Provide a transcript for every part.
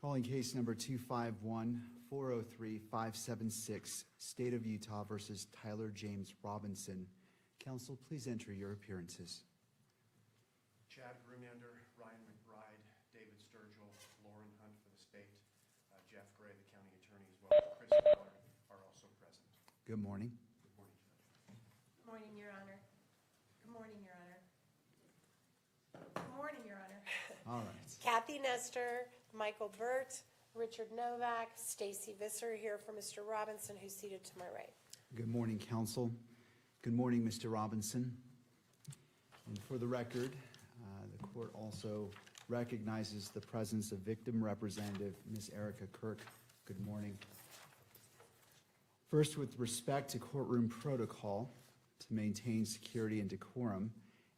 Calling case number 251-403-576, State of Utah versus Tyler James Robinson. Counsel, please enter your appearances. Chad Grunander, Ryan McBride, David Sturgill, Lauren Hunt for the state, Jeff Gray, the county attorney, as well as Chris Miller are also present. Good morning. Good morning, Judge. Good morning, Your Honor. Good morning, Your Honor. Good morning, Your Honor. All right. Kathy Nestor, Michael Burt, Richard Novak, Stacy Visser here for Mr. Robinson, who's seated to my right. Good morning, counsel. Good morning, Mr. Robinson. And for the record, the court also recognizes the presence of victim representative, Ms. Erica Kirk. Good morning. First, with respect to courtroom protocol, to maintain security and decorum,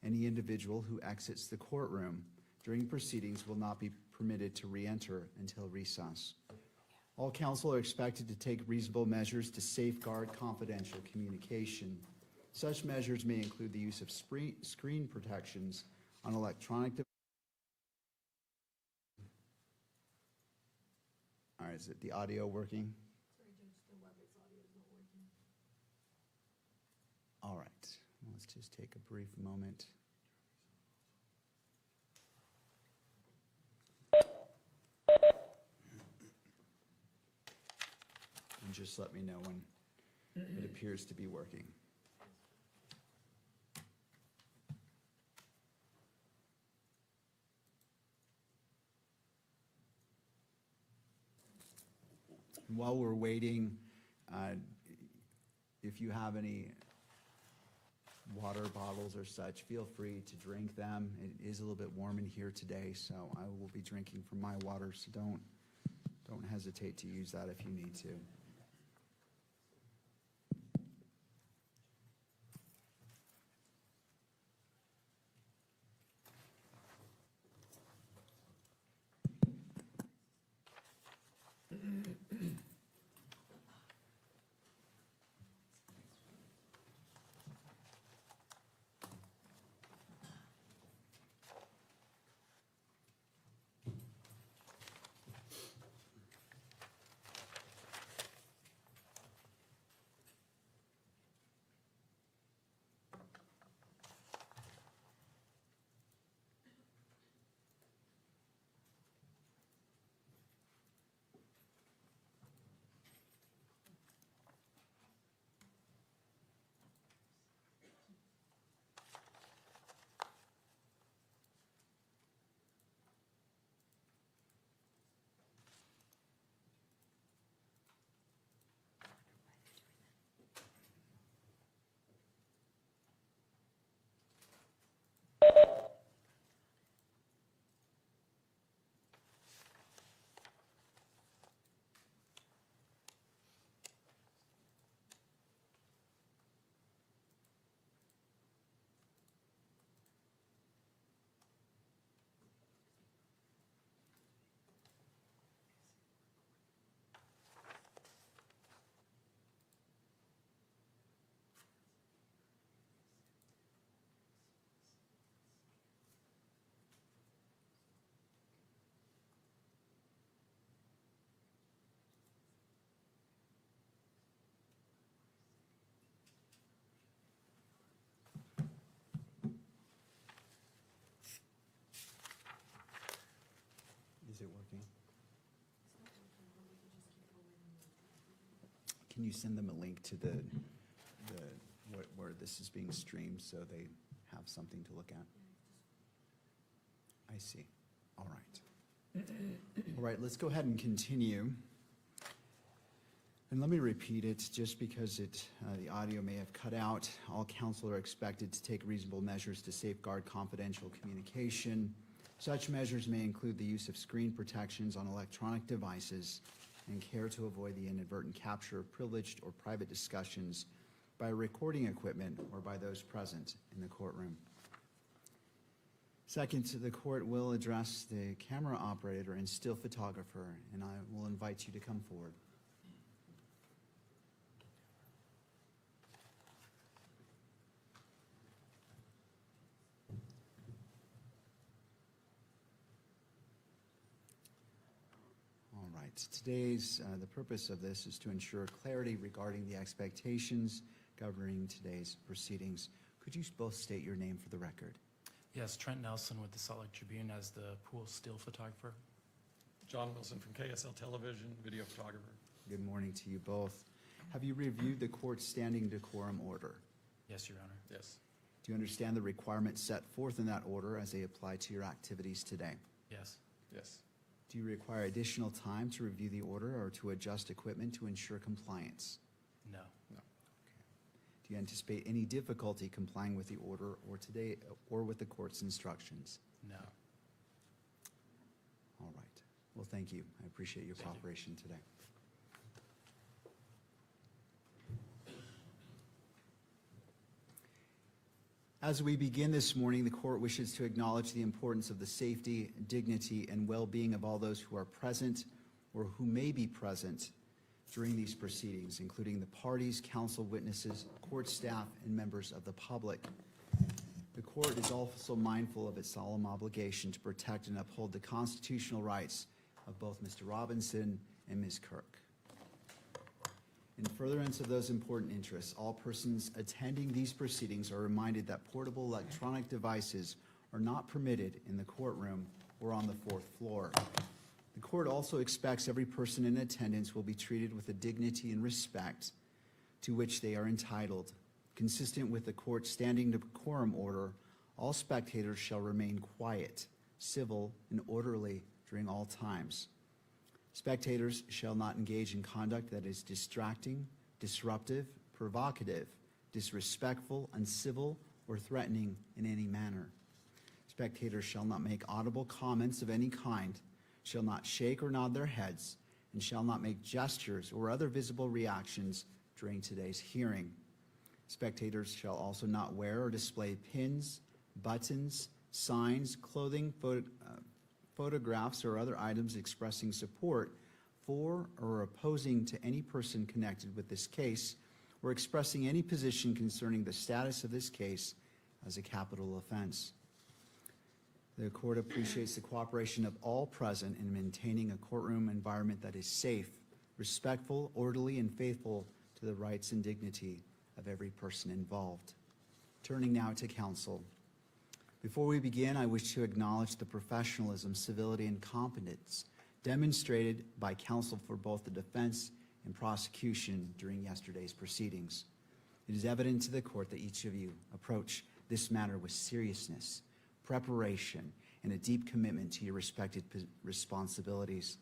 any individual who exits the courtroom during proceedings will not be permitted to re-enter until recess. All counsel are expected to take reasonable measures to safeguard confidential communication. Such measures may include the use of screen protections on electronic devices. All right, is it the audio working? Sorry, Judge, the WebEx audio is not working. All right, let's just take a brief moment. And just let me know when it appears to be working. And while we're waiting, if you have any water bottles or such, feel free to drink them. It is a little bit warm in here today, so I will be drinking from my water, so don't hesitate to use that if you need to. Is it working? Can you send them a link to where this is being streamed so they have something to look at? I see. All right. All right, let's go ahead and continue. And let me repeat it, just because the audio may have cut out. All counsel are expected to take reasonable measures to safeguard confidential communication. Such measures may include the use of screen protections on electronic devices and care to avoid the inadvertent capture of privileged or private discussions by recording equipment or by those present in the courtroom. Second, the court will address the camera operator and still photographer, and I will invite you to come forward. right, the purpose of this is to ensure clarity regarding the expectations governing today's proceedings. Could you both state your name for the record? Yes, Trent Nelson with the Salt Lake Tribune as the pool still photographer. John Wilson from KSL Television, video photographer. Good morning to you both. Have you reviewed the court's standing decorum order? Yes, Your Honor. Yes. Do you understand the requirements set forth in that order as they apply to your activities today? Yes. Yes. Do you require additional time to review the order or to adjust equipment to ensure compliance? No. No. Do you anticipate any difficulty complying with the order or with the court's instructions? No. All right. Well, thank you. I appreciate your Thank you. cooperation today. As we begin this morning, the court wishes to acknowledge the importance of the safety, dignity, and well-being of all those who are present or who may be present during these proceedings, including the parties, counsel, witnesses, court staff, and members of the public. The court is also mindful of its solemn obligation to protect and uphold the constitutional rights of both Mr. Robinson and Ms. Kirk. In furtherance of those important interests, all persons attending these proceedings are reminded that portable electronic devices are not permitted in the courtroom or on the fourth floor. The court also expects every person in attendance will be treated with the dignity and respect to which they are entitled. Consistent with the court's standing decorum order, all spectators shall remain quiet, civil, and orderly during all times. Spectators shall not engage in conduct that is distracting, disruptive, provocative, disrespectful, uncivil, or threatening in any manner. Spectators shall not make audible comments of any kind, shall not shake or nod their heads, and shall not make gestures or other visible reactions during today's hearing. Spectators shall also not wear or display pins, buttons, signs, clothing, photographs, or other items expressing support for or opposing to any person connected with this case, or expressing any position concerning the status of this case as a capital offense. The court appreciates the cooperation of all present in maintaining a courtroom environment that is safe, respectful, orderly, and faithful to the rights and dignity of every person involved. Turning now to counsel. Before we begin, I wish to acknowledge the professionalism, civility, and competence demonstrated by counsel for both the defense and prosecution during yesterday's proceedings. It is evident to the court that each of you approach this matter with seriousness, preparation, and a deep commitment to your respected responsibilities.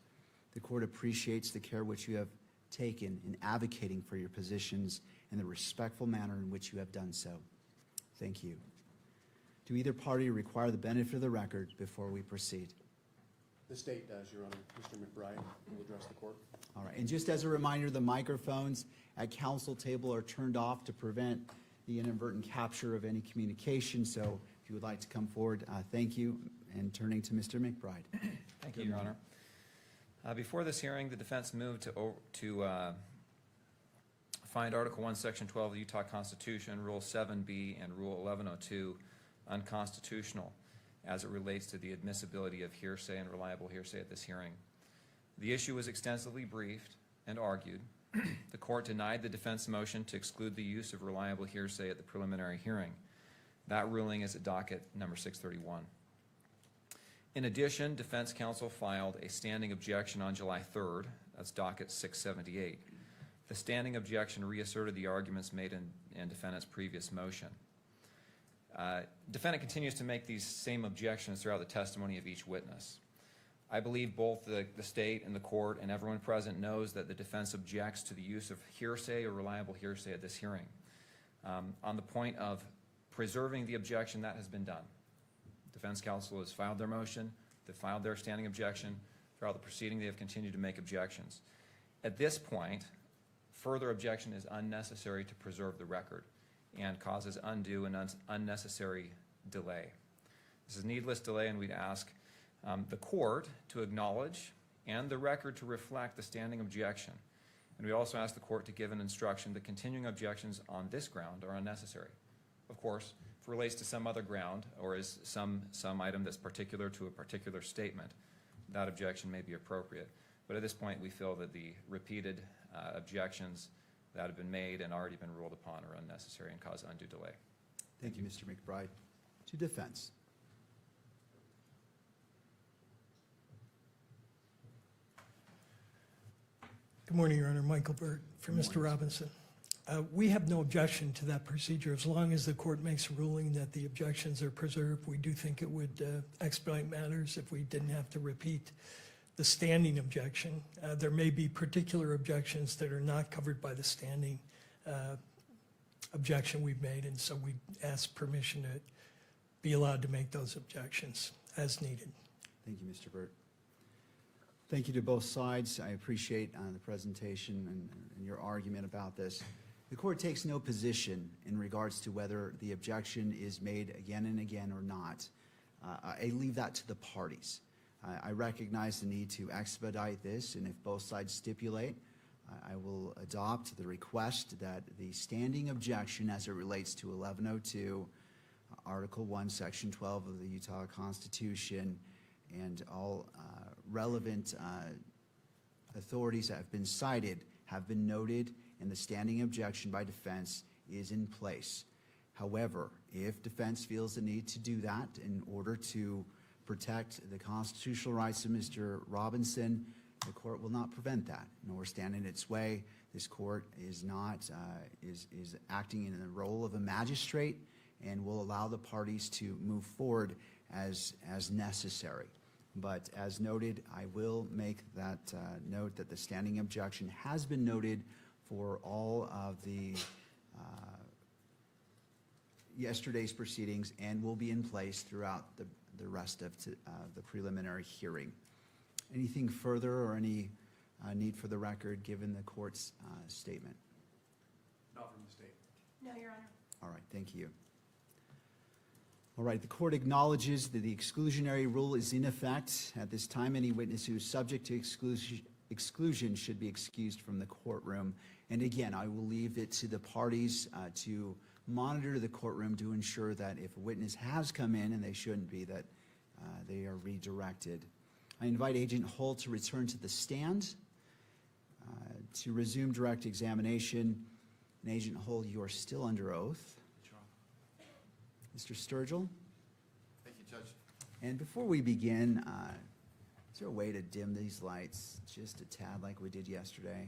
The court appreciates the care which you have taken in advocating for your positions and the respectful manner in which you have done so. Thank you. Do either party require the benefit of the record before we proceed? The state does, Your Honor. Mr. McBride will address the court. All right, and just as a reminder, the microphones at council table are turned off to prevent the inadvertent capture of any communication, so if you would like to come forward, thank you. And turning to Mr. McBride. Thank you, Your Honor. Before this hearing, the defense moved to find Article 1, Section 12 of the Utah Constitution, Rule 7B, and Rule 1102 unconstitutional as it relates to the admissibility of hearsay and reliable hearsay at this hearing. The issue was extensively briefed and argued. The court denied the defense motion to exclude the use of reliable hearsay at the preliminary hearing. That ruling is at docket number 631. In addition, defense counsel filed a standing objection on July 3rd. That's docket 678. The standing objection reasserted the arguments made in defendant's previous motion. Defendant continues to make these same objections throughout the testimony of each witness. I believe both the state and the court and everyone present knows that the defense objects to the use of hearsay or reliable hearsay at this hearing. On the point of preserving the objection, that has been done. Defense counsel has filed their motion, they filed their standing objection. Throughout the proceeding, they have continued to make objections. At this point, further objection is unnecessary to preserve the record and causes undue and unnecessary delay. This is needless delay, and we'd ask the court to acknowledge and the record to reflect the standing objection. And we also ask the court to give an instruction that continuing objections on this ground are unnecessary. Of course, if it relates to some other ground or is some item that's particular to a particular statement, that objection may be appropriate. But at this point, we feel that the repeated objections that have been made and already been ruled upon are unnecessary and cause undue delay. Thank you, Mr. McBride. To defense. Good morning, Your Honor. Michael Burt for Mr. Robinson. We have no objection to that procedure. As long as the court makes a ruling that the objections are preserved, we do think it would expedite matters if we didn't have to repeat the standing objection. There may be particular objections that are not covered by the standing objection we've made, and so we ask permission to be allowed to make those objections as needed. Thank you, Mr. Burt. Thank you to both sides. I appreciate the presentation and your argument about this. The court takes no position in regards to whether the objection is made again and again or not. I leave that to the parties. I recognize the need to expedite this, and if both sides stipulate, I will adopt the request that the standing objection as it relates to 1102, Article 1, Section 12 of the Utah Constitution, and all relevant authorities that have been cited have been noted, and the standing objection by defense is in place. However, if defense feels the need to do that in order to protect the constitutional rights of Mr. Robinson, the court will not prevent that, nor stand in its way. This court is not is acting in the role of a magistrate and will allow the parties to move forward as necessary. But as noted, I will make that note that the standing objection has been noted for all of the yesterday's proceedings and will be in place throughout the rest of the preliminary hearing. Anything further or any need for the record given the court's statement? Not from the state. No, Your Honor. All right, thank you. All right, the court acknowledges that the exclusionary rule is in effect. At this time, any witness who is subject to exclusion should be excused from the courtroom. And again, I will leave it to the parties to monitor the courtroom to ensure that if a witness has come in and they shouldn't be, that they are redirected. I invite Agent Hull to return to the stand to resume direct examination. And Agent Hull, you are still under oath. Mr. Sturgill? Thank you, Judge. And before we begin, is there a way to dim these lights just a tad like we did yesterday?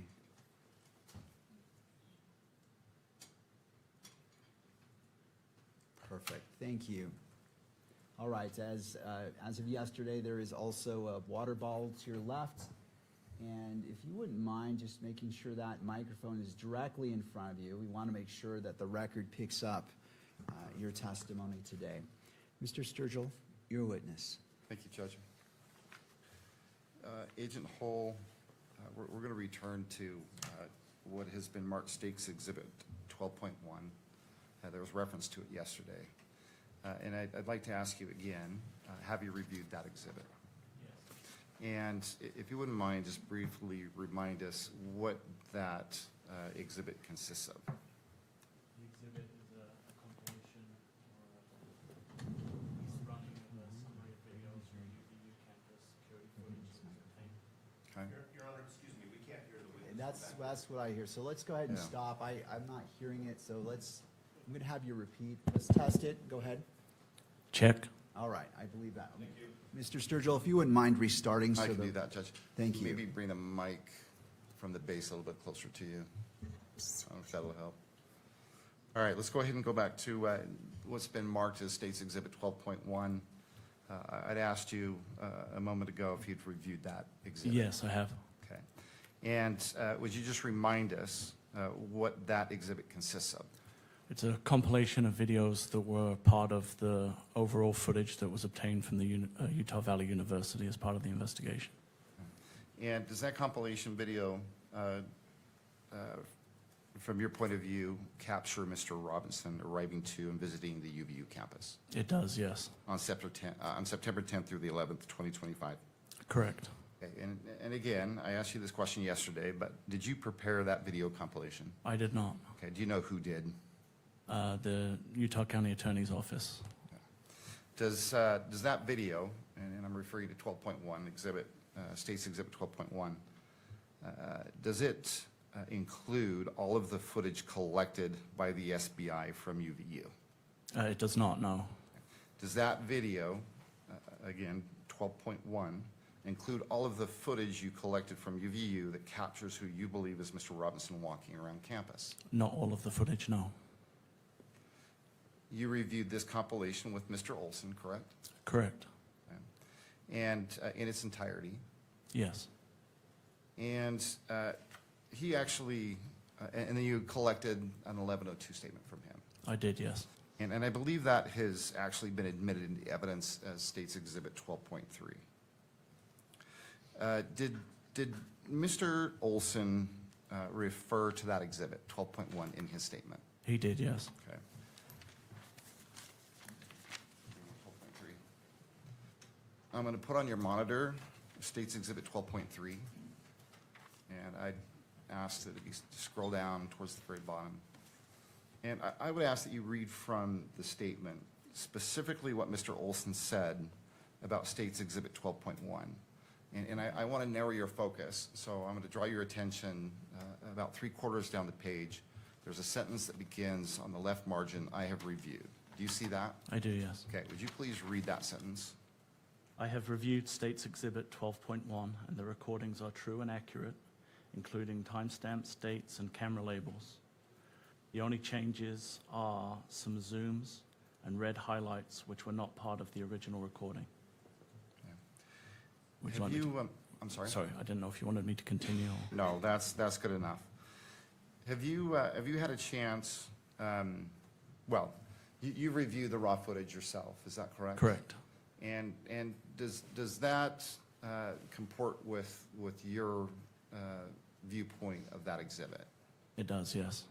Perfect, thank you. All right, as of yesterday, there is also a water bottle to your left. And if you wouldn't mind just making sure that microphone is directly in front of you, we want to make sure that the record picks up your testimony today. Mr. Sturgill, your witness. Thank you, Judge. Agent Hull, we're going to return to what has been marked State's Exhibit 12.1. There was reference to it yesterday. And I'd like to ask you again, have you reviewed that exhibit? Yes. And if you wouldn't mind, just briefly remind us what that exhibit consists of. The exhibit is a compilation or a running of a summary of videos from UVU campus security footage that was obtained. Okay. Your Honor, excuse me, we can't hear the witness. That's what I hear. So let's go ahead and Yeah. stop. I'm not hearing it, so I'm going to have you repeat. Let's test it. Go ahead. Check. All right, I believe that. Thank you. Mr. Sturgill, if you wouldn't mind restarting. I so can the- do that, Judge. Thank you. Maybe bring the mic from the base a little bit closer to you. I don't know if that'll help. All right, let's go ahead and go back to what's been marked as State's Exhibit 12.1. I'd asked you a moment ago if you'd reviewed that exhibit. Yes, I have. Okay. And would you just remind us what that exhibit consists of? It's a compilation of videos that were part of the overall footage that was obtained from the Utah Valley University as part of the investigation. And does that compilation video, from your point of view, capture Mr. Robinson arriving to and visiting the UVU campus It does, yes. on September 10th through the 11th, 2025? Correct. Okay. And again, I asked you this question yesterday, but did you prepare that video compilation? I did not. Okay. Do you know who did? The Utah County Attorney's Office. Does that video, and I'm referring to 12.1 exhibit, State's Exhibit 12.1, does it include all of the footage collected by the SBI from UVU? It does not, no. Does that video, again, 12.1, include all of the footage you collected from UVU that captures who you believe is Mr. Robinson walking around campus? Not all of the footage, no. You reviewed this compilation with Mr. Olson, correct? Correct. And in its entirety? Yes. And he actually, and then you collected an 1102 statement from him. I did, yes. And I believe that has actually been admitted into evidence as State's Exhibit 12.3. Did Mr. Olson refer to that exhibit, 12.1, in his statement? He did, yes. Okay. 12.3. I'm going to put on your monitor State's Exhibit 12.3, and I'd ask that you scroll down towards the very bottom. And I would ask that you read from the statement specifically what Mr. Olson said about State's Exhibit 12.1. And I want to narrow your focus, so I'm going to draw your attention about 3/4 down the page. There's a sentence that begins on the left margin, "I have reviewed." Do you see that? I do, yes. Okay, would you please read that sentence? I have reviewed State's Exhibit 12.1, and the recordings are true and accurate, including timestamps, dates, and camera labels. The only changes are some zooms and red highlights, which were not part of the original recording. Would you Have like me to- you, I'm sorry? Sorry, I didn't know if you wanted me to continue. Or... No, that's good enough. Have you had a chance, well, you reviewed the raw footage yourself, is that correct? Correct. And does that comport with your viewpoint of that exhibit? It does, yes.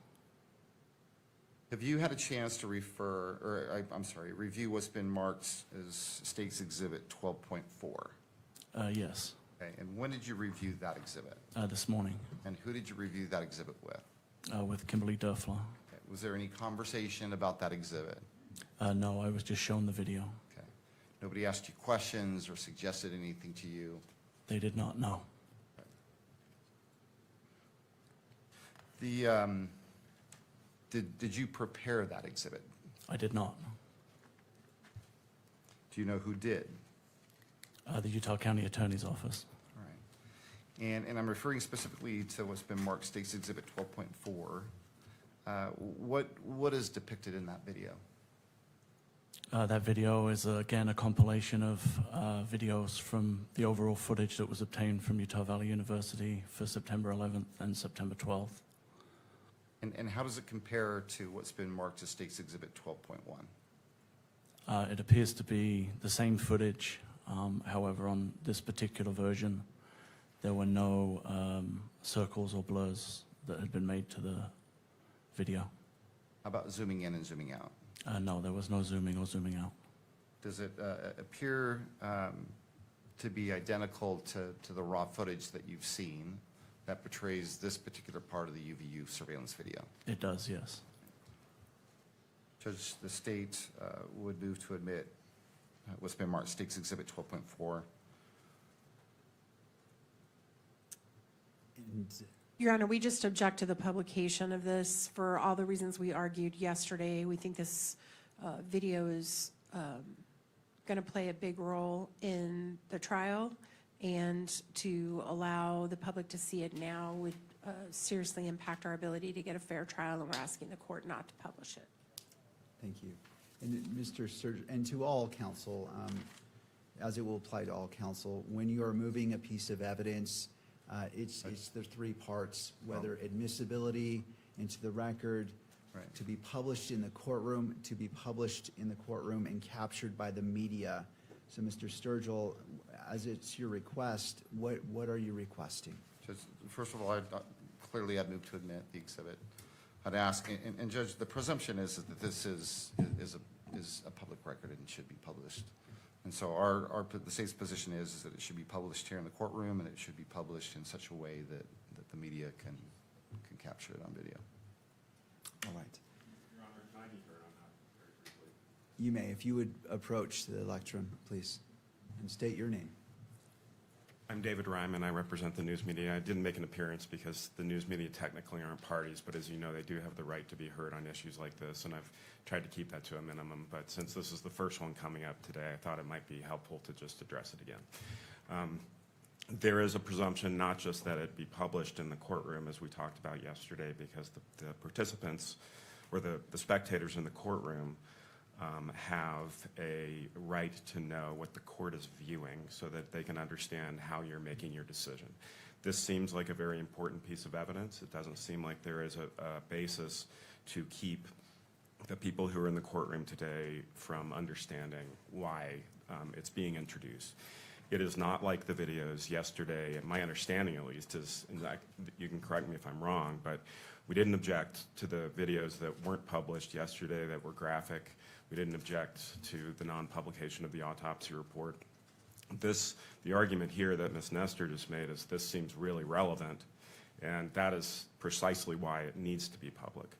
Have you had a chance to review what's been marked as State's Exhibit 12.4? Yes. Okay, and when did you review that exhibit? This morning, And who did you review that exhibit with? with Kimberly Durfler. Okay, was there any conversation about that exhibit? No, I was just shown the video. Okay. Nobody asked you questions or suggested anything to you? They did not know. Did you prepare that exhibit? I did not. Do you know who did? The Utah County Attorney's Office. All right. And I'm referring specifically to what's been marked State's Exhibit 12.4. What is depicted in that video? That video is, again, a compilation of videos from the overall footage that was obtained from Utah Valley University for September 11th and September 12th. And how does it compare to what's been marked as State's Exhibit 12.1? It appears to be the same footage. However, on this particular version, there were no circles or blurs that had been made to the video. How about zooming in and zooming out? No, there was no zooming or zooming out. Does it appear to be identical to the raw footage that you've seen that portrays this particular part of the UVU surveillance video? It does, yes. Judge, the state would move to admit what's been marked State's Exhibit 12.4. And Your Honor, we just object to the publication of this for all the reasons we argued yesterday. We think this video is going to play a big role in the trial, and to allow the public to see it now would seriously impact our ability to get a fair trial, and we're asking the court not to publish it. thank you. And Mr. Sturgill, and to all counsel, as it will apply to all counsel, when you are moving a piece of evidence, it's the three parts, whether admissibility into the record, Right. to be published in the courtroom, to be published in the courtroom and captured by the media. So, Mr. Sturgill, as it's your request, what are you requesting? Judge, first of all, clearly I'd move to admit the exhibit. I'd ask, and Judge, the presumption is that this is a public record and should be published. And so the state's position is that it should be published here in the courtroom, and it should be published in such a way that the media can capture it on video. All right. Your Honor, can I be heard on that very briefly? You may, if you would approach the lectern, please, and state your name. I'm David Ryman. I represent the news media. I didn't make an appearance because the news media technically aren't parties, but as you know, they do have the right to be heard on issues like this, and I've tried to keep that to a minimum. But since this is the first one coming up today, I thought it might be helpful to just address it again. There is a presumption not just that it be published in the courtroom, as we talked about yesterday, because the participants or the spectators in the courtroom have a right to know what the court is viewing so that they can understand how you're making your decision. This seems like a very important piece of evidence. It doesn't seem like there is a basis to keep the people who are in the courtroom today from understanding why it's being introduced. It is not like the videos yesterday, my understanding at least is, and you can correct me if I'm wrong, but we didn't object to the videos that weren't published yesterday that were graphic. We didn't object to the non-publication of the autopsy report. The argument here that Ms. Nestor just made is this seems really relevant, and that is precisely why it needs to be public.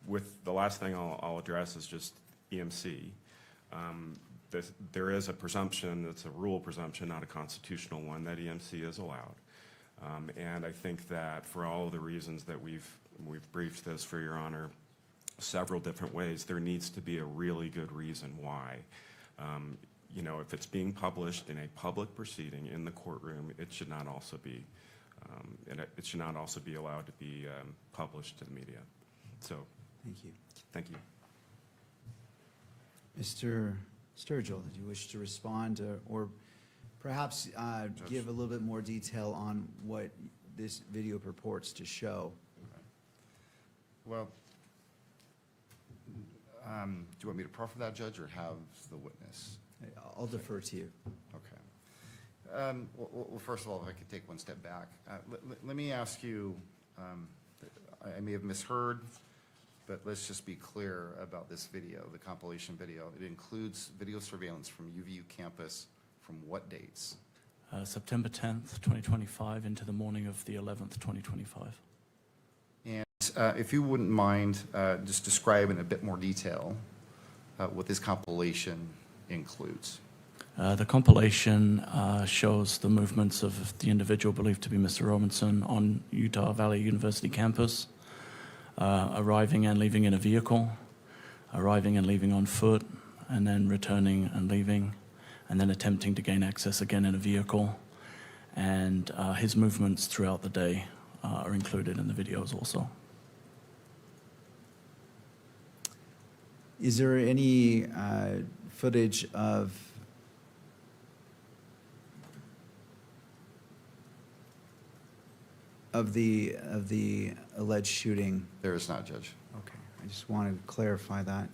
With the last thing I'll address is just EMC. There is a presumption, it's a rule presumption, not a constitutional one, that EMC is allowed. And I think that for all of the reasons that we've briefed this for your honor several different ways, there needs to be a really good reason why. You know, if it's being published in a public proceeding in the courtroom, it should not also be, it should not also be allowed to be published to the media. So, Thank you. thank you. Mr. Sturgill, do you wish to respond or perhaps give a little bit more detail on what this video purports to show? Well, do you want me to proffer that, Judge, or have the witness? I'll defer to you. Okay. Well, first of all, if I could take one step back. Let me ask you, I may have misheard, but let's just be clear about this video, the compilation video. It includes video surveillance from UVU campus from what dates? September 10th, 2025 into the morning of the 11th, 2025. And if you wouldn't mind just describing in a bit more detail what this compilation includes. The compilation shows the movements of the individual believed to be Mr. Robinson on Utah Valley University campus, arriving and leaving in a vehicle, arriving and leaving on foot, and then returning and leaving, and then attempting to gain access again in a vehicle. And his movements throughout the day are included in the videos also. Is there any footage of the alleged shooting? There is not, Judge. Okay, I just wanted to clarify that.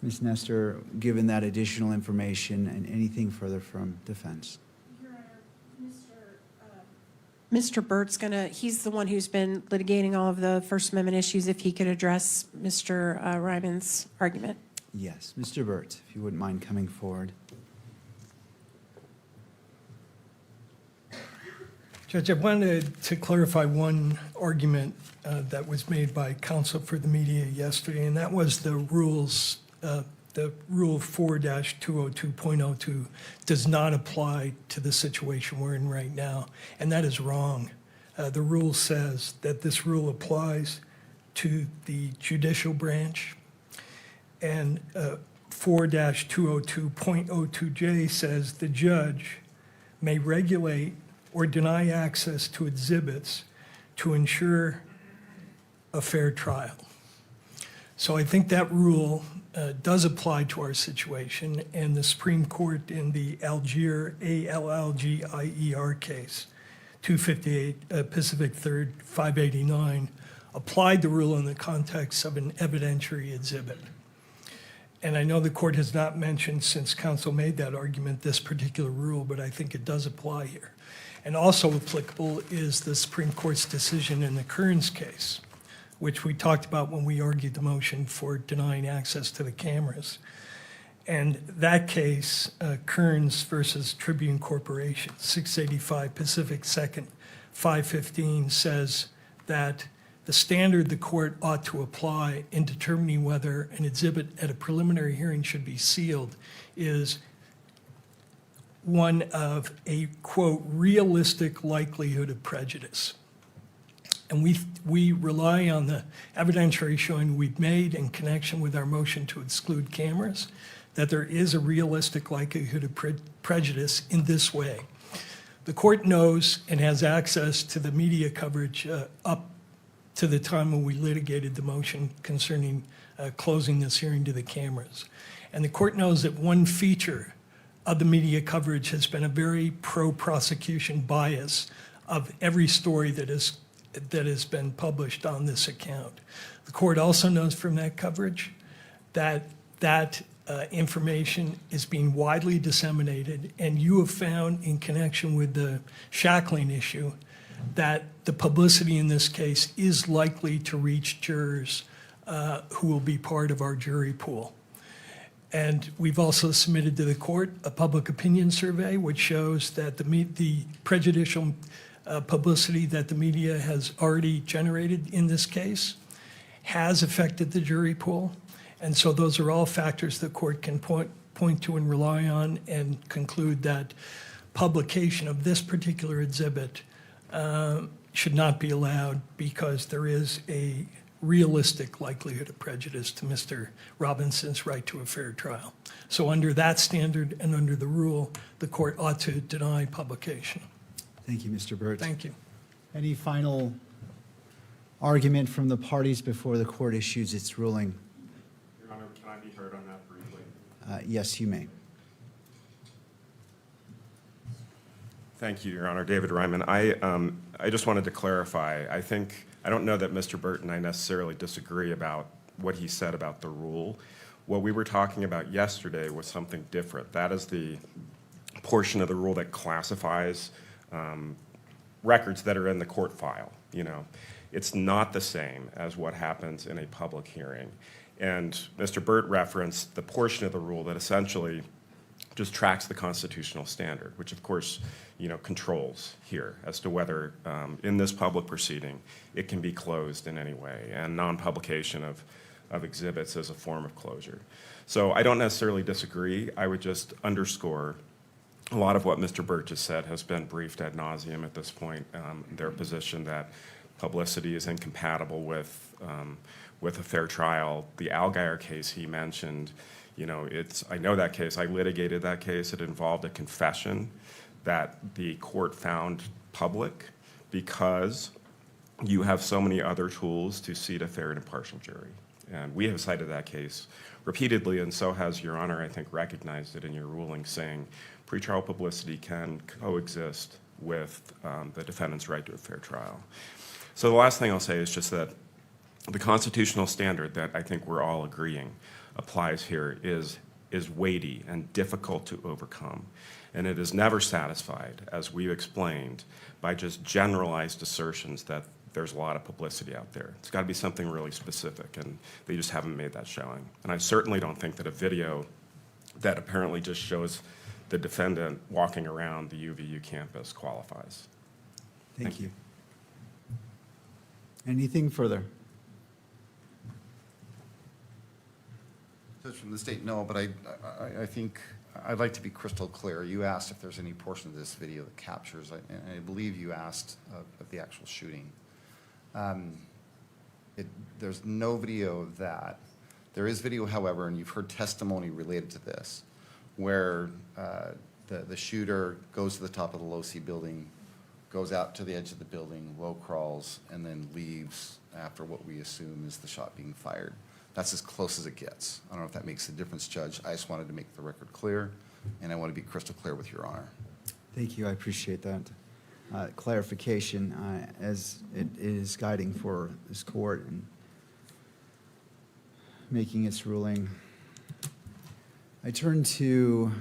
Ms. Nestor, given that additional information and anything further from defense? Your Honor, Mr. Burt's he's the one who's been litigating all of the First Amendment issues, if he could address Mr. Ryman's argument. Yes, Mr. Burt, if you wouldn't mind coming forward. Judge, I wanted to clarify one argument that was made by counsel for the media yesterday, and that was the rules, the Rule 4-202.02 does not apply to the situation we're in right now, and that is wrong. The rule says that this rule applies to the judicial branch, and 4-202.02J says the judge may regulate or deny access to exhibits to ensure a fair trial. So I think that rule does apply to our situation, and the Supreme Court in the Algier, ALLGIER case, 258 Pacific 3rd, 589, applied the rule in the context of an evidentiary exhibit. And I know the court has not mentioned, since counsel made that argument, this particular rule, but I think it does apply here. And also applicable is the Supreme Court's decision in the Kearns case, which we talked about when we argued the motion for denying access to the cameras. And that case, Kearns versus Tribune Corporation, 685 Pacific 2nd, 515, says that the standard the court ought to apply in determining whether an exhibit at a preliminary hearing should be sealed is one of a, quote, realistic likelihood of prejudice. And we rely on the evidentiary showing we've made in connection with our motion to exclude cameras, that there is a realistic likelihood of prejudice in this way. The court knows and has access to the media coverage up to the time when we litigated the motion concerning closing this hearing to the cameras. And the court knows that one feature of the media coverage has been a very pro-prosecution bias of every story that has been published on this account. The court also knows from that coverage that information is being widely disseminated, and you have found in connection with the shackling issue that the publicity in this case is likely to reach jurors who will be part of our jury pool. And we've also submitted to the court a public opinion survey which shows that the prejudicial publicity that the media has already generated in this case has affected the jury pool. And so those are all factors the court can point to and rely on and conclude that publication of this particular exhibit should not be allowed because there is a realistic likelihood of prejudice to Mr. Robinson's right to a fair trial. So under that standard and under the rule, the court ought to deny publication. Thank you, Mr. Burt. Thank you. Any final argument from the parties before the court issues its ruling? Your Honor, can I be heard on that briefly? Yes, you may. Thank you, Your Honor. David Ryman. I just wanted to clarify. I don't know that Mr. Burt and I necessarily disagree about what he said about the rule. What we were talking about yesterday was something different. That is the portion of the rule that classifies records that are in the court file. It's not the same as what happens in a public hearing. And Mr. Burt referenced the portion of the rule that essentially just tracks the constitutional standard, which of course, controls here as to whether in this public proceeding it can be closed in any way, and non-publication of exhibits as a form of closure. So I don't necessarily disagree. I would just underscore a lot of what Mr. Burt just said has been briefed ad nauseum at this point. Their position that publicity is incompatible with a fair trial. The Allgaier case he mentioned, I know that case. I litigated that case. It involved a confession that the court found public because you have so many other tools to seat a fair and impartial jury. And we have cited that case repeatedly, and so has Your Honor, I think, recognized it in your ruling, saying pretrial publicity can coexist with the defendant's right to a fair trial. So the last thing I'll say is just that the constitutional standard that I think we're all agreeing applies here is weighty and difficult to overcome. And it is never satisfied, as we've explained, by just generalized assertions that there's a lot of publicity out there. It's got to be something really specific, and they just haven't made that showing. And I certainly don't think that a video that apparently just shows the defendant walking around the UVU campus qualifies. Thank you. Anything further? Judge, from the state, no, but I think I'd like to be crystal clear. You asked if there's any portion of this video that captures, and I believe you asked of the actual shooting. There's no video of that. There is video, however, and you've heard testimony related to this, where the shooter goes to the top of the low-C building, goes out to the edge of the building, low crawls, and then leaves after what we assume is the shot being fired. That's as close as it gets. I don't know if that makes a difference, Judge. I just wanted to make the record clear, and I want to be crystal clear with Your Honor. Thank you, I appreciate that clarification as it is guiding for this court and making its ruling. I turn to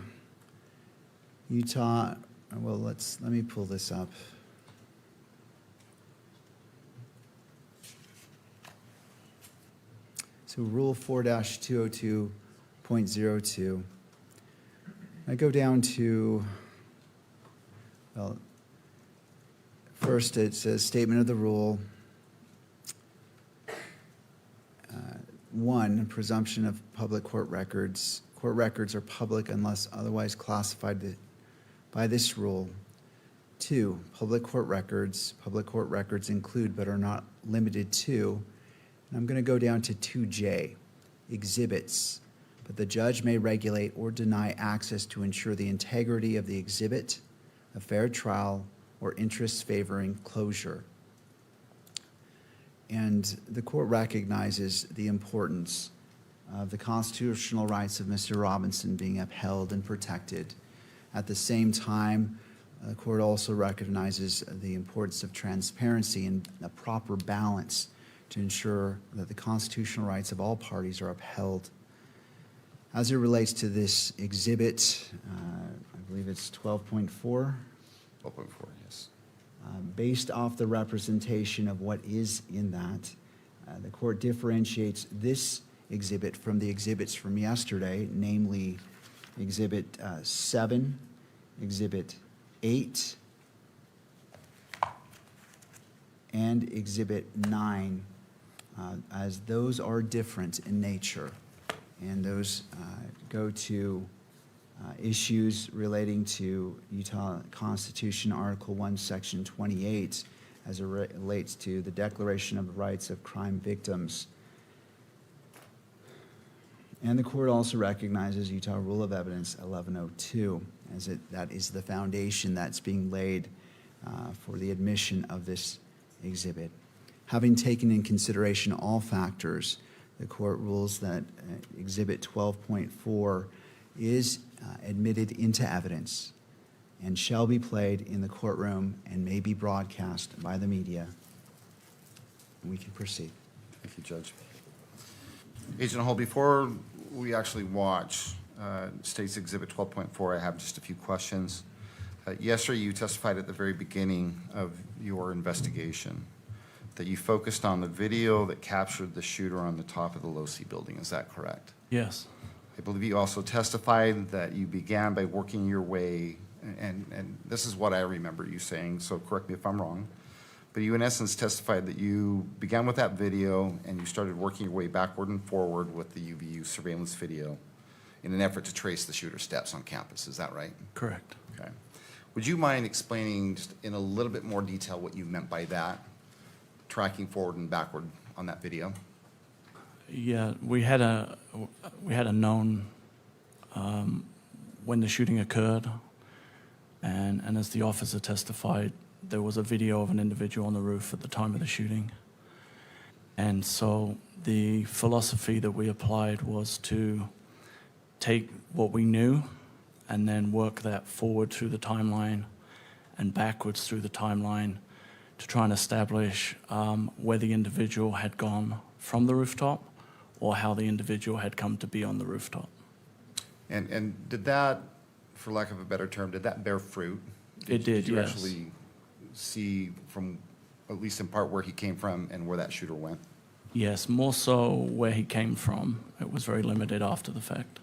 Utah. Well, let me pull this up. So Rule 4-202.02. I go down to, well, first it says statement of the rule. 1, presumption of public court records. Court records are public unless otherwise classified by this rule. 2, public court records. Public court records include but are not limited to, and I'm going to go down to 2J, exhibits. But the judge may regulate or deny access to ensure the integrity of the exhibit, a fair trial, or interests favoring closure. And the court recognizes the importance of the constitutional rights of Mr. Robinson being upheld and protected. At the same time, the court also recognizes the importance of transparency and a proper balance to ensure that the constitutional rights of all parties are upheld. As it relates to this exhibit, I believe it's 12.4. 12.4, yes. Based off the representation of what is in that, the court differentiates this exhibit from the exhibits from yesterday, namely Exhibit 7, Exhibit 8, and Exhibit 9, as those are different in nature, and those go to issues relating to Utah Constitution, Article 1, Section 28, as it relates to the Declaration of the Rights of Crime Victims. And the court also recognizes Utah Rule of Evidence 1102, as that is the foundation that's being laid for the admission of this exhibit. Having taken in consideration all factors, the court rules that Exhibit 12.4 is admitted into evidence and shall be played in the courtroom and may be broadcast by the media. We can proceed. Thank you, Judge. Agent Hall, before we actually watch State's Exhibit 12.4, I have just a few questions. Yesterday, you testified at the very beginning of your investigation that you focused on the video that captured the shooter on the top of the Low-C building. Is that correct? Yes. I believe you also testified that you began by working your way, and this is what I remember you saying, so correct me if I'm wrong, but you in essence testified that you began with that video and you started working your way backward and forward with the UVU surveillance video in an effort to trace the shooter's steps on campus. Is that right? Correct. Okay. Would you mind explaining just in a little bit more detail what you meant by that, tracking forward and backward on that video? Yeah, we had a known when the shooting occurred, and as the officer testified, there was a video of an individual on the roof at the time of the shooting. And so the philosophy that we applied was to take what we knew and then work that forward through the timeline and backwards through the timeline to try and establish where the individual had gone from the rooftop or how the individual had come to be on the rooftop. And did that, for lack of a better term, did that bear fruit? It did, Did you yes. actually see from, at least in part, where he came from and where that shooter went? Yes, more so where he came from. It was very limited after the fact.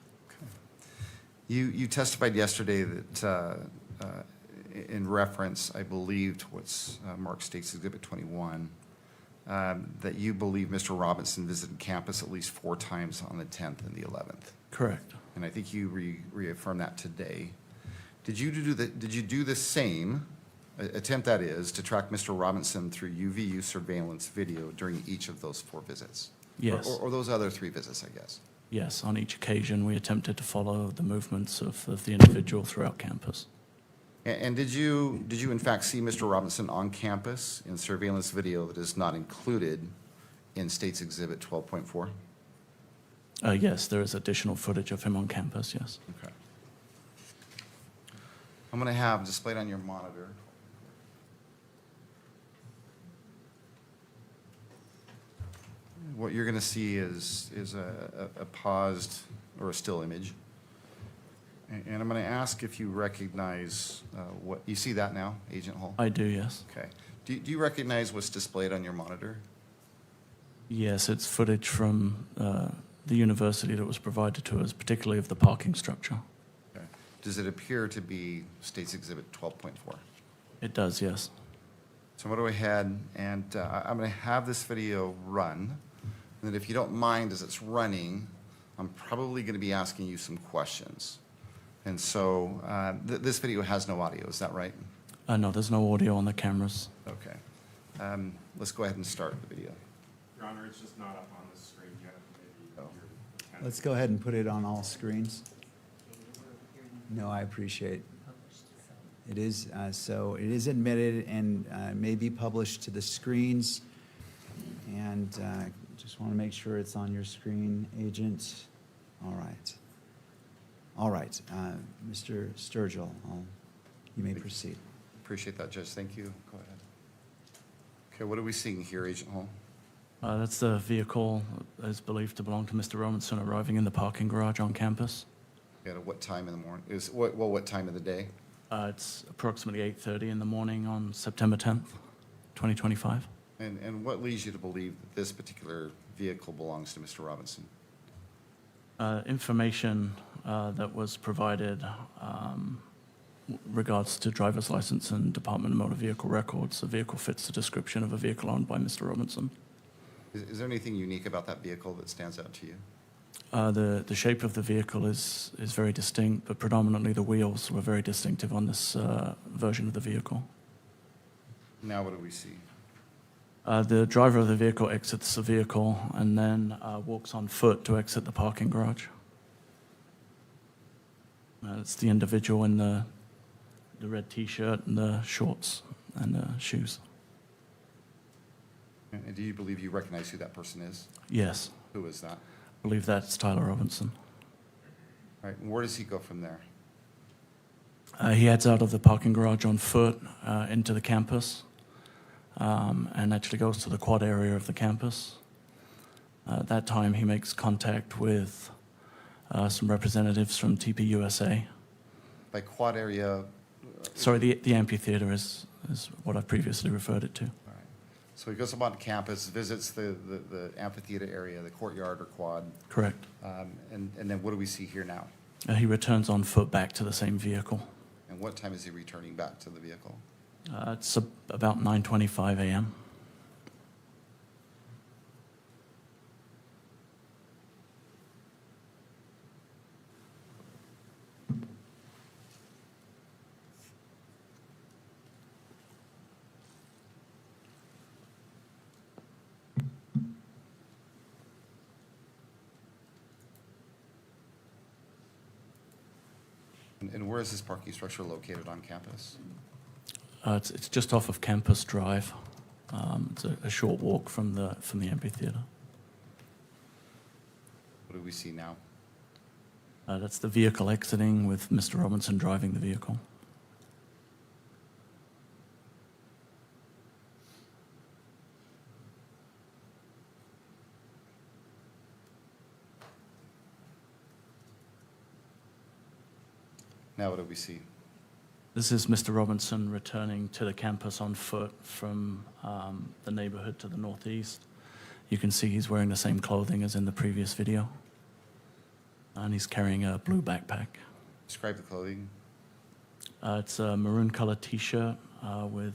You testified yesterday that, in reference, I believe, to what's marked State's Exhibit 21, that you believe Mr. Robinson visited campus at least 4 times on the 10th and the 11th. Correct. And I think you reaffirmed that today. Did you do the same, attempt that is, to track Mr. Robinson through UVU surveillance video during each of those 4 visits? Yes. Or those other 3 visits, I guess? Yes, on each occasion, we attempted to follow the movements of the individual throughout campus. And did you in fact see Mr. Robinson on campus in surveillance video that is not included in State's Exhibit 12.4? Yes, there is additional footage of him on campus, yes. Okay. I'm going to have displayed on your monitor what you're going to see is a paused or a still image. And I'm going to ask if you recognize what, you see that now, Agent Hall? I do, yes. Okay. Do you recognize what's displayed on your monitor? Yes, it's footage from the university that was provided to us, particularly of the parking structure. Okay. Does it appear to be State's Exhibit 12.4? It does, yes. So I'm going to go ahead and I'm going to have this video run. And then if you don't mind, as it's running, I'm probably going to be asking you some questions. And so this video has no audio, is that right? No, there's no audio on the cameras. Okay. Let's go ahead and start the video. Your Honor, it's just not up on the screen yet. Maybe Let's go ahead and put it on all screens. No, I appreciate it. Is, so it is admitted and may be published to the screens. And just want to make sure it's on your screen, Agent. All right. All right, Mr. Sturgill, you may proceed. Appreciate that, Judge. Thank you. Go ahead. Okay, what are we seeing here, Agent Hall? That's the vehicle that is believed to belong to Mr. Robinson arriving in the parking garage on campus. At what time in the morning? What time of the day? It's approximately 8:30 in the morning on September 10th, 2025. And what leads you to believe that this particular vehicle belongs to Mr. Robinson? Information that was provided regards to driver's license and Department of Motor Vehicle records. The vehicle fits the description of a vehicle owned by Mr. Robinson. Is there anything unique about that vehicle that stands out to you? The shape of the vehicle is very distinct, but predominantly the wheels were very distinctive on this version of the vehicle. Now what do we see? The driver of the vehicle exits the vehicle and then walks on foot to exit the parking garage. It's the individual in the red T-shirt and the shorts and the shoes. And do you believe you recognize who that person is? Yes, Who is that? I believe that's Tyler Robinson. All right, and where does he go from there? He heads out of the parking garage on foot into the campus and actually goes to the quad area of the campus. At that time, he makes contact with some representatives from TPUSA. By quad area? Sorry, the amphitheater is what I previously referred it to. All right. So he goes up on campus, visits the amphitheater area, the courtyard or quad. Correct. And then what do we see here now? He returns on foot back to the same vehicle. And what time is he returning back to the vehicle? It's about 9:25 a.m. And where is this parking structure located on campus? It's just off of Campus Drive. It's a short walk from the amphitheater. What do we see now? That's the vehicle exiting with Mr. Robinson driving the vehicle. Now what do we see? This is Mr. Robinson returning to the campus on foot from the neighborhood to the northeast. You can see he's wearing the same clothing as in the previous video. And he's carrying a blue backpack. Describe the clothing. It's a maroon colored t-shirt with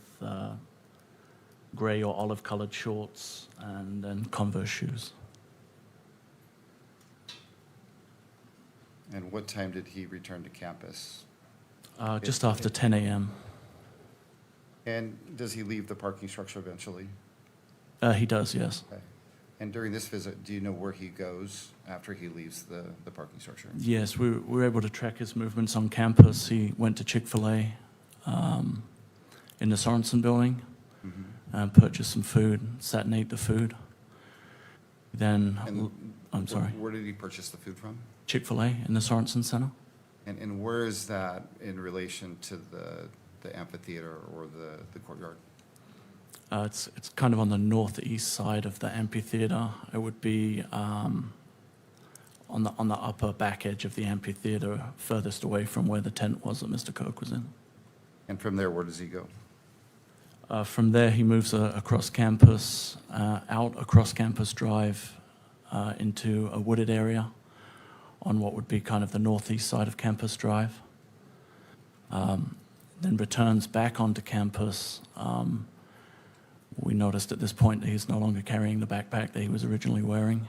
gray or olive colored shorts and then Converse shoes. And what time did he return to campus? Just after 10 a.m. And does he leave the parking structure eventually? He does, yes. Okay. And during this visit, do you know where he goes after he leaves the parking structure? Yes, we were able to track his movements on campus. He went to Chick-fil-A in the Sorensen building and purchased some food, sat and ate the food. Then, And I'm sorry, Where did he purchase the food from? Chick-fil-A in the Sorensen Center. And where is that in relation to the amphitheater or the courtyard? It's kind of on the northeast side of the amphitheater. It would be on the upper back edge of the amphitheater, furthest away from where the tent was that Mr. Kirk was in. And from there, where does he go? From there, he moves across campus, out across Campus Drive into a wooded area on what would be kind of the northeast side of Campus Drive. Then returns back onto campus. We noticed at this point that he's no longer carrying the backpack that he was originally wearing.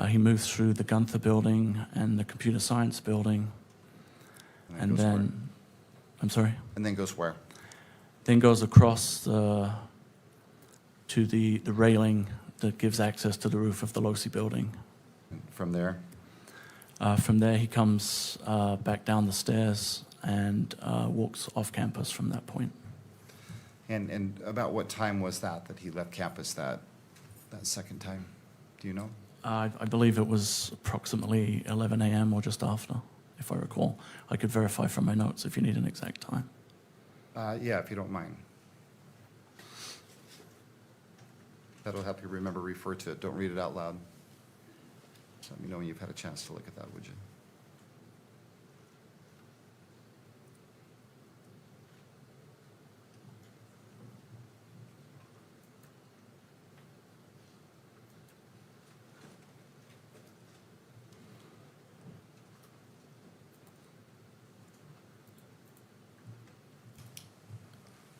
He moves through the Gunther building and the computer science building And And goes where? then, I'm sorry? And then goes where? Then goes across to the railing that gives access to the roof of the Losi building. From there? From there, he comes back down the stairs and walks off campus from that point. And about what time was that he left campus that second time? Do you know? I believe it was approximately 11 a.m. or just after, if I recall. I could verify from my notes if you need an exact time. Yeah, if you don't mind. That'll help you remember, refer to it. Don't read it out loud. Just let me know when you've had a chance to look at that, would you?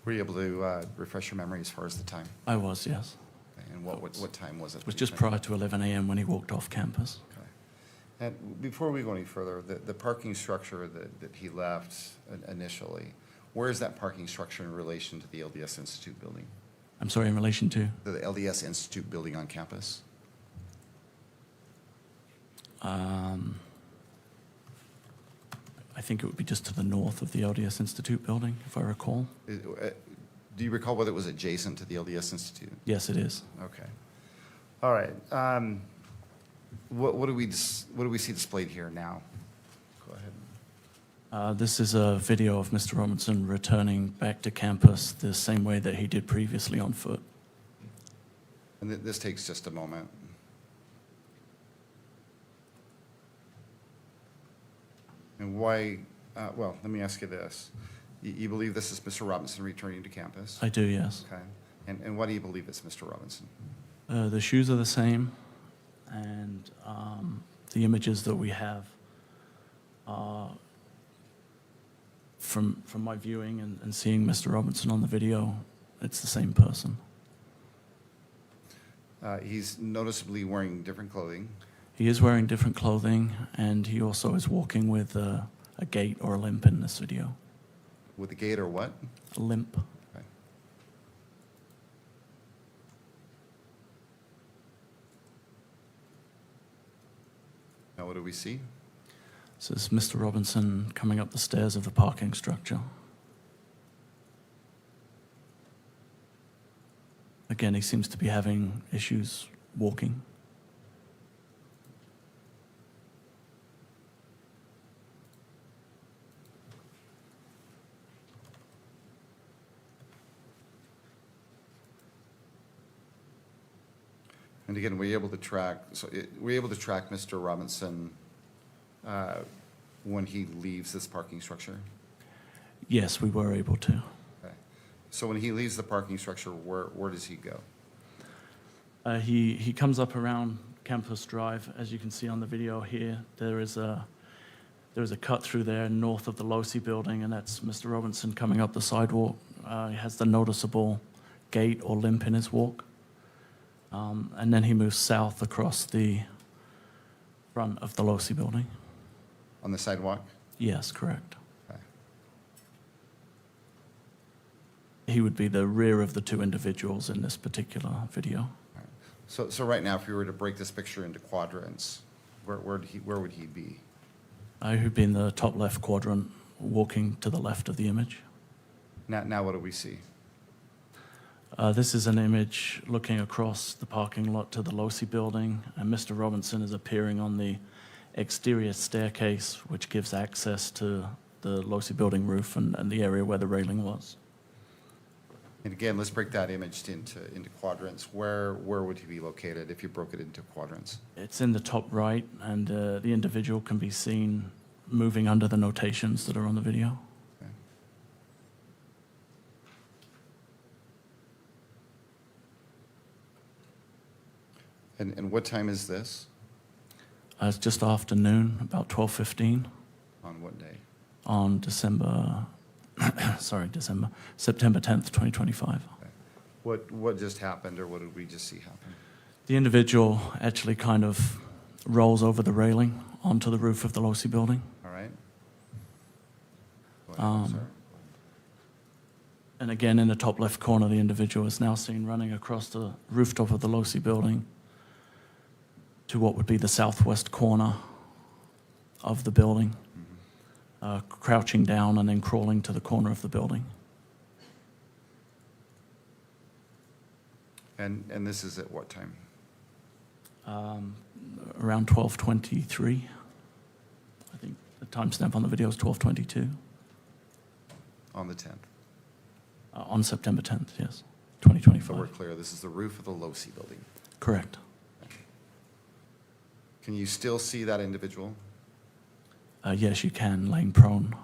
Were you able to refresh your memory as far as the time? I was, yes. And what time was it? It was just prior to 11 a.m. when he walked off campus. Okay. And before we go any further, the parking structure that he left initially, where is that parking structure in relation to the LDS Institute building? I'm sorry, in relation to? The LDS Institute building on campus? I think it would be just to the north of the LDS Institute building, if I recall. Do you recall whether it was adjacent to the LDS Institute? Yes, it is. Okay. All right. What do we see displayed here now? Go ahead. This is a video of Mr. Robinson returning back to campus the same way that he did previously on foot. And this takes just a moment. And why, well, let me ask you this. You believe this is Mr. Robinson returning to campus? I do, yes. Okay. And why do you believe it's Mr. Robinson? The shoes are the same, and the images that we have are from my viewing and seeing Mr. Robinson on the video, it's the same person. He's noticeably wearing different clothing. He is wearing different clothing, and he also is walking with a gait or a limp in this video. With a gait or what? A limp. Okay. Now what do we see? So this is Mr. Robinson coming up the stairs of the parking structure. Again, he seems to be having issues walking. And again, were you able to track Mr. Robinson when he leaves this parking structure? Yes, we were able to. Okay. So when he leaves the parking structure, where does he go? He comes up around Campus Drive, as you can see on the video here. There is a cut through there north of the Losi building, and that's Mr. Robinson coming up the sidewalk. He has the noticeable gait or limp in his walk. And then he moves south across the front of the Losi building. On the sidewalk? Yes, correct. Okay. He would be the rear of the two individuals in this particular video. So right now, if you were to break this picture into quadrants, where would he be? He'd be in the top left quadrant, walking to the left of the image. Now what do we see? This is an image looking across the parking lot to the Losi building, and Mr. Robinson is appearing on the exterior staircase, which gives access to the Losi building roof and the area where the railing was. And again, let's break that image into quadrants. Where would he be located if you broke it into quadrants? It's in the top right, and the individual can be seen moving under the notations that are on the video. Okay. And what time is this? It's just afternoon, about 12:15 On what day? on September 10th, 2025. What just happened, or what did we just see happen? The individual actually kind of rolls over the railing onto the roof of the Losi building. All right. ahead, I'm sorry. And again, in the top left corner, the individual is now seen running across the rooftop of the Losi building to what would be the southwest corner of the building, crouching down and then crawling to the corner of the building. And this is at what time? Around 12:23. I think the timestamp on the video is 12:22. On the 10th. On September 10th, yes, So 2025. we're clear, this is the roof of the Losi building. Correct. Can you still see that individual? Yes, you can, laying prone.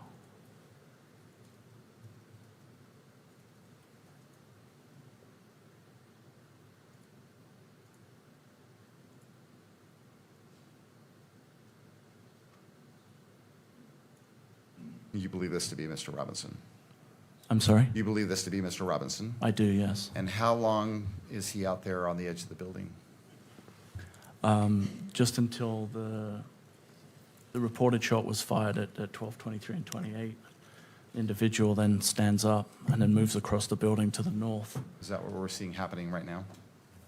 You believe this to be Mr. Robinson? I'm sorry? You believe this to be Mr. Robinson? I do, yes. And how long is he out there on the edge of the building? Just until the reported shot was fired at 12:23 and 28. The individual then stands up and then moves across the building to the north. Is that what we're seeing happening right now?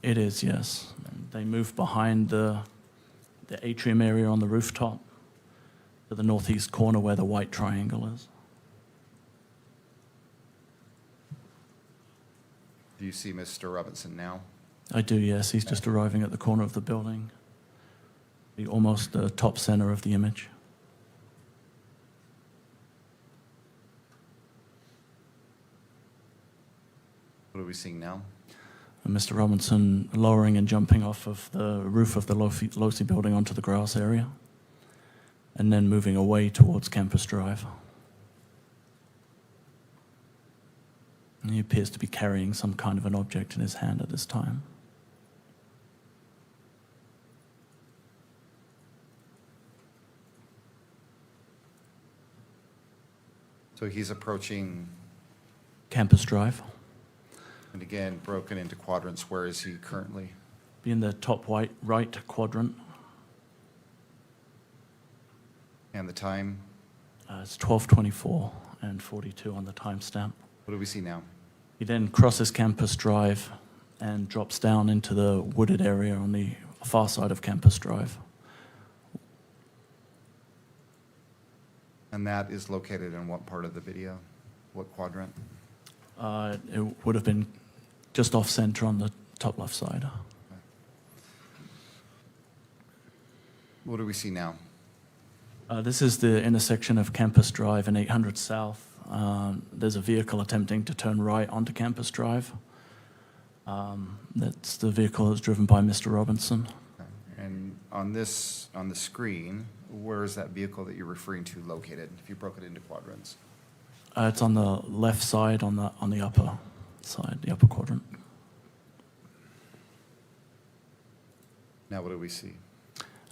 It is, yes. They move behind the atrium area on the rooftop to the northeast corner where the white triangle is. Do you see Mr. Robinson now? I do, yes. He's just arriving at the corner of the building, almost the top center of the image. What are we seeing now? And Mr. Robinson lowering and jumping off of the roof of the Losi building onto the grass area, and then moving away towards Campus Drive. And he appears to be carrying some kind of an object in his hand at this time. So he's approaching, Campus Drive. and again, broken into quadrants. Where is he currently? Be in the top right quadrant. And the time? It's 12:24 and 42 on the timestamp. What do we see now? He then crosses Campus Drive and drops down into the wooded area on the far side of Campus Drive. And that is located in what part of the video? What quadrant? It would have been just off center on the top left side. What do we see now? This is the intersection of Campus Drive and 800 South. There's a vehicle attempting to turn right onto Campus Drive. That's the vehicle that's driven by Mr. Robinson. And on the screen, where is that vehicle that you're referring to located, if you broke it into quadrants? It's on the left side, on the upper side, the upper quadrant. Now what do we see?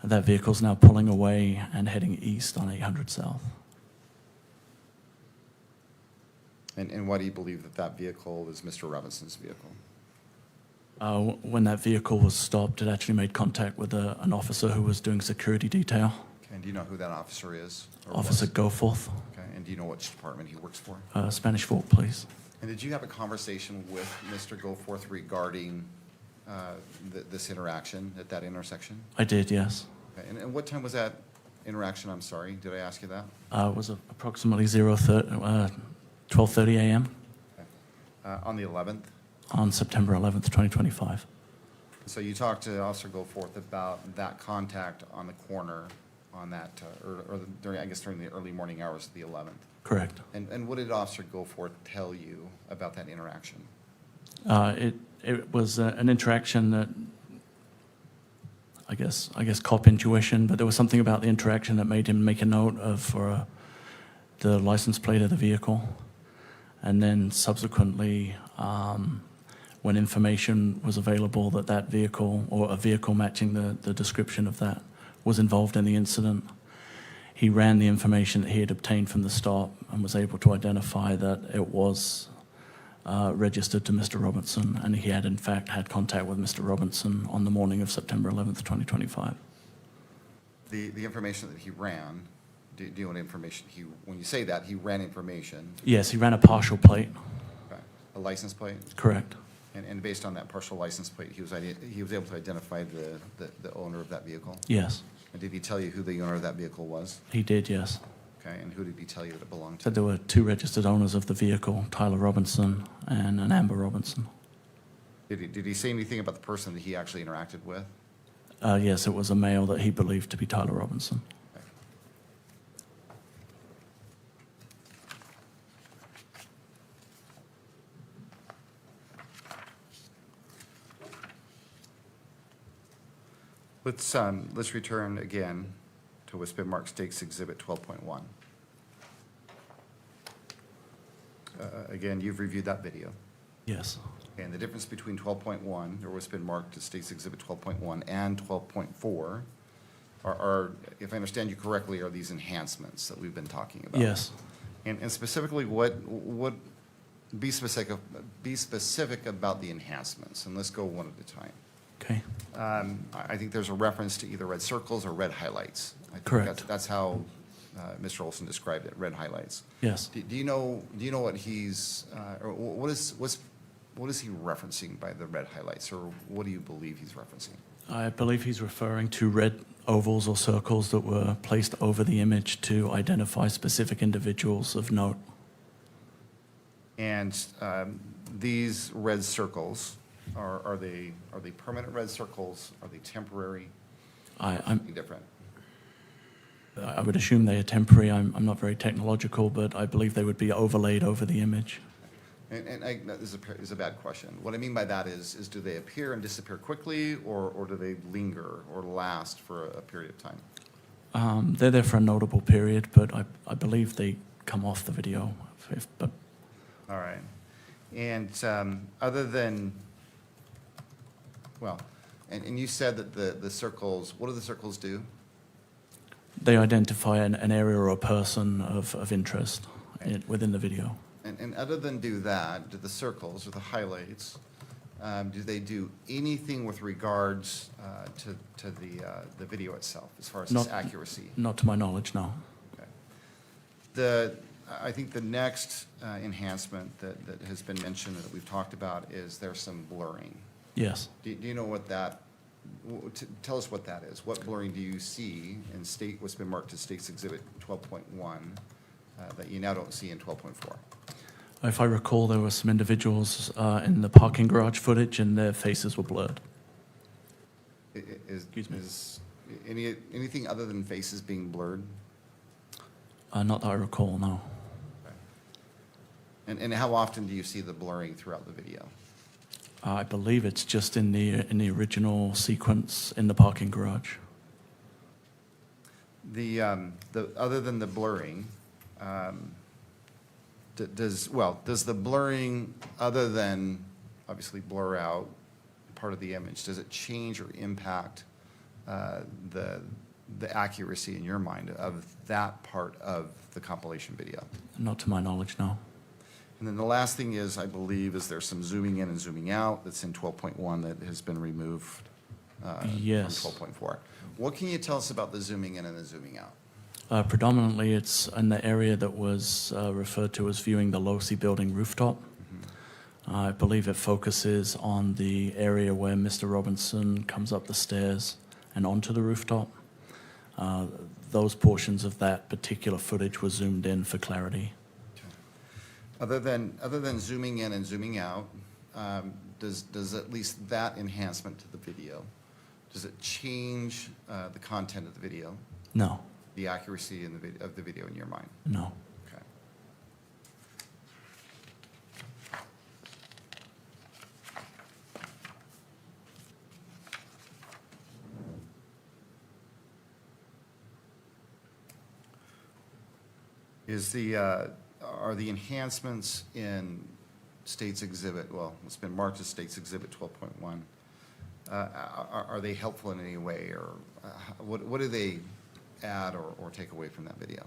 That vehicle's now pulling away and heading east on 800 South. And why do you believe that that vehicle is Mr. Robinson's vehicle? When that vehicle was stopped, it actually made contact with an officer who was doing security detail. Okay, and do you know who that officer is? or Officer was? Goforth, Okay, and do you know which department he works for? Spanish Fork Police. And did you have a conversation with Mr. Goforth regarding this interaction at that intersection? I did, yes. Okay, and what time was that interaction? I'm sorry, did I ask you that? It was approximately 12:30 a.m. On the 11th? on September 11th, 2025. So you talked to Officer Goforth about that contact on the corner on that, during the early morning hours of the 11th. Correct. And what did Officer Goforth tell you about that interaction? It was an interaction that, I guess cop intuition, but there was something about the interaction that made him make a note of the license plate of the vehicle. And then subsequently, when information was available that that vehicle, or a vehicle matching the description of that, was involved in the incident, he ran the information that he had obtained from the stop and was able to identify that it was registered to Mr. Robinson, and he had in fact had contact with Mr. Robinson on the morning of September 11th, 2025. The information that he ran, do you know what information when you say that, he ran information, Yes, he ran a partial plate, okay, a license plate? correct. And based on that partial license plate, he was able to identify the owner of that vehicle? Yes, And did he tell you who the owner of that vehicle was? he did, yes. Okay, and who did he tell you that it belonged to? Said there were 2 registered owners of the vehicle, Tyler Robinson and an Amber Robinson. Did he say anything about the person that he actually interacted with? Yes, it was a male that he believed to be Tyler Robinson. Let's return again to what's been marked State's Exhibit 12.1. Again, you've reviewed that video. Yes, And the difference between 12.1, or what's been marked as State's Exhibit 12.1, and 12.4 are, if I understand you correctly, are these enhancements that we've been talking about. yes. And specifically, be specific about the enhancements, and let's go one at a time. Okay, I think there's a reference to either red circles or red highlights. I think Correct. That's how Mr. Olson described it, red highlights. yes. Do you know what he's, or what is he referencing by the red highlights, or what do you believe he's referencing? I believe he's referring to red ovals or circles that were placed over the image to identify specific individuals of note. And these red circles, are they permanent red circles? Are they temporary? I'm, Something different? I would assume they are temporary. I'm not very technological, but I believe they would be overlaid over the image. And this is a bad question. What I mean by that is do they appear and disappear quickly, or do they linger or last for a period of time? They're there for a notable period, but I believe they come off the video. But All right. And other than, well, and you said that the circles, what do the circles do? they identify an area or a person of interest within the video. And other than do that, do the circles or the highlights, do they do anything with regards to the video itself, as far as its Not- accuracy? Not to my knowledge, no. I think the next enhancement that has been mentioned, that we've talked about, is there's some blurring. Yes. Do you know what that, tell us what that is. What blurring do you see in what's been marked as State's Exhibit 12.1 that you now don't see in 12.4? If I recall, there were some individuals in the parking garage footage and their faces were blurred. Excuse me. Is anything other than faces being blurred? Not that I recall, no. And how often do you see the blurring throughout the video? I believe it's just in the original sequence in the parking garage. Other than the blurring, does the blurring, other than obviously blur out part of the image, does it change or impact the accuracy in your mind of that part of the compilation video? Not to my knowledge, no. And then the last thing is, I believe, is there's some zooming in and zooming out that's in 12.1 that has been removed Yes. from 12.4. What can you tell us about the zooming in and the zooming out? Predominantly, it's in the area that was referred to as viewing the Losi building rooftop. I believe it focuses on the area where Mr. Robinson comes up the stairs and onto the rooftop. Those portions of that particular footage were zoomed in for clarity. Other than zooming in and zooming out, does at least that enhancement to the video, does it change the content of the video, No, the accuracy of the video in your mind? no. Okay. Are the enhancements in State's Exhibit, well, it's been marked as State's Exhibit 12.1, are they helpful in any way, or what do they add or take away from that video?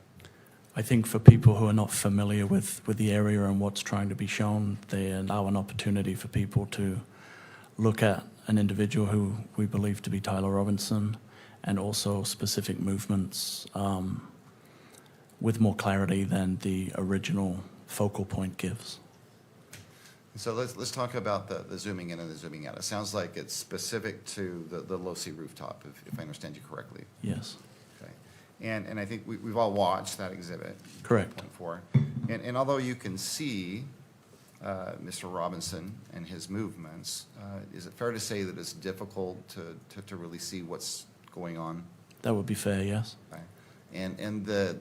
I think for people who are not familiar with the area and what's trying to be shown, they allow an opportunity for people to look at an individual who we believe to be Tyler Robinson, and also specific movements with more clarity than the original focal point gives. So let's talk about the zooming in and the zooming out. It sounds like it's specific to the low-C rooftop, if I understand you correctly. Yes, Okay. And I think we've all watched that exhibit. correct. 4. And although you can see Mr. Robinson and his movements, is it fair to say that it's difficult to really see what's going on? That would be fair, yes. Okay. And the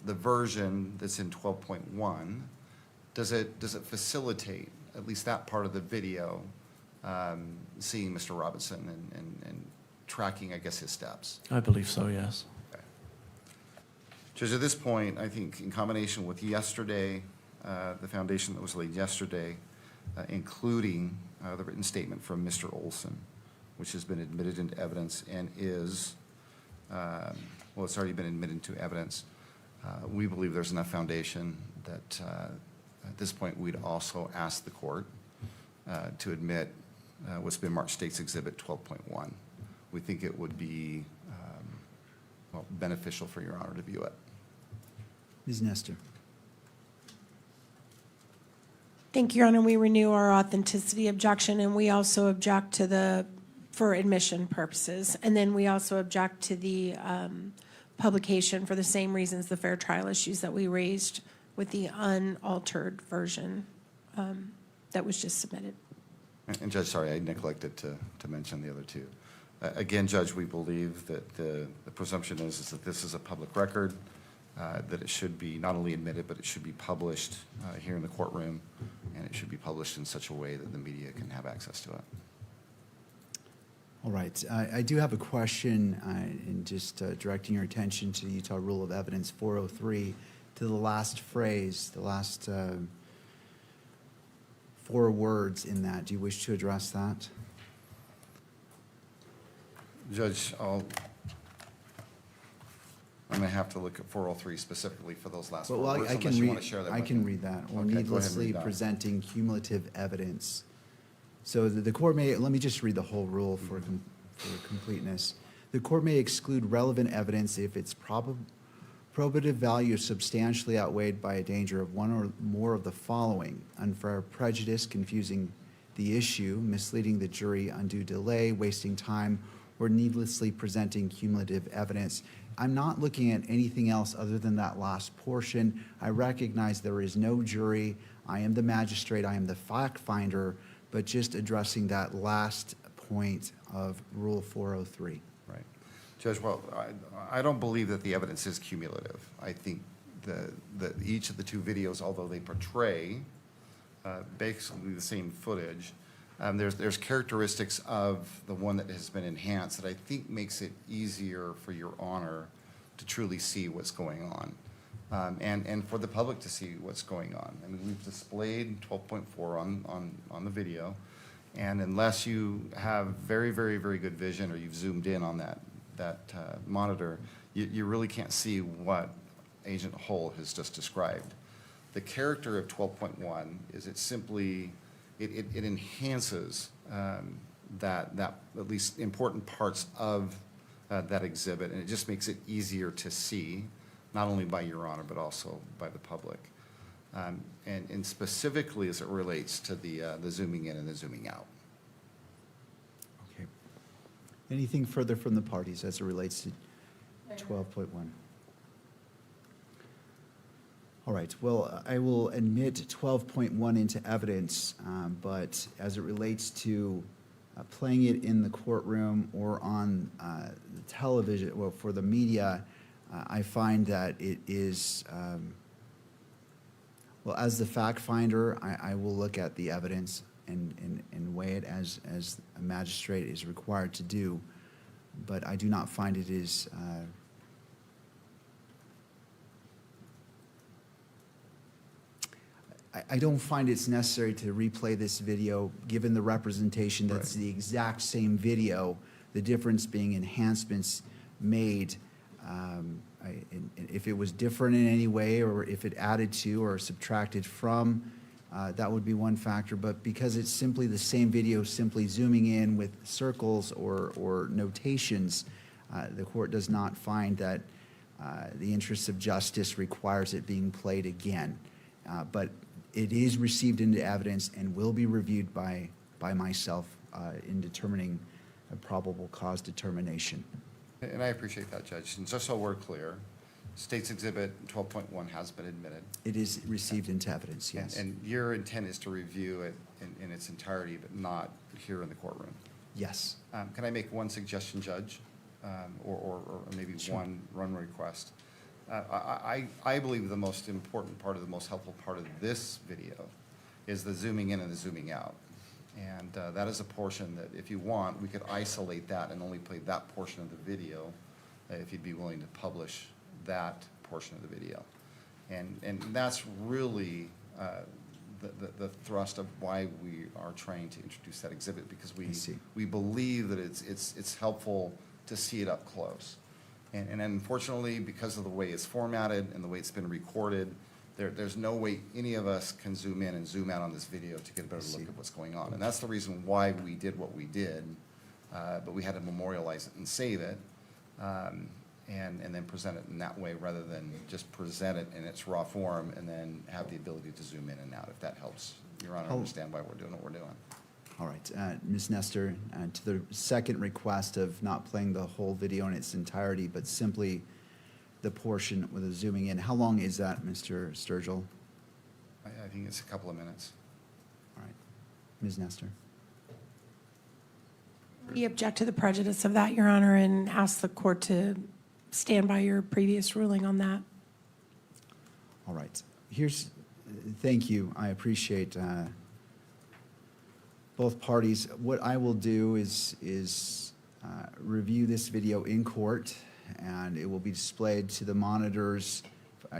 version that's in 12.1, does it facilitate at least that part of the video, seeing Mr. Robinson and tracking, I guess, his steps? I believe so, yes. Judge, at this point, I think in combination with yesterday, the foundation that was laid yesterday, including the written statement from Mr. Olson, which has been admitted into evidence and is, well, it's already been admitted to evidence. We believe there's enough foundation that at this point, we'd also ask the court to admit what's been marked State's Exhibit 12.1. We think it would be, well, beneficial for Your Honor to view it. Ms. Nestor. Thank you, Your Honor. We renew our authenticity objection, and we also object to for admission purposes. And then we also object to the publication for the same reasons, the fair trial issues that we raised with the unaltered version that was just submitted. And Judge, sorry, I neglected to mention the other two. Again, Judge, we believe that the presumption is that this is a public record, that it should be not only admitted, but it should be published here in the courtroom, and it should be published in such a way that the media can have access to it. All right. I do have a question in just directing your attention to the Utah Rule of Evidence 403, to the last phrase, the last 4 words in that. Do you wish to address that? Judge, I'm going to have to look at 403 specifically for those last 4 Well, words, I unless can you read, want to share that I with can me. read that. Or Okay, go ahead and needlessly read that. presenting cumulative evidence. So the court may, let me just read the whole rule for completeness. The court may exclude relevant evidence if its probative value is substantially outweighed by a danger of one or more of the following: unfair prejudice, confusing the issue, misleading the jury, undue delay, wasting time, or needlessly presenting cumulative evidence. I'm not looking at anything else other than that last portion. I recognize there is no jury. I am the magistrate. I am the fact finder, but just addressing that last point of Rule 403. Right. Judge, well, I don't believe that the evidence is cumulative. I think that each of the 2 videos, although they portray basically the same footage, there's characteristics of the one that has been enhanced that I think makes it easier for Your Honor to truly see what's going on, and for the public to see what's going on. I mean, we've displayed 12.4 on the video, and unless you have very, very, very good vision or you've zoomed in on that monitor, you really can't see what Agent Hull has just described. The character of 12.1 is it simply, it enhances that at least important parts of that exhibit, and it just makes it easier to see, not only by Your Honor, but also by the public. And specifically as it relates to the zooming in and the zooming out. Okay. Anything further from the parties as it relates to 12.1? All right, well, I will admit 12.1 into evidence, but as it relates to playing it in the courtroom or on the television, well, for the media, I find that it is, well, as the fact finder, I will look at the evidence and weigh it as a magistrate is required to do, but I do not find it is I don't find it's necessary to replay this video, given the representation that's the exact same video, the difference being enhancements made. If it was different in any way, or if it added to or subtracted from, that would be one factor. But because it's simply the same video, simply zooming in with circles or notations, the court does not find that the interest of justice requires it being played again. But it is received into evidence and will be reviewed by myself in determining a probable cause determination. And I appreciate that, Judge. And just so we're clear, State's Exhibit 12.1 has been admitted. It is received into evidence, yes. And your intent is to review it in its entirety, but not here in the courtroom. Yes. Can I make one suggestion, Judge? Or maybe Sure. one request? I believe the most important part, the most helpful part of this video is the zooming in and the zooming out. And that is a portion that, if you want, we could isolate that and only play that portion of the video, if you'd be willing to publish that portion of the video. And that's really the thrust of why we are trying to introduce that exhibit, because I see. we believe that it's helpful to see it up close. And unfortunately, because of the way it's formatted and the way it's been recorded, there's no way any of us can zoom in and zoom out on this video to get a better look at what's going on. And that's the reason why we did what we did, but we had to memorialize it and save it, and then present it in that way, rather than just present it in its raw form and then have the ability to zoom in and out, if that helps Your Honor understand why we're doing what we're doing. All right, Ms. Nestor, to the second request of not playing the whole video in its entirety, but simply the portion with the zooming in, how long is that, Mr. Sturgill? I think it's a couple of minutes. All right, Ms. Nestor. We object to the prejudice of that, Your Honor, and ask the court to stand by your previous ruling on that. All right, thank you, I appreciate both parties. What I will do is review this video in court, and it will be displayed to the monitor's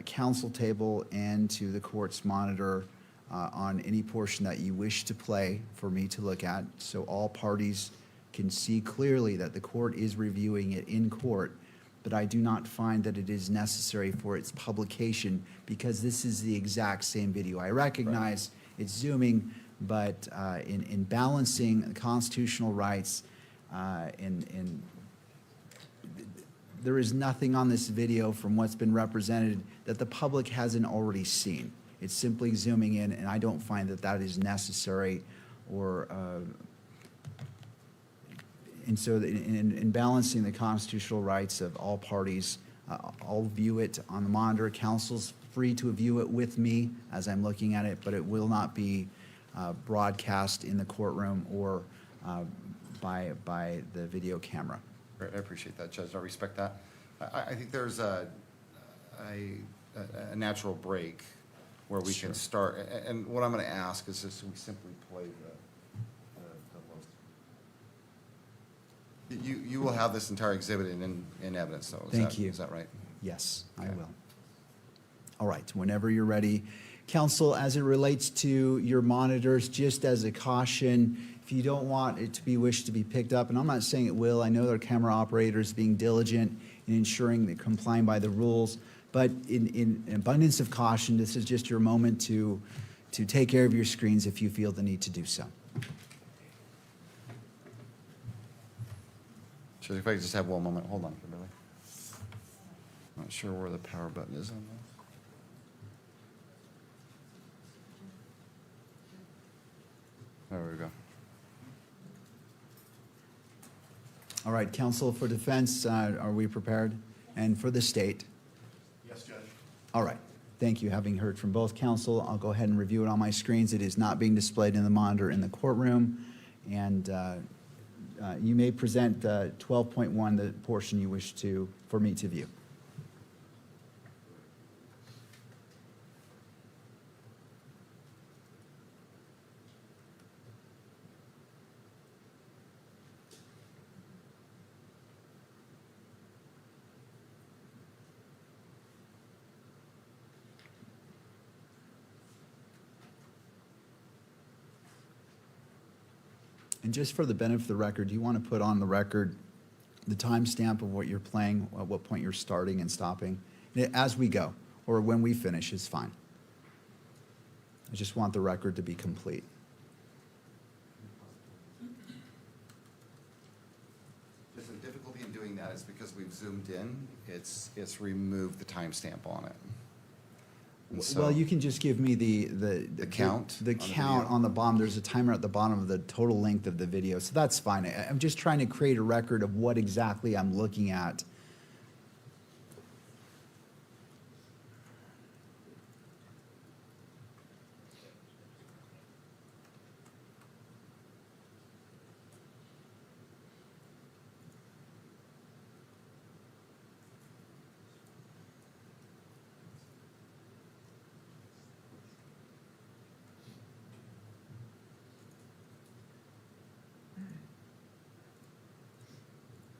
counsel table and to the court's monitor on any portion that you wish to play for me to look at, so all parties can see clearly that the court is reviewing it in court. But I do not find that it is necessary for its publication, because this is the exact same video. I recognize it's zooming, but in balancing the constitutional rights, there is nothing on this video from what's been represented that the public hasn't already seen. It's simply zooming in, and I don't find that that is necessary, or and so in balancing the constitutional rights of all parties, I'll view it on the monitor. Counsel's free to view it with me as I'm looking at it, but it will not be broadcast in the courtroom or by the video camera. I appreciate that, Judge. I respect that. I think there's a natural break where we can start. And what I'm going to ask is just we simply play the most. You will have this entire exhibit in evidence, though. Thank you. Is that right? Yes, I Okay. will. All right, whenever you're ready. Counsel, as it relates to your monitors, just as a caution, if you don't want it to be wished to be picked up, and I'm not saying it will, I know there are camera operators being diligent in ensuring they're complying by the rules, but in abundance of caution, this is just your moment to take care of your screens if you feel the need to do so. Judge, if I could just have one moment. Hold on, Kimberly. Not sure where the power button is on this. There we go. All right, counsel for defense, are we prepared? And for the state? Yes, Judge. All right, thank you. Having heard from both counsel, I'll go ahead and review it on my screens. It is not being displayed in the monitor in the courtroom. And you may present 12.1, the portion you wish for me to view. And just for the benefit of the record, do you want to put on the record the timestamp of what you're playing, at what point you're starting and stopping? As we go, or when we finish is fine. I just want the record to be complete. Just the difficulty in doing that apologize, because we've zoomed in, it's removed the timestamp on it. And so- Well, you can just give me the count The on the count video? on the bottom. There's a timer at the bottom of the total length of the video, so that's fine. I'm just trying to create a record of what exactly I'm looking at.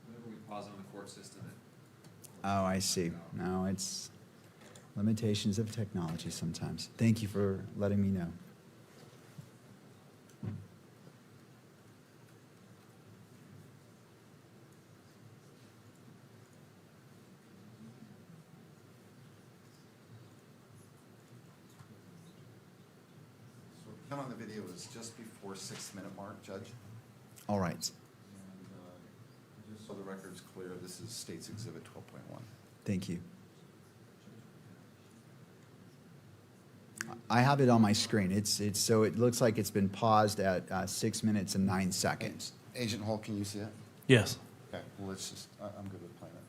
Whenever we pause on the court system, Oh, I see. No, it's limitations of technology sometimes. Thank you for letting me know. So count on the video is just before 6-minute mark, Judge. All right. And just so the record's clear, this is State's Exhibit 12.1. Thank you. I have it on my screen. So it looks like it's been paused at 6 minutes and 9 seconds. Agent Hall, can you see it? Yes. Okay, well, let's just, I'm good with playing it.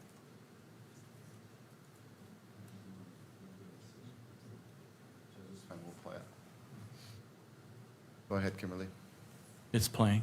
And we'll play it. Go ahead, Kimberly. It's playing.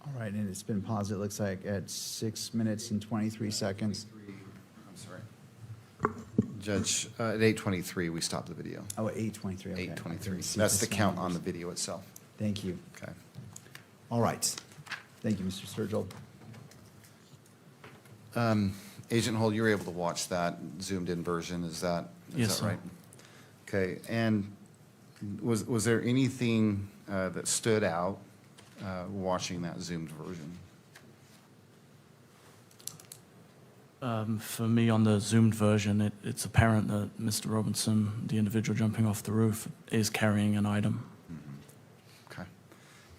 All right, and it's been paused, it looks like, at 6 minutes and 23 seconds. I'm sorry. Judge, at 8:23, we stopped the video. Oh, 8:23, okay. 8:23. See That's the the count numbers. on the video itself. Thank you. Okay. All right. Thank you, Mr. Sturgill. Agent Hull, you were able to watch that zoomed-in version, is that Yes, sir. right? Okay, and was there anything that stood out watching that zoomed version? For me, on the zoomed version, it's apparent that Mr. Robinson, the individual jumping off the roof, is carrying an item. Okay.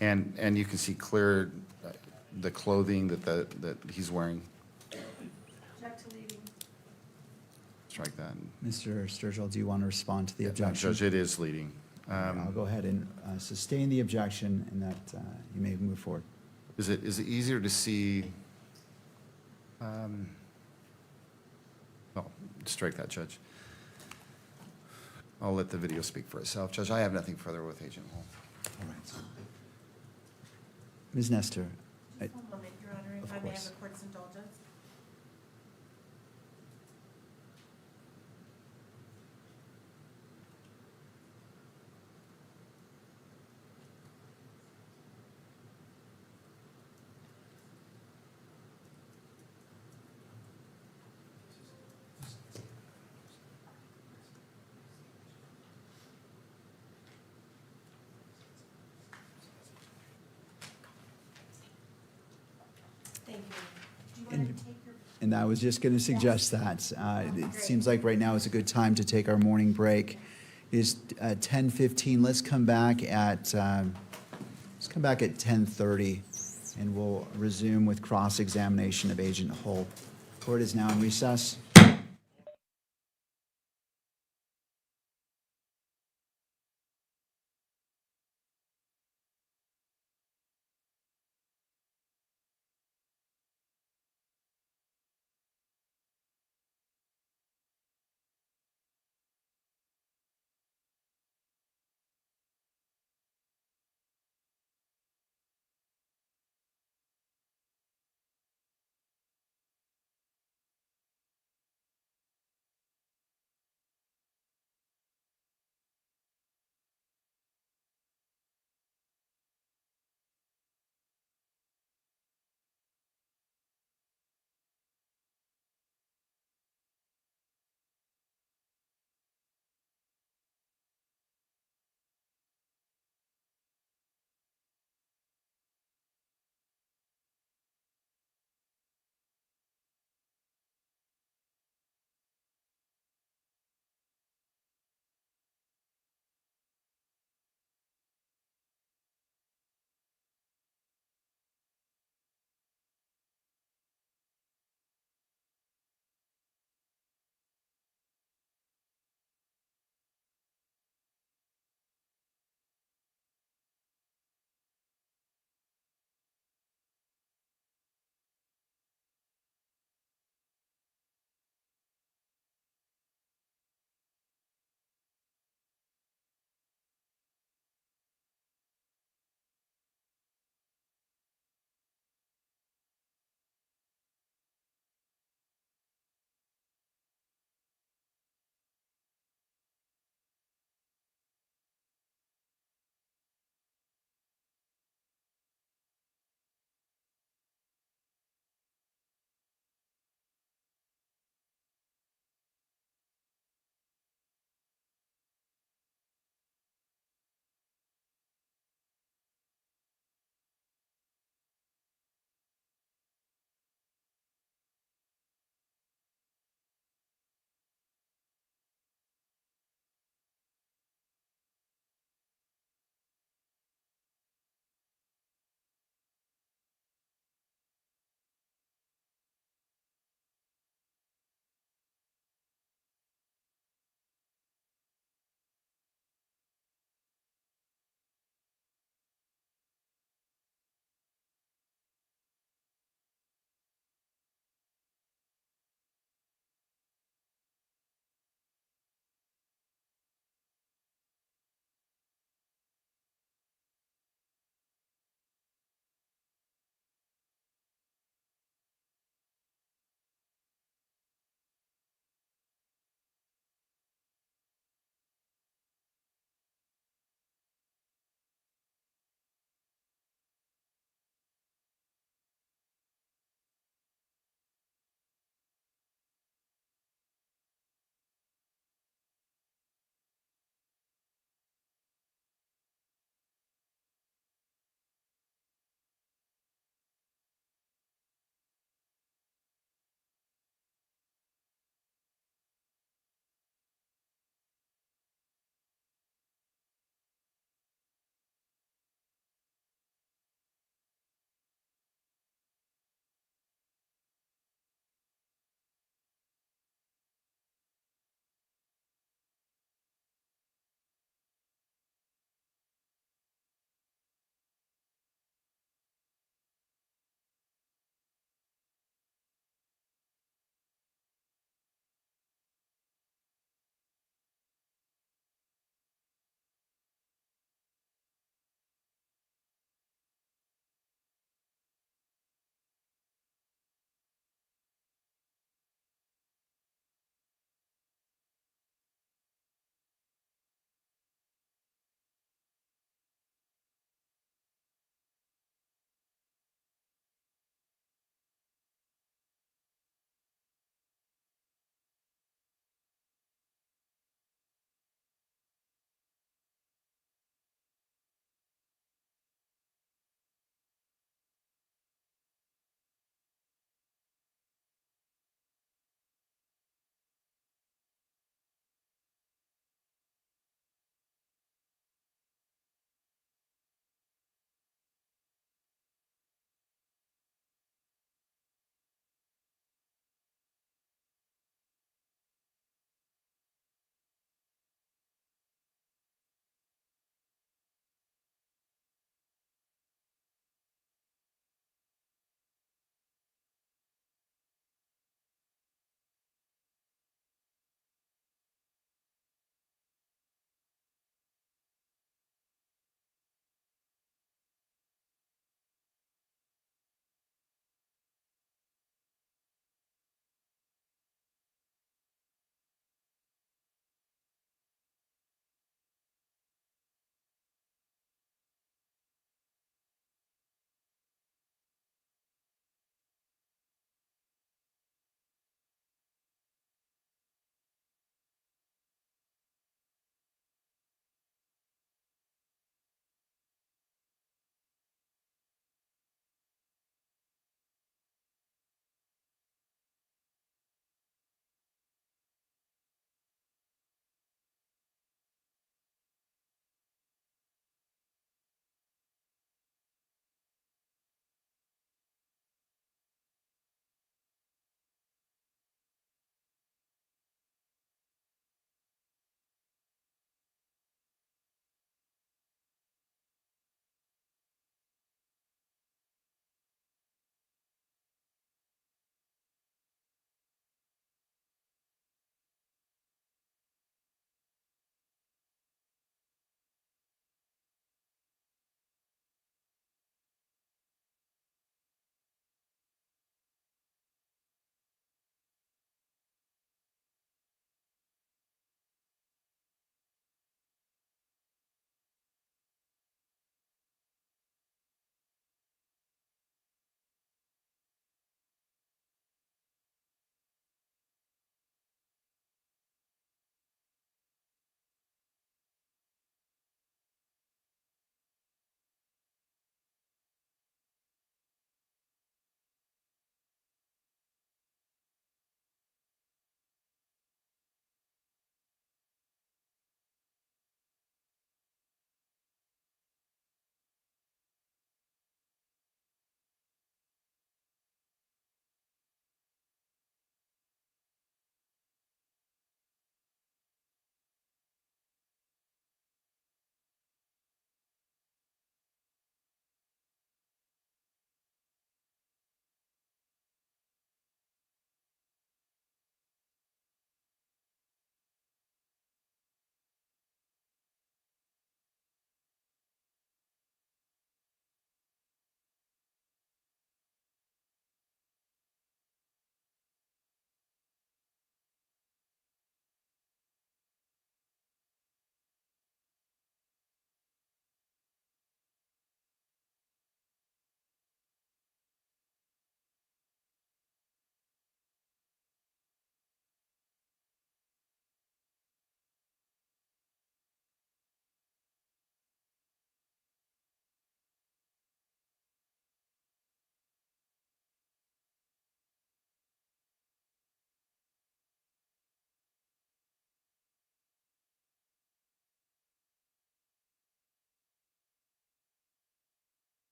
And you can see clear the clothing that he's wearing? Object to leading. Strike that. Mr. Sturgill, do you want to respond to the objection? Judge, it is leading. I'll go ahead and sustain the objection, and that you may move forward. Is it easier to see? Well, strike that, Judge. I'll let the video speak for itself. Judge, I have nothing further with Agent Hall. All right. Ms. Nestor, Just one moment, Your Honor, Of if I may have course. the court's indulgence. Thank you. Do you want And- to take your? and I was just going to suggest that. It seems like right now is a good time to take our morning break. It is 10:15. Let's come back at 10:30, and we'll resume with cross-examination of Agent Hull. Court is now in recess.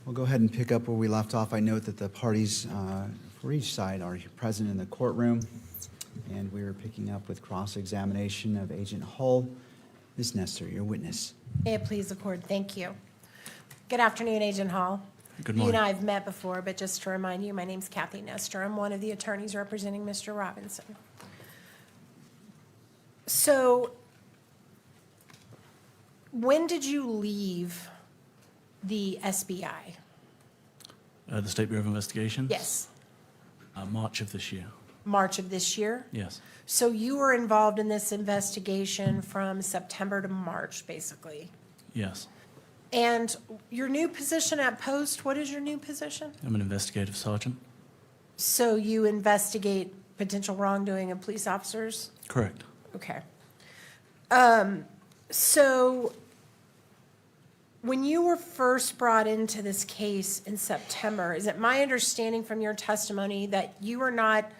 We'll go ahead and pick up where we left off. I note that the parties for each side are present in the courtroom, and we are picking up with cross-examination of Agent Hull. Ms. Nestor, your witness. May it please the court, thank you. Good afternoon, Agent Hall. Good You morning. and I have met before, but just to remind you, my name's Kathy Nestor. I'm one of the attorneys representing Mr. Robinson. So, when did you leave the SBI? The State Bureau of Investigation? Yes, March of this year, March of this year? yes. So you were involved in this investigation from September to March, basically? Yes. And your new position at Post, what is your new position? I'm an investigative sergeant. So you investigate potential wrongdoing of police officers? Correct. Okay. So when you were first brought into this case in September, is it my understanding from your testimony that you were not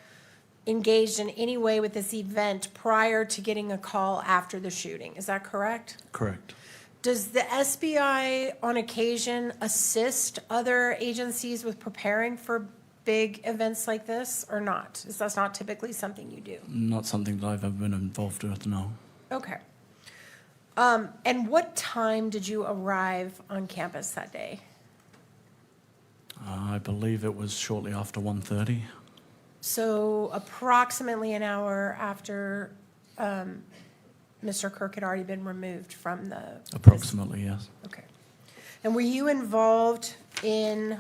engaged in any way with this event prior to getting a call after the shooting? Is that correct? Correct. Does the SBI on occasion assist other agencies with preparing for big events like this or not? Is that not typically something you do? Not something that I've ever been involved with, no. Okay. And what time did you arrive on campus that day? I believe it was shortly after 1:30. So approximately an hour after Mr. Kirk had already been removed from the... Approximately, yes. Okay. And were you involved in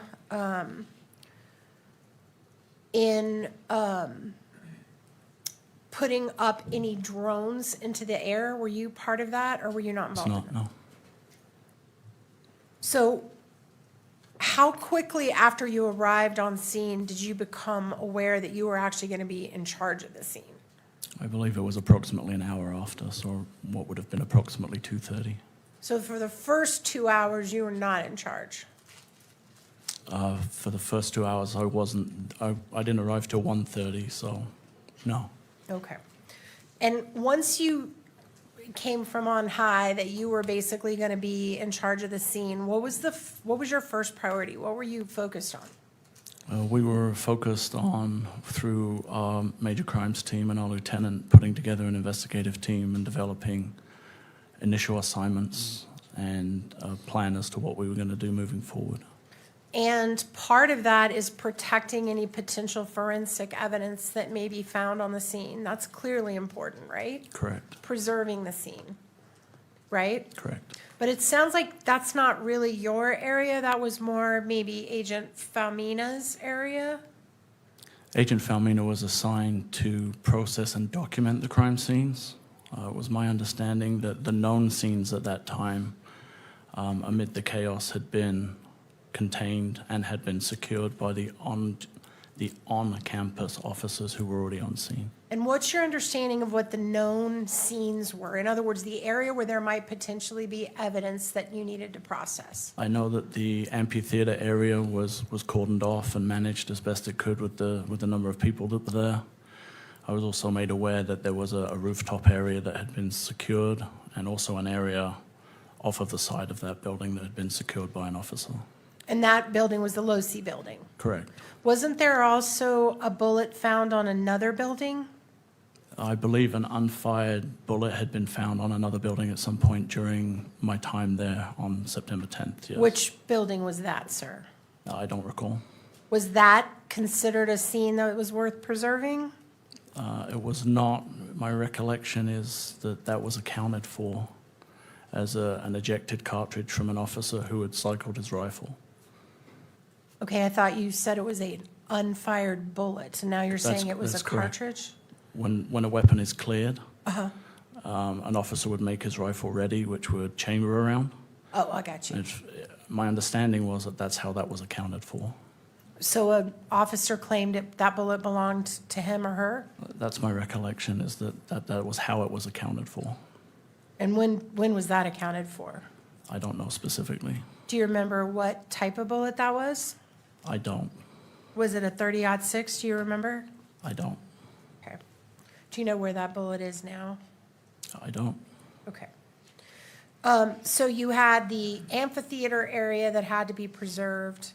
putting up any drones into the air? Were you part of that, or were you not It's involved? not, no. So how quickly after you arrived on scene did you become aware that you were actually going to be in charge of the scene? I believe it was approximately an hour after, so what would have been approximately 2:30. So for the first 2 hours, you were not in charge? For the first 2 hours, I didn't arrive till 1:30, so no. Okay. And once you came from on high that you were basically going to be in charge of the scene, what was your first priority? What were you focused on? We were focused on, through our major crimes team and our lieutenant, putting together an investigative team and developing initial assignments and a plan as to what we were going to do moving forward. And part of that is protecting any potential forensic evidence that may be found on the scene. That's clearly important, right? Correct. Preserving the scene, right? Correct. But it sounds like that's not really your area. That was more maybe Agent Falmina's area? Agent Falmina was assigned to process and document the crime scenes. It was my understanding that the known scenes at that time, amid the chaos, had been contained and had been secured by the on-campus officers who were already on scene. And what's your understanding of what the known scenes were? In other words, the area where there might potentially be evidence that you needed to process? I know that the amphitheater area was cordoned off and managed as best it could with the number of people that were there. I was also made aware that there was a rooftop area that had been secured, and also an area off of the side of that building that had been secured by an officer. And that building was the Losi building? Correct. Wasn't there also a bullet found on another building? I believe an unfired bullet had been found on another building at some point during my time there on September 10th, yes. Which building was that, sir? I don't recall. Was that considered a scene that was worth preserving? It was not. My recollection is that was accounted for as an ejected cartridge from an officer who had cycled his rifle. Okay, I thought you said it was an unfired bullet, and now you're That's- saying it was a that's correct. cartridge? When a weapon is cleared, Uh-huh. an officer would make his rifle ready, which would chamber around. Oh, I got you. My understanding was that that's how that was accounted for. So an officer claimed that bullet belonged to him or her? That's my recollection, is that was how it was accounted for. And when was that accounted for? I don't know specifically. Do you remember what type of bullet that was? I don't. Was it a 30-06? Do you remember? I don't. Okay. Do you know where that bullet is now? I don't. Okay. So you had the amphitheater area that had to be preserved.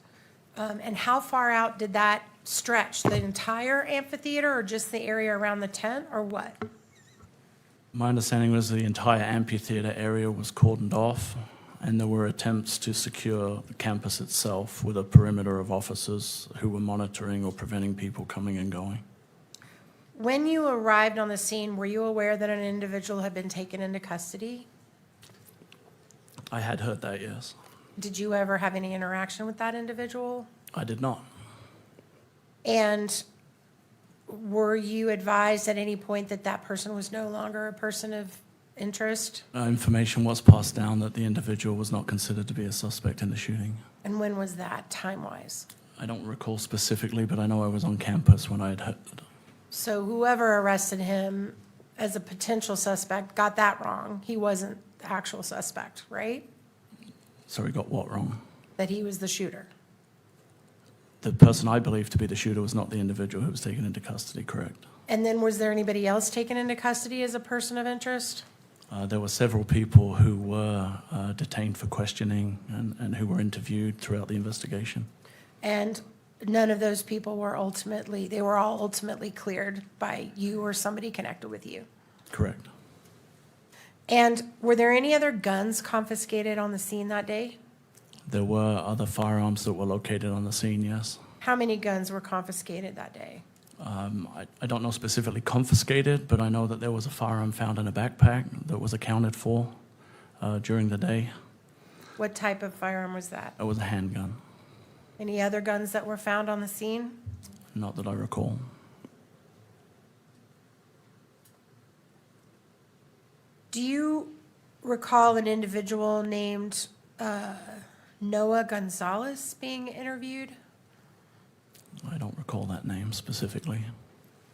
And how far out did that stretch? The entire amphitheater or just the area around the tent or what? My understanding was the entire amphitheater area was cordoned off, and there were attempts to secure the campus itself with a perimeter of officers who were monitoring or preventing people coming and going. When you arrived on the scene, were you aware that an individual had been taken into custody? I had heard that, yes. Did you ever have any interaction with that individual? I did not. And were you advised at any point that that person was no longer a person of interest? Information was passed down that the individual was not considered to be a suspect in the shooting. And when was that, time-wise? I don't recall specifically, but I know I was on campus when I had heard. So whoever arrested him as a potential suspect got that wrong. He wasn't the actual suspect, right? Sorry, got what wrong? That he was the shooter. The person I believe to be the shooter was not the individual who was taken into custody, correct? And then was there anybody else taken into custody as a person of interest? There were several people who were detained for questioning and who were interviewed throughout the investigation. And none of those people were ultimately, they were all ultimately cleared by you or somebody connected with you? Correct. And were there any other guns confiscated on the scene that day? There were other firearms that were located on the scene, yes. How many guns were confiscated that day? I don't know specifically confiscated, but I know that there was a firearm found in a backpack that was accounted for during the day. What type of firearm was that? It was a handgun, Any other guns that were found on the scene? not that I recall. Do you recall an individual named Noah Gonzalez being interviewed? I don't recall that name specifically.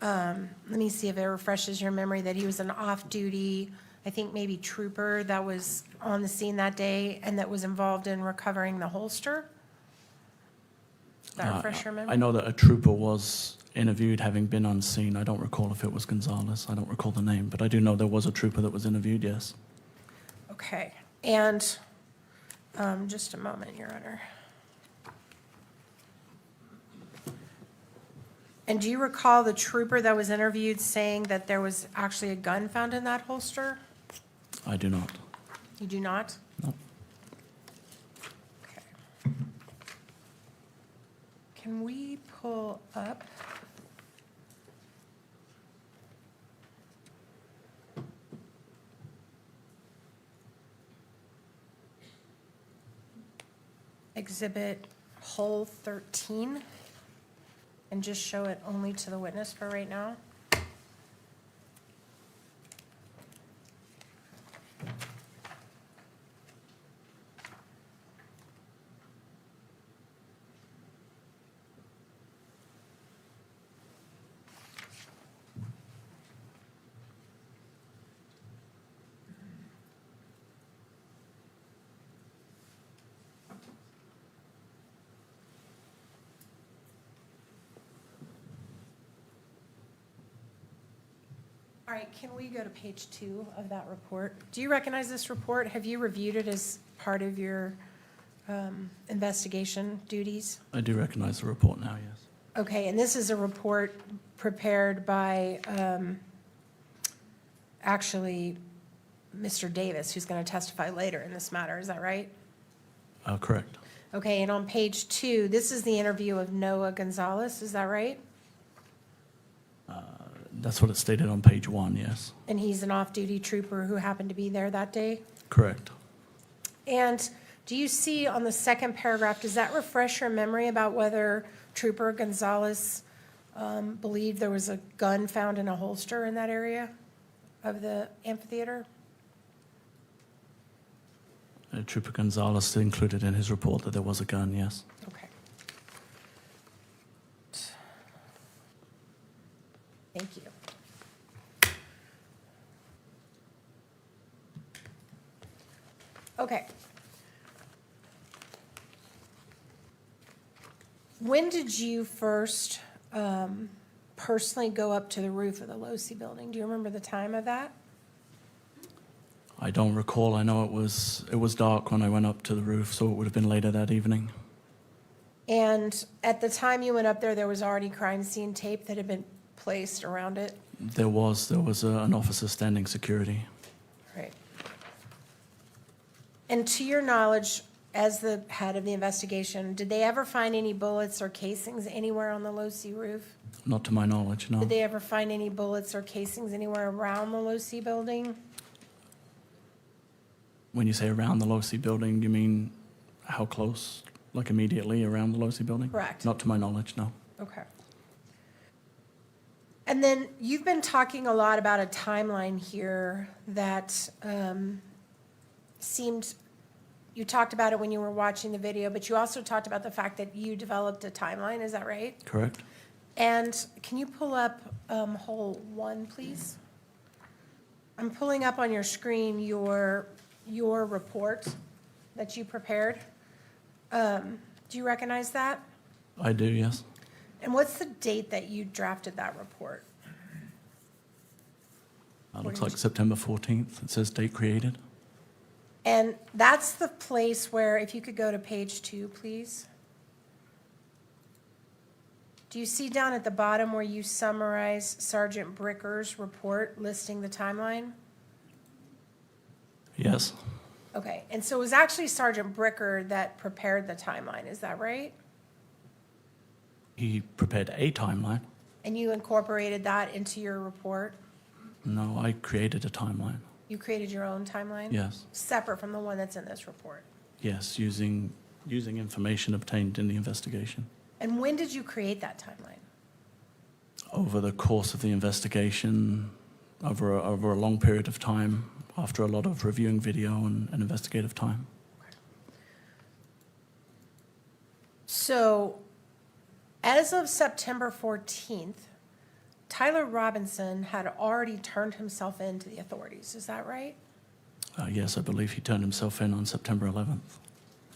Let me see if it refreshes your memory that he was an off-duty, I think maybe trooper that was on the scene that day and that was involved in recovering the holster? Does that refresh your memory? I know that a trooper was interviewed having been on scene. I don't recall if it was Gonzalez. I don't recall the name, but I do know there was a trooper that was interviewed, yes. Okay, and just a moment, Your Honor. And do you recall the trooper that was interviewed saying that there was actually a gun found in that holster? I do not. You do not? No. Okay. Can we pull up? Exhibit Hole 13 and just show it only to the witness for right now? All right, can we go to page 2 of that report? Do you recognize this report? Have you reviewed it as part of your investigation duties? I do recognize the report now, yes. Okay, and this is a report prepared by actually Mr. Davis, who's going to testify later in this matter. Is that right? Correct. Okay, and on page 2, this is the interview of Noah Gonzalez. Is that right? That's what it stated on page 1, yes. And he's an off-duty trooper who happened to be there that day? Correct. And do you see on the second paragraph, does that refresh your memory about whether Trooper Gonzalez believed there was a gun found in a holster in that area of the amphitheater? Trooper Gonzalez included in his report that there was a gun, yes. Okay. Thank you. Okay. When did you first personally go up to the roof of the Losi building? Do you remember the time of that? I don't recall. I know it was dark when I went up to the roof, so it would have been later that evening. And at the time you went up there was already crime scene tape that had been placed around it? There was an officer standing security. Right. And to your knowledge, as the head of the investigation, did they ever find any bullets or casings anywhere on the low-C roof? Not to my knowledge, no. Did they ever find any bullets or casings anywhere around the low-C building? When you say around the low-C building, you mean how close? Like immediately around the low-C building? Correct. Not to my knowledge, no. Okay. And then you've been talking a lot about a timeline here that seemed, you talked about it when you were watching the video, but you also talked about the fact that you developed a timeline, is that right? Correct? And can you pull up hole 1, please? I'm pulling up on your screen your report that you prepared. Do you recognize that? I do, yes. And what's the date that you drafted that report? That looks like September 14th. It says date created. And that's the place where, if you could go to page 2, please. Do you see down at the bottom where you summarize Sergeant Bricker's report listing the timeline? Yes. Okay, and so it was actually Sergeant Bricker that prepared the timeline, is that right? He prepared a timeline. And you incorporated that into your report? No, I created a timeline. You created your own timeline? Yes. Separate from the one that's in this report? Yes, using information obtained in the investigation. And when did you create that timeline? Over the course of the investigation, over a long period of time, after a lot of reviewing video and investigative time. So, as of September 14th, Tyler Robinson had already turned himself in to the authorities, is that right? Yes, I believe he turned himself in on September 11th.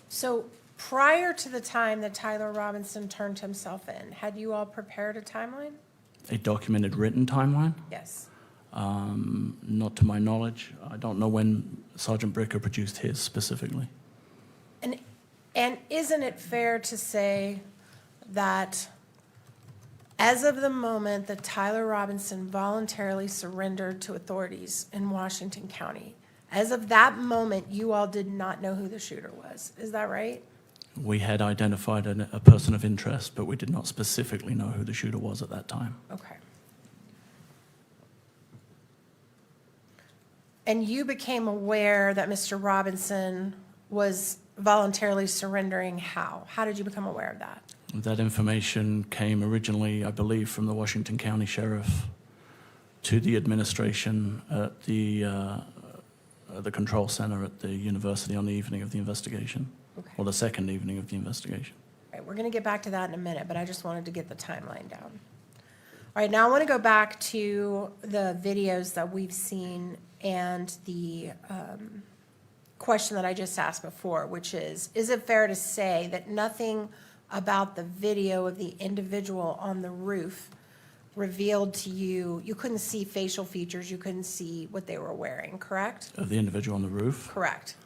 So, prior to the time that Tyler Robinson turned himself in, had you all prepared a timeline? A documented written timeline? Yes. Not to my knowledge. I don't know when Sergeant Bricker produced his specifically. And isn't it fair to say that as of the moment that Tyler Robinson voluntarily surrendered to authorities in Washington County, as of that moment, you all did not know who the shooter was, is that right? We had identified a person of interest, but we did not specifically know who the shooter was at that time. Okay. And you became aware that Mr. Robinson was voluntarily surrendering how? How did you become aware of that? That information came originally, I believe, from the Washington County Sheriff to the administration at the control center at the university on the evening of the investigation, Okay. or the second evening of the investigation. All right, we're going to get back to that in a minute, but I just wanted to get the timeline down. All right, now I want to go back to the videos that we've seen and the question that I just asked before, which is it fair to say that nothing about the video of the individual on the roof revealed to you, you couldn't see facial features, you couldn't see what they were wearing, correct? Of the individual on the roof? Correct.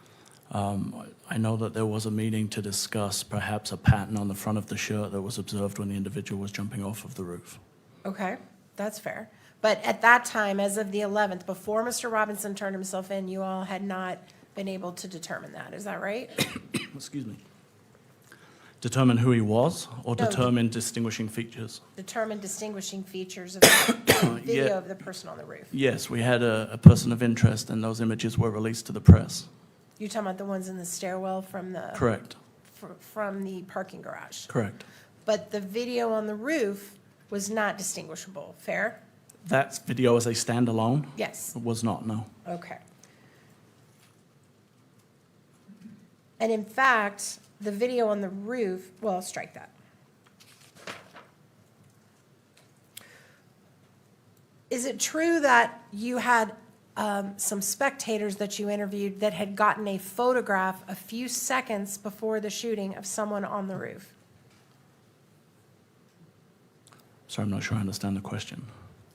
I know that there was a meeting to discuss perhaps a pattern on the front of the shirt that was observed when the individual was jumping off of the roof. Okay, that's fair. But at that time, as of the 11th, before Mr. Robinson turned himself in, you all had not been able to determine that, is that right? Excuse me. Determine who he was, or No. determine distinguishing features? Determine distinguishing features of the video Yeah. of the person on the roof. Yes, we had a person of interest, and those images were released to the press. You're talking about the ones in the stairwell from the Correct, from the parking garage. correct. But the video on the roof was not distinguishable, fair? That video as a standalone Yes, was not, no. okay. And in fact, the video on the roof, well, strike that. Is it true that you had some spectators that you interviewed that had gotten a photograph a few seconds before the shooting of someone on the roof? Sorry, I'm not sure I understand the question.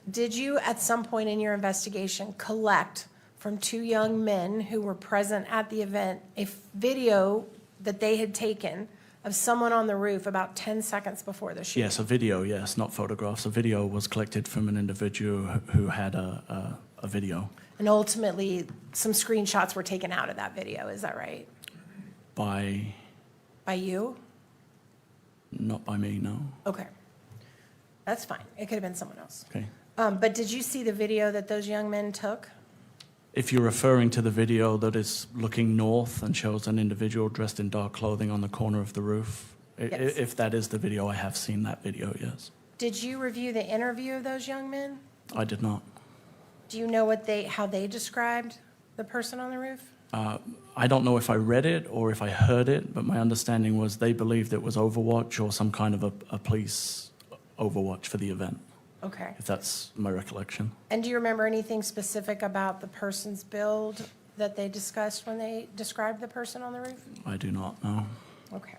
Did you, at some point in your investigation, collect from two young men who were present at the event, a video that they had taken of someone on the roof about 10 seconds before the shooting. Yes, a video, yes, not photographs. A video was collected from an individual who had a video And ultimately, some screenshots were taken out of that video, is that right? by, By you? not by me, no. Okay. That's fine. It could have been someone else. Okay. But did you see the video that those young men took? If you're referring to the video that is looking north and shows an individual dressed in dark clothing on the corner of the roof, Yes. if that is the video, I have seen that video, yes. Did you review the interview of those young men? I did not. Do you know how they described the person on the roof? I don't know if I read it or if I heard it, but my understanding was they believed it was Overwatch or some kind of a police Overwatch for the event, Okay. if that's my recollection. And do you remember anything specific about the person's build that they discussed when they described the person on the roof? I do not know. Okay.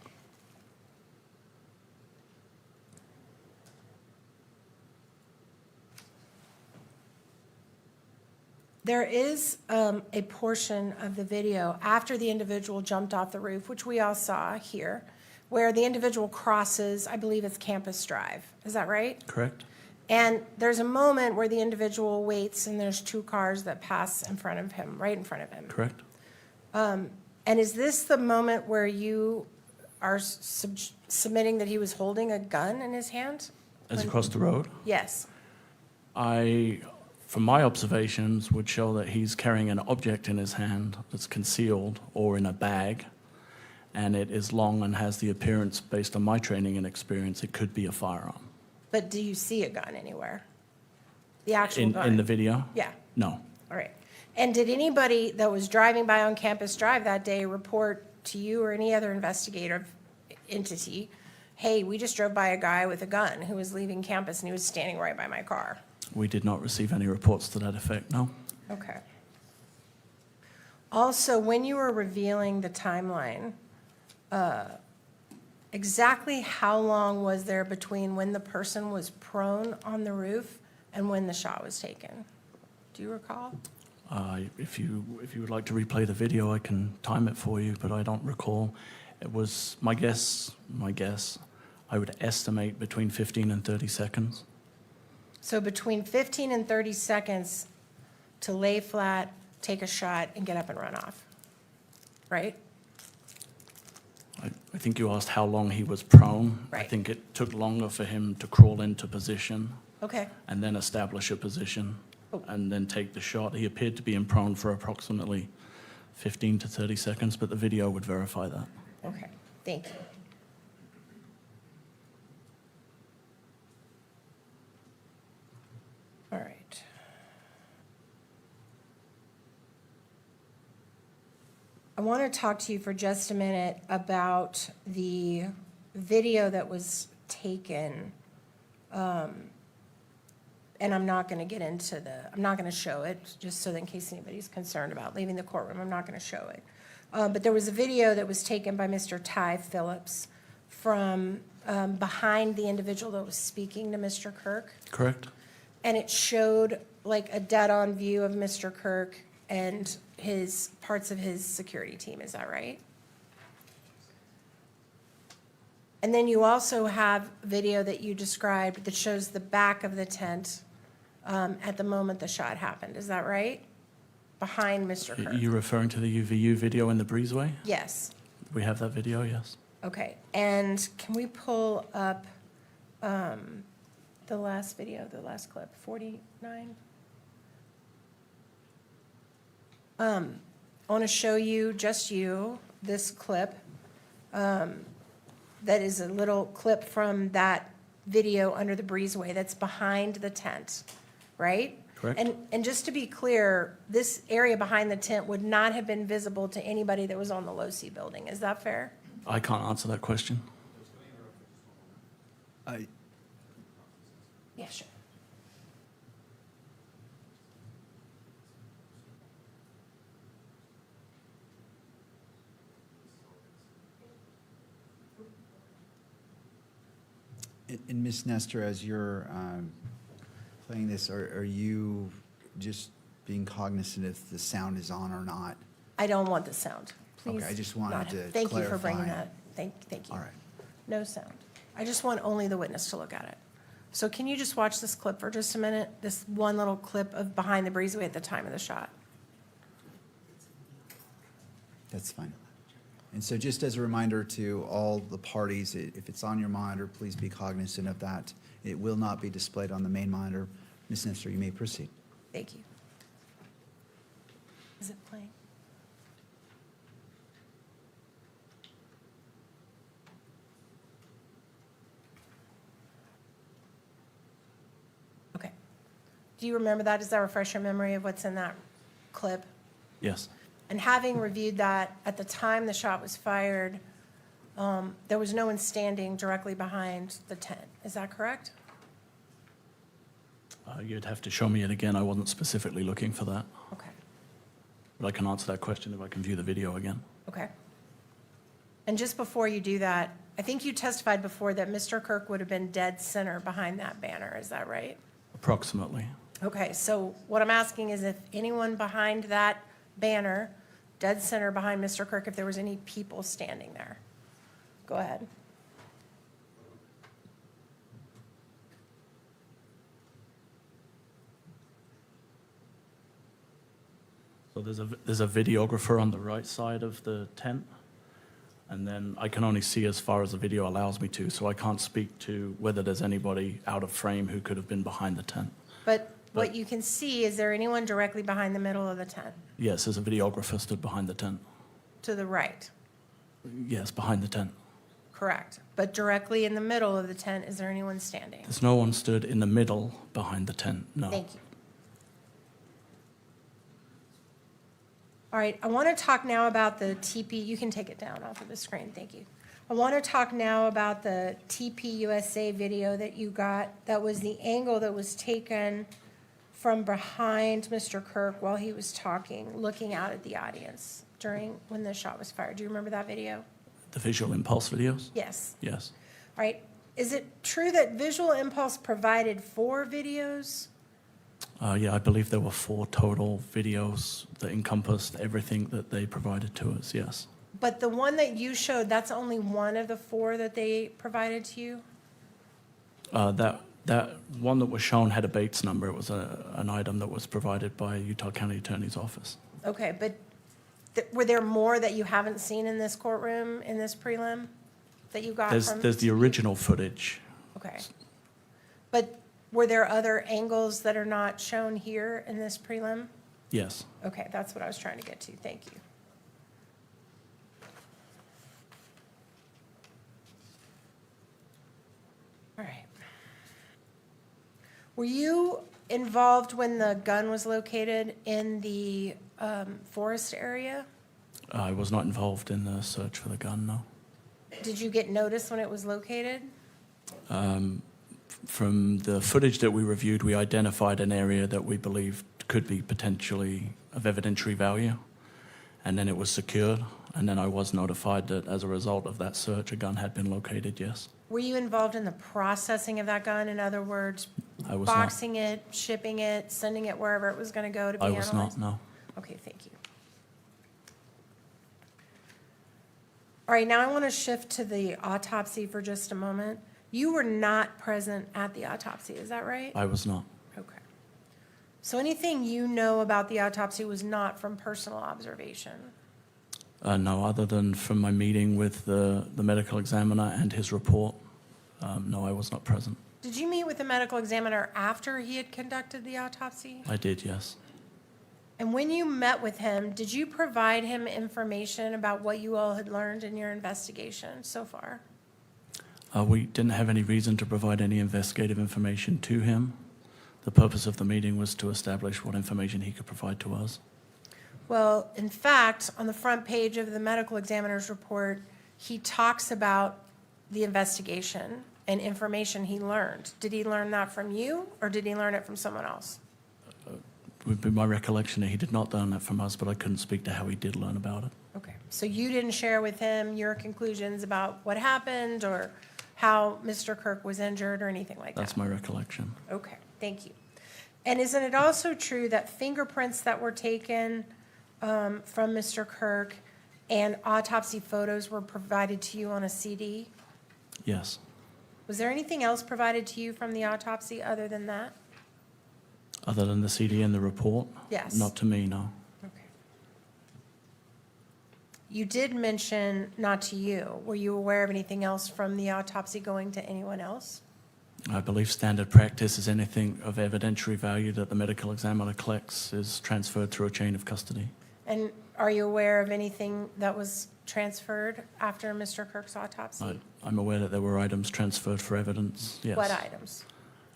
There is a portion of the video after the individual jumped off the roof, which we all saw here, where the individual crosses, I believe it's Campus Drive. Is that right? Correct? And there's a moment where the individual waits and there's two cars that pass in front of him, right in front of him. Correct? And is this the moment where you are submitting that he was holding a gun in his hand? As he crossed the road? Yes. From my observations, would show that he's carrying an object in his hand that's concealed or in a bag, and it is long and has the appearance, based on my training and experience, it could be a firearm. But do you see a gun anywhere? The actual gun? In the video? Yeah, No. all right. And did anybody that was driving by on Campus Drive that day report to you or any other investigative entity, hey, we just drove by a guy with a gun who was leaving campus and he was standing right by my car? We did not receive any reports to that effect, no. Okay. Also, when you were revealing the timeline, exactly how long was there between when the person was prone on the roof and when the shot was taken? Do you recall? If you would like to replay the video, I can time it for you, but I don't recall. It was, my guess, I would estimate between 15 and 30 seconds. So between 15 and 30 seconds to lay flat, take a shot, and get up and run off, right? I think you asked how long he was prone. I Right. think it took longer for him to crawl into position Okay, and then establish a position Oh. and then take the shot. He appeared to be in prone for approximately 15 to 30 seconds, but the video would verify that. okay, thank you. All right. I want to talk to you for just a minute about the video that was taken. And I'm not going to get into I'm not going to show it, just so that in case anybody's concerned about leaving the courtroom, I'm not going to show it. But there was a video that was taken by Mr. Ty Phillips from behind the individual that was speaking to Mr. Kirk. Correct? And it showed like a dead-on view of Mr. Kirk and parts of his security team, is that right? And then you also have video that you described that shows the back of the tent at the moment the shot happened, is that right? Behind Mr. Kirk? You're referring to the UVU video in the breezeway? Yes, We have that video, yes. okay. And can we pull up the last video, the last clip, 49? I want to show you, just you, this clip. That is a little clip from that video under the breezeway that's behind the tent, right? Correct. And just to be clear, this area behind the tent would not have been visible to anybody that was on the Losi building. Is that fair? I can't answer that question. Yeah, sure. And Ms. Nestor, as you're playing this, are you just being cognizant if the sound is on or not. I don't want the sound. Please. Okay, I just wanted not- to Thank you for bringing clarify. that. Thank you. All right. No sound. I just want only the witness to look at it. So can you just watch this clip for just a minute? This one little clip of behind the breezeway at the time of the shot. That's fine. And so just as a reminder to all the parties, if it's on your monitor, please be cognizant of that. It will not be displayed on the main monitor. Ms. Nestor, you may proceed. Thank you. Is it playing? Okay. Do you remember that? Does that refresh your memory of what's in that clip? Yes. And having reviewed that, at the time the shot was fired, there was no one standing directly behind the tent. Is that correct? You'd have to show me it again. I wasn't specifically looking for that. Okay, But I can answer that question if I can view the video again. okay. And just before you do that, I think you testified before that Mr. Kirk would have been dead center behind that banner. Is that right? Approximately. Okay, so what I'm asking is if anyone behind that banner, dead center behind Mr. Kirk, if there was any people standing there. Go ahead. So there's a videographer on the right side of the tent, and then I can only see as far as the video allows me to, so I can't speak to whether there's anybody out of frame who could have been behind the tent. But what you can see, is there anyone directly behind the middle of the tent? Yes, there's a videographer stood behind the tent. To the right? Yes, behind the tent. Correct. But directly in the middle of the tent, is there anyone standing? There's no one stood in the middle behind the tent, no. Thank you. All right, I want to talk now about the TP. You can take it down off of the screen. Thank you. I want to talk now about the TPUSA video that you got. That was the angle that was taken from behind Mr. Kirk while he was talking, looking out at the audience when the shot was fired. Do you remember that video? The visual impulse videos? Yes. Yes. All right. Is it true that Visual Impulse provided 4 videos? Yeah, I believe there were 4 total videos that encompassed everything that they provided to us, yes. But the one that you showed, that's only one of the 4 that they provided to you? That one that was shown had a Bates number. It was an item that was provided by Utah County Attorney's Office. Okay, but were there more that you haven't seen in this courtroom, in this prelim, that you got from? There's the original footage. Okay. But were there other angles that are not shown here in this prelim? Yes. Okay, that's what I was trying to get to. Thank you. All right. Were you involved when the gun was located in the forest area? I was not involved in the search for the gun, no. Did you get notice when it was located? From the footage that we reviewed, we identified an area that we believed could be potentially of evidentiary value, and then it was secured, and then I was notified that as a result of that search, a gun had been located, yes. Were you involved in the processing of that gun? In other words, I was not. boxing it, shipping it, sending it wherever it was going to go to be I analyzed? was not, no. Okay, thank you. All right, now I want to shift to the autopsy for just a moment. You were not present at the autopsy, is that right? I was not. Okay. So anything you know about the autopsy was not from personal observation? No, other than from my meeting with the medical examiner and his report, no, I was not present. Did you meet with the medical examiner after he had conducted the autopsy? I did, yes. And when you met with him, did you provide him information about what you all had learned in your investigation so far? We didn't have any reason to provide any investigative information to him. The purpose of the meeting was to establish what information he could provide to us. Well, in fact, on the front page of the medical examiner's report, he talks about the investigation and information he learned. Did he learn that from you, or did he learn it from someone else? It would be my recollection that he did not learn that from us, but I couldn't speak to how he did learn about it. Okay, so you didn't share with him your conclusions about what happened or how Mr. Kirk was injured or anything like that? That's my recollection. Okay, thank you. And isn't it also true that fingerprints that were taken from Mr. Kirk and autopsy photos were provided to you on a CD? Yes. Was there anything else provided to you from the autopsy other than that? Other than the CD and the report? Yes. Not to me, no. Okay. You did mention not to you. Were you aware of anything else from the autopsy going to anyone else? I believe standard practice is anything of evidentiary value that the medical examiner collects is transferred through a chain of custody. And are you aware of anything that was transferred after Mr. Kirk's autopsy? I'm aware that there were items transferred for evidence, yes. What items?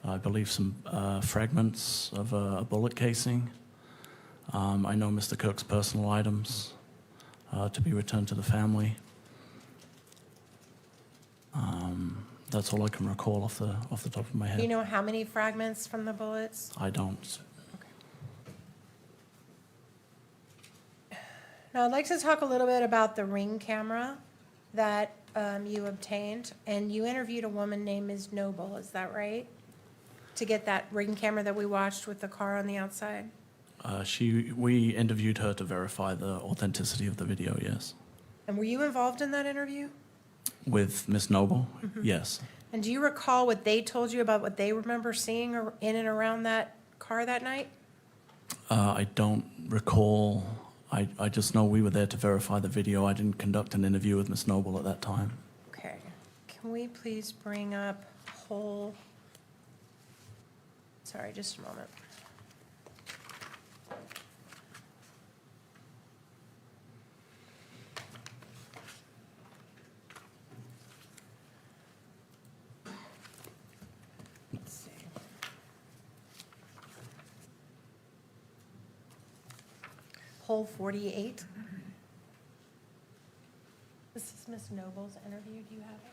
I believe some fragments of a bullet casing. I know Mr. Kirk's personal items to be returned to the family. That's all I can recall off the top of my Do you head. know how many fragments from the bullets? I don't. Now, I'd like to talk a little bit about the ring camera that you obtained, and you interviewed a woman named Ms. Noble, is that right? To get that ring camera that we watched with the car on the outside? We interviewed her to verify the authenticity of the video, yes. And were you involved in that interview? With Miss Noble, yes. And do you recall what they told you about what they remember seeing in and around that car that night? I don't recall. I just know we were there to verify the video. I didn't conduct an interview with Miss Noble at that time. Okay. Can we please bring up whole, sorry, just a moment. Let's see. Whole 48. This is Miss Noble's interview. Do you have it?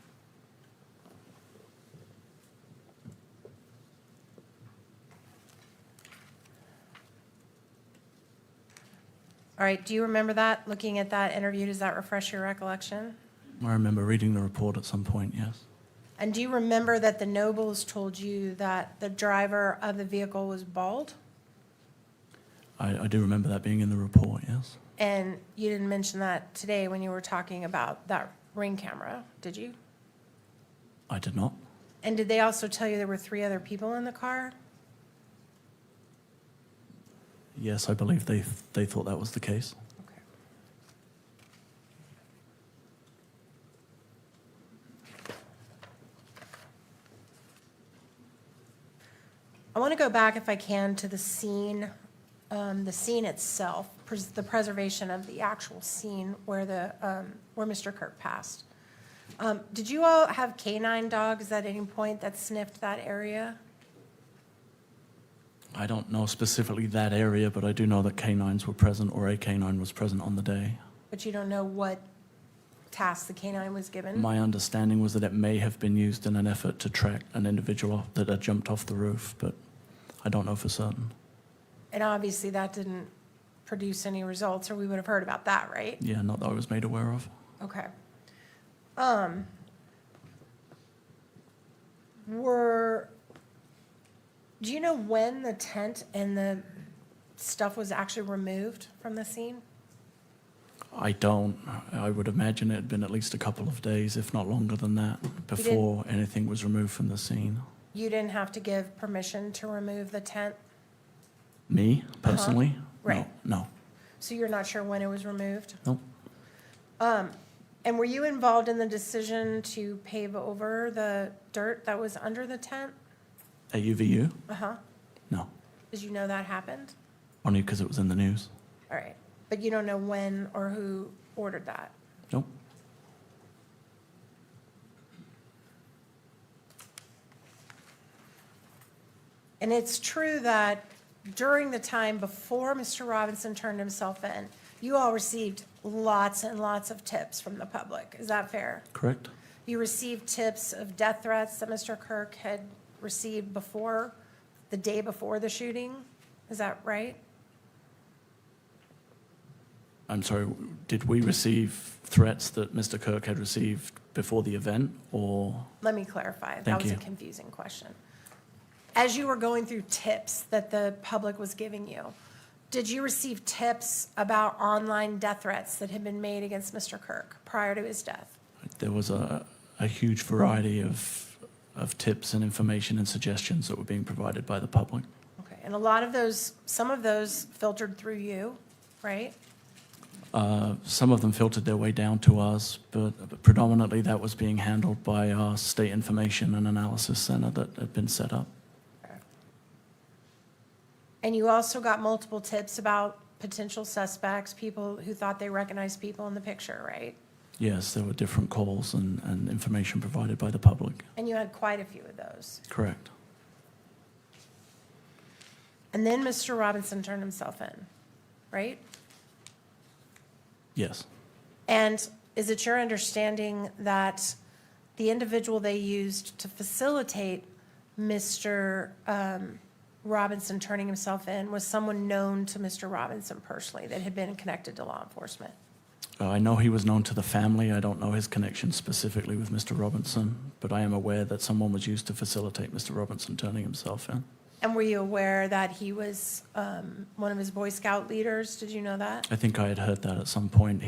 All right, do you remember that? Looking at that interview, does that refresh your recollection? I remember reading the report at some point, yes. And do you remember that the Nobles told you that the driver of the vehicle was bald? I do remember that being in the report, yes. And you didn't mention that today when you were talking about that ring camera, did you? I did not. And did they also tell you there were 3 other people in the car? Yes, I believe they thought that was the case. Okay. I want to go back, if I can, to the scene itself, the preservation of the actual scene where Mr. Kirk passed. Did you all have canine dogs at any point that sniffed that area? I don't know specifically that area, but I do know that canines were present, or a canine was present on the day. But you don't know what task the canine was given? My understanding was that it may have been used in an effort to track an individual that had jumped off the roof, but I don't know for certain. And obviously that didn't produce any results, or we would have heard about that, right? Yeah, not that I was made aware of. Okay. Do you know when the tent and the stuff was actually removed from the scene? I don't. I would imagine it had been at least a couple of days, if not longer than that, before anything was removed from the scene. You didn't have to give permission to remove the tent? Me, personally? Right. No. So you're not sure when it was removed? No. And were you involved in the decision to pave over the dirt that was under the tent? At UVU? Uh-huh. No. Did you know that happened? Only because it was in the news. All right. But you don't know when or who ordered that? Nope. And it's true that during the time before Mr. Robinson turned himself in, you all received lots and lots of tips from the public. Is that fair? Correct? You received tips of death threats that Mr. Kirk had received the day before the shooting. Is that right? I'm sorry, did we receive threats that Mr. Kirk had received before the event, or? Let me clarify. That Thank was a you. confusing question. as you were going through tips that the public was giving you, did you receive tips about online death threats that had been made against Mr. Kirk prior to his death? There was a huge variety of tips and information and suggestions that were being provided by the public. Okay, and a lot of those, some of those filtered through you, right? Some of them filtered their way down to us, but predominantly that was being handled by our State Information and Analysis Center that had been set up. And you also got multiple tips about potential suspects, people who thought they recognized people in the picture, right? Yes, there were different calls and information provided by the public. And you had quite a few of those. Correct. And then Mr. Robinson turned himself in, right? Yes. And is it your understanding that the individual they used to facilitate Mr. Robinson turning himself in was someone known to Mr. Robinson personally that had been connected to law enforcement? I know he was known to the family. I don't know his connection specifically with Mr. Robinson, but I am aware that someone was used to facilitate Mr. Robinson turning himself in. And were you aware that he was one of his Boy Scout leaders? Did you know that? I think I had heard that at some point.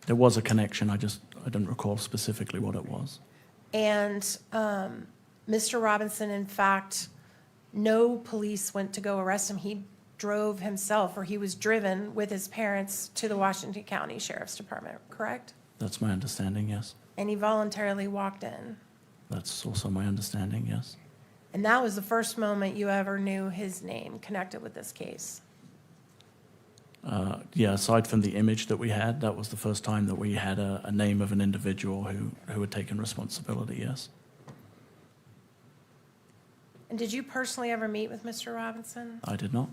There was a connection. I didn't recall specifically what it was. And Mr. Robinson, in fact, no police went to go arrest him. He drove himself, or he was driven with his parents to the Washington County Sheriff's Department, correct? That's my understanding, yes. And he voluntarily walked in. That's also my understanding, yes. And that was the first moment you ever knew his name connected with this case. Yeah, aside from the image that we had, that was the first time that we had a name of an individual who had taken responsibility, yes. And did you personally ever meet with Mr. Robinson? I did not.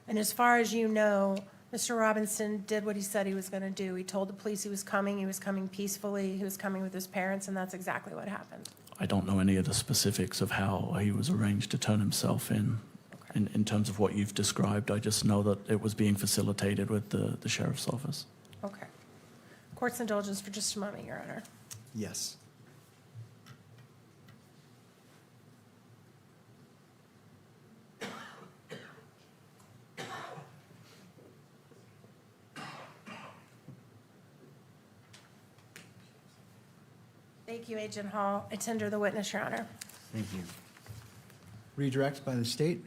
And as far as you know, Mr. Robinson did what he said he was going to do. He told the police he was coming peacefully, he was coming with his parents, and that's exactly what happened. I don't know any of the specifics of how he was arranged to turn himself in terms of what you've described. I just know that it was being facilitated with the sheriff's office. Okay. Court's indulgence for just a moment, Your Honor. Yes. Thank you, Agent Hall. I tender the witness, Your Honor. Thank you. Redirect by the state.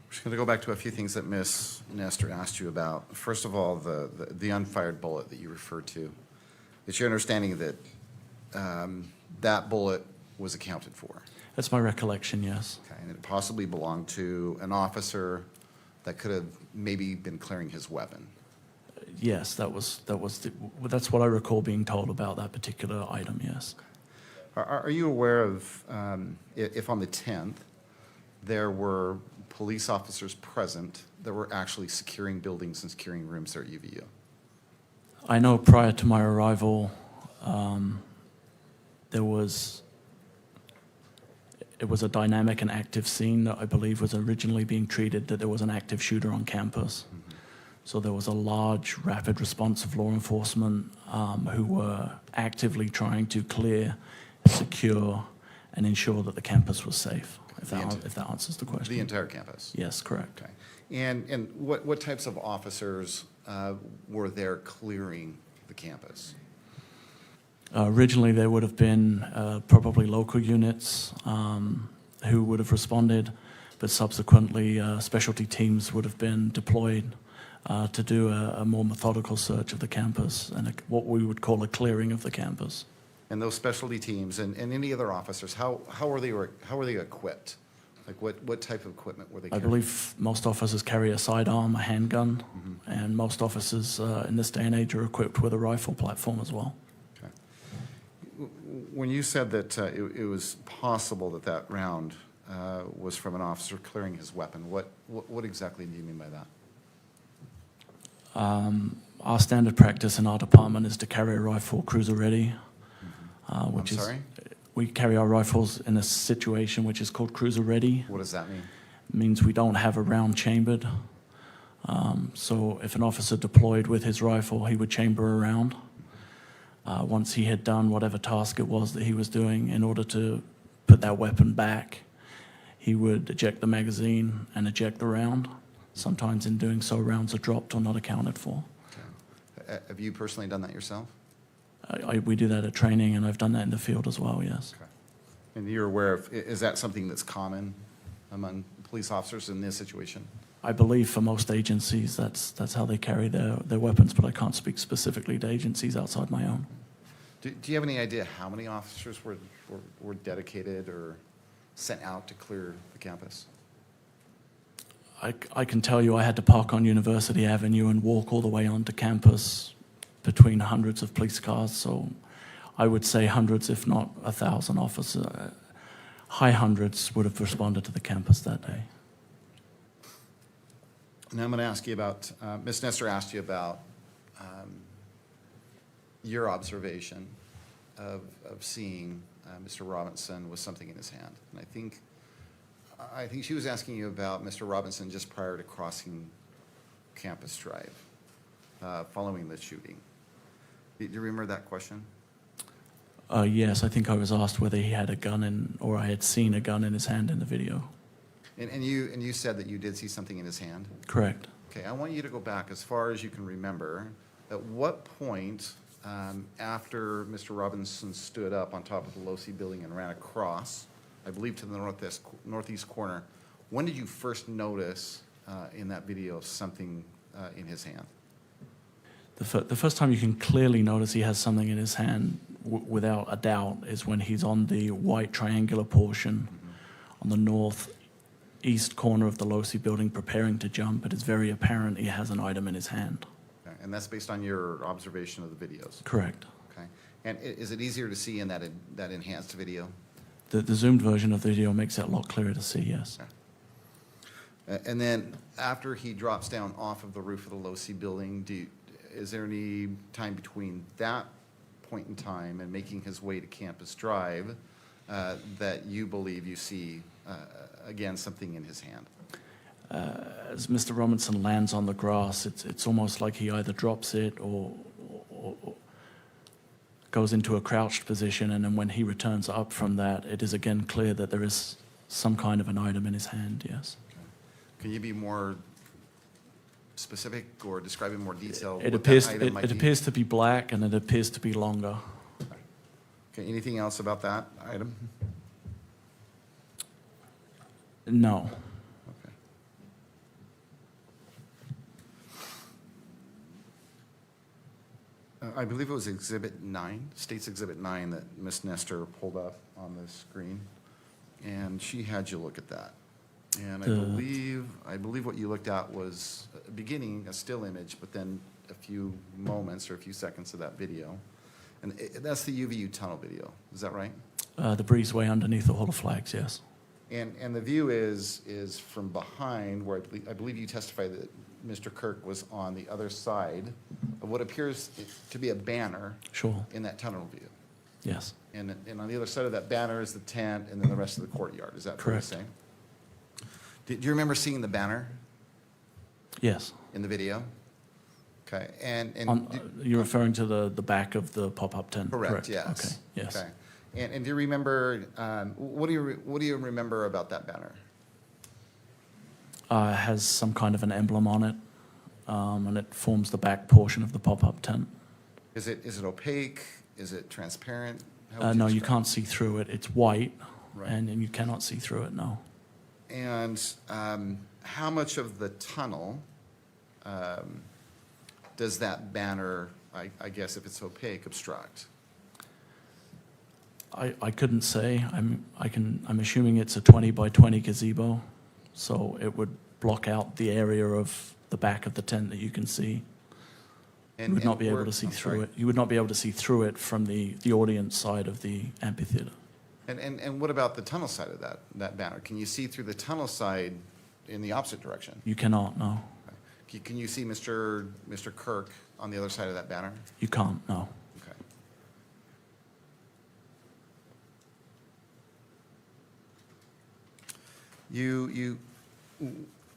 Just going to go back to a few things that Ms. Nestor asked you about. First of all, the unfired bullet that you referred to. It's your understanding that that bullet was accounted for? That's my recollection, yes. Okay, and it possibly belonged to an officer that could have maybe been clearing his weapon? Yes, that's what I recall being told about that particular item, yes. Are you aware of, if on the 10th, there were police officers present that were actually securing buildings and securing rooms there at UVU? I know prior to my arrival, it was a dynamic and active scene that I believe was originally being treated that there was an active shooter on campus. So there was a large, rapid response of law enforcement who were actively trying to clear, secure, and ensure that the campus was safe, if that answers the question. The entire campus? Yes, correct. Okay. And what types of officers were there clearing the campus? Originally, there would have been probably local units who would have responded, but subsequently, specialty teams would have been deployed to do a more methodical search of the campus and what we would call a clearing of the campus. And those specialty teams and any other officers, how were they equipped? Like what type of equipment were they I carrying? believe most officers carry a sidearm, a handgun, and most officers in this day and age are equipped with a rifle platform as well. When you said that it was possible that that round was from an officer clearing his weapon, what exactly do you mean by that? Our standard practice in our department is to carry a rifle cruiser ready, I'm which is, sorry? we carry our rifles in a situation which is called cruiser ready. What does that mean? It means we don't have a round chambered. So if an officer deployed with his rifle, he would chamber a round. Once he had done whatever task it was that he was doing in order to put that weapon back, he would eject the magazine and eject the round. Sometimes in doing so, rounds are dropped or not accounted for. Have you personally done that yourself? We do that at training, and I've done that in the field as well, yes. And you're aware of, is that something that's common among police officers in this situation? I believe for most agencies, that's how they carry their weapons, but I can't speak specifically to agencies outside my own. Do you have any idea how many officers were dedicated or sent out to clear the campus? I can tell you I had to park on University Avenue and walk all the way onto campus between hundreds of police cars, so I would say hundreds, if not 1,000 officers, high hundreds would have responded to the campus that day. Now I'm going to ask you about, Ms. Nestor asked you about your observation of seeing Mr. Robinson with something in his hand. And I think she was asking you about Mr. Robinson just prior to crossing Campus Drive, following the shooting. Do you remember that question? Yes, I think I was asked whether he had a gun in, or I had seen a gun in his hand in the video. And you said that you did see something in his hand? Correct. Okay, I want you to go back as far as you can remember. At what point, after Mr. Robinson stood up on top of the Losi building and ran across, I believe to the northeast corner, when did you first notice in that video something in his hand? The first time you can clearly notice he has something in his hand, without a doubt, is when he's on the white triangular portion on the northeast corner of the Losi building preparing to jump. It is very apparent he has an item in his hand. Okay, and that's based on your observation of the videos? Correct. Okay. And is it easier to see in that enhanced video? The zoomed version of the video makes it a lot clearer to see, yes. And then after he drops down off of the roof of the Losi building, is there any time between that point in time and making his way to Campus Drive that you believe you see, again, something in his hand? As Mr. Robinson lands on the grass, it's almost like he either drops it or goes into a crouched position, and then when he returns up from that, it is again clear that there is some kind of an item in his hand, yes. Can you be more specific or describe in more detail It what that appears, item might it be? appears to be black, and it appears to be longer. Okay, anything else about that item? No. Okay. I believe it was Exhibit 9, State's Exhibit 9 that Ms. Nestor pulled up on the screen, and she had you look at that. And I believe what you looked at was beginning a still image, but then a few moments or a few seconds of that video. And that's the UVU tunnel video, is that right? The breezeway underneath the Hall of Flags, yes. And the view is from behind, where I believe you testified that Mr. Kirk was on the other side of what appears to be a banner Sure, in that tunnel view. yes. And on the other side of that banner is the tent and then the rest of the courtyard. Is that fair to Correct. say? Do you remember seeing the banner Yes. in the video? Okay, and You're referring to the back of the pop-up tent? correct, yes. Okay, yes. Okay. And do you remember, what do you remember about that banner? It has some kind of an emblem on it, and it forms the back portion of the pop-up tent. Is it opaque? Is it transparent? How would No, you describe can't see through it. It's white, Right. and you cannot see through it, no. And how much of the tunnel does that banner, I guess if it's opaque, obstruct? I couldn't say. I'm assuming it's a 20 by 20 gazebo, so it would block out the area of the back of the tent that you can see. You would not be able to see through it. You would not be able to see through it from the audience side of the amphitheater. And what about the tunnel side of that banner? Can you see through the tunnel side in the opposite direction? You cannot, no. Can you see Mr. Kirk on the other side of that banner? You can't, no. Okay.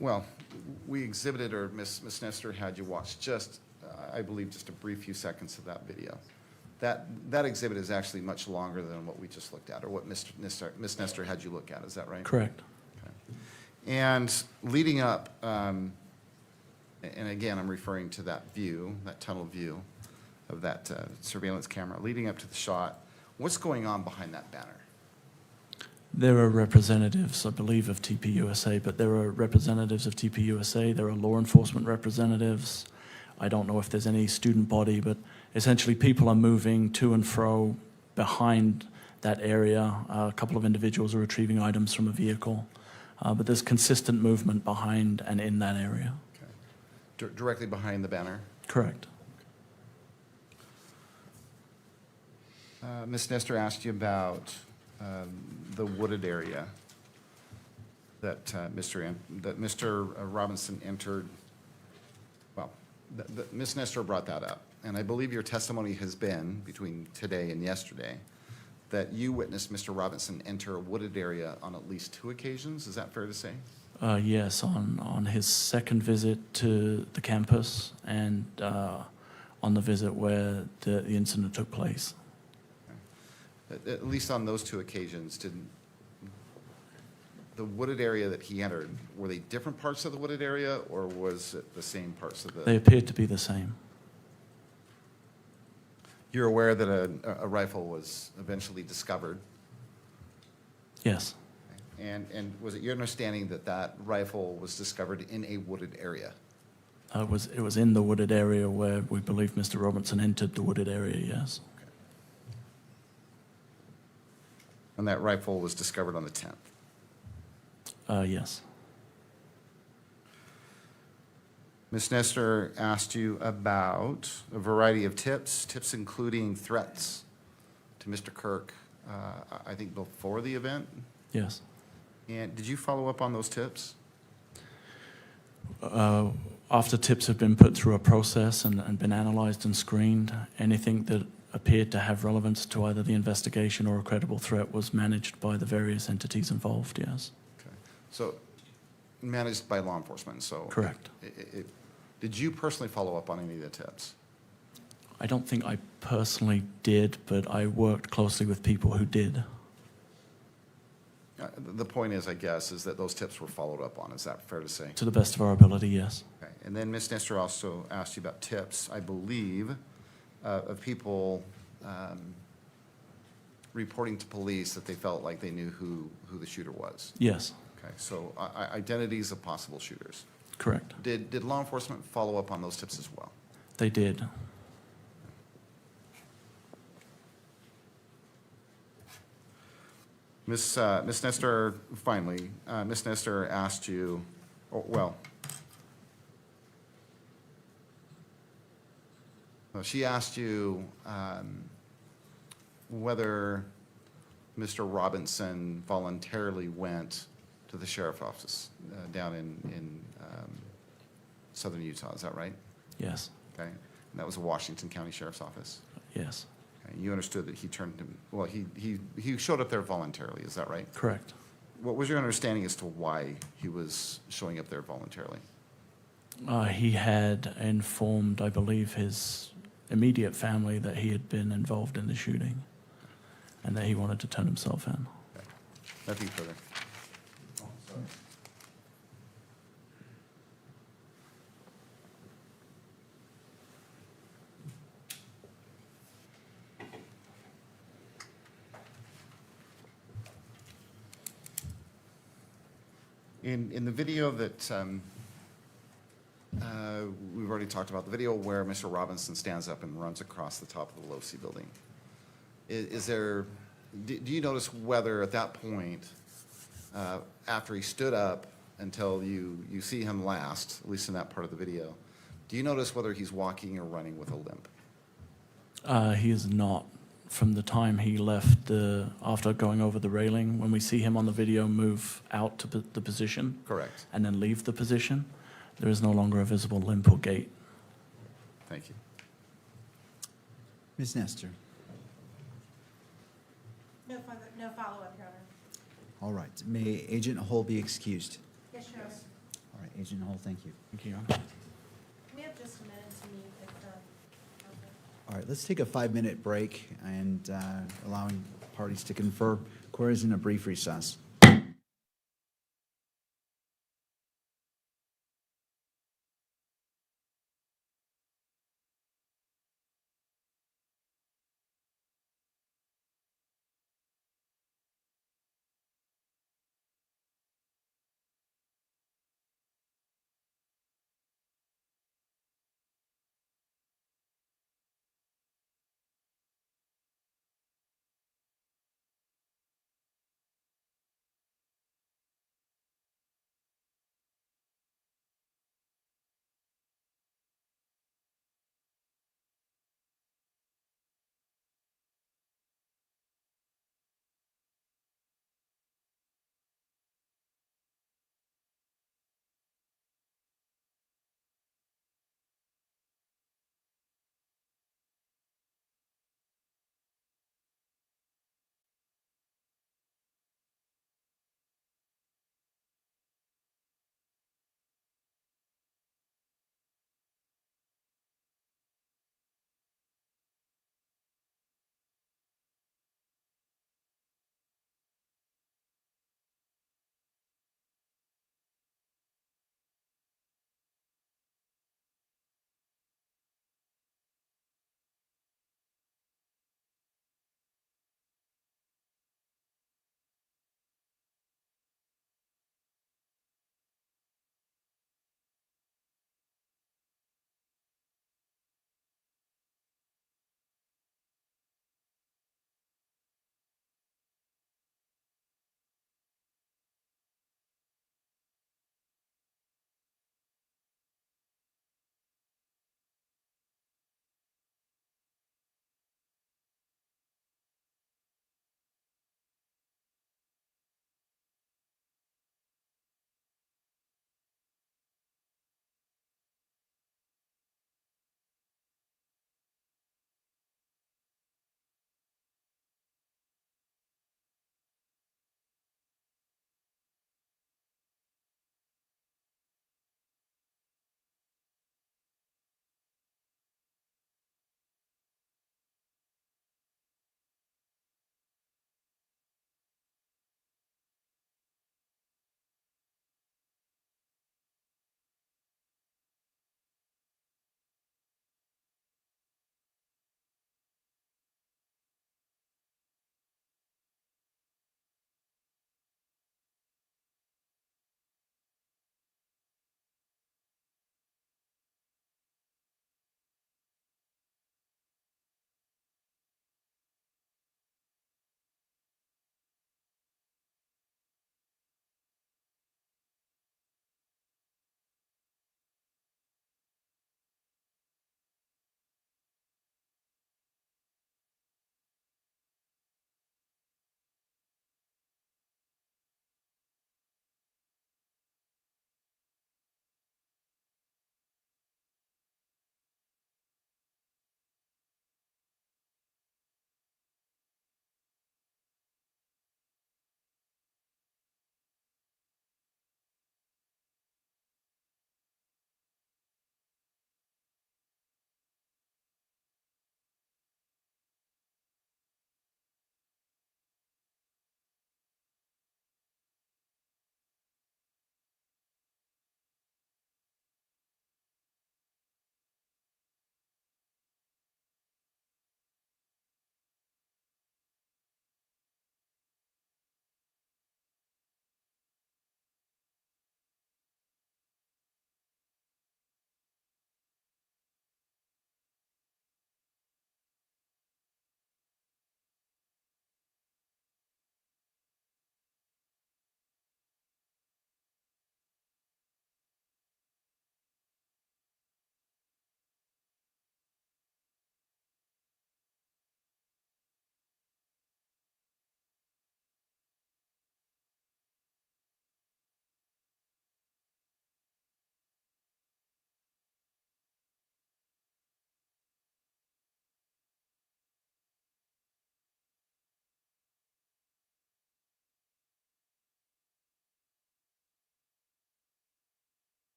Well, we exhibited, or Ms. Nestor had you watch just, I believe, just a brief few seconds of that video. That exhibit is actually much longer than what we just looked at, or what Ms. Nestor had you look at, is that right? Correct. Okay. And leading up, and again, I'm referring to that view, that tunnel view of that surveillance camera, leading up to the shot, what's going on behind that banner? There are representatives, I believe, of TPUSA, but there are representatives of TPUSA, there are law enforcement representatives. I don't know if there's any student body, but essentially people are moving to and fro behind that area. A couple of individuals are retrieving items from a vehicle, but there's consistent movement behind and in that area. Okay. Directly behind the banner? Correct. Ms. Nestor asked you about the wooded area that Mr. Robinson entered. Well, Ms. Nestor brought that up, and I believe your testimony has been, between today and yesterday, that you witnessed Mr. Robinson enter a wooded area on at least 2 occasions. Is that fair to say? Yes, on his second visit to the campus and on the visit where the incident took place. At least on those 2 occasions, did the wooded area that he entered, were they different parts of the wooded area, or was it the same parts of the? They appeared to be the same. You're aware that a rifle was eventually discovered? Yes, And was it your understanding that that rifle was discovered in a wooded area? it was in the wooded area where we believe Mr. Robinson entered the wooded area, yes. And that rifle was discovered on the 10th? Yes. Ms. Nestor asked you about a variety of tips including threats to Mr. Kirk, I think before the event? Yes. And did you follow up on those tips? After tips have been put through a process and been analyzed and screened, anything that appeared to have relevance to either the investigation or a credible threat was managed by the various entities involved, yes. Okay. So managed by law enforcement, so. Correct. Did you personally follow up on any of the tips? I don't think I personally did, but I worked closely with people who did. The point is, I guess, is that those tips were followed up on. Is that fair to say? To the best of our ability, yes. Okay. And then Ms. Nestor also asked you about tips, I believe, of people reporting to police that they felt like they knew who the shooter was. Yes, Okay, so identities of possible shooters. correct. Did law enforcement follow up on those tips as well? They did. Ms. Nestor, finally, Ms. Nestor asked you, she asked you whether Mr. Robinson voluntarily went to the sheriff's office down in southern Utah. Is that right? Yes, Okay. And that was the Washington County Sheriff's Office. yes, Okay. You understood that he turned him, well, he showed up there voluntarily. Is that right? correct. What was your understanding as to why he was showing up there voluntarily? He had informed, I believe, his immediate family that he had been involved in the shooting and that he wanted to turn himself in. Nothing further. In the video that we've already talked about, the video where Mr. Robinson stands up and runs across the top of the Low-C building, do you notice whether at that point, after he stood up until you see him last, at least in that part of the video, do you notice whether he's walking or running with a limp? He is not. From the time he left after going over the railing, when we see him on the video move out to the position Correct. and then leave the position, There is no longer a visible limp or gait. Thank you. Ms. Nestor. No follow-up, Your Honor. All right. May Agent Hull be excused? Yes, Your Honor. All right, Agent Hull, thank you. Thank you, Your Honor. We have just a minute to meet if, okay. All right, let's take a 5-minute break and allowing parties to confer. Court is in a brief recess.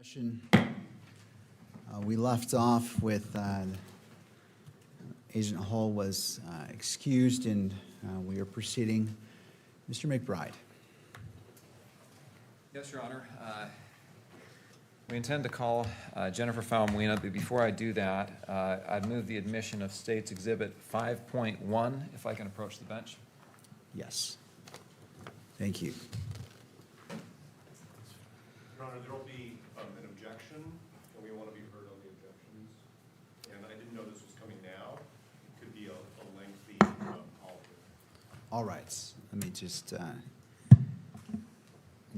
Discussion. We left off with Agent Hull was excused, and we are proceeding. Mr. McBride. Yes, Your Honor. We intend to call Jennifer Falmuina, but before I do that, I'd move the admission of State's Exhibit 5.1, if I can approach the bench. Yes. Thank you. Your Honor, there will be an objection, and we want to be heard on the objections. And I didn't know this was coming now. It could be a lengthy call. All right. Let me just,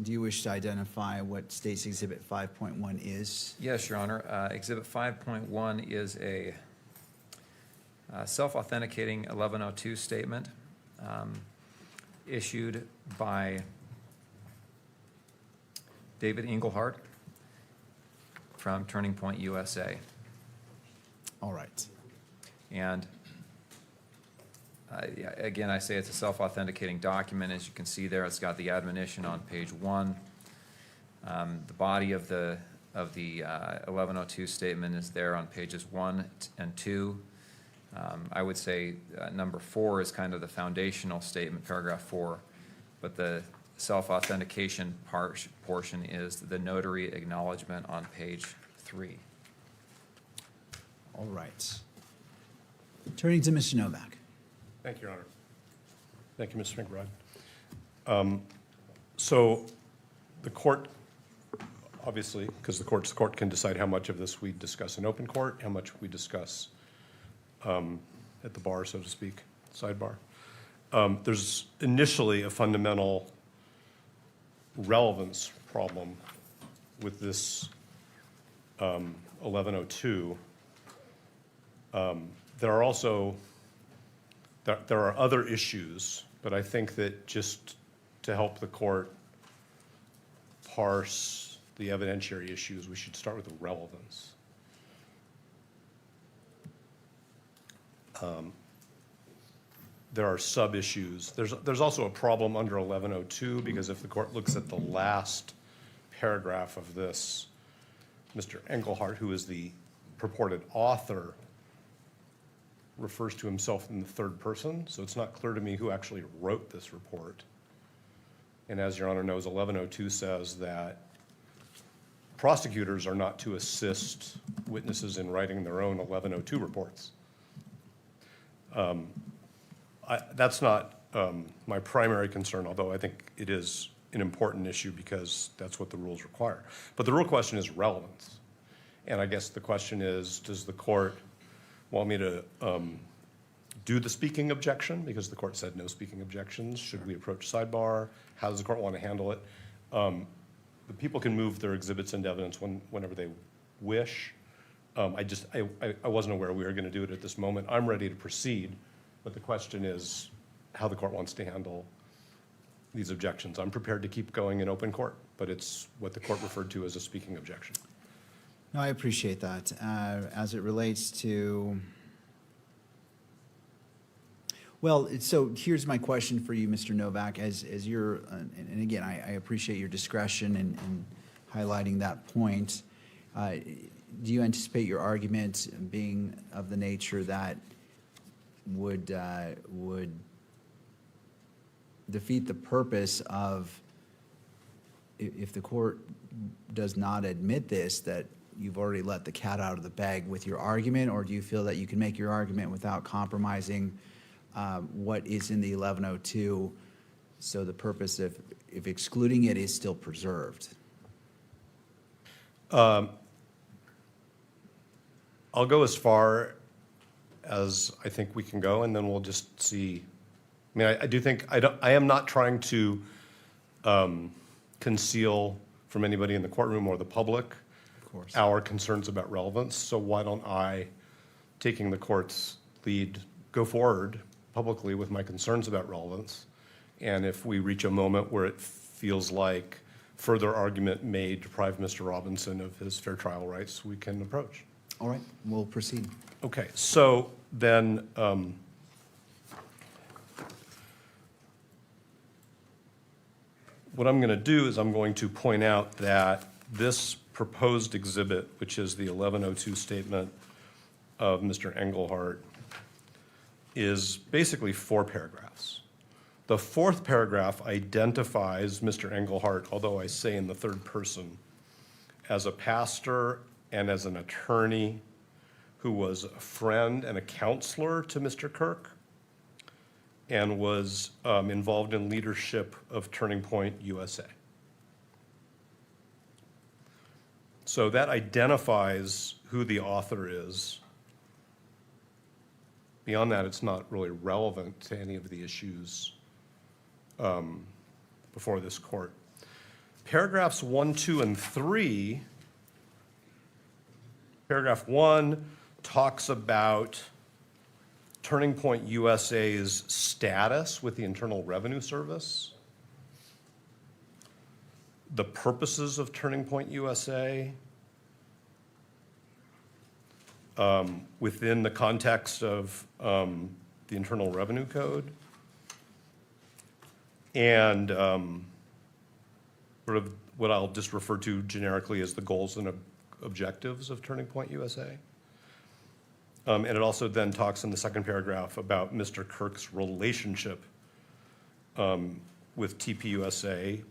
do you wish to identify what State's Exhibit 5.1 is? Yes, Your Honor. Exhibit 5.1 is a self-authenticating 1102 statement issued by David Engelhardt from Turning Point USA. All right. And yeah, again, I say it's a self-authenticating document. As you can see there, it's got the admonition on page 1. The body of the 1102 statement is there on pages 1 and 2. I would say number 4 is kind of the foundational statement, paragraph 4, but the self-authentication portion is the notary acknowledgement on page 3. All right. Turning to Mr. Novak. Thank you, Your Honor. Thank you, Mr. McBride. So the court, obviously, because the court can decide how much of this we discuss in open court, how much we discuss at the bar, so to speak, sidebar. There's initially a fundamental relevance problem with this 1102. There are also there are other issues, but I think that just to help the court parse the evidentiary issues, we should start with the relevance. There are sub-issues. There's also a problem under 1102, because if the court looks at the last paragraph of this, Mr. Engelhardt, who is the purported author, refers to himself in the third person, so it's not clear to me who actually wrote this report. And as Your Honor knows, 1102 says that prosecutors are not to assist witnesses in writing their own 1102 reports. That's not my primary concern, although I think it is an important issue because that's what the rules require. But the real question is relevance. And I guess the question is, does the court want me to do the speaking objection, because the court said no speaking objections? Should we approach sidebar? How does the court want to handle it? The people can move their exhibits into evidence whenever they wish. I wasn't aware we were going to do it at this moment. I'm ready to proceed, but the question is how the court wants to handle these objections. I'm prepared to keep going in open court, but it's what the court referred to as a speaking objection. No, I appreciate that. As it relates to, well, so here's my question for you, Mr. Novak, as you're, and again, I appreciate your discretion in highlighting that point. Do you anticipate your argument being of the nature that would defeat the purpose of, if the court does not admit this, that you've already let the cat out of the bag with your argument, or do you feel that you can make your argument without compromising what is in the 1102, so the purpose of if excluding it is still preserved? I'll go as far as I think we can go, and then we'll just see. I mean, I do think, I am not trying to conceal from anybody in the courtroom or the public our concerns about relevance. So why don't I, taking the court's lead, go forward publicly with my concerns about relevance. And if we reach a moment where it feels like further argument may deprive Mr. Robinson of his fair trial rights, we can approach. All right, we'll proceed. Okay, so then what I'm going to do is I'm going to point out that this proposed exhibit, which is the 1102 statement of Mr. Engelhardt, is basically 4 paragraphs. The 4th paragraph identifies Mr. Engelhardt, although I say in the 3rd person, as a pastor and as an attorney who was a friend and a counselor to Mr. Kirk and was involved in leadership of Turning Point USA. So that identifies who the author is. Beyond that, it's not really relevant to any of the issues before this court. Paragraphs 1, 2, and 3, paragraph 1 talks about Turning Point USA's status with the Internal Revenue Service, the purposes of Turning Point USA, within the context of the Internal Revenue Code, and sort of what I'll just refer to generically as the goals and objectives of Turning Point USA. And it also then talks in the 2nd paragraph about Mr. Kirk's relationship with TPUSA.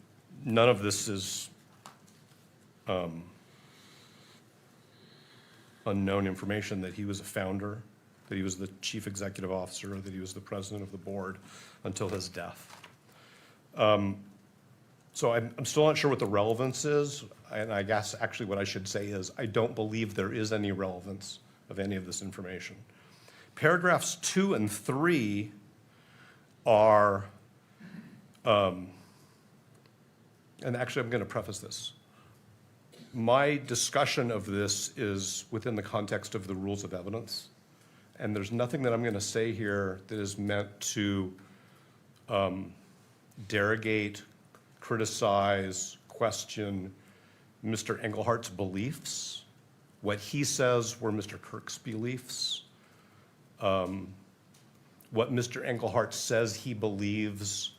None of this is unknown information, that he was a founder, that he was the chief executive officer, that he was the president of the board until his death. So I'm still not sure what the relevance is, and I guess actually what I should say is I don't believe there is any relevance of any of this information. Paragraphs 2 and 3 are, and actually I'm going to preface this. My discussion of this is within the context of the rules of evidence, and there's nothing that I'm going to say here that is meant to derogate, criticize, question Mr. Engelhardt's beliefs. What he says were Mr. Kirk's beliefs. What Mr. Engelhardt says he believes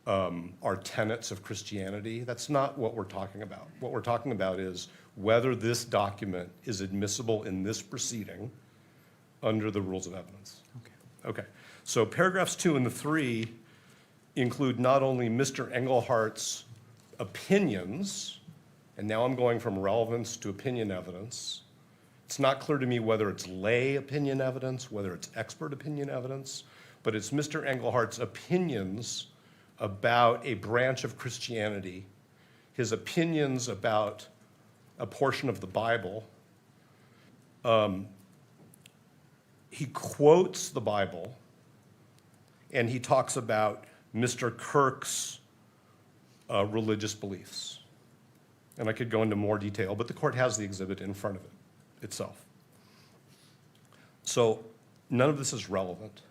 are tenets of Christianity. That's not what we're talking about. What we're talking about is whether this document is admissible in this proceeding under the rules of evidence. Okay. So paragraphs 2 and 3 include not only Mr. Engelhardt's opinions, and now I'm going from relevance to opinion evidence. It's not clear to me whether it's lay opinion evidence, whether it's expert opinion evidence, but it's Mr. Engelhardt's opinions about a branch of Christianity, his opinions about a portion of the Bible. He quotes the Bible, and he talks about Mr. Kirk's religious beliefs. And I could go into more detail, but the court has the exhibit in front of it itself. So none of this is relevant.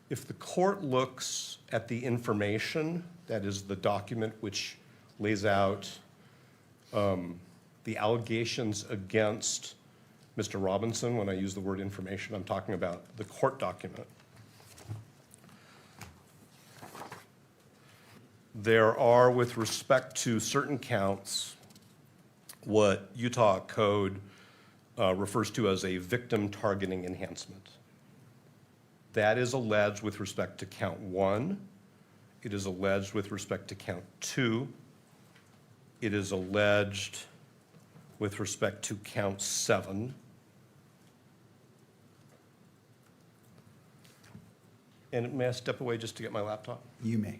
If the court looks at the information, that is the document which lays out the allegations against Mr. Robinson, when I use the word information, I'm talking about the court document. There are, with respect to certain counts, what Utah Code refers to as a victim targeting enhancement. That is alleged with respect to count 1. It is alleged with respect to count 2. It is alleged with respect to count 7. And may I step away just to get my laptop? You may.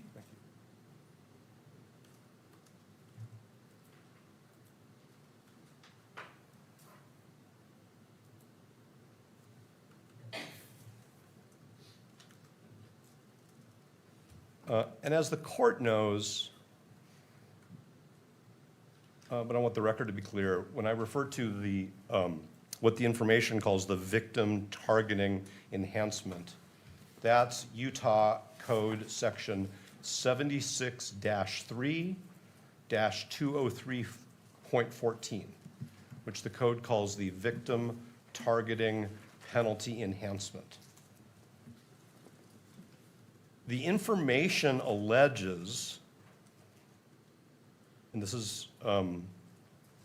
And as the court knows, but I want the record to be clear, when I refer to the what the information calls the victim targeting enhancement, that's Utah Code Section 76-3-203.14, which the code calls the victim targeting penalty enhancement. The information alleges and this is, I'm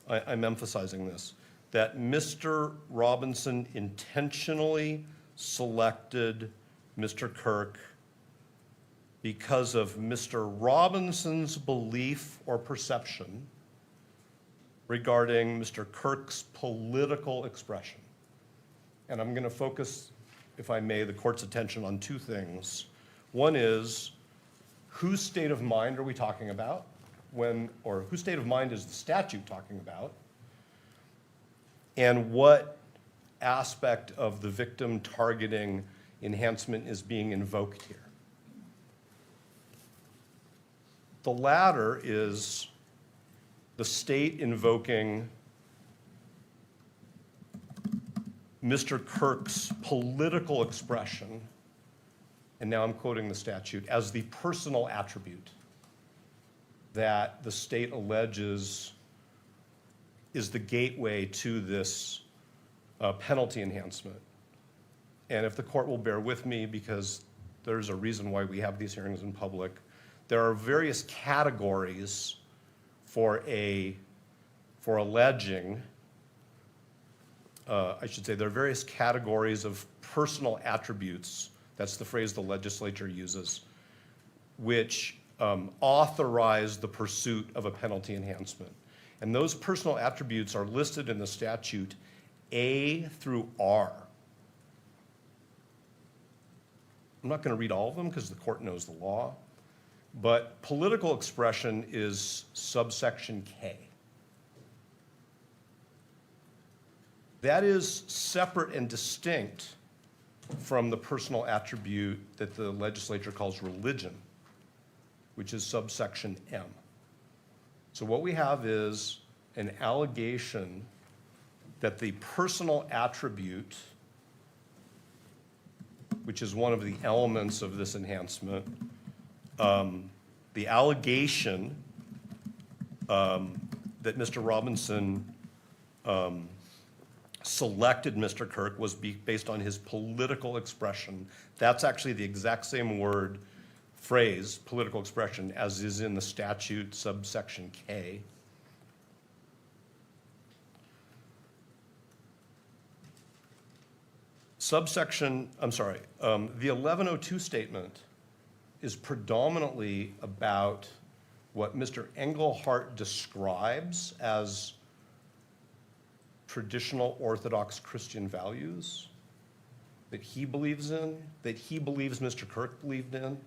emphasizing this, that Mr. Robinson intentionally selected Mr. Kirk because of Mr. Robinson's belief or perception regarding Mr. Kirk's political expression. And I'm going to focus, if I may, the court's attention on two things. One is, whose state of mind are we talking about when, or whose state of mind is the statute talking about? And what aspect of the victim targeting enhancement is being invoked here? The latter is the state invoking Mr. Kirk's political expression, and now I'm quoting the statute, as the personal attribute that the state alleges is the gateway to this penalty enhancement. And if the court will bear with me, because there's a reason why we have these hearings in public, there are various categories for alleging, I should say, there are various categories of personal attributes, that's the phrase the legislature uses, which authorize the pursuit of a penalty enhancement. And those personal attributes are listed in the statute A through R. I'm not going to read all of them because the court knows the law, but political expression is subsection K. That is separate and distinct from the personal attribute that the legislature calls religion, which is subsection M. So what we have is an allegation that the personal attribute, which is one of the elements of this enhancement, the allegation that Mr. Robinson selected Mr. Kirk was based on his political expression. That's actually the exact same phrase, political expression, as is in the statute subsection K. The 1102 statement is predominantly about what Mr. Engelhardt describes as traditional Orthodox Christian values that he believes in, that he believes Mr. Kirk believed in.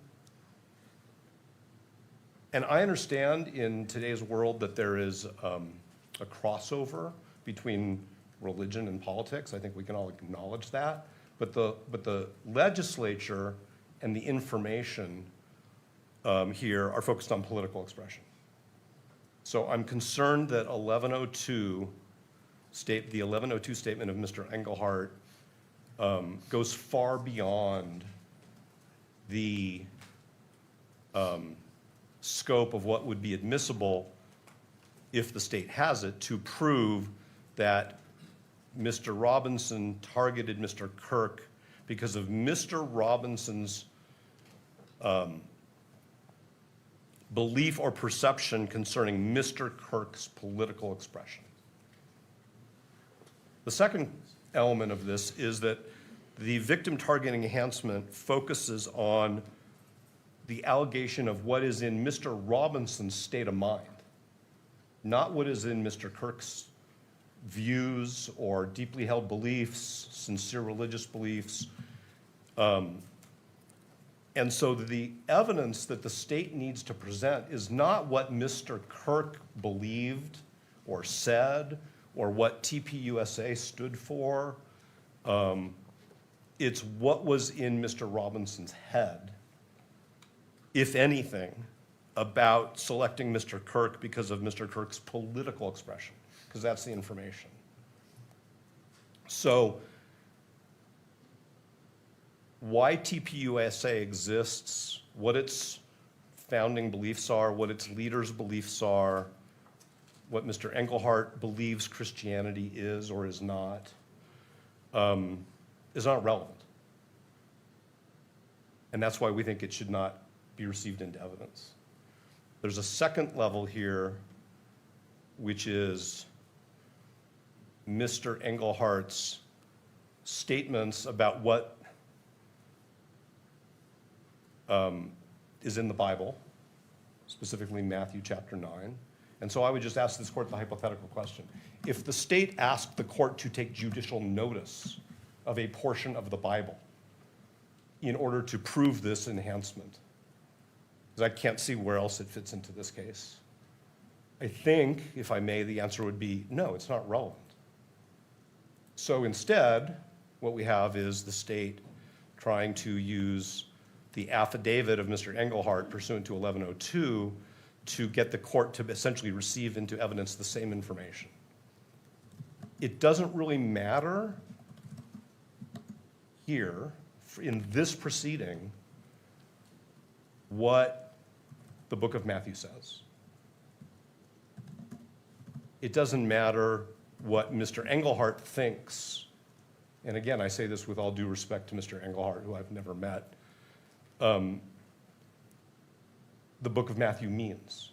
And I understand in today's world that there is a crossover between religion and politics. I think we can all acknowledge that. But the legislature and the information here are focused on political expression. So I'm concerned that the 1102 statement of Mr. Engelhardt goes far beyond the scope of what would be admissible if the state has it to prove that Mr. Robinson targeted Mr. Kirk because of Mr. Robinson's belief or perception concerning Mr. Kirk's political expression. The second element of this is that the victim targeting enhancement focuses on the allegation of what is in Mr. Robinson's state of mind, not what is in Mr. Kirk's views or deeply held beliefs, sincere religious beliefs. And so the evidence that the state needs to present is not what Mr. Kirk believed or said or what TPUSA stood for. It's what was in Mr. Robinson's head, if anything, about selecting Mr. Kirk because of Mr. Kirk's political expression, because that's the information. So why TPUSA exists, what its founding beliefs are, what its leaders' beliefs are, what Mr. Engelhardt believes Christianity is or is not relevant. And that's why we think it should not be received into evidence. There's a second level here which is Mr. Englehart's statements about what is in the Bible, specifically Matthew chapter 9. And so I would just ask this court the hypothetical question. If the state asked the court to take judicial notice of a portion of the Bible in order to prove this enhancement, because I can't see where else it fits into this case, I think, if I may, the answer would be no, it's not relevant. So instead, what we have is the state trying to use the affidavit of Mr. Engelhardt pursuant to 1102 to get the court to essentially receive into evidence the same information. It doesn't really matter here, in this proceeding, what the book of Matthew says. It doesn't matter what Mr. Engelhardt thinks, and again, I say this with all due respect to Mr. Engelhardt, who I've never met, the book of Matthew means,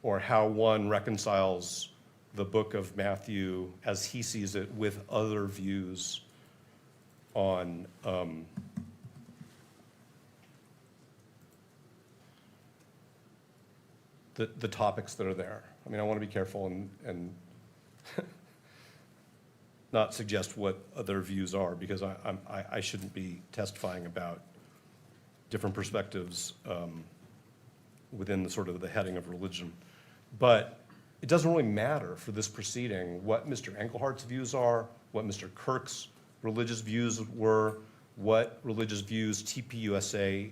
or how one reconciles the book of Matthew as he sees it with other views on the topics that are there. I mean, I want to be careful and not suggest what other views are, because I shouldn't be testifying about different perspectives within the sort of the heading of religion. But it doesn't really matter for this proceeding what Mr. Engelhardt's views are, what Mr. Kirk's religious views were, what religious views TPUSA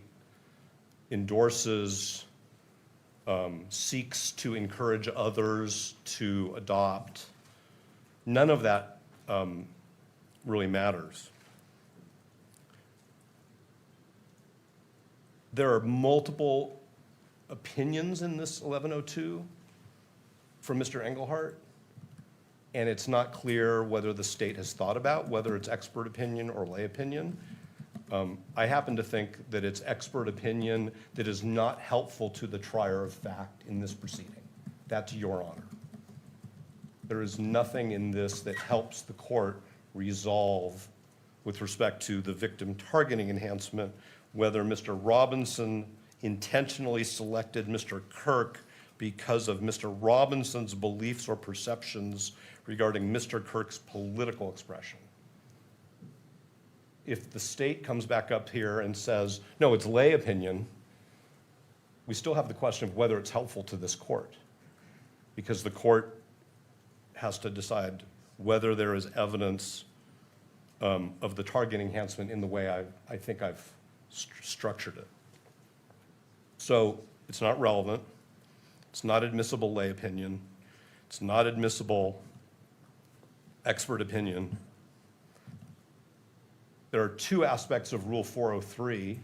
endorses, seeks to encourage others to adopt. None of that really matters. There are multiple opinions in this 1102 from Mr. Engelhardt, and it's not clear whether the state has thought about whether it's expert opinion or lay opinion. I happen to think that it's expert opinion that is not helpful to the trier of fact in this proceeding. That's your honor. There is nothing in this that helps the court resolve, with respect to the victim targeting enhancement, whether Mr. Robinson intentionally selected Mr. Kirk because of Mr. Robinson's beliefs or perceptions regarding Mr. Kirk's political expression. If the state comes back up here and says, no, it's lay opinion, we still have the question of whether it's helpful to this court, because the court has to decide whether there is evidence of the targeting enhancement in the way I think I've structured it. So it's not relevant. It's not admissible lay opinion. It's not admissible expert opinion. There are two aspects of Rule 403,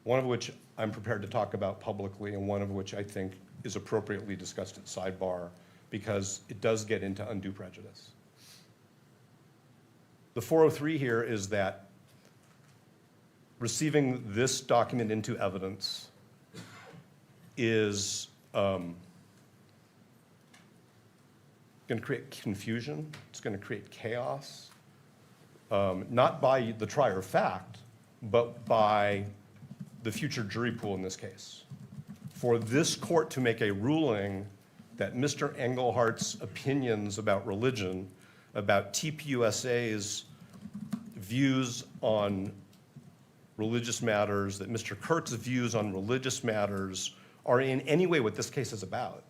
one of which I'm prepared to talk about publicly, and one of which I think is appropriately discussed at sidebar, because it does get into undue prejudice. The 403 here is that receiving this document into evidence is going to create confusion. It's going to create chaos, not by the trier of fact, but by the future jury pool in this case. For this court to make a ruling that Mr. Engelhardt's opinions about religion, about TPUSA's views on religious matters, that Mr. Kirk's views on religious matters are in any way what this case is about,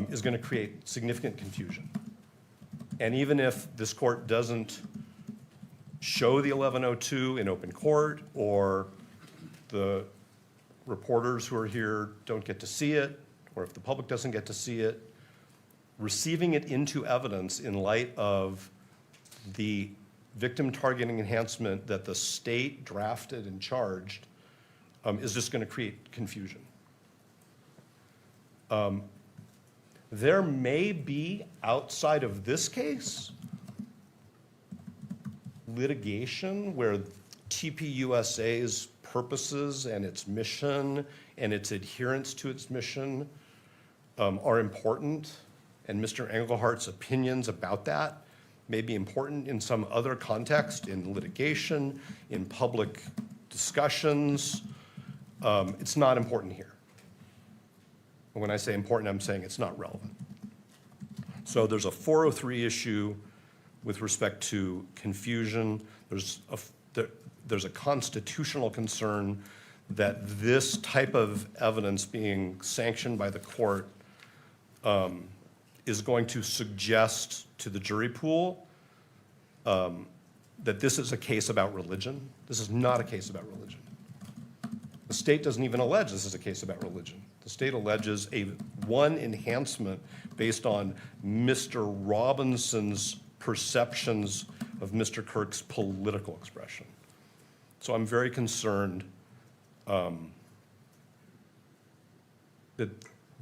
is going to create significant confusion. And even if this court doesn't show the 1102 in open court, or the reporters who are here don't get to see it, or if the public doesn't get to see it, receiving it into evidence in light of the victim targeting enhancement that the state drafted and charged is just going to create confusion. There may be, outside of this case, litigation where TPUSA's purposes and its mission and its adherence to its mission are important, and Mr. Englehart's opinions about that may be important in some other context, in litigation, in public discussions. It's not important here. And when I say important, I'm saying it's not relevant. So there's a 403 issue with respect to confusion. There's a constitutional concern that this type of evidence being sanctioned by the court is going to suggest to the jury pool that this is a case about religion. This is not a case about religion. The state doesn't even allege this is a case about religion. The state alleges one enhancement based on Mr. Robinson's perceptions of Mr. Kirk's political expression. So I'm very concerned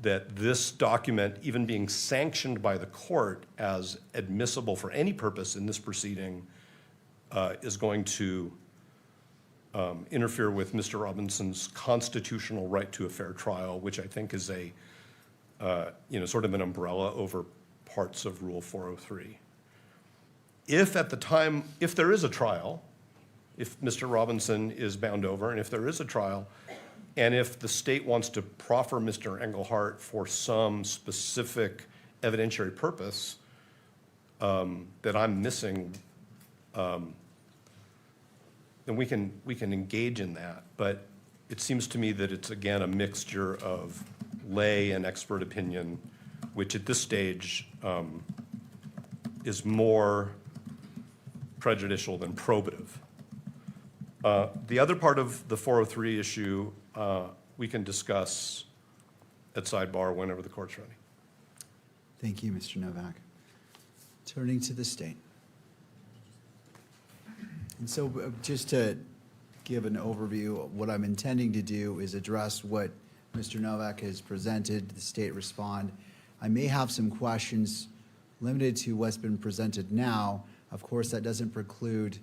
that this document, even being sanctioned by the court as admissible for any purpose in this proceeding, is going to interfere with Mr. Robinson's constitutional right to a fair trial, which I think is sort of an umbrella over parts of Rule 403. If at the time, if there is a trial, if Mr. Robinson is bound over, and if there is a trial, and if the state wants to proffer Mr. Engelhardt for some specific evidentiary purpose that I'm missing, then we can engage in that. But it seems to me that it's, again, a mixture of lay and expert opinion, which at this stage is more prejudicial than probative. The other part of the 403 issue we can discuss at sidebar whenever the court's ready. Thank you, Mr. Novak. Turning to the state. And so just to give an overview, what I'm intending to do is address what Mr. Novak has presented, the state respond. I may have some questions limited to what's been presented now. Of course, that doesn't preclude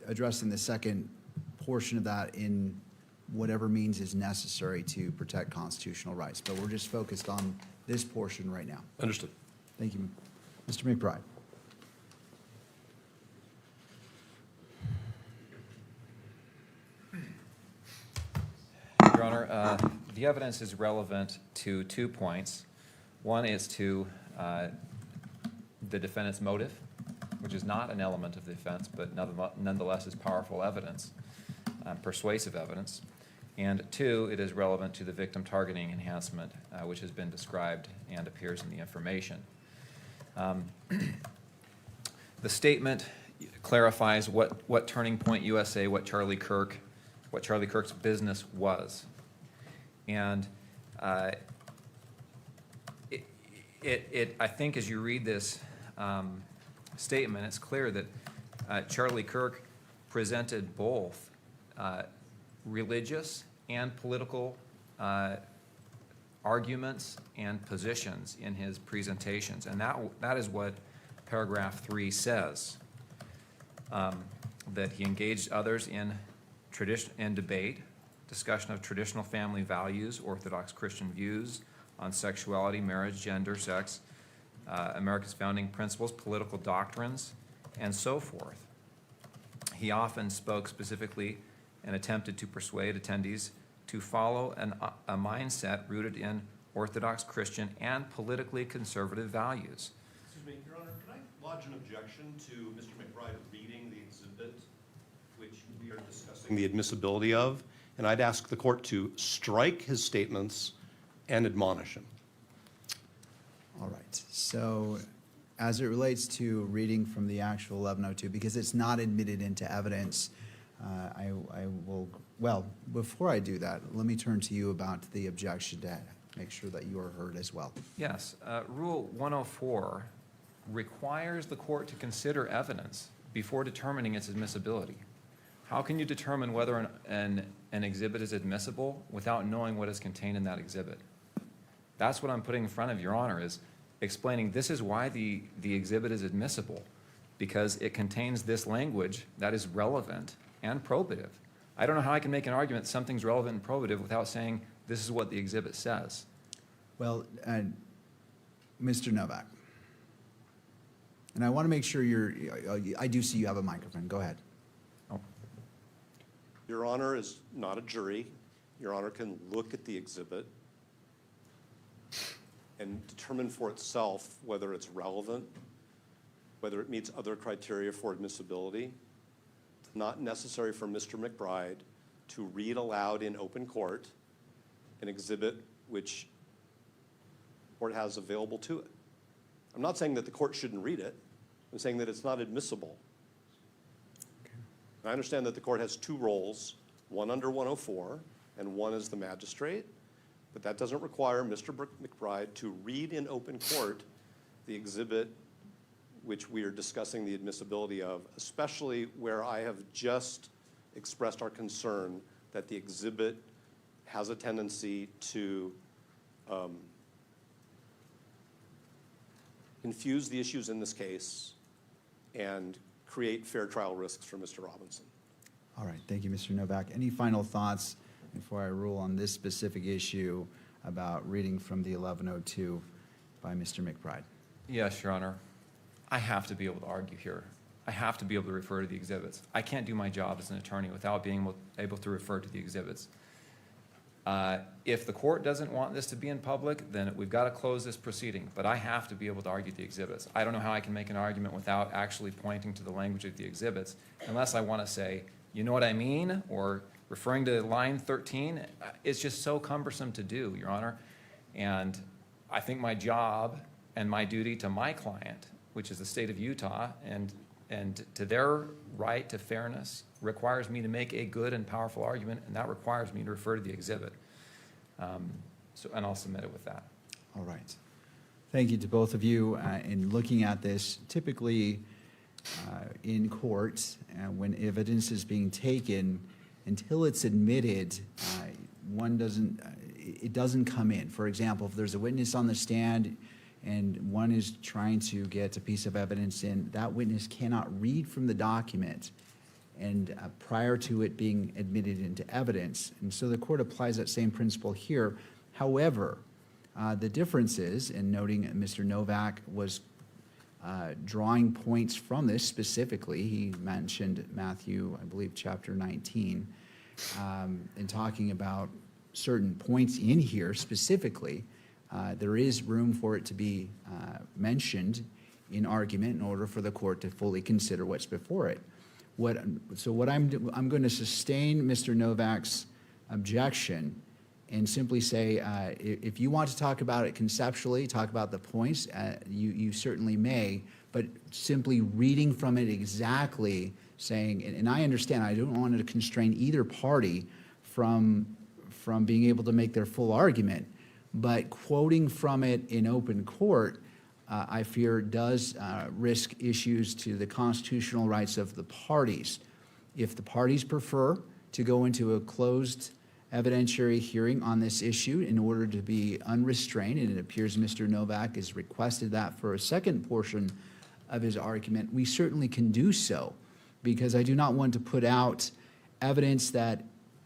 addressing the second portion of that in whatever means is necessary to protect constitutional rights. But we're just focused on this portion right now. Understood. Thank you. Mr. McBride. Your Honor, the evidence is relevant to 2 points. One is to the defendant's motive, which is not an element of the offense, but nonetheless is powerful evidence, persuasive evidence. And 2, it is relevant to the victim targeting enhancement, which has been described and appears in the information. The statement clarifies what Turning Point USA, what Charlie Kirk's business was. And I think as you read this statement, it's clear that Charlie Kirk presented both religious and political arguments and positions in his presentations. And that is what paragraph 3 says, that he engaged others in debate, discussion of traditional family values, Orthodox Christian views on sexuality, marriage, gender, sex, America's founding principles, political doctrines, and so forth. He often spoke specifically and attempted to persuade attendees to follow a mindset rooted in Orthodox Christian and politically conservative values. Excuse me, Your Honor, can I lodge an objection to Mr. McBride reading the exhibit which we are discussing the admissibility of? And I'd ask the court to strike his statements and admonish him. All right. So as it relates to reading from the actual 1102, because it's not admitted into evidence, I will, well, before I do that, let me turn to you about the objection to make sure that you are heard as well. Yes, Rule 104 requires the court to consider evidence before determining its admissibility. How can you determine whether an exhibit is admissible without knowing what is contained in that exhibit? That's what I'm putting in front of Your Honor, is explaining this is why the exhibit is admissible, because it contains this language that is relevant and probative. I don't know how I can make an argument that something's relevant and probative without saying This is what the exhibit says. Well, Mr. Novak, and I want to make sure I do see you have a microphone. Go ahead. Your Honor is not a jury. Your Honor can look at the exhibit and determine for itself whether it's relevant, whether it meets other criteria for admissibility. It's not necessary for Mr. McBride to read aloud in open court an exhibit which the court has available to it. I'm not saying that the court shouldn't read it. I'm saying that it's not admissible. I understand that the court has two roles, one under 104 and one as the magistrate, but that doesn't require Mr. McBride to read in open court the exhibit which we are discussing the admissibility of, especially where I have just expressed our concern that the exhibit has a tendency to confuse the issues in this case and create fair trial risks for Mr. Robinson. All right, thank you, Mr. Novak. Any final thoughts before I rule on this specific issue about reading from the 1102 by Mr. McBride? Yes, Your Honor. I have to be able to argue here. I have to be able to refer to the exhibits. I can't do my job as an attorney without being able to refer to the exhibits. If the court doesn't want this to be in public, then we've got to close this proceeding. But I have to be able to argue the exhibits. I don't know how I can make an argument without actually pointing to the language of the exhibits, unless I want to say, you know what I mean, or referring to line 13. It's just so cumbersome to do, Your Honor. And I think my job and my duty to my client, which is the state of Utah, and to their right to fairness, requires me to make a good and powerful argument, and that requires me to refer to the exhibit. And I'll submit it with that. All right. Thank you to both of you. In looking at this, typically in court, when evidence is being taken, until it's admitted, it doesn't come in. For example, if there's a witness on the stand and one is trying to get a piece of evidence in, that witness cannot read from the document and prior to it being admitted into evidence. And so the court applies that same principle here. However, the difference is, in noting Mr. Novak was drawing points from this specifically, he mentioned Matthew, I believe, chapter 19, and talking about certain points in here specifically. There is room for it to be mentioned in argument in order for the court to fully consider what's before it. I'm going to sustain Mr. Novak's objection and simply say, if you want to talk about it conceptually, talk about the points, you certainly may, but simply reading from it exactly, saying, and I understand, I don't want to constrain either party from being able to make their full argument, but quoting from it in open court, I fear does risk issues to the constitutional rights of the parties. If the parties prefer to go into a closed evidentiary hearing on this issue in order to be unrestrained, and it appears Mr. Novak has requested that for a second portion of his argument, we certainly can do so, because I do not want to put out evidence that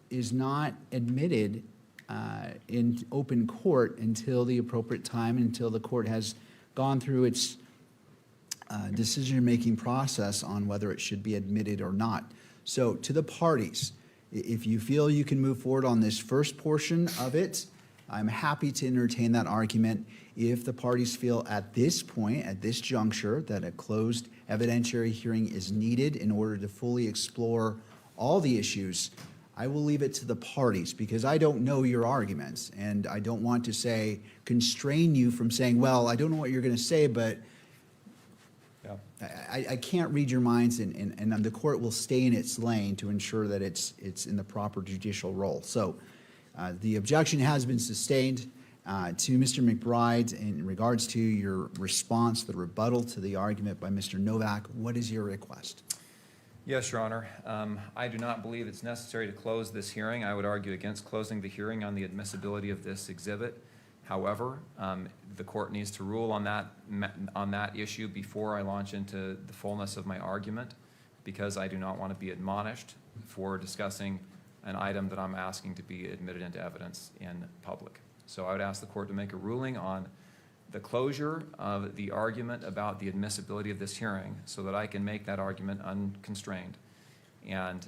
is not admitted in open court until the appropriate time, until the court has gone through its decision-making process on whether it should be admitted or not. So to the parties, if you feel you can move forward on this first portion of it, I'm happy to entertain that argument. If the parties feel at this point, at this juncture, that a closed evidentiary hearing is needed in order to fully explore all the issues, I will leave it to the parties, because I don't know your arguments, and I don't want to say, constrain you from saying, well, I don't know what you're going to say, but Yeah. I can't read your minds, and the court will stay in its lane to ensure that it's in the proper judicial role. So the objection has been sustained to Mr. McBride. In regards to your response, the rebuttal to the argument by Mr. Novak, what is your request? Yes, Your Honor. I do not believe it's necessary to close this hearing. I would argue against closing the hearing on the admissibility of this exhibit. However, the court needs to rule on that issue before I launch into the fullness of my argument, because I do not want to be admonished for discussing an item that I'm asking to be admitted into evidence in public. So I would ask the court to make a ruling on the closure of the argument about the admissibility of this hearing so that I can make that argument unconstrained. And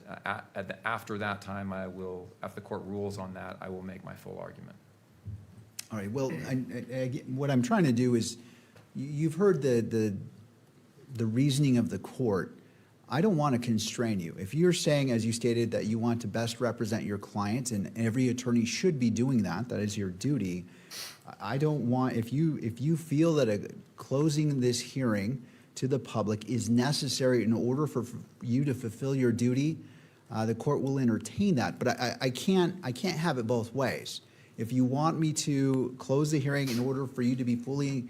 after that time, after the court rules on that, I will make my full argument. All right, well, what I'm trying to do is, you've heard the reasoning of the court. I don't want to constrain you. If you're saying, as you stated, that you want to best represent your client, and every attorney should be doing that, that is your duty, I don't want, if you feel that closing this hearing to the public is necessary in order for you to fulfill your duty, the court will entertain that. But I can't have it both ways. If you want me to close the hearing in order for you to be fully,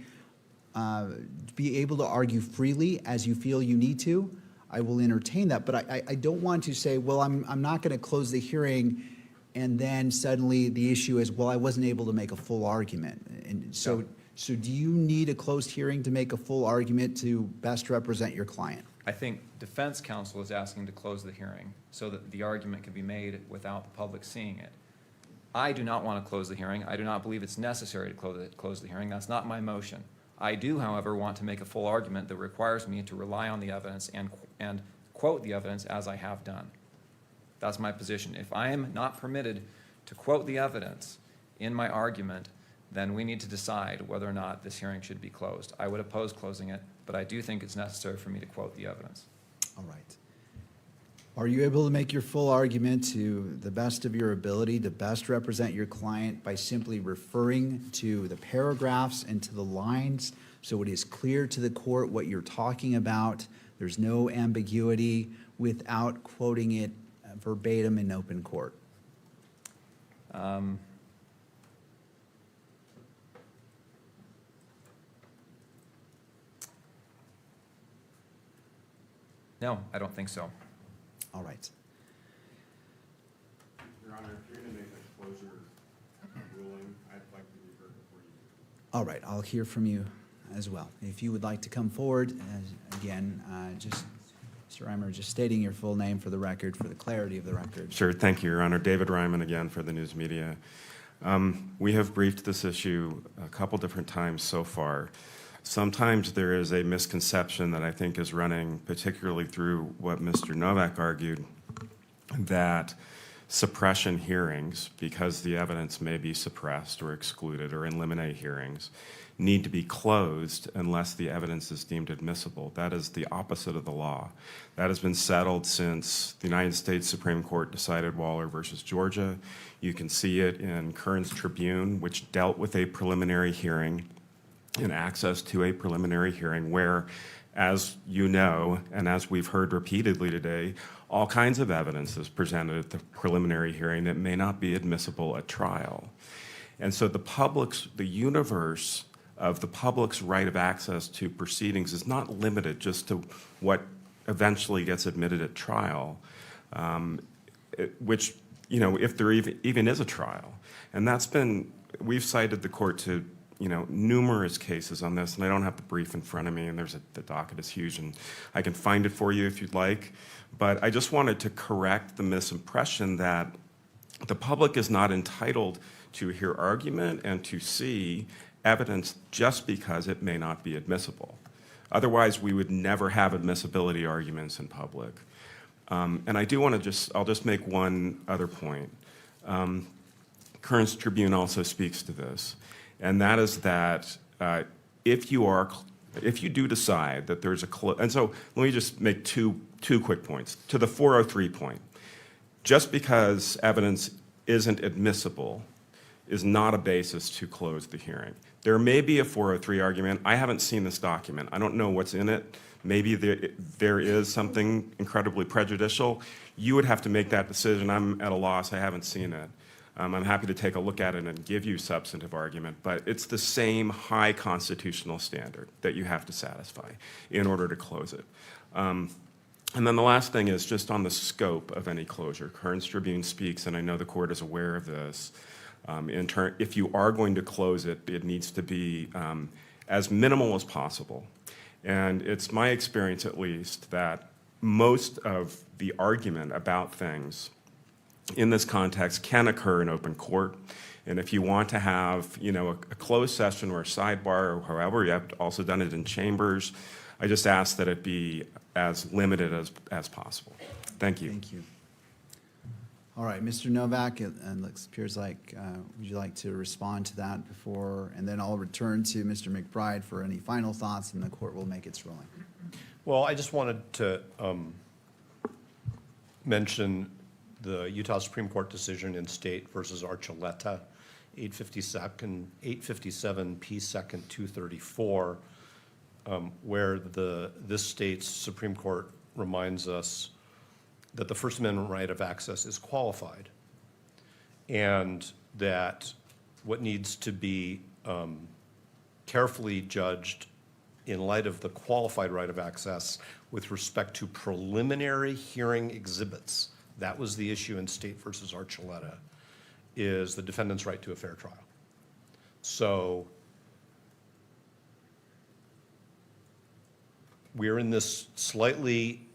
be able to argue freely as you feel you need to, I will entertain that. But I don't want to say, well, I'm not going to close the hearing, and then suddenly the issue is, well, I wasn't able to make a full argument. And so do you need a closed hearing to make a full argument to best represent your client? I think defense counsel is asking to close the hearing so that the argument can be made without the public seeing it. I do not want to close the hearing. I do not believe it's necessary to close the hearing. That's not my motion. I do, however, want to make a full argument that requires me to rely on the evidence and quote the evidence as I have done. That's my position. If I am not permitted to quote the evidence in my argument, then we need to decide whether or not this hearing should be closed. I would oppose closing it, but I do think it's necessary for me to quote the evidence. All right. Are you able to make your full argument to the best of your ability to best represent your client by simply referring to the paragraphs and to the lines so it is clear to the court what you're talking about? There's no ambiguity without quoting it verbatim in open court. No, I don't think so. All right. Your Honor, if you're going to make a closure ruling, I'd like to be heard before you do. All right, I'll hear from you as well. If you would like to come forward, again, just, Mr. Reimer, just stating your full name for the record, for the clarity of the record. Sure, thank you, Your Honor. David Ryman again for the news media. We have briefed this issue a couple different times so far. Sometimes there is a misconception that I think is running, particularly through what Mr. Novak argued, that suppression hearings, because the evidence may be suppressed or excluded, or in limine hearings, need to be closed unless the evidence is deemed admissible. That is the opposite of the law. That has been settled since the United States Supreme Court decided Waller versus Georgia. You can see it in Kern's Tribune, which dealt with a preliminary hearing and access to a preliminary hearing where, as you know, and as we've heard repeatedly today, all kinds of evidence is presented at the preliminary hearing that may not be admissible at trial. And so the universe of the public's right of access to proceedings is not limited just to what eventually gets admitted at trial, which, you know, if there even is a trial. And that's been, we've cited the court to, you know, numerous cases on this, and I don't have the brief in front of me, and the docket is huge, and I can find it for you if you'd like. But I just wanted to correct the misimpression that the public is not entitled to hear argument and to see evidence just because it may not be admissible. Otherwise, we would never have admissibility arguments in public. And I do want to I'll just make one other point. Kern's Tribune also speaks to this. And that is that if you do decide that there's and so let me just make two quick points. To the 403 point, just because evidence isn't admissible is not a basis to close the hearing. There may be a 403 argument. I haven't seen this document. I don't know what's in it. Maybe there is something incredibly prejudicial. You would have to make that decision. I'm at a loss. I haven't seen it. I'm happy to take a look at it and give you substantive argument, but it's the same high constitutional standard that you have to satisfy in order to close it. And then the last thing is just on the scope of any closure. Kern's Tribune speaks, and I know the court is aware of this. If you are going to close it, it needs to be as minimal as possible. And it's my experience, at least, that most of the argument about things in this context can occur in open court. And if you want to have, a closed session or a sidebar or however, you have also done it in chambers, I just ask that it be as limited as possible. Thank you. Thank you. All right, Mr. Novak, and it appears like, would you like to respond to that before, and then I'll return to Mr. McBride for any final thoughts, and the court will make its ruling. Well, I just wanted to mention the Utah Supreme Court decision in State versus Archuleta, 857 P. 2nd 234, where this state's Supreme Court reminds us that the First Amendment right of access is qualified, and that what needs to be carefully judged in light of the qualified right of access with respect to preliminary hearing exhibits, that was the issue in State versus Archuleta, is the defendant's right to a fair trial. So we're in this slightly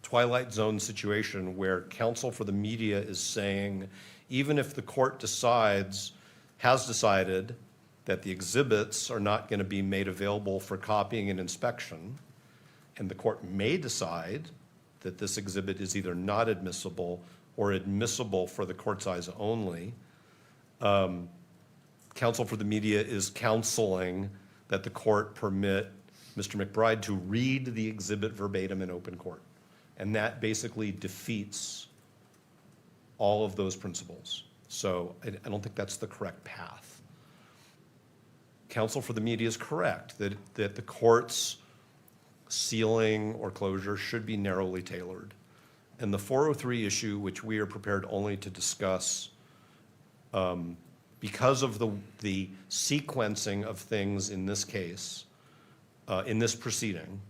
twilight zone situation where counsel for the media is saying, even if the court has decided that the exhibits are not going to be made available for copying and inspection, and the court may decide that this exhibit is either not admissible or admissible for the court's eyes only, counsel for the media is counseling that the court permit Mr. McBride to read the exhibit verbatim in open court. And that basically defeats all of those principles. So I don't think that's the correct path. Counsel for the media is correct that the court's sealing or closure should be narrowly tailored. And the 403 issue, which we are prepared only to discuss because of the sequencing of things in this case, in this proceeding,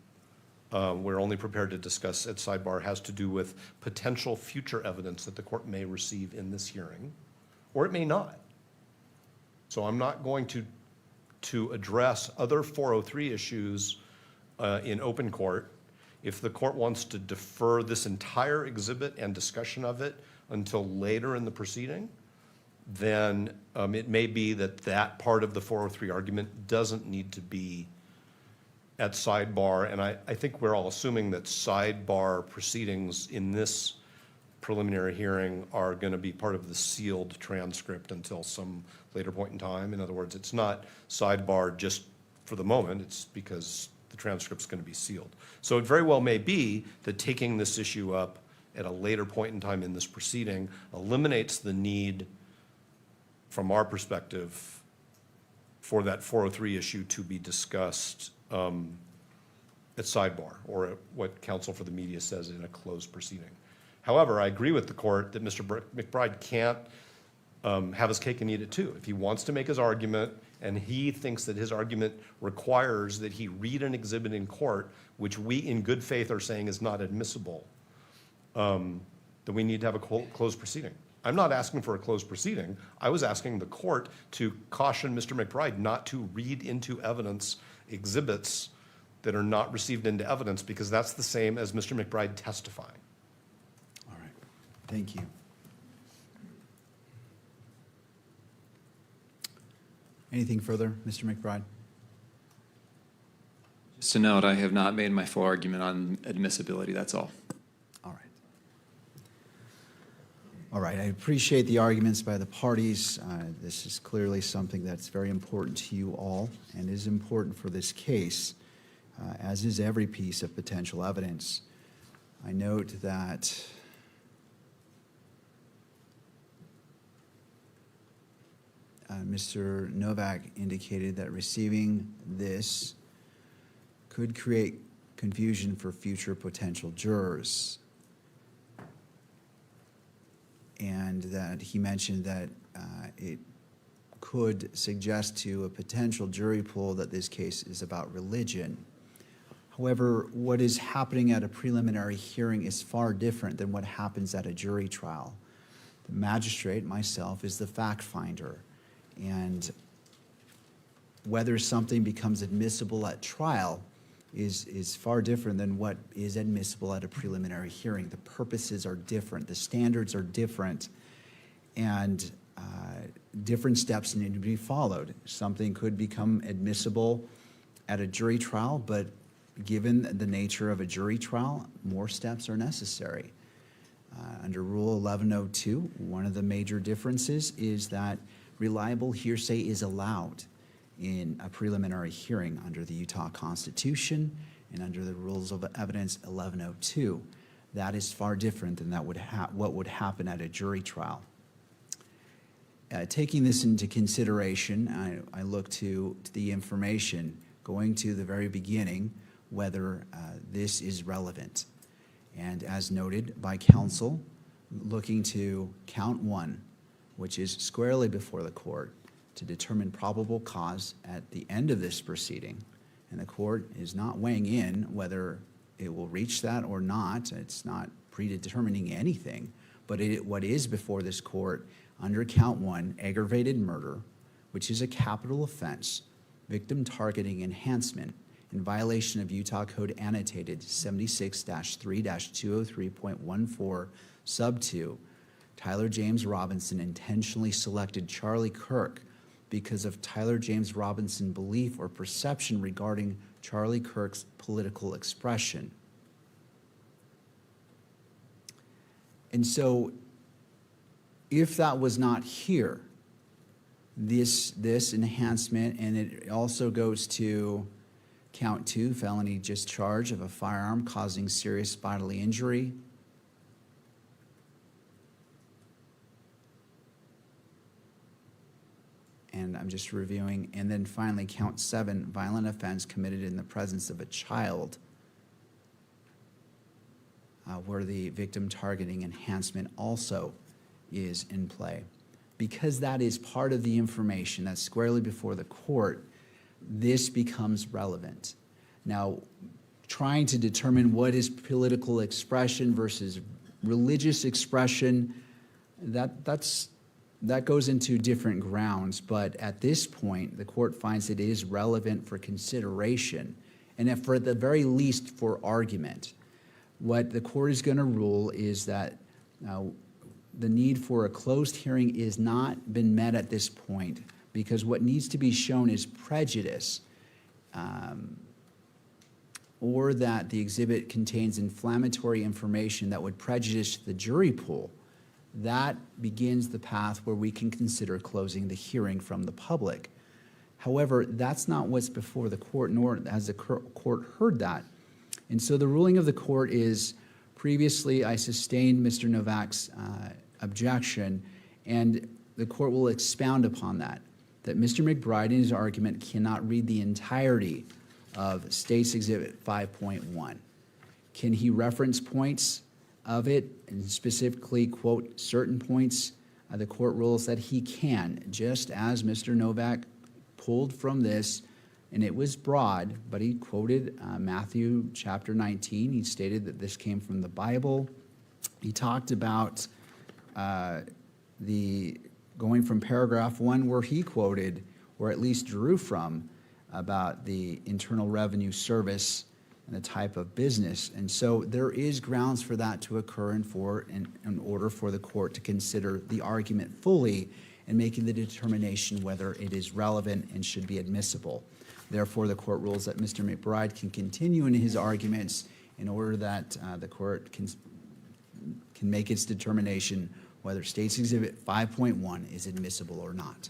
we're only prepared to discuss at sidebar, has to do with potential future evidence that the court may receive in this hearing, or it may not. So I'm not going to address other 403 issues in open court. If the court wants to defer this entire exhibit and discussion of it until later in the proceeding, then it may be that part of the 403 argument doesn't need to be at sidebar. And I think we're all assuming that sidebar proceedings in this preliminary hearing are going to be part of the sealed transcript until some later point in time. In other words, it's not sidebar just for the moment, it's because the transcript's going to be sealed. So it very well may be that taking this issue up at a later point in time in this proceeding eliminates the need, from our perspective, for that 403 issue to be discussed at sidebar, or at what counsel for the media says in a closed proceeding. However, I agree with the court that Mr. McBride can't have his cake and eat it too. If he wants to make his argument and he thinks that his argument requires that he read an exhibit in court, which we in good faith are saying is not admissible, then we need to have a closed proceeding. I'm not asking for a closed proceeding. I was asking the court to caution Mr. McBride not to read into evidence exhibits that are not received into evidence, because that's the same as Mr. McBride testifying. All right, thank you. Anything further, Mr. McBride? Just to note, I have not made my full argument on admissibility, that's all. All right. All right, I appreciate the arguments by the parties. This is clearly something that's very important to you all and is important for this case, as is every piece of potential evidence. I note that Mr. Novak indicated that receiving this could create confusion for future potential jurors. And that he mentioned that it could suggest to a potential jury pool that this case is about religion. However, what is happening at a preliminary hearing is far different than what happens at a jury trial. The magistrate, myself, is the fact finder. And whether something becomes admissible at trial is far different than what is admissible at a preliminary hearing. The purposes are different, the standards are different, and different steps need to be followed. Something could become admissible at a jury trial, but given the nature of a jury trial, more steps are necessary. Under Rule 1102, one of the major differences is that reliable hearsay is allowed in a preliminary hearing under the Utah Constitution and under the Rules of Evidence 1102. That is far different than what would happen at a jury trial. Taking this into consideration, I look to the information going to the very beginning, whether this is relevant. And as noted by counsel, looking to count 1, which is squarely before the court, to determine probable cause at the end of this proceeding. And the court is not weighing in whether it will reach that or not. It's not predetermining anything. But what is before this court under count 1, aggravated murder, which is a capital offense, victim targeting enhancement, in violation of Utah Code Annotated 76-3-203.14, sub 2, Tyler James Robinson intentionally selected Charlie Kirk because of Tyler James Robinson's belief or perception regarding Charlie Kirk's political expression. And so, if that was not here, this enhancement, and it also goes to count 2, felony discharge of a firearm causing serious bodily injury. And I'm just reviewing. And then finally, count 7, violent offense committed in the presence of a child, where the victim targeting enhancement also is in play. Because that is part of the information that's squarely before the court, this becomes relevant. Now, trying to determine what is political expression versus religious expression, that goes into different grounds, but at this point, the court finds it is relevant for consideration, and for at the very least for argument. What the court is going to rule is that the need for a closed hearing is not been met at this point, because what needs to be shown is prejudice, or that the exhibit contains inflammatory information that would prejudice the jury pool. That begins the path where we can consider closing the hearing from the public. However, that's not what's before the court, nor has the court heard that. And so the ruling of the court is, previously I sustained Mr. Novak's objection, and the court will expound upon that Mr. McBride in his argument cannot read the entirety of State's Exhibit 5.1. Can he reference points of it and specifically quote certain points? The court rules that he can, just as Mr. Novak pulled from this, and it was broad, but he quoted Matthew chapter 19. He stated that this came from the Bible. He talked about the going from paragraph 1 where he quoted, or at least drew from, about the Internal Revenue Service and the type of business. And so there is grounds for that to occur in order for the court to consider the argument fully and making the determination whether it is relevant and should be admissible. Therefore, the court rules that Mr. McBride can continue in his arguments in order that the court can make its determination whether State's Exhibit 5.1 is admissible or not.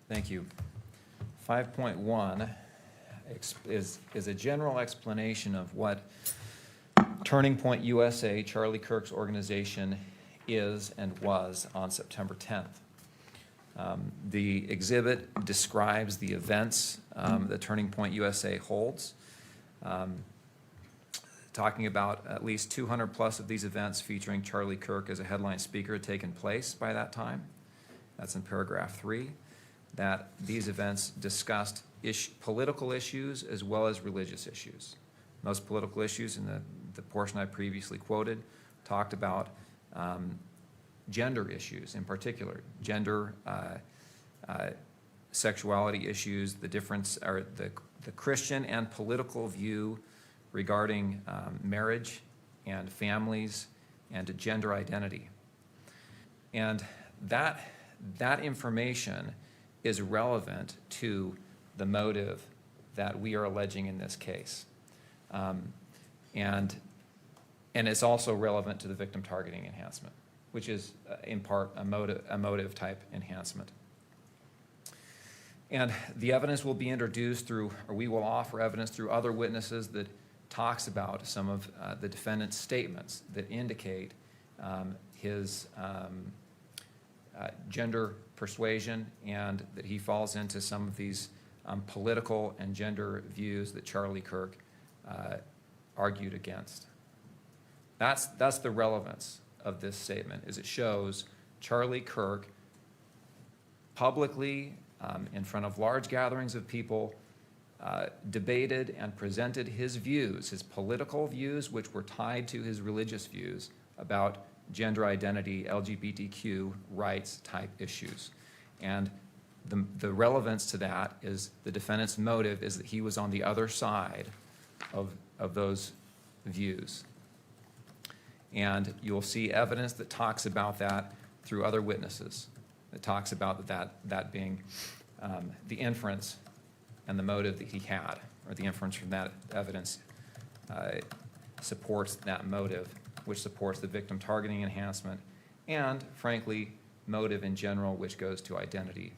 Thank you. 5.1 is a general explanation of what Turning Point USA, Charlie Kirk's organization, is and was on September 10th. The exhibit describes the events that Turning Point USA holds, talking about at least 200 plus of these events featuring Charlie Kirk as a headline speaker had taken place by that time. That's in paragraph 3. That these events discussed political issues as well as religious issues. Most political issues in the portion I previously quoted talked about gender issues in particular, gender, sexuality issues, the difference, or the Christian and political view regarding marriage and families and gender identity. And that information is relevant to the motive that we are alleging in this case. And it's also relevant to the victim targeting enhancement, which is in part a motive type enhancement. And the evidence will be introduced through, or we will offer evidence through other witnesses that talks about some of the defendant's statements that indicate his gender persuasion, and that he falls into some of these political and gender views that Charlie Kirk argued against. That's the relevance of this statement, is it shows Charlie Kirk publicly in front of large gatherings of people debated and presented his views, his political views, which were tied to his religious views about gender identity, LGBTQ rights type issues. And the relevance to that is the defendant's motive is that he was on the other side of those views. And you'll see evidence that talks about that through other witnesses, that talks about that being the inference and the motive that he had, or the inference from that evidence supports that motive, which supports the victim targeting enhancement, and frankly, motive in general, which goes to identity.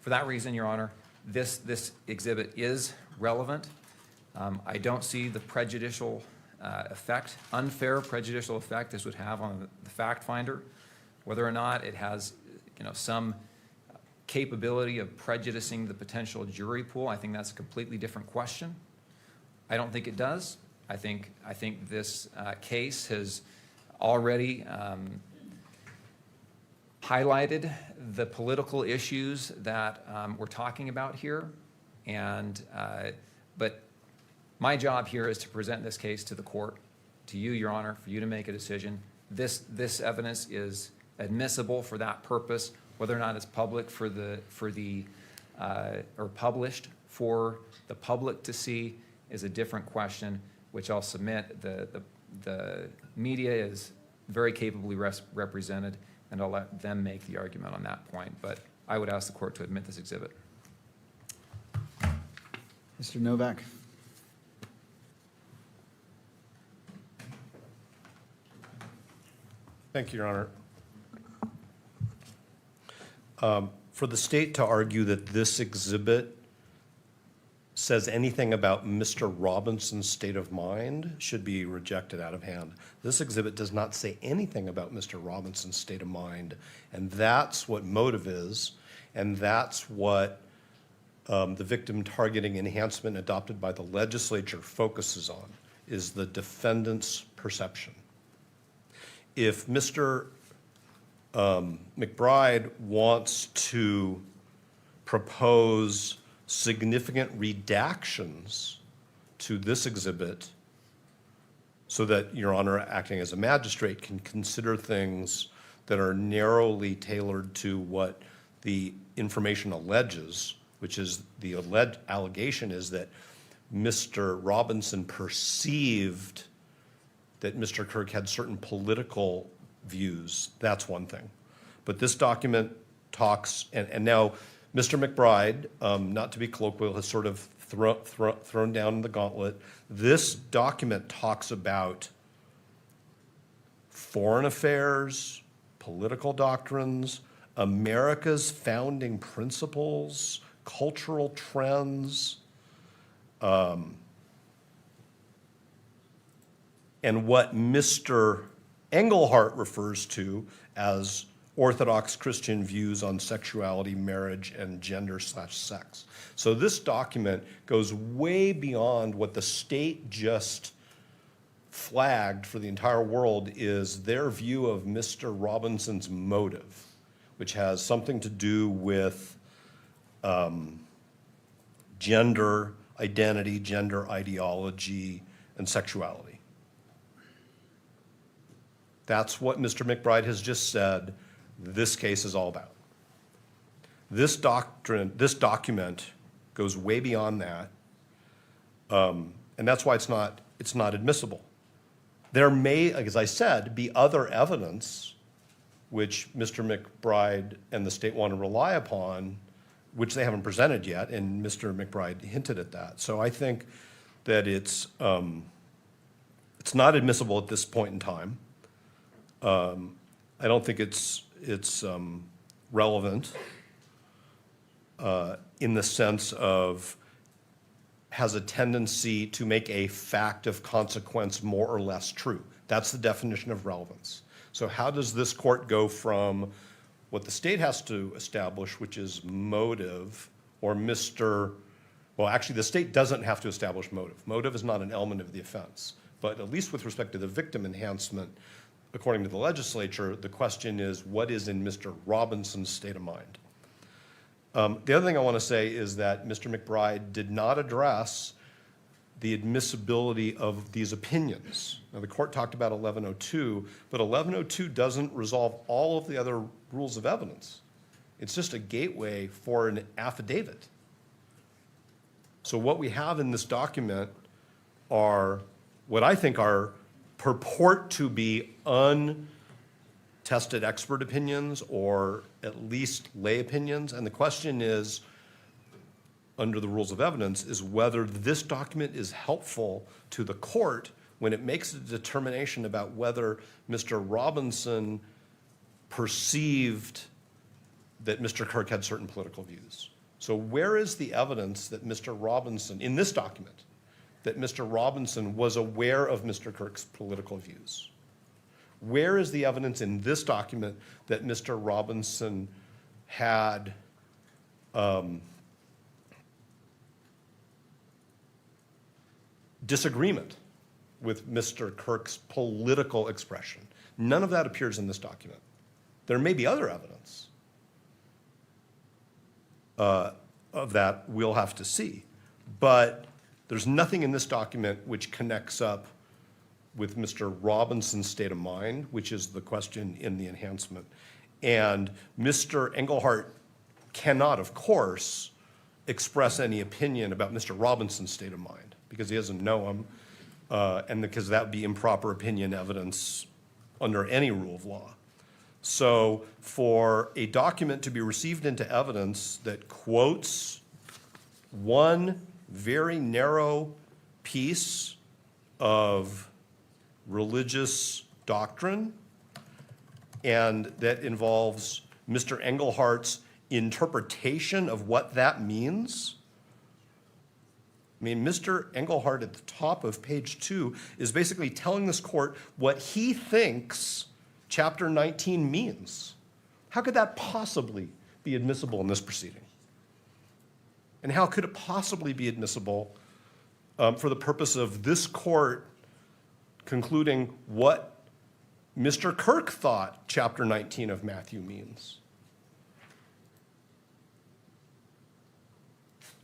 For that reason, Your Honor, this exhibit is relevant. I don't see the prejudicial effect, unfair prejudicial effect this would have on the fact finder. Whether or not it has, some capability of prejudicing the potential jury pool, I think that's a completely different question. I don't think it does. I think this case has already highlighted the political issues that we're talking about here, but my job here is to present this case to the court, to you, Your Honor, for you to make a decision. This evidence is admissible for that purpose. Whether or not it's public or published for the public to see is a different question, which I'll submit. The media is very capably represented, and I'll let them make the argument on that point. But I would ask the court to admit this exhibit. Mr. Novak. Thank you, Your Honor. For the state to argue that this exhibit says anything about Mr. Robinson's state of mind should be rejected out of hand. This exhibit does not say anything about Mr. Robinson's state of mind, and that's what motive is, and that's what the victim targeting enhancement adopted by the legislature focuses on, is the defendant's perception. If Mr. McBride wants to propose significant redactions to this exhibit so that Your Honor, acting as a magistrate, can consider things that are narrowly tailored to what the information alleges, which is the allegation is that Mr. Robinson perceived that Mr. Kirk had certain political views, that's one thing. But this document talks, and now Mr. McBride, not to be colloquial, has sort of thrown down the gauntlet. This document talks about foreign affairs, political doctrines, America's founding principles, cultural trends, and what Mr. Engelhardt refers to as Orthodox Christian views on sexuality, marriage, and gender/sex. So this document goes way beyond what the state just flagged for the entire world is their view of Mr. Robinson's motive, which has something to do with gender identity, gender ideology, and sexuality. That's what Mr. McBride has just said this case is all about. This document goes way beyond that, and that's why it's not admissible. There may, as I said, be other evidence which Mr. McBride and the state want to rely upon, which they haven't presented yet, and Mr. McBride hinted at that. So I think that it's not admissible at this point in time. I don't think it's relevant in the sense of has a tendency to make a fact of consequence more or less true. That's the definition of relevance. So how does this court go from what the state has to establish, which is motive, or well, actually, the state doesn't have to establish motive. Motive is not an element of the offense. But at least with respect to the victim enhancement, according to the legislature, the question is, what is in Mr. Robinson's state of mind? The other thing I want to say is that Mr. McBride did not address the admissibility of these opinions. Now, the court talked about 1102, but 1102 doesn't resolve all of the other rules of evidence. It's just a gateway for an affidavit. So what we have in this document are what I think are purport to be untested expert opinions or at least lay opinions. And the question is, under the rules of evidence, is whether this document is helpful to the court when it makes a determination about whether Mr. Robinson perceived that Mr. Kirk had certain political views. So where is the evidence that Mr. Robinson, in this document, that Mr. Robinson was aware of Mr. Kirk's political views? Where is the evidence in this document that Mr. Robinson had disagreement with Mr. Kirk's political expression? None of that appears in this document. There may be other evidence of that we'll have to see. But there's nothing in this document which connects up with Mr. Robinson's state of mind, which is the question in the enhancement. And Mr. Engelhardt cannot, of course, express any opinion about Mr. Robinson's state of mind because he doesn't know him, and because that would be improper opinion evidence under any rule of law. So for a document to be received into evidence that quotes one very narrow piece of religious doctrine and that involves Mr. Engelhardt's interpretation of what that means. I mean, Mr. Engelhardt at the top of page 2 is basically telling this court what he thinks Chapter 19 means. How could that possibly be admissible in this proceeding? And how could it possibly be admissible for the purpose of this court concluding what Mr. Kirk thought Chapter 19 of Matthew means?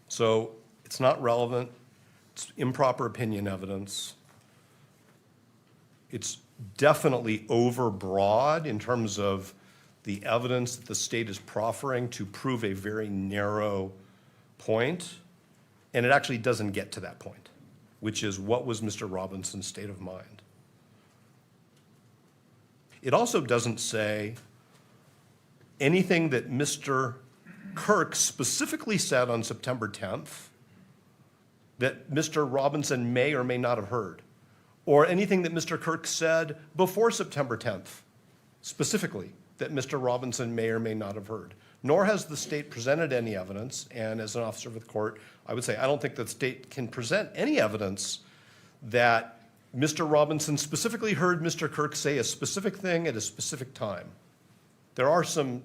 So it's not relevant. It's improper opinion evidence. It's definitely overbroad in terms of the evidence that the state is proffering to prove a very narrow point, and it actually doesn't get to that point, which is what was Mr. Robinson's state of mind. It also doesn't say anything that Mr. Kirk specifically said on September 10th that Mr. Robinson may or may not have heard, or anything that Mr. Kirk said before September 10th, specifically, that Mr. Robinson may or may not have heard. Nor has the state presented any evidence, and as an officer of the court, I would say I don't think the state can present any evidence that Mr. Robinson specifically heard Mr. Kirk say a specific thing at a specific time. There are some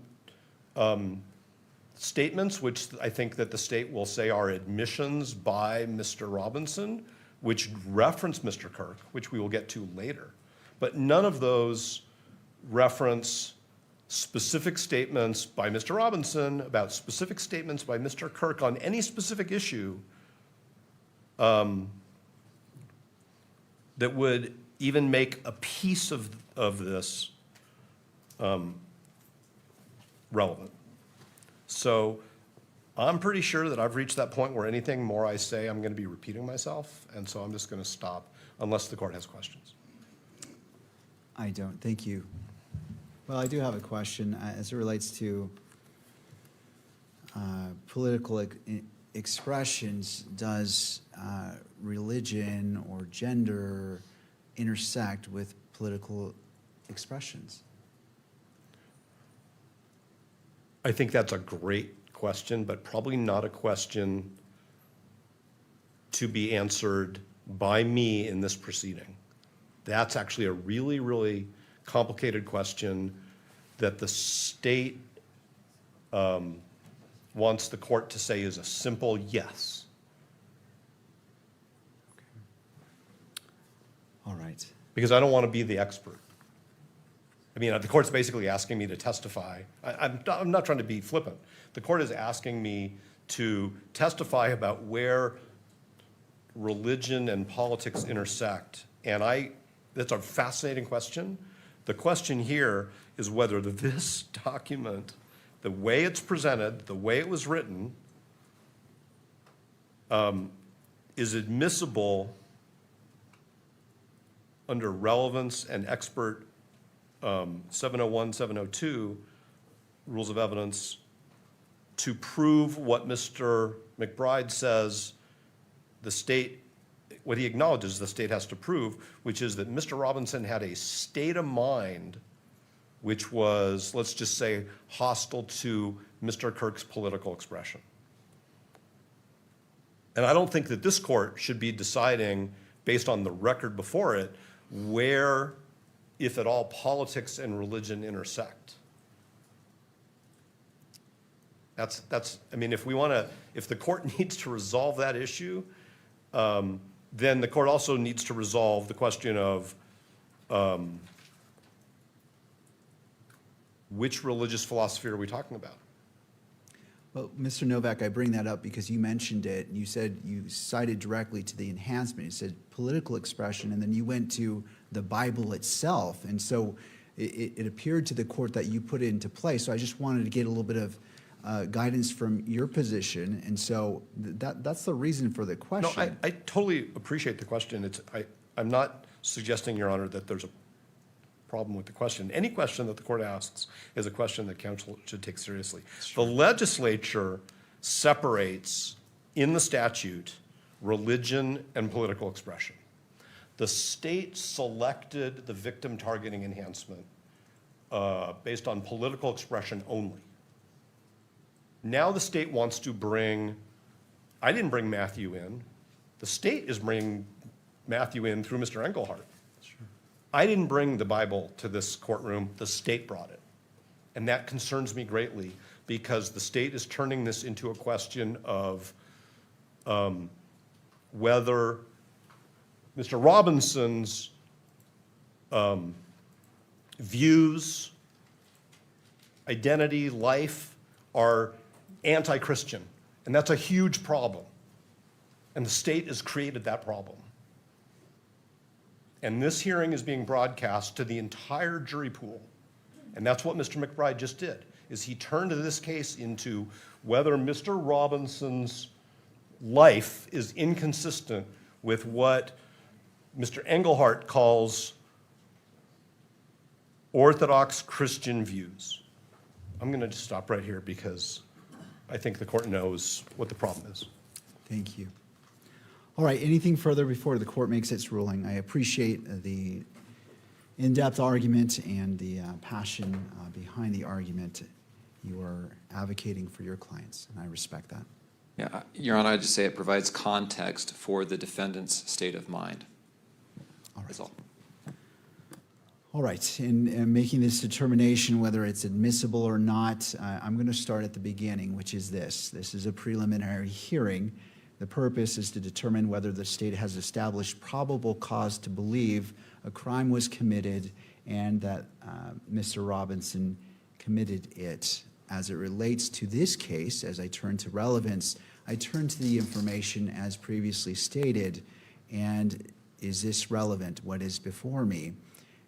statements which I think that the state will say are admissions by Mr. Robinson, which reference Mr. Kirk, which we will get to later. But none of those reference specific statements by Mr. Robinson about specific statements by Mr. Kirk on any specific issue that would even make a piece of of this relevant. So I'm pretty sure that I've reached that point where anything more I say, I'm going to be repeating myself, and so I'm just going to stop unless the court has questions. I don't. Thank you. Well, I do have a question as it relates to political expressions. Does religion or gender intersect with political expressions? I think that's a great question, but probably not a question to be answered by me in this proceeding. That's actually a really, really complicated question that the state wants the court to say is a simple yes. All right. Because I don't want to be the expert. I mean, the court's basically asking me to testify. I'm not trying to be flippant. The court is asking me to testify about where religion and politics intersect. And that's a fascinating question. The question here is whether this document, the way it's presented, the way it was written, is admissible under relevance and expert 701, 702 rules of evidence to prove what Mr. McBride says the state, what he acknowledges the state has to prove, which is that Mr. Robinson had a state of mind which was, let's just say, hostile to Mr. Kirk's political expression. And I don't think that this court should be deciding, based on the record before it, where, if at all, politics and religion intersect. I mean, if the court needs to resolve that issue, then the court also needs to resolve the question of which religious philosophy are we talking about? Well, Mr. Novak, I bring that up because you mentioned it. You said you cited directly to the enhancement. You said political expression, and then you went to the Bible itself. And so it appeared to the court that you put it into play. So I just wanted to get a little bit of guidance from your position. And so that's the reason for the question. No, I totally appreciate the question. I'm not suggesting, Your Honor, that there's a problem with the question. Any question that the court asks is a question that counsel should take seriously. The legislature separates in the statute religion and political expression. The state selected the victim targeting enhancement based on political expression only. Now the state wants to I didn't bring Matthew in. The state is bringing Matthew in through Mr. Engelhardt. I didn't bring the Bible to this courtroom, the state brought it. And that concerns me greatly because the state is turning this into a question of whether Mr. Robinson's views, identity, life are anti-Christian. And that's a huge problem. And the state has created that problem. And this hearing is being broadcast to the entire jury pool. And that's what Mr. McBride just did, is he turned this case into whether Mr. Robinson's life is inconsistent with what Mr. Engelhardt calls Orthodox Christian views. I'm going to just stop right here because I think the court knows what the problem is. Thank you. All right, anything further before the court makes its ruling? I appreciate the in-depth argument and the passion behind the argument. You are advocating for your clients, and I respect that. Yeah, Your Honor, I'd just say it provides context for the defendant's state of mind. All right. That's all. All right, in making this determination whether it's admissible or not, I'm going to start at the beginning, which is this. This is a preliminary hearing. The purpose is to determine whether the state has established probable cause to believe a crime was committed and that Mr. Robinson committed it. As it relates to this case, as I turn to relevance, I turn to the information as previously stated, and is this relevant, what is before me?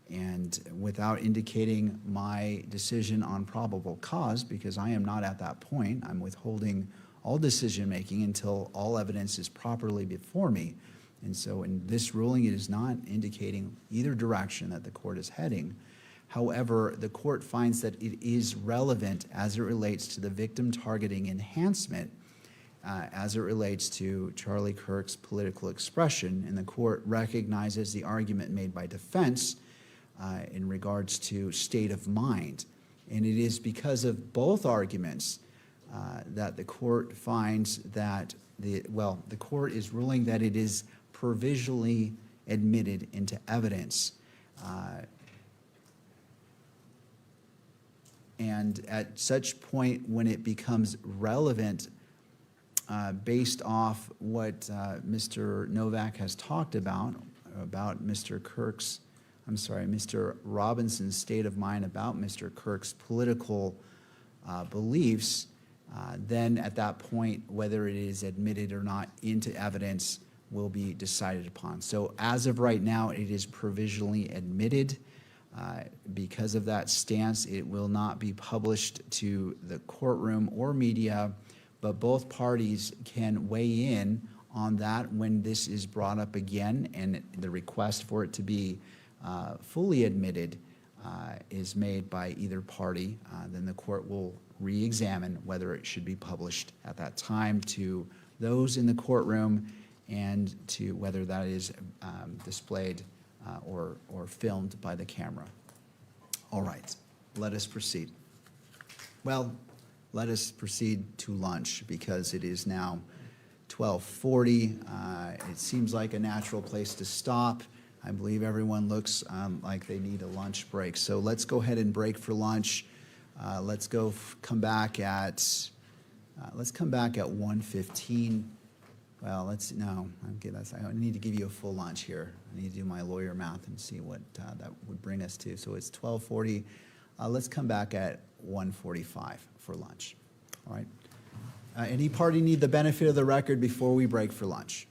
And without indicating my decision on probable cause, because I am not at that point, I'm withholding all decision-making until all evidence is properly before me. And so in this ruling, it is not indicating either direction that the court is heading. However, the court finds that it is relevant as it relates to the victim targeting enhancement, as it relates to Charlie Kirk's political expression, and the court recognizes the argument made by defense in regards to state of mind. And it is because of both arguments that the court finds that the court is ruling that it is provisionally admitted into evidence. And at such point, when it becomes relevant, based off what Mr. Novak has talked about Mr. Robinson's state of mind about Mr. Kirk's political beliefs, then at that point, whether it is admitted or not into evidence will be decided upon. So as of right now, it is provisionally admitted. Because of that stance, it will not be published to the courtroom or media, but both parties can weigh in on that when this is brought up again, and the request for it to be fully admitted is made by either party. Then the court will re-examine whether it should be published at that time to those in the courtroom and to whether that is displayed or filmed by the camera. All right, let us proceed. Well, let us proceed to lunch because it is now 12:40. It seems like a natural place to stop. I believe everyone looks like they need a lunch break. So let's go ahead and break for lunch. Let's come back at 1:15. Well, I need to give you a full lunch here. I need to do my lawyer math and see what that would bring us to. So it's 12:40. Let's come back at 1:45 for lunch. All right. Any party need the benefit of the record before we break for lunch?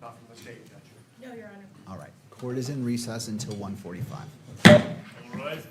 Not from the state, Judge. No, Your Honor. All right. Court is in recess until 1:45. All right.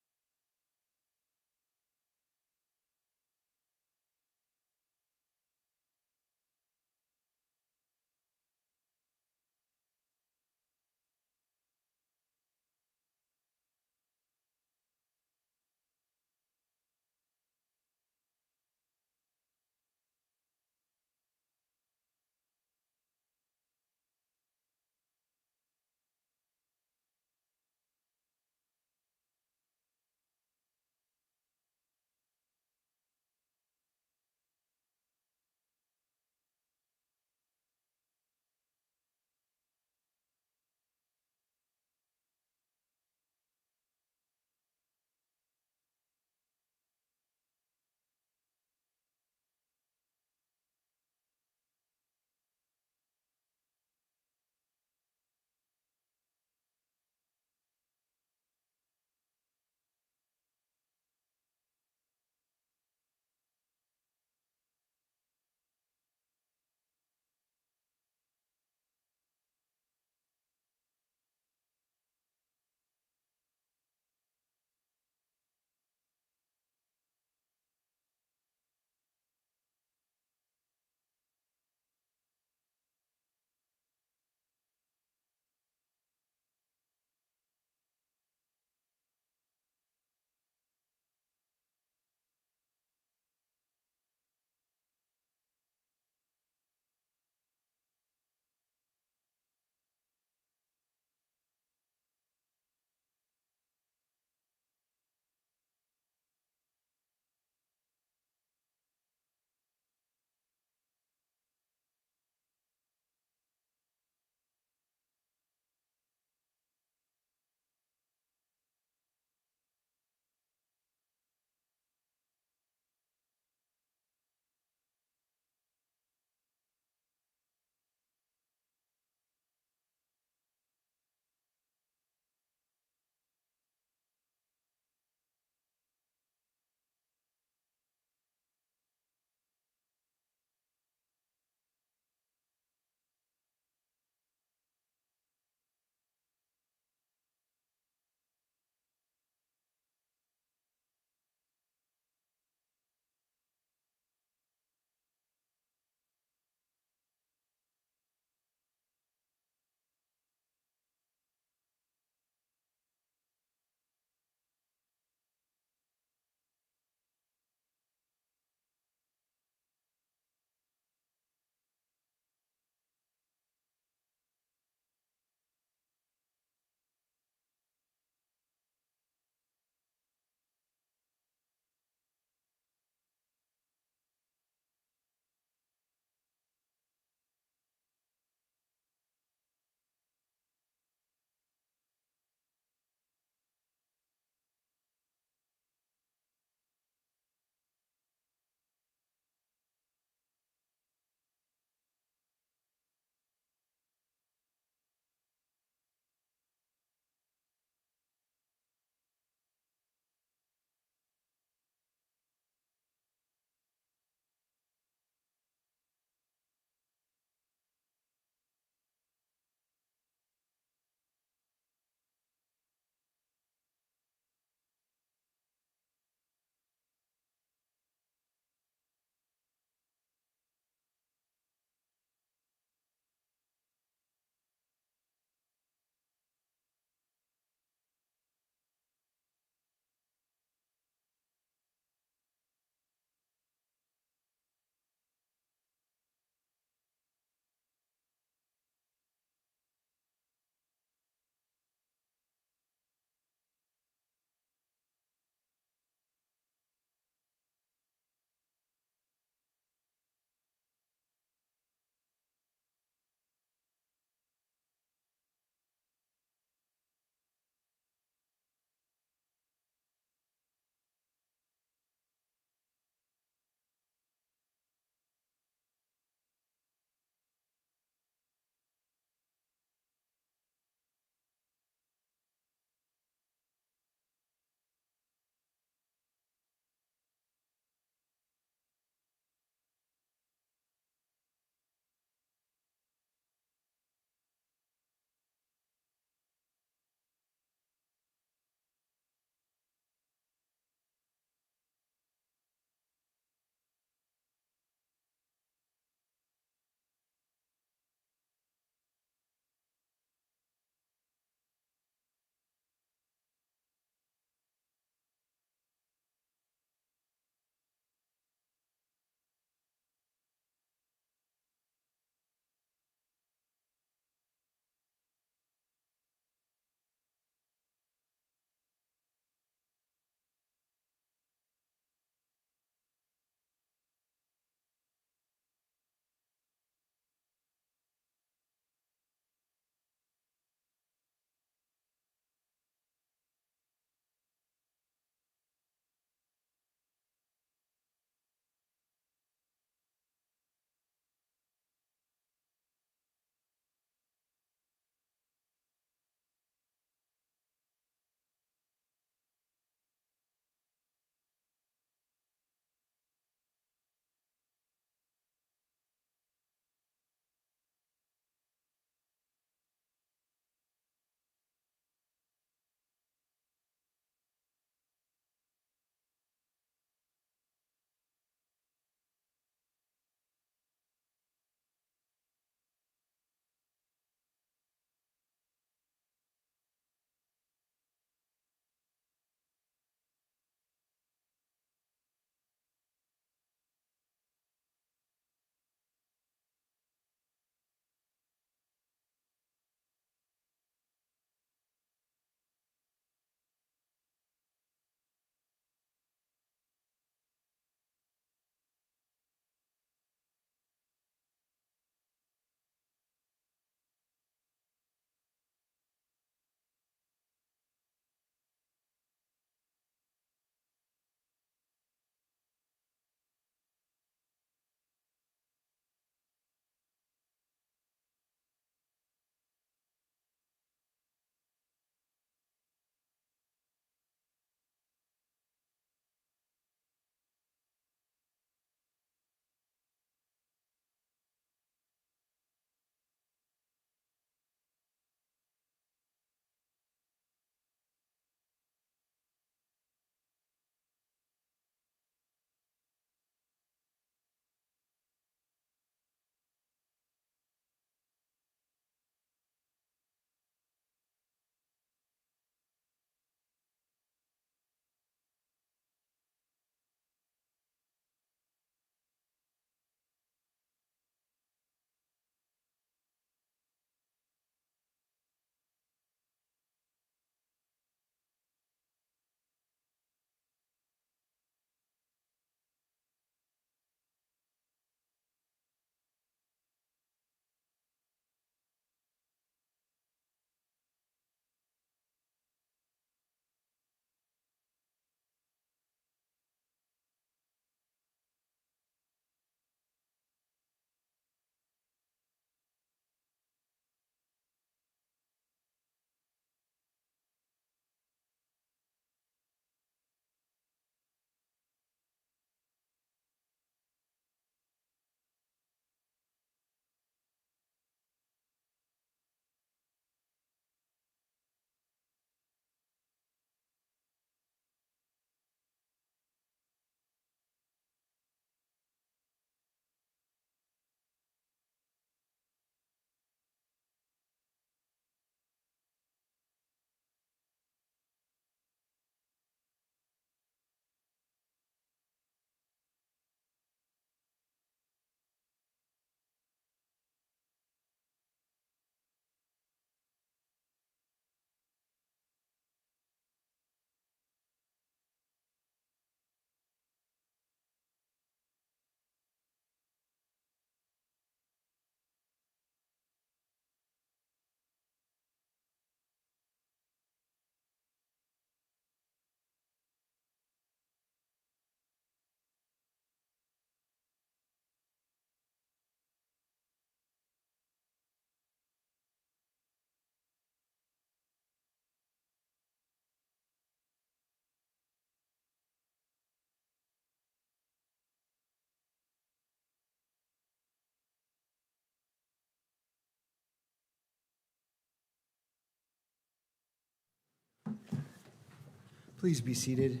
Please be seated.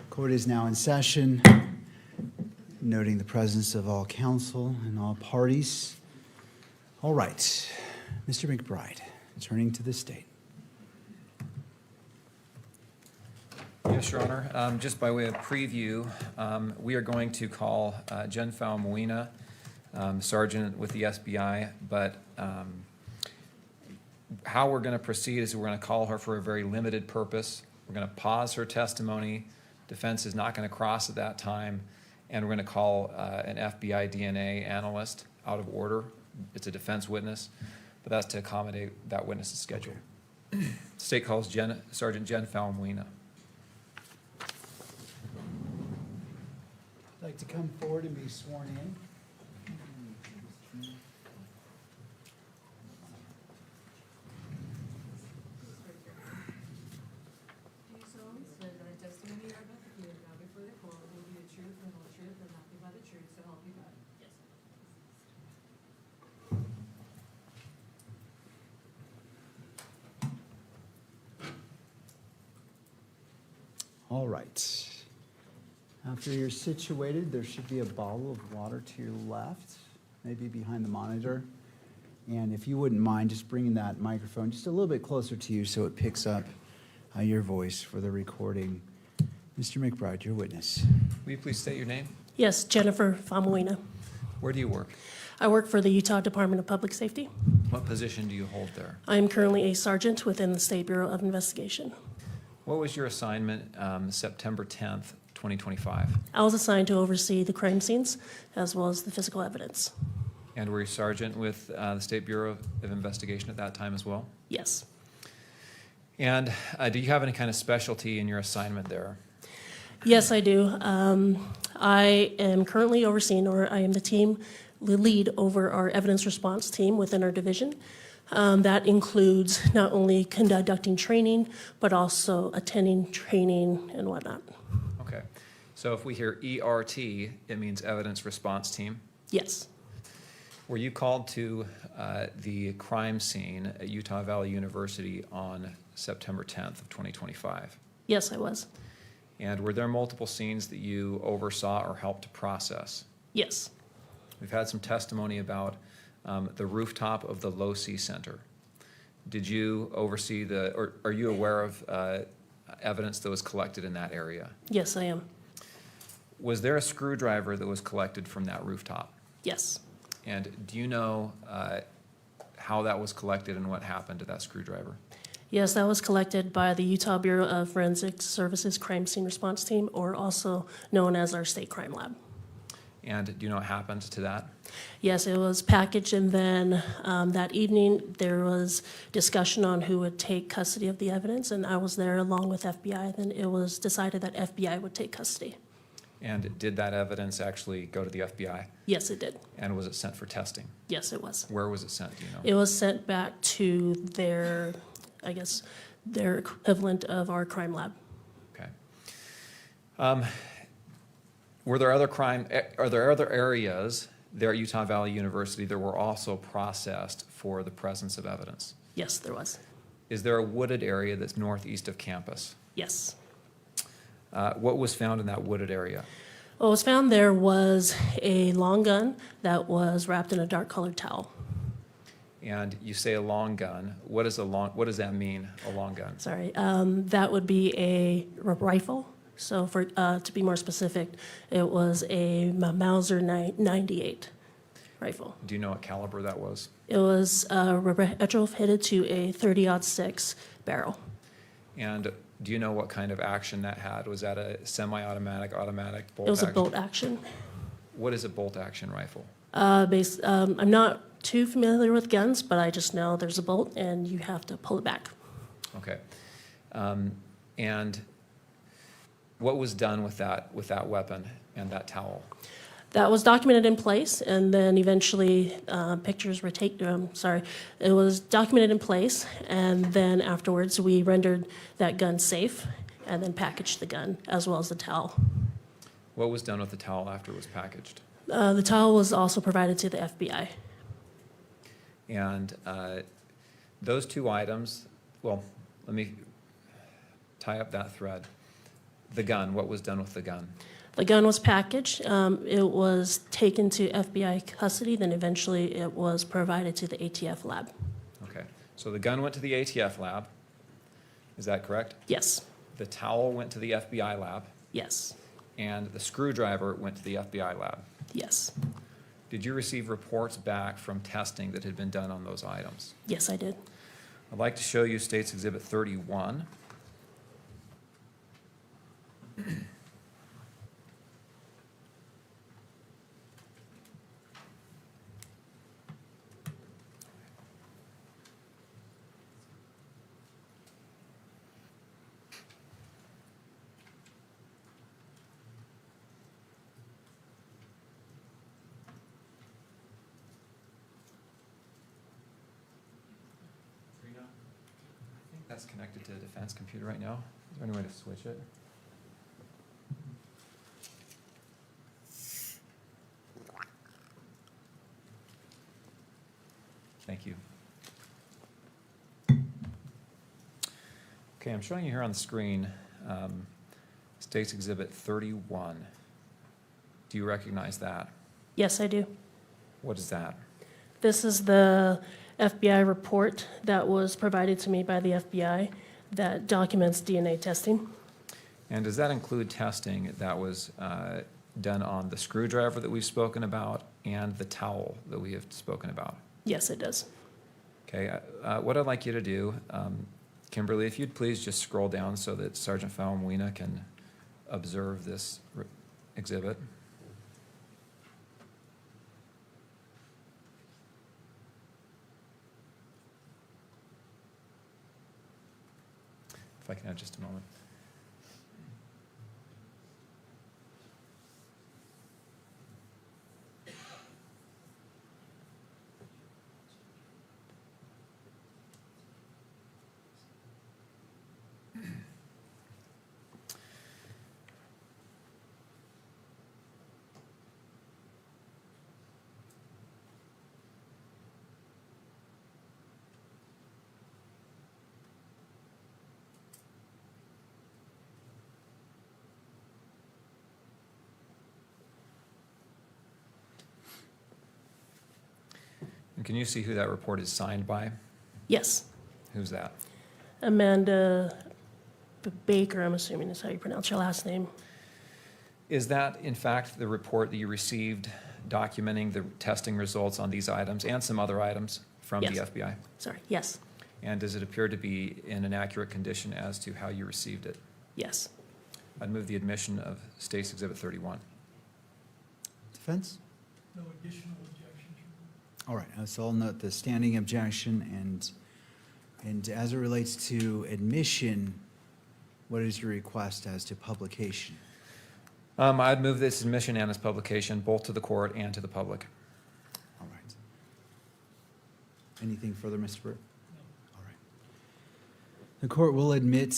Court is now in session, noting the presence of all counsel and all parties. All right, Mr. McBride, turning to the state. Yes, Your Honor. Just by way of preview, we are going to call Jen Falmuina, Sergeant with the SBI, but how we're going to proceed is we're going to call her for a very limited purpose. We're going to pause her testimony. Defense is not going to cross at that time, and we're going to call an FBI DNA analyst out of order. It's a defense witness, but that's to accommodate that witness's schedule. State calls Sergeant Jen Falmuina. I'd like to come forward and be sworn in. Do you solemnly swear that the testimony you are about to give now before the court will be the truth and whole truth and nothing but the truth, so help you God? Yes. All right. After you're situated, there should be a bottle of water to your left, maybe behind the monitor. And if you wouldn't mind just bringing that microphone just a little bit closer to you so it picks up your voice for the recording. Mr. McBride, your witness. Will you please state your name? Yes, Jennifer Famuina. Where do you work? I work for the Utah Department of Public Safety. What position do you hold there? I am currently a sergeant within the State Bureau of Investigation. What was your assignment September 10th, 2025? I was assigned to oversee the crime scenes as well as the physical evidence. And were you sergeant with the State Bureau of Investigation at that time as well? Yes. And do you have any kind of specialty in your assignment there? Yes, I do. I am currently overseeing, or I am the lead over our evidence response team within our division. That includes not only conducting training, but also attending training and whatnot. Okay. So if we hear ERT, it means Evidence Response Team. Yes. Were you called to the crime scene at Utah Valley University on September 10th of 2025? Yes, I was. And were there multiple scenes that you oversaw or helped to process? Yes. We've had some testimony about the rooftop of the Low C Center. Did you oversee or are you aware of evidence that was collected in that area? Yes, I am. Was there a screwdriver that was collected from that rooftop? Yes. And do you know how that was collected and what happened to that screwdriver? Yes, that was collected by the Utah Bureau of Forensic Services Crime Scene Response Team, or also known as our State Crime Lab. And do you know what happened to that? Yes, it was packaged, and then that evening there was discussion on who would take custody of the evidence, and I was there along with FBI. Then it was decided that FBI would take custody. And did that evidence actually go to the FBI? Yes, it did. And was it sent for testing? Yes, it was. Where was it sent, do you know? It was sent back to their, I guess, their equivalent of our crime lab. Okay. Are there other areas there at Utah Valley University that were also processed for the presence of evidence? Yes, there was. Is there a wooded area that's northeast of campus? Yes. What was found in that wooded area? What was found there was a long gun that was wrapped in a dark colored towel. And you say a long gun. What does that mean, a long gun? Sorry, that would be a rifle. So for to be more specific, it was a Mauser 98 rifle. Do you know what caliber that was? It was retrofitted to a 30-06 barrel. And do you know what kind of action that had? Was that a semi-automatic, automatic, bolt It was a action? bolt action. What is a bolt action rifle? I'm not too familiar with guns, but I just know there's a bolt and you have to pull it back. Okay. And what was done with that weapon and that towel? That was documented in place, and then eventually pictures were taken. It was documented in place, and then afterwards we rendered that gun safe, and then packaged the gun as well as the towel. What was done with the towel after it was packaged? The towel was also provided to the FBI. And those two items, well, let me tie up that thread. The gun, what was done with the gun? The gun was packaged. It was taken to FBI custody, then eventually it was provided to the ATF lab. Okay, so the gun went to the ATF lab, is that correct? Yes, The towel went to the FBI lab, yes, and the screwdriver went to the FBI lab. yes, Did you receive reports back from testing that had been done on those items? yes, I did. I'd like to show you State's Exhibit 31. I think that's connected to the defense computer right now. Is there any way to switch it? Thank you. Okay, I'm showing you here on the screen, State's Exhibit 31. Do you recognize that? Yes, I do. What is that? This is the FBI report that was provided to me by the FBI that documents DNA testing. And does that include testing that was done on the screwdriver that we've spoken about and the towel that we have spoken about? Yes, it does. Okay, what I'd like you to do, Kimberly, if you'd please just scroll down so that Sergeant Falmuina can observe this exhibit. If I can have just a moment. And can you see who that report is signed by? Yes. Who's that? Amanda Baker, I'm assuming is how you pronounce her last name. Is that, in fact, the report that you received documenting the testing results on these items and some other items from the Yes. FBI? Sorry, yes, And does it appear to be in an accurate condition as to how you received it? yes. I'd move the admission of State's Exhibit 31. Defense? No additional objections. All right, so I'll note the standing objection, and as it relates to admission, what is your request as to publication? I'd move this admission and its publication both to the court and to the public. All right. Anything further, Mr. Burt? All right. The court will admit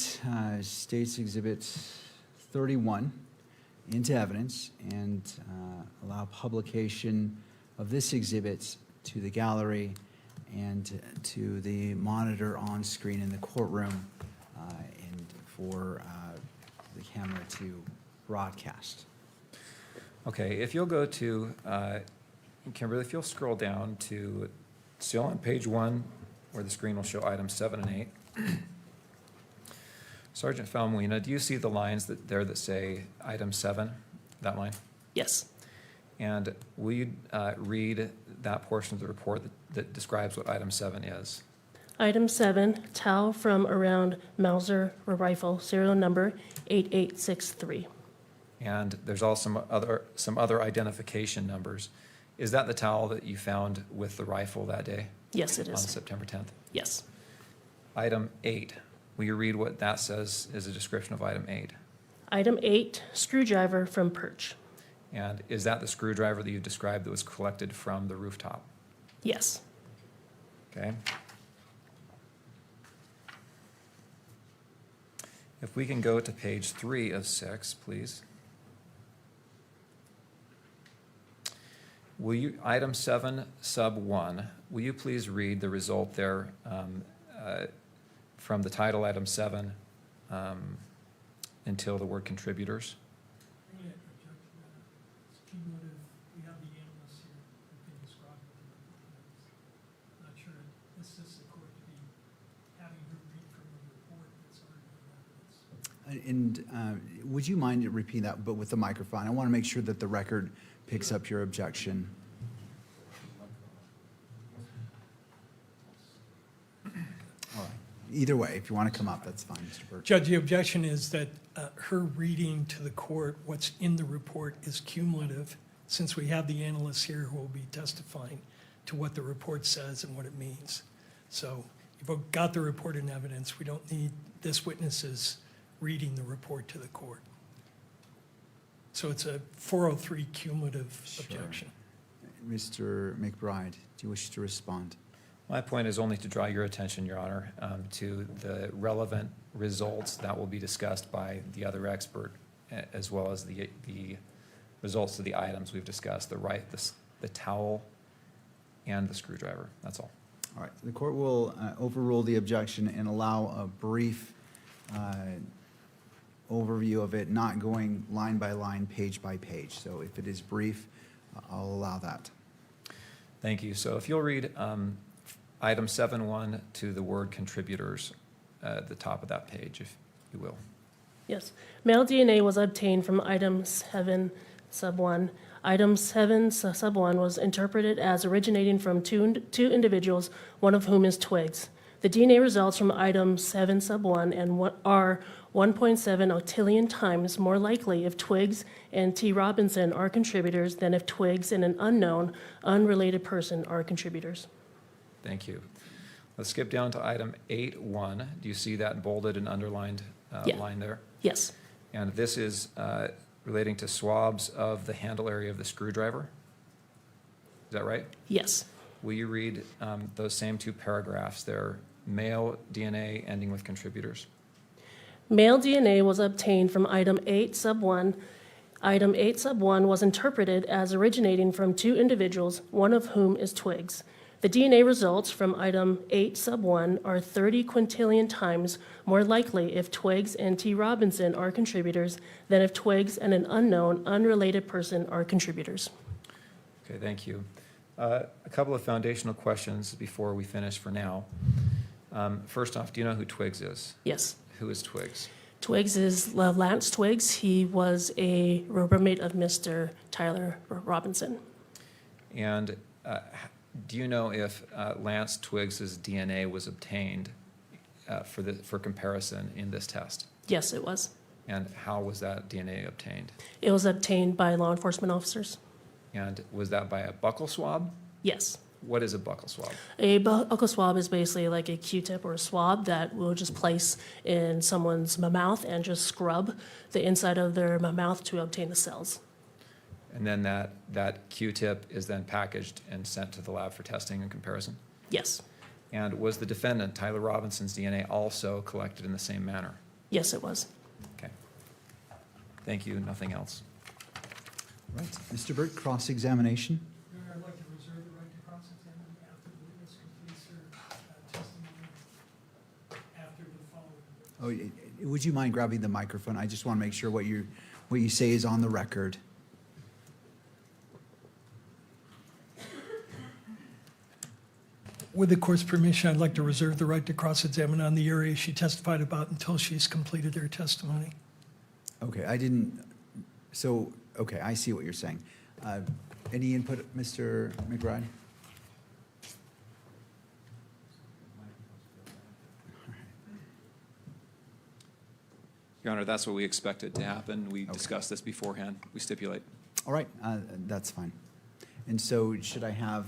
State's Exhibit 31 into evidence and allow publication of this exhibit to the gallery and to the monitor on screen in the courtroom and for the camera to broadcast. Okay, if you'll go to, Kimberly, if you'll scroll down to, still on page 1, where the screen will show items 7 and 8. Sergeant Falmuina, do you see the lines that say item 7, that line? Yes. And will you read that portion of the report that describes what item 7 is? Item 7, towel from around Mauser rifle, serial number 8863. And there's also some other identification numbers. Is that the towel that you found with the rifle that day? Yes, it On is. September 10th? Yes. Item 8, will you read what that says is a description of item 8? Item 8, screwdriver from perch. And is that the screwdriver that you described that was collected from the rooftop? Yes. Okay. If we can go to page 3 of 6, please. Will you, item 7, sub 1, will you please read the result there from the title, item 7, until the word contributors. I'm going to object to that. It's cumulative. We have the analysts here who can describe what the report is. Not sure it assists the court to be having her read from a report that's already in evidence. And would you mind repeating that, but with the microphone? I want to make sure that the record picks up your objection. All right. Either way, if you want to come up, that's fine, Mr. Burt. Judge, the objection is that her reading to the court what's in the report is cumulative, since we have the analysts here who will be testifying to what the report says and what it means. So you've got the report in evidence. We don't need this witness's reading the report to the court. So it's a 403 cumulative objection. Mr. McBride, do you wish to respond? My point is only to draw your attention, Your Honor, to the relevant results that will be discussed by the other expert, as well as the results of the items we've discussed, the towel and the screwdriver. That's all. All right, the court will overrule the objection and allow a brief overview of it, not going line by line, page by page. So if it is brief, I'll allow that. Thank you. So if you'll read item 7.1 to the word contributors at the top of that page, if you will. Yes. Male DNA was obtained from item 7 sub 1. Item 7 sub 1 was interpreted as originating from two individuals, one of whom is Twiggs. The DNA results from item 7 sub 1 are 1.7 octillion times more likely if Twiggs and T. Robinson are contributors than if Twiggs and an unknown, unrelated person are contributors. Thank you. Let's skip down to item 8.1. Do you see that bolded and underlined Yeah. line there? Yes. And this is relating to swabs of the handle area of the screwdriver. Is that right? Yes. Will you read those same two paragraphs there? Male DNA ending with contributors. Male DNA was obtained from item 8 sub 1. Item 8 sub 1 was interpreted as originating from two individuals, one of whom is Twiggs. The DNA results from item 8 sub 1 are 30 quintillion times more likely if Twiggs and T. Robinson are contributors than if Twiggs and an unknown, unrelated person are contributors. Okay, thank you. A couple of foundational questions before we finish for now. First off, do you know who Twiggs is? Yes. Who is Twiggs? Twiggs is Lance Twiggs. He was a roommate of Mr. Tyler Robinson. And do you know if Lance Twiggs's DNA was obtained for comparison in this test? Yes, it was. And how was that DNA obtained? It was obtained by law enforcement officers. And was that by a buccal swab? Yes. What is a buccal swab? A buccal swab is basically like a Q-tip or a swab that we'll just place in someone's mouth and just scrub the inside of their mouth to obtain the cells. And then that Q-tip is then packaged and sent to the lab for testing and comparison? Yes. And was the defendant, Tyler Robinson's DNA, also collected in the same manner? Yes, it was. Okay. Thank you. Nothing else. Right. Mr. Burt, cross-examination? Your Honor, I'd like to reserve the right to cross-examine after the witness completes her testimony after the following. Oh, would you mind grabbing the microphone? I just want to make sure what you say is on the record. With the court's permission, I'd like to reserve the right to cross-examine on the area she testified about until she's completed her testimony. Okay, okay, I see what you're saying. Any input, Mr. McBride? Your Honor, that's what we expected to happen. We discussed this beforehand. We stipulate. All right, that's fine. And so should I have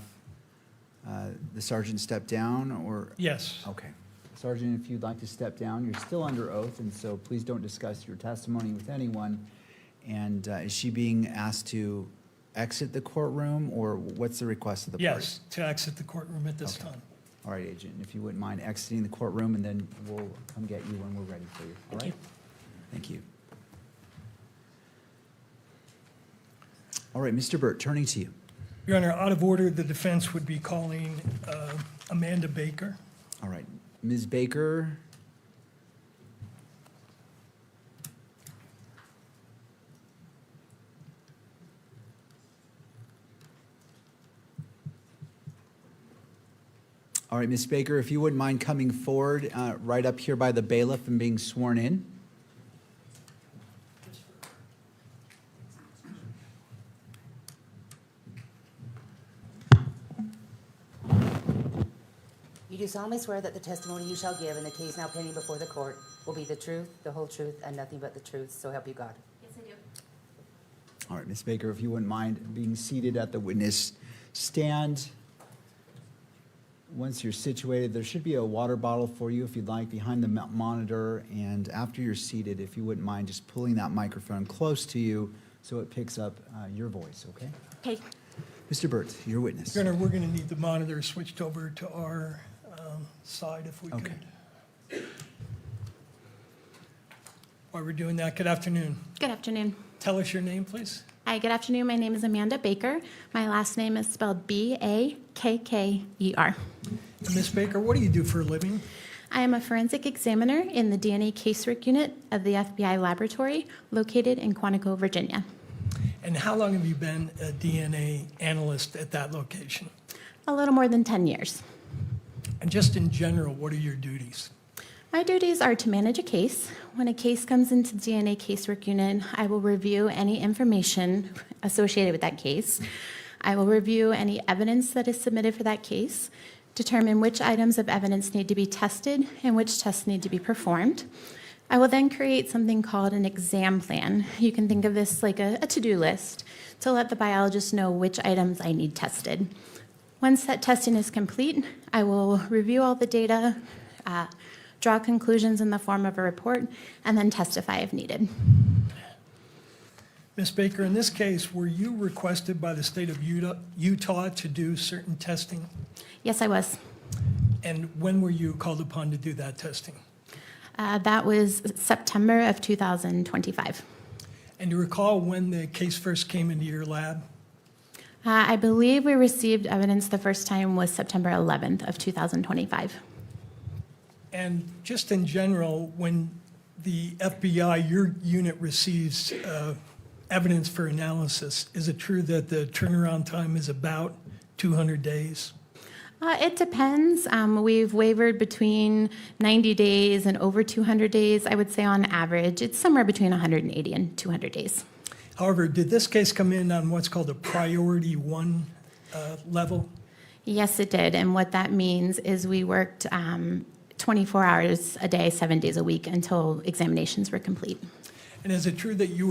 the sergeant step down, or? Yes. Okay. Sergeant, if you'd like to step down, you're still under oath, and so please don't discuss your testimony with anyone. And is she being asked to exit the courtroom, or what's the request of the parties? Yes, to exit the courtroom at this time. All right, Agent, if you wouldn't mind exiting the courtroom, and then we'll come get you when we're ready for you. All right? Thank you. All right, Mr. Burt, turning to you. Your Honor, out of order, the defense would be calling Amanda Baker. All right, Ms. Baker, All right, Ms. Baker, if you wouldn't mind coming forward, right up here by the bailiff and being sworn in. You do solemnly swear that the testimony you shall give in the case now pending before the court will be the truth, the whole truth, and nothing but the truth, so help you God. Yes, I do. All right, Ms. Baker, if you wouldn't mind being seated at the witness stand. Once you're situated, there should be a water bottle for you if you'd like behind the monitor. And after you're seated, if you wouldn't mind just pulling that microphone close to you so it picks up your voice, okay? Okay. Mr. Burt, your witness. Your Honor, we're going to need the monitor switched over to our side if we Okay. could. While we're doing that, good afternoon. Good afternoon. Tell us your name, please. Hi, good afternoon. My name is Amanda Baker. My last name is spelled Bakker. And Ms. Baker, what do you do for a living? I am a forensic examiner in the DNA casework unit of the FBI laboratory located in Quantico, Virginia. And how long have you been a DNA analyst at that location? A little more than 10 years. And just in general, what are your duties? My duties are to manage a case. When a case comes into DNA casework unit, I will review any information associated with that case. I will review any evidence that is submitted for that case, determine which items of evidence need to be tested and which tests need to be performed. I will then create something called an exam plan. You can think of this like a to-do list to let the biologist know which items I need tested. Once that testing is complete, I will review all the data, draw conclusions in the form of a report, and then testify if needed. Ms. Baker, in this case, were you requested by the state of Utah to do certain testing? Yes, I was. And when were you called upon to do that testing? That was September of 2025. And do you recall when the case first came into your lab? I believe we received evidence the first time was September 11th of 2025. And just in general, when the FBI, your unit receives evidence for analysis, is it true that the turnaround time is about 200 days? It depends. We've wavered between 90 days and over 200 days. I would say on average, it's somewhere between 180 and 200 days. However, did this case come in on what's called a priority one level? Yes, it did. And what that means is we worked 24 hours a day, 7 days a week until examinations were complete. And is it true that you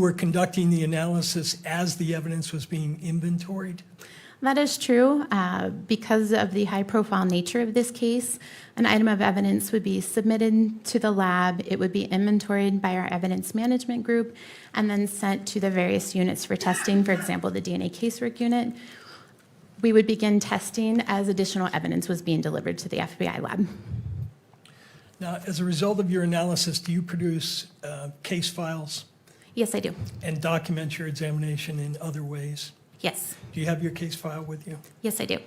were conducting the analysis as the evidence was being inventoried? That is true. Because of the high-profile nature of this case, an item of evidence would be submitted to the lab. It would be inventoried by our evidence management group and then sent to the various units for testing, for example, the DNA casework unit. We would begin testing as additional evidence was being delivered to the FBI lab. Now, as a result of your analysis, do you produce case files Yes, I do. and document your examination in other ways? Yes. Do you have your case file with you? Yes, I do.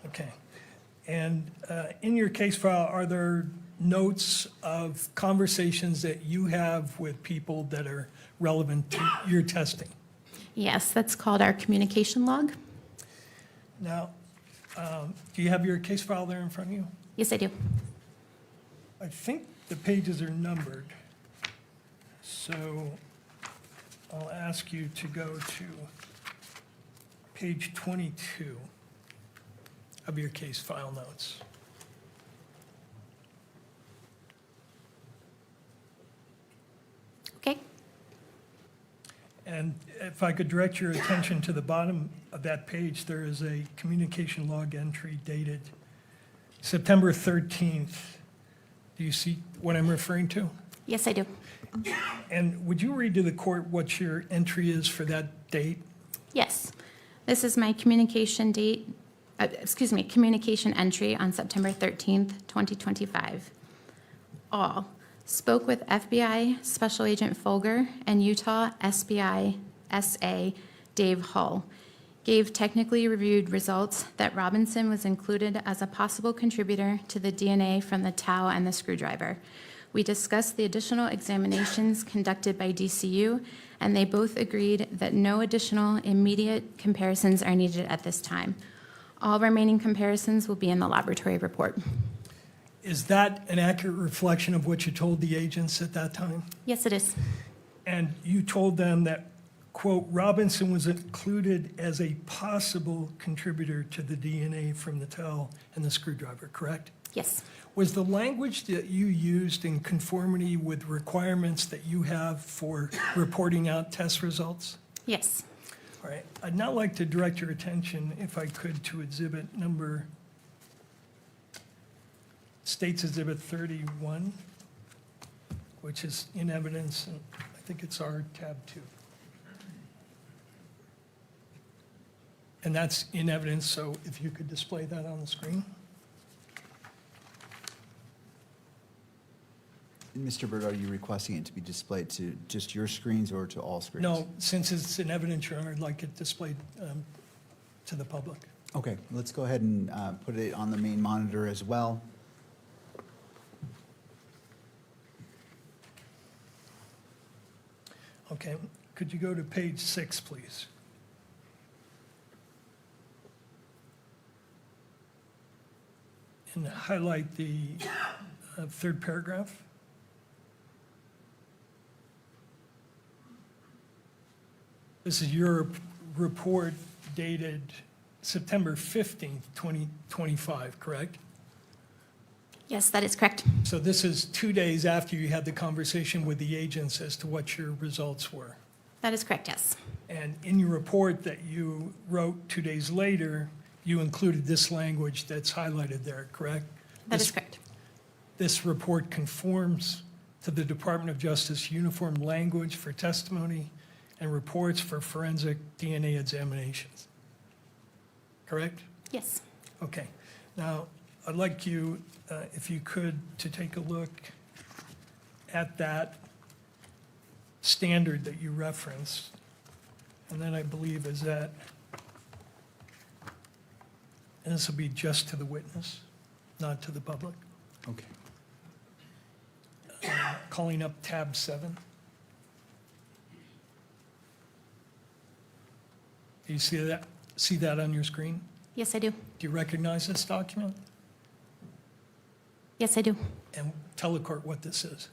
Okay. And in your case file, are there notes of conversations that you have with people that are relevant to your testing? Yes, that's called our communication log. Now, do you have your case file there in front of you? Yes, I do. I think the pages are numbered. So I'll ask you to go to page 22 of your case file notes. Okay. And if I could direct your attention to the bottom of that page, there is a communication log entry dated September 13th. Do you see what I'm referring to? Yes, I do. And would you read to the court what your entry is for that date? Yes. This is my communication date, communication entry on September 13th, 2025. All spoke with FBI Special Agent Folger and Utah SBI SA Dave Hull. Gave technically reviewed results that Robinson was included as a possible contributor to the DNA from the towel and the screwdriver. We discussed the additional examinations conducted by DCU, and they both agreed that no additional immediate comparisons are needed at this time. All remaining comparisons will be in the laboratory report. Is that an accurate reflection of what you told the agents at that time? Yes, it is. And you told them that, quote, Robinson was included as a possible contributor to the DNA from the towel and the screwdriver, correct? Yes. Was the language that you used in conformity with requirements that you have for reporting out test results? Yes. All right, I'd now like to direct your attention, if I could, to State's Exhibit 31, which is in evidence, and I think it's our tab 2. And that's in evidence, so if you could display that on the screen. Mr. Burt, are you requesting it to be displayed to just your screens or to all screens? No, since it's in evidence, Your Honor, I'd like it displayed to the public. Okay, let's go ahead and put it on the main monitor as well. Okay, could you go to page 6, please? And highlight the third paragraph. This is your report dated September 15th, 2025, correct? Yes, that is correct. So this is 2 days after you had the conversation with the agents as to what your results were. That is correct, yes. And in your report that you wrote 2 days later, you included this language that's highlighted there, correct? That is correct. This report conforms to the Department of Justice uniform language for testimony and reports for forensic DNA examinations. Correct? Yes. Okay. Now, I'd like you, if you could, to take a look at that standard that you referenced. And then I believe is that, and this will be just to the witness, not to the public. Okay. Calling up tab 7. Do you see that on your screen? Yes, I do. Do you recognize this document? Yes, I do. And tell the court what this is.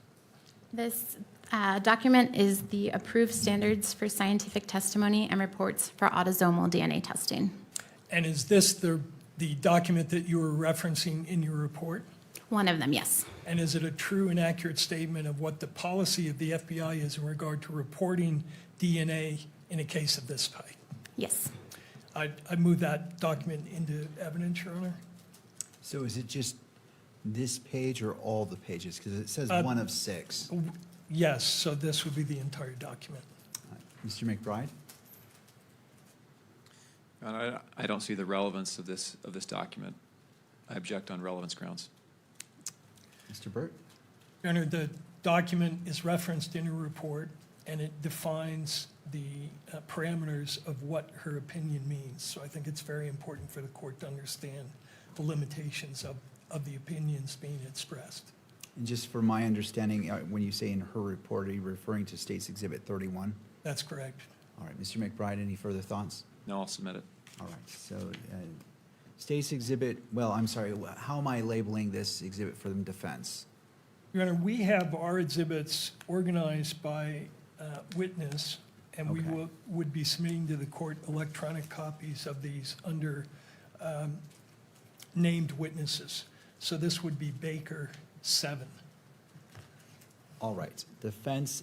This document is the approved standards for scientific testimony and reports for autosomal DNA testing. And is this the document that you were referencing in your report? One of them, yes. And is it a true and accurate statement of what the policy of the FBI is in regard to reporting DNA in a case of this type? Yes. I move that document into evidence, Your Honor. So is it just this page or all the pages? Because it says 1 of 6. Yes, so this would be the entire document. Mr. McBride? I don't see the relevance of this document. I object on relevance grounds. Mr. Burt? Your Honor, the document is referenced in your report, and it defines the parameters of what her opinion means. So I think it's very important for the court to understand the limitations of the opinions being expressed. And just for my understanding, when you say in her report, are you referring to State's Exhibit 31? That's correct. All right, Mr. McBride, any further thoughts? No, I'll submit it. All right, so State's Exhibit, well, I'm sorry, how am I labeling this exhibit for the defense? Your Honor, we have our exhibits organized by witness, and we Okay. would be submitting to the court electronic copies of these under named witnesses. So this would be Baker 7. All right, Defense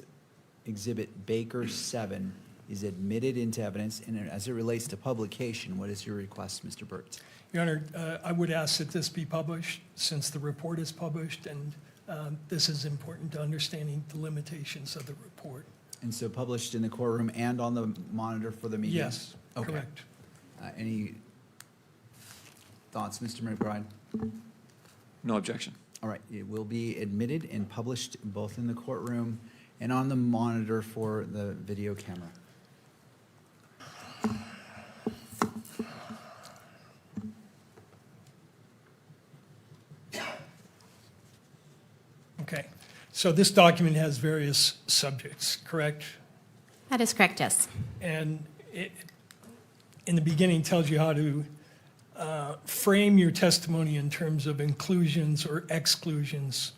Exhibit Baker 7 is admitted into evidence, and as it relates to publication, what is your request, Mr. Burt? Your Honor, I would ask that this be published since the report is published, and this is important to understanding the limitations of the report. And so published in the courtroom and on the monitor for the media? Yes, Okay. correct. Any thoughts, Mr. McBride? No objection. All right, it will be admitted and published both in the courtroom and on the monitor for the video camera. Okay, so this document has various subjects, correct? That is correct, yes. And it, in the beginning, tells you how to frame your testimony in terms of inclusions or exclusions,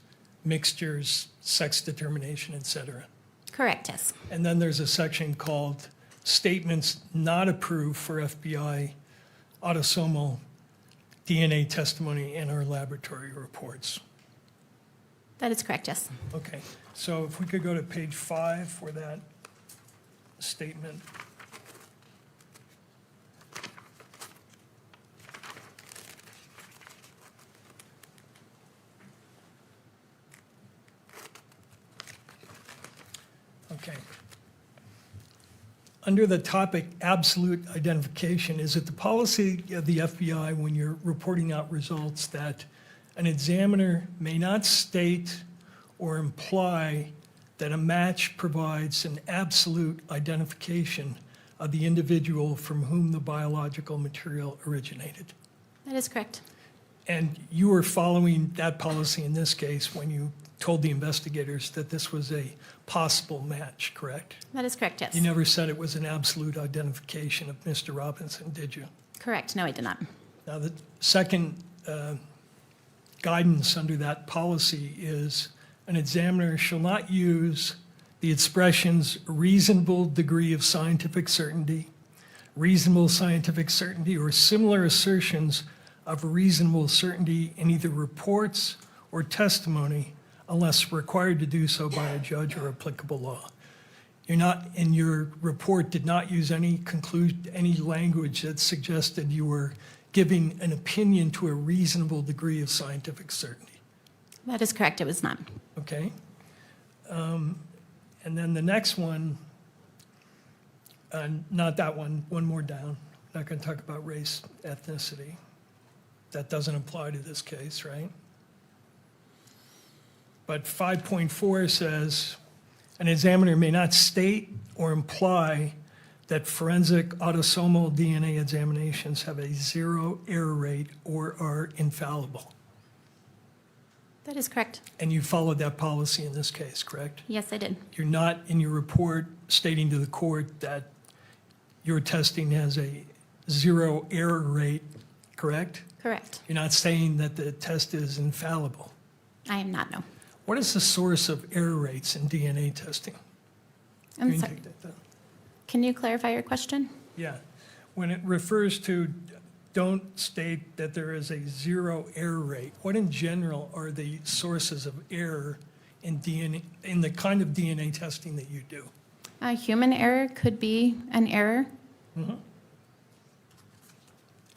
mixtures, sex determination, et cetera. Correct, yes. And then there's a section called Statements Not Approved for FBI Autosomal DNA Testimony in Our Laboratory Reports. That is correct, yes. Okay, so if we could go to page 5 for that statement. Okay. Under the topic absolute identification, is it the policy of the FBI when you're reporting out results that an examiner may not state or imply that a match provides an absolute identification of the individual from whom the biological material originated? That is correct. And you were following that policy in this case when you told the investigators that this was a possible match, correct? That is correct, yes. You never said it was an absolute identification of Mr. Robinson, did you? Correct, no, I did not. Now, the second guidance under that policy is an examiner shall not use the expressions reasonable degree of scientific certainty, reasonable scientific certainty, or similar assertions of reasonable certainty in either reports or testimony unless required to do so by a judge or applicable law. You're not, in your report, did not use any language that suggested you were giving an opinion to a reasonable degree of scientific certainty. That is correct, it was not. Okay? And then the next one, not that one, one more down. Not going to talk about race, ethnicity. That doesn't apply to this case, right? But 5.4 says, an examiner may not state or imply that forensic autosomal DNA examinations have a 0 error rate or are infallible. That is correct. And you followed that policy in this case, correct? Yes, I did. You're not in your report stating to the court that your testing has a 0 error rate, correct? Correct. You're not saying that the test is infallible. I am not, no. What is the source of error rates in DNA testing? I'm You can sorry. take that down. Can you clarify your question? Yeah. When it refers to don't state that there is a 0 error rate, what in general are the sources of error in DNA, in the kind of DNA testing that you do? Human error could be an error.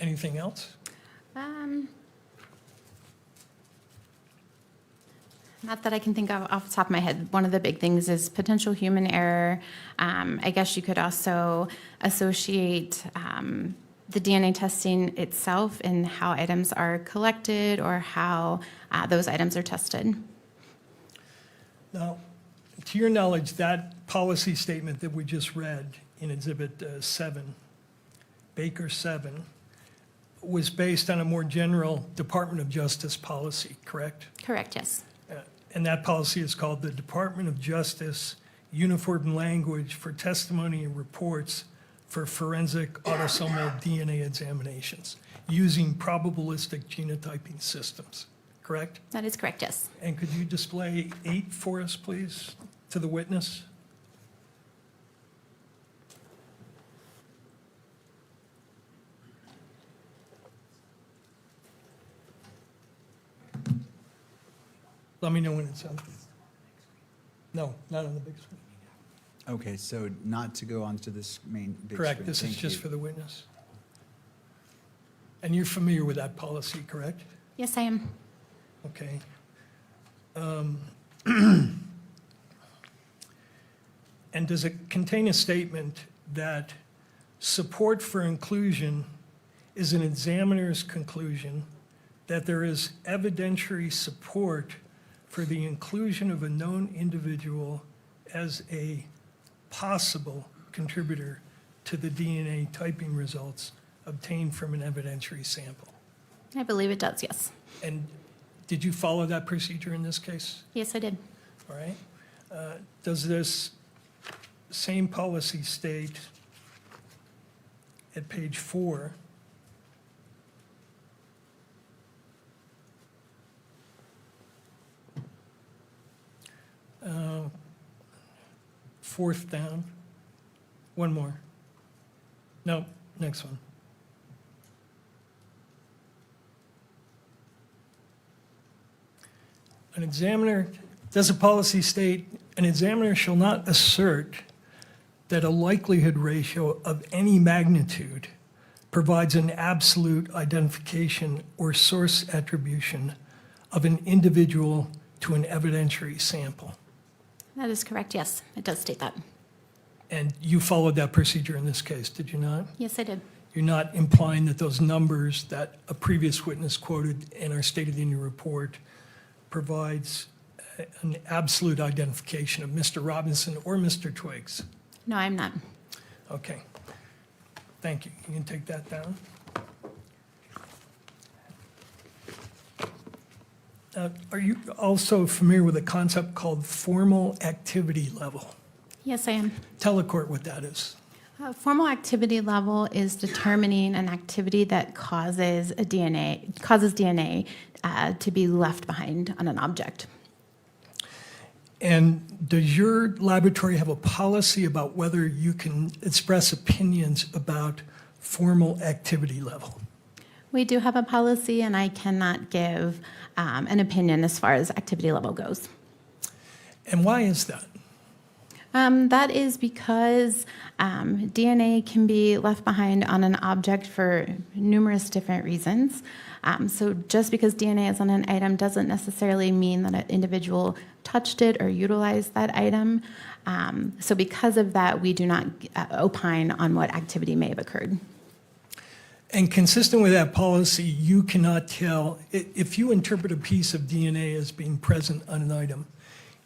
Anything else? Not that I can think of off the top of my head. One of the big things is potential human error. I guess you could also associate the DNA testing itself and how items are collected or how those items are tested. Now, to your knowledge, that policy statement that we just read in Exhibit 7, Baker 7, was based on a more general Department of Justice policy, correct? Correct, yes. And that policy is called the Department of Justice Uniform Language for Testimony and Reports for Forensic Autosomal DNA Examinations using probabilistic genotyping systems, correct? That is correct, yes. And could you display 8 for us, please, to the witness? Let me know when it's on. No, not on the big screen. Okay, so not to go onto this main big screen. Correct, this is Thank just you. for the witness. And you're familiar with that policy, correct? Yes, I am. Okay. And does it contain a statement that support for inclusion is an examiner's conclusion that there is evidentiary support for the inclusion of a known individual as a possible contributor to the DNA typing results obtained from an evidentiary sample? I believe it does, yes. And did you follow that procedure in this case? Yes, I did. All right. Does this same policy state at page 4 fourth down. One more. No, next one. An examiner, does a policy state, an examiner shall not assert that a likelihood ratio of any magnitude provides an absolute identification or source attribution of an individual to an evidentiary sample. That is correct, yes, it does state that. And you followed that procedure in this case, did you not? Yes, I did. You're not implying that those numbers that a previous witness quoted in our State of the Union report provides an absolute identification of Mr. Robinson or Mr. Twiggs? No, I'm not. Okay. Thank you. You can take that down. Are you also familiar with a concept called formal activity level? Yes, I am. Tell the court what that is. Formal activity level is determining an activity that causes DNA to be left behind on an object. And does your laboratory have a policy about whether you can express opinions about formal activity level? We do have a policy, and I cannot give an opinion as far as activity level goes. And why is that? That is because DNA can be left behind on an object for numerous different reasons. So just because DNA is on an item doesn't necessarily mean that an individual touched it or utilized that item. So because of that, we do not opine on what activity may have occurred. And consistent with that policy, you cannot tell, if you interpret a piece of DNA as being present on an item,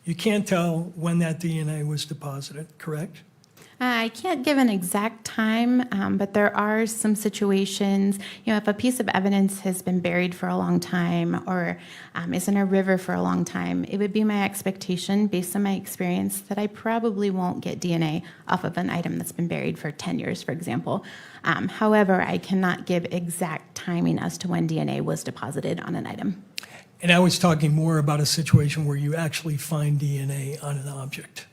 you can't tell when that DNA was deposited, correct? I can't give an exact time, but there are some situations, if a piece of evidence has been buried for a long time or is in a river for a long time, it would be my expectation, based on my experience, that I probably won't get DNA off of an item that's been buried for 10 years, for example. However, I cannot give exact timing as to when DNA was deposited on an item. And I was talking more about a situation where you actually find DNA on an object,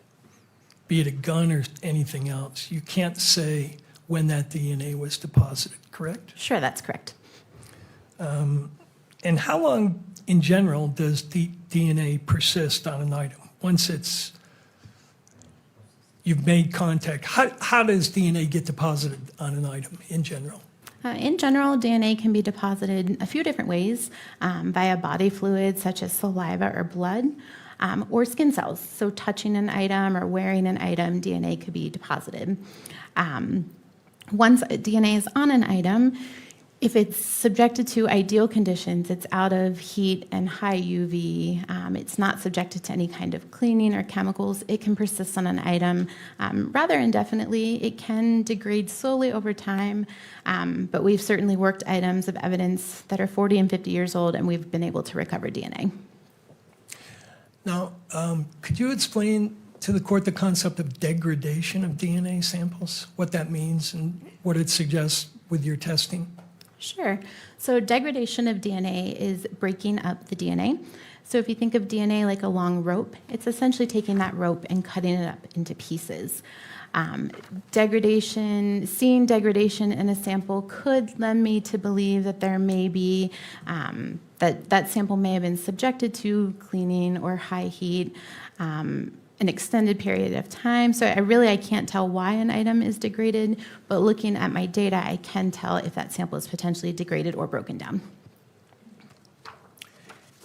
be it a gun or anything else. You can't say when that DNA was deposited, correct? Sure, that's correct. And how long, in general, does DNA persist on an item? Once you've made contact, how does DNA get deposited on an item in general? In general, DNA can be deposited a few different ways, via body fluids such as saliva or blood, or skin cells. So touching an item or wearing an item, DNA could be deposited. Once DNA is on an item, if it's subjected to ideal conditions, it's out of heat and high UV, it's not subjected to any kind of cleaning or chemicals, it can persist on an item rather indefinitely. It can degrade slowly over time, but we've certainly worked items of evidence that are 40 and 50 years old, and we've been able to recover DNA. Now, could you explain to the court the concept of degradation of DNA samples, what that means and what it suggests with your testing? Sure. So degradation of DNA is breaking up the DNA. So if you think of DNA like a long rope, it's essentially taking that rope and cutting it up into pieces. Seeing degradation in a sample could lend me to believe that there may be, that sample may have been subjected to cleaning or high heat, an extended period of time. So I can't tell why an item is degraded, but looking at my data, I can tell if that sample is potentially degraded or broken down.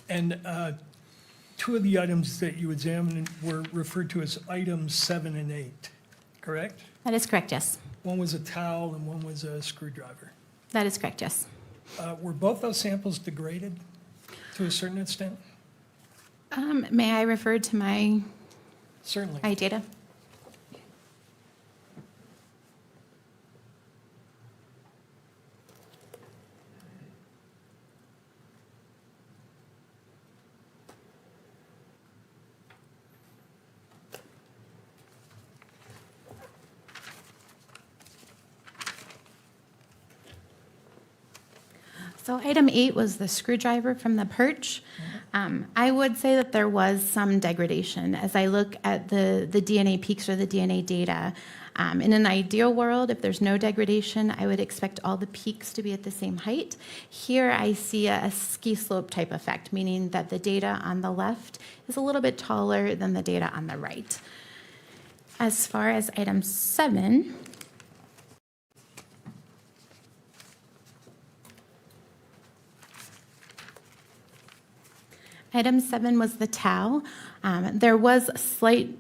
And two of the items that you examined were referred to as items 7 and 8, correct? That is correct, yes. One was a towel and one was a screwdriver. That is correct, yes. Were both those samples degraded to a certain extent? May I refer to my Certainly. data? So item 8 was the screwdriver from the perch. I would say that there was some degradation. As I look at the DNA peaks or the DNA data, in an ideal world, if there's no degradation, I would expect all the peaks to be at the same height. Here I see a ski slope type effect, meaning that the data on the left is a little bit taller than the data on the right. As far as item 7, item 7 was the tau. There was a slight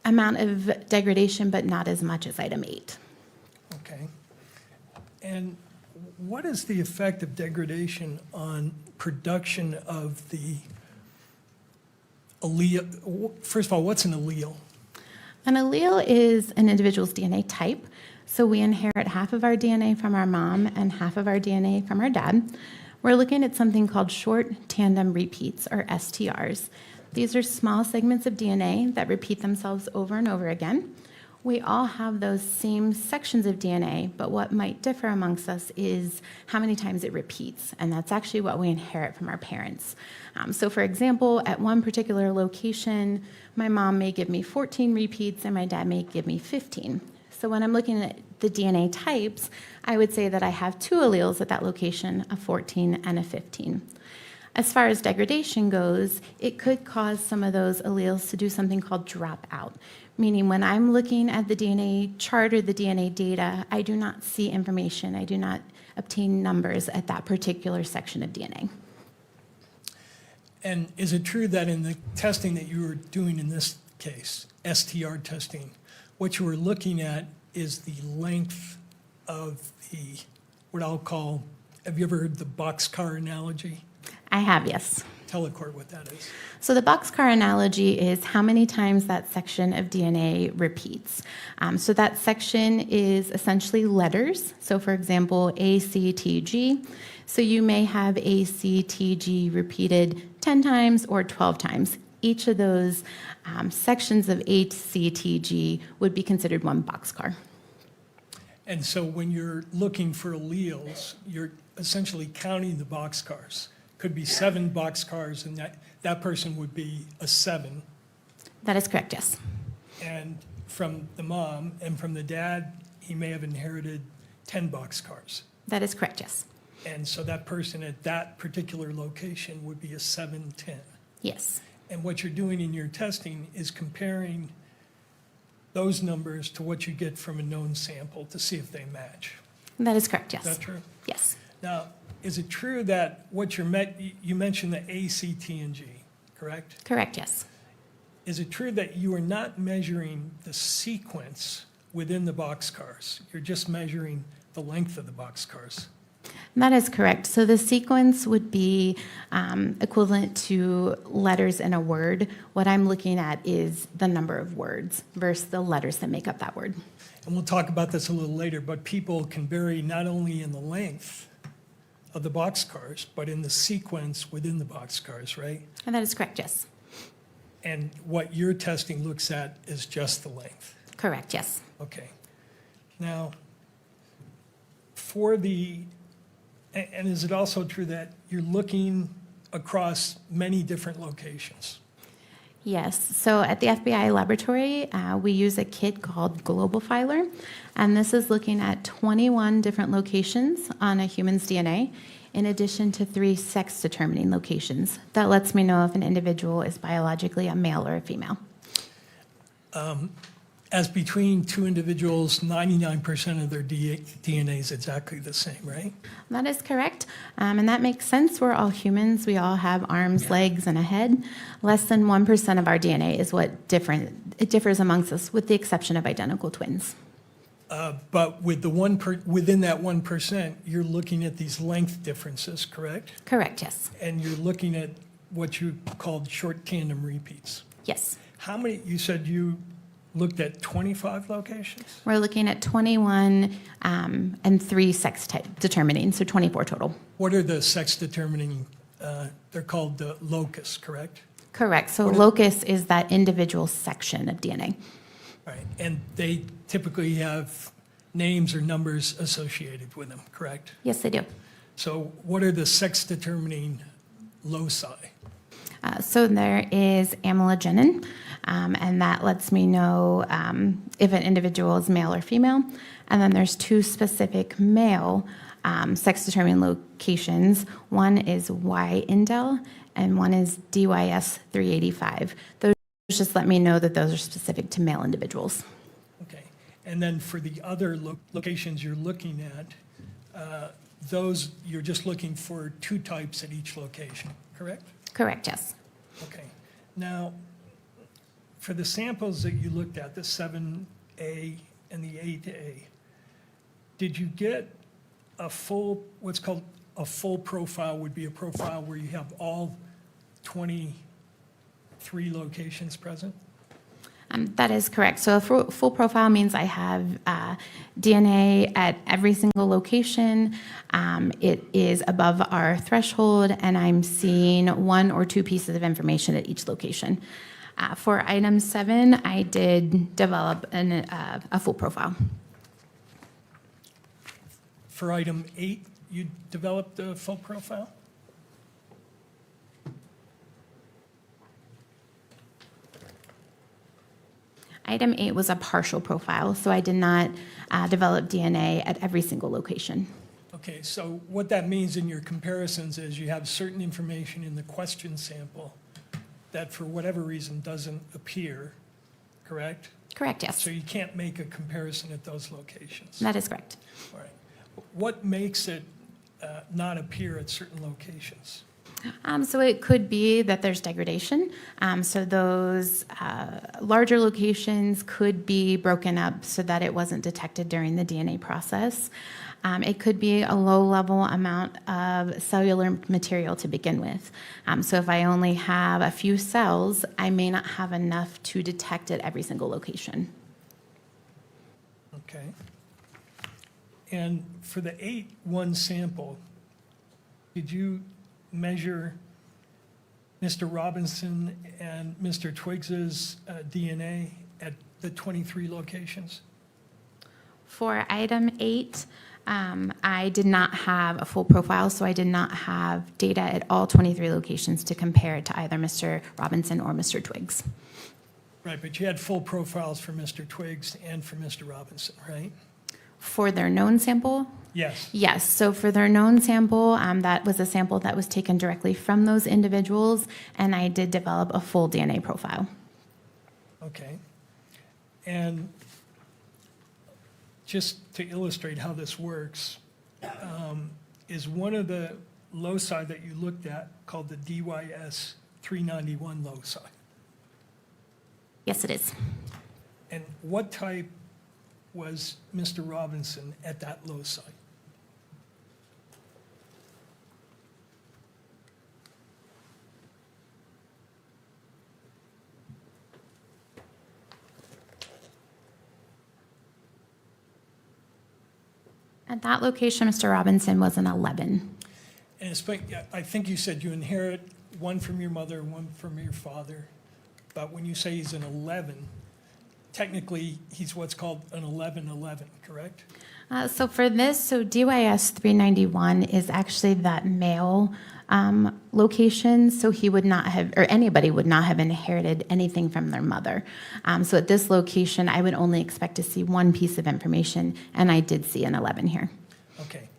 amount of degradation, but not as much as item 8. Okay. And what is the effect of degradation on production of the allele? First of all, what's an allele? An allele is an individual's DNA type. So we inherit half of our DNA from our mom and half of our DNA from our dad. We're looking at something called short tandem repeats, or STRs. These are small segments of DNA that repeat themselves over and over again. We all have those same sections of DNA, but what might differ amongst us is how many times it repeats, and that's actually what we inherit from our parents. So for example, at one particular location, my mom may give me 14 repeats and my dad may give me 15. So when I'm looking at the DNA types, I would say that I have 2 alleles at that location, a 14 and a 15. As far as degradation goes, it could cause some of those alleles to do something called drop out, meaning when I'm looking at the DNA chart or the DNA data, I do not see information. I do not obtain numbers at that particular section of DNA. And is it true that in the testing that you were doing in this case, STR testing, what you were looking at is the length of the, what I'll call, have you ever heard the boxcar analogy? I have, yes. Tell the court what that is. So the boxcar analogy is how many times that section of DNA repeats. So that section is essentially letters. So for example, A, C, T, G. So you may have A, C, T, G repeated 10 times or 12 times. Each of those sections of A, C, T, G would be considered one boxcar. And so when you're looking for alleles, you're essentially counting the boxcars. Could be 7 boxcars, and that person would be a 7. That is correct, yes. And from the mom and from the dad, he may have inherited 10 boxcars. That is correct, yes. And so that person at that particular location would be a 7-10. Yes. And what you're doing in your testing is comparing those numbers to what you get from a known sample to see if they match. That is correct, yes. Is that true? Yes. Now, is it true that what you mentioned the A, C, T, and G, correct? Correct, yes. Is it true that you are not measuring the sequence within the boxcars? You're just measuring the length of the boxcars? That is correct. So the sequence would be equivalent to letters in a word. What I'm looking at is the number of words versus the letters that make up that word. And we'll talk about this a little later, but people can vary not only in the length of the boxcars, but in the sequence within the boxcars, right? And that is correct, yes. And what your testing looks at is just the length. Correct, yes. Okay. Now, for the, and is it also true that you're looking across many different locations? Yes. So at the FBI laboratory, we use a kit called Global Filer, and this is looking at 21 different locations on a human's DNA, in addition to 3 sex-determining locations. That lets me know if an individual is biologically a male or a female. As between 2 individuals, 99% of their DNA is exactly the same, right? That is correct, and that makes sense. We're all humans. We all have arms, legs, and a head. Less than 1% of our DNA is what differs amongst us, with the exception of identical twins. But with the within that 1%, you're looking at these length differences, correct? Correct, yes. And you're looking at what you called short tandem repeats. Yes. How many, you said you looked at 25 locations? We're looking at 21 and 3 sex determining, so 24 total. What are the sex determining? They're called the locus, correct? Correct. So locus is that individual section of DNA. All right, and they typically have names or numbers associated with them, correct? Yes, they do. So what are the sex-determining loci? So there is amylogenin, and that lets me know if an individual is male or female. And then there's two specific male sex-determining locations. One is Y-indel, and one is DYS 385. Those just let me know that those are specific to male individuals. Okay. And then for the other locations you're looking at, those, you're just looking for two types at each location, correct? Correct, yes. Okay. Now, for the samples that you looked at, the 7A and the 8A, did you get a full, what's called a full profile would be a profile where you have all 23 locations present? That is correct. So a full profile means I have DNA at every single location. It is above our threshold, and I'm seeing one or two pieces of information at each location. For item 7, I did develop a full profile. For item 8, you developed a full profile? Item 8 was a partial profile, so I did not develop DNA at every single location. Okay, so what that means in your comparisons is you have certain information in the question sample that for whatever reason doesn't appear, correct? Correct, yes. So you can't make a comparison at those locations? That is correct. All right. What makes it not appear at certain locations? So it could be that there's degradation. So those larger locations could be broken up so that it wasn't detected during the DNA process. It could be a low-level amount of cellular material to begin with. So if I only have a few cells, I may not have enough to detect at every single location. Okay. And for the 8-1 sample, did you measure Mr. Robinson and Mr. Twiggs's DNA at the 23 locations? For item 8, I did not have a full profile, so I did not have data at all 23 locations to compare it to either Mr. Robinson or Mr. Twiggs. Right, but you had full profiles for Mr. Twiggs and for Mr. Robinson, right? For their known sample? Yes. Yes, so for their known sample, that was a sample that was taken directly from those individuals, and I did develop a full DNA profile. Okay. And just to illustrate how this works, is one of the loci that you looked at called the DYS 391 loci? Yes, it is. And what type was Mr. Robinson at that loci? At that location, Mr. Robinson was an 11. And I think you said you inherit one from your mother, one from your father. But when you say he's an 11, technically he's what's called an 11-11, correct? So for this, so DYS 391 is actually that male location, so he would not have, or anybody would not have inherited anything from their mother. So at this location, I would only expect to see one piece of information, and I did see an 11 here. Okay.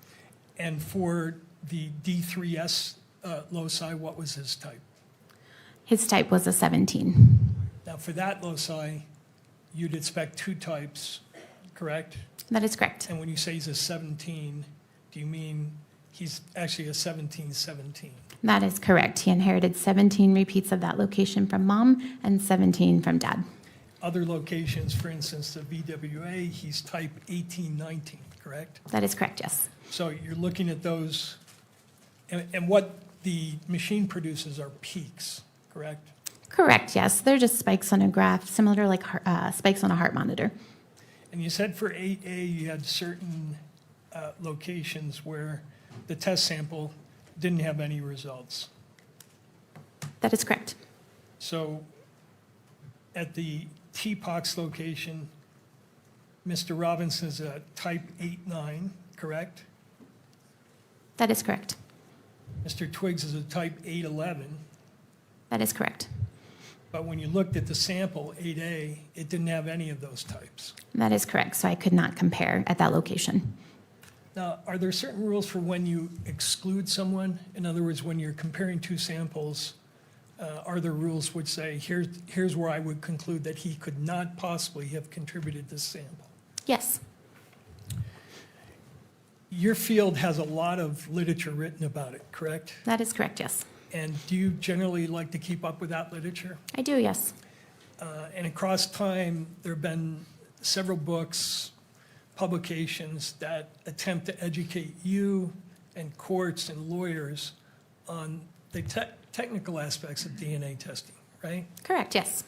And for the D3S loci, what was his type? His type was a 17. Now for that loci, you'd expect two types, correct? That is correct. And when you say he's a 17, do you mean he's actually a 17-17? That is correct. He inherited 17 repeats of that location from mom and 17 from dad. Other locations, for instance, the VWA, he's type 18-19, correct? That is correct, yes. So you're looking at those, and what the machine produces are peaks, correct? Correct, yes. They're just spikes on a graph, similar to like spikes on a heart monitor. And you said for 8A, you had certain locations where the test sample didn't have any results. That is correct. So at the TPOX location, Mr. Robinson's a type 8-9, correct? That is correct. Mr. Twiggs is a type 811, That is correct. but when you looked at the sample, 8A, it didn't have any of those types. That is correct. So I could not compare at that location. Now, are there certain rules for when you exclude someone? In other words, when you're comparing two samples, are there rules which say, here's where I would conclude that he could not possibly have contributed this sample? Yes. Your field has a lot of literature written about it, correct? That is correct, yes. And do you generally like to keep up with that literature? I do, yes. And across time, there have been several books, publications that attempt to educate you and courts and lawyers on the technical aspects of DNA testing, right? Correct, yes.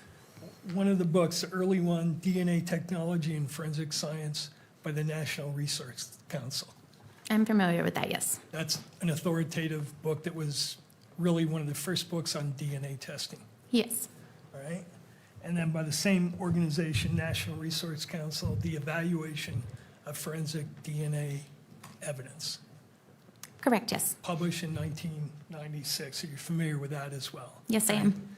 One of the books, the early one, DNA Technology and Forensic Science by the National Research Council. I'm familiar with that, yes. That's an authoritative book that was really one of the first books on DNA testing, Yes. all right? And then by the same organization, National Research Council, the Evaluation of Forensic DNA Evidence, Correct, yes. published in 1996. So you're familiar with that as well. Yes, I am.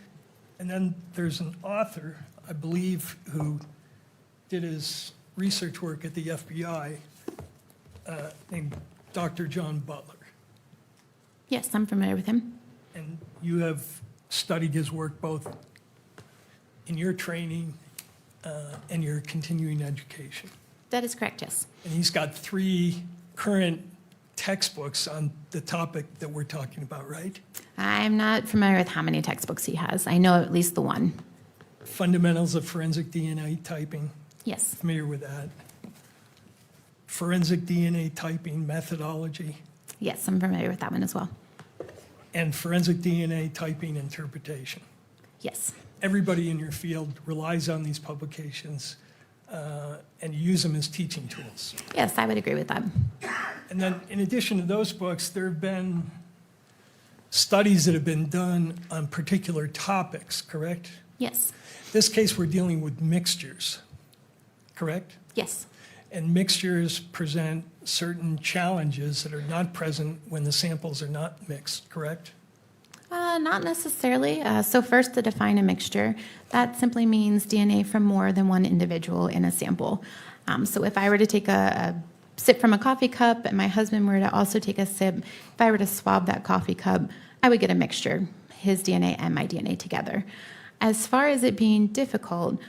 And then there's an author, I believe, who did his research work at the FBI, named Dr. John Butler. Yes, I'm familiar with him. And you have studied his work both in your training and your continuing education. That is correct, yes. And he's got 3 current textbooks on the topic that we're talking about, right? I'm not familiar with how many textbooks he has. I know at least the one. Fundamentals of Forensic DNA Typing, Yes. familiar with that. Forensic DNA Typing Methodology, Yes, I'm familiar with that one as well. and Forensic DNA Typing Interpretation. Yes. Everybody in your field relies on these publications and you use them as teaching tools. Yes, I would agree with that. And then in addition to those books, there have been studies that have been done on particular topics, correct? Yes. This case, we're dealing with mixtures, correct? Yes. And mixtures present certain challenges that are not present when the samples are not mixed, correct? Not necessarily. So first, to define a mixture, that simply means DNA from more than one individual in a sample. So if I were to take a sip from a coffee cup and my husband were to also take a sip, if I were to swab that coffee cup, I would get a mixture, his DNA and my DNA together. As far as it being difficult,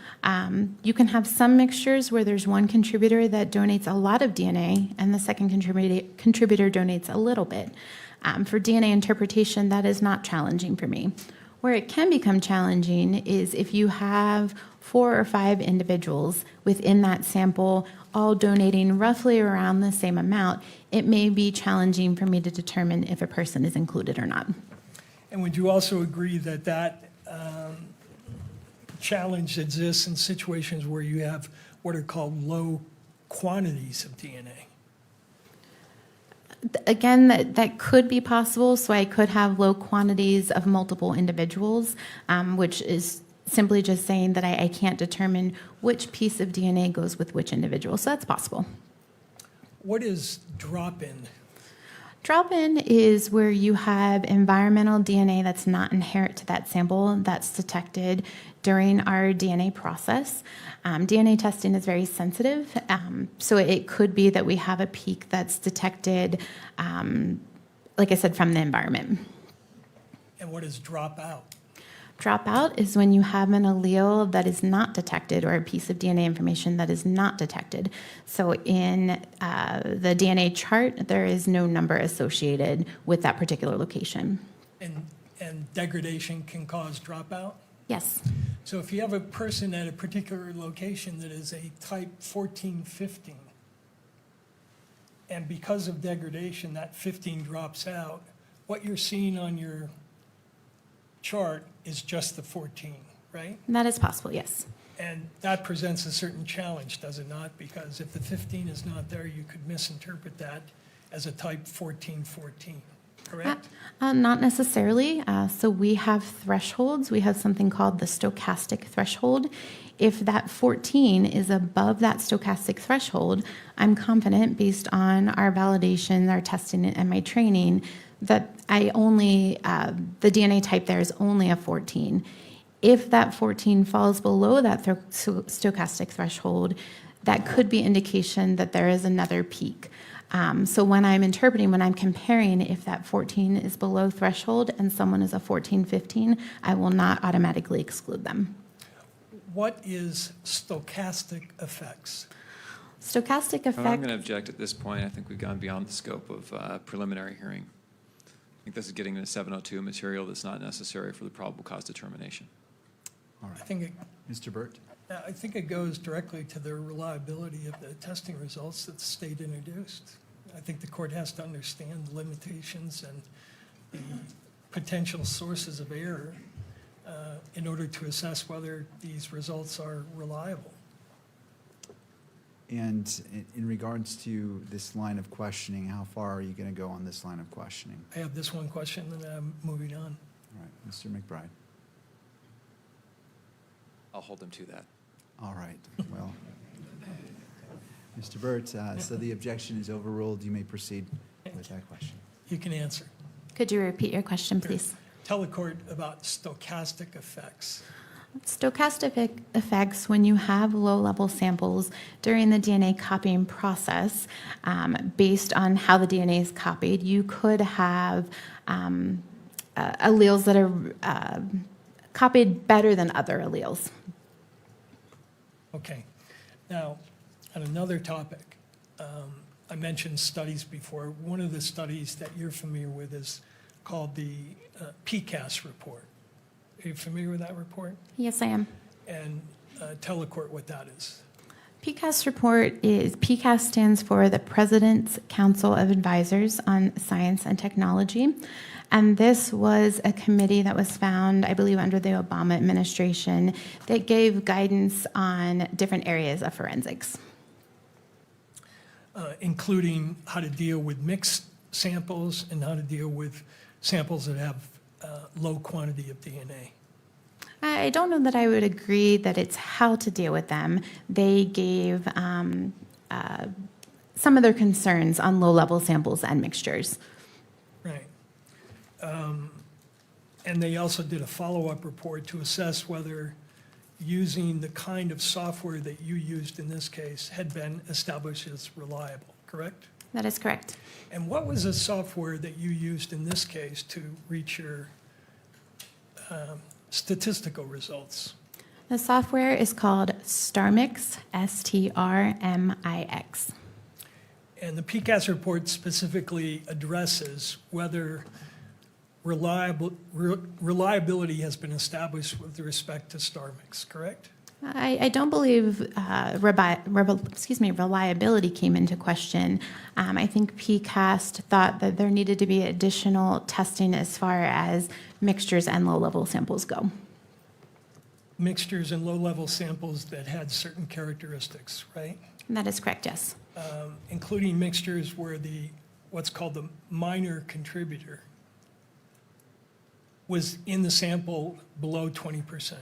you can have some mixtures where there's one contributor that donates a lot of DNA and the second contributor donates a little bit. For DNA interpretation, that is not challenging for me. Where it can become challenging is if you have 4 or 5 individuals within that sample all donating roughly around the same amount, it may be challenging for me to determine if a person is included or not. And would you also agree that that challenge exists in situations where you have what are called low quantities of DNA? Again, that could be possible. So I could have low quantities of multiple individuals, which is simply just saying that I can't determine which piece of DNA goes with which individual. So that's possible. What is drop-in? Drop-in is where you have environmental DNA that's not inherent to that sample that's detected during our DNA process. DNA testing is very sensitive, so it could be that we have a peak that's detected, like I said, from the environment. And what is dropout? Dropout is when you have an allele that is not detected or a piece of DNA information that is not detected. So in the DNA chart, there is no number associated with that particular location. And degradation can cause dropout? Yes. So if you have a person at a particular location that is a type 1415, and because of degradation, that 15 drops out, what you're seeing on your chart is just the 14, right? That is possible, yes. And that presents a certain challenge, does it not? Because if the 15 is not there, you could misinterpret that as a type 1414. correct? Not necessarily. So we have thresholds. We have something called the stochastic threshold. If that 14 is above that stochastic threshold, I'm confident, based on our validation, our testing, and my training, that the DNA type there is only a 14. If that 14 falls below that stochastic threshold, that could be indication that there is another peak. So when I'm interpreting, when I'm comparing, if that 14 is below threshold and someone is a 14, 15, I will not automatically exclude them. What is stochastic effects? Stochastic I'm going to effect, object at this point. I think we've gone beyond the scope of preliminary hearing. I think this is getting into 702 material that's not necessary for the probable cause determination. All I right. think Mr. Burt? it goes directly to the reliability of the testing results that the state introduced. I think the court has to understand the limitations and the potential sources of error in order to assess whether these results are reliable. And in regards to this line of questioning, how far are you going to go on this line of questioning? I have this one question, and I'm moving on. All right, Mr. McBride. I'll hold them to that. All right, well, Mr. Burt, so the objection is overruled. You may proceed with that question. You can answer. could you repeat your question, please? Tell the court about stochastic effects. Stochastic effects, when you have low-level samples during the DNA copying process, based on how the DNA is copied, you could have alleles that are copied better than other alleles. Okay. Now, on another topic, I mentioned studies before. One of the studies that you're familiar with is called the PCAST report. Are you familiar with that report? Yes, I am. And tell the court what that is. PCAST report is, PCAST stands for the President's Council of Advisors on Science and Technology. And this was a committee that was found, I believe, under the Obama administration that gave guidance on different areas of forensics. Including how to deal with mixed samples and how to deal with samples that have low quantity of DNA. I don't know that I would agree that it's how to deal with them. They gave some of their concerns on low-level samples and mixtures. Right. And they also did a follow-up report to assess whether using the kind of software that you used in this case had been established as reliable, correct? That is correct. And what was the software that you used in this case to reach your statistical results? The software is called StarMix, STRMIX. And the PCAST report specifically addresses whether reliability has been established with respect to StarMix, correct? I don't believe reliability came into question. I think PCAST thought that there needed to be additional testing as far as mixtures and low-level samples go. Mixtures and low-level samples that had certain characteristics, right? That is correct, yes. Including mixtures where what's called the minor contributor was in the sample below 20%.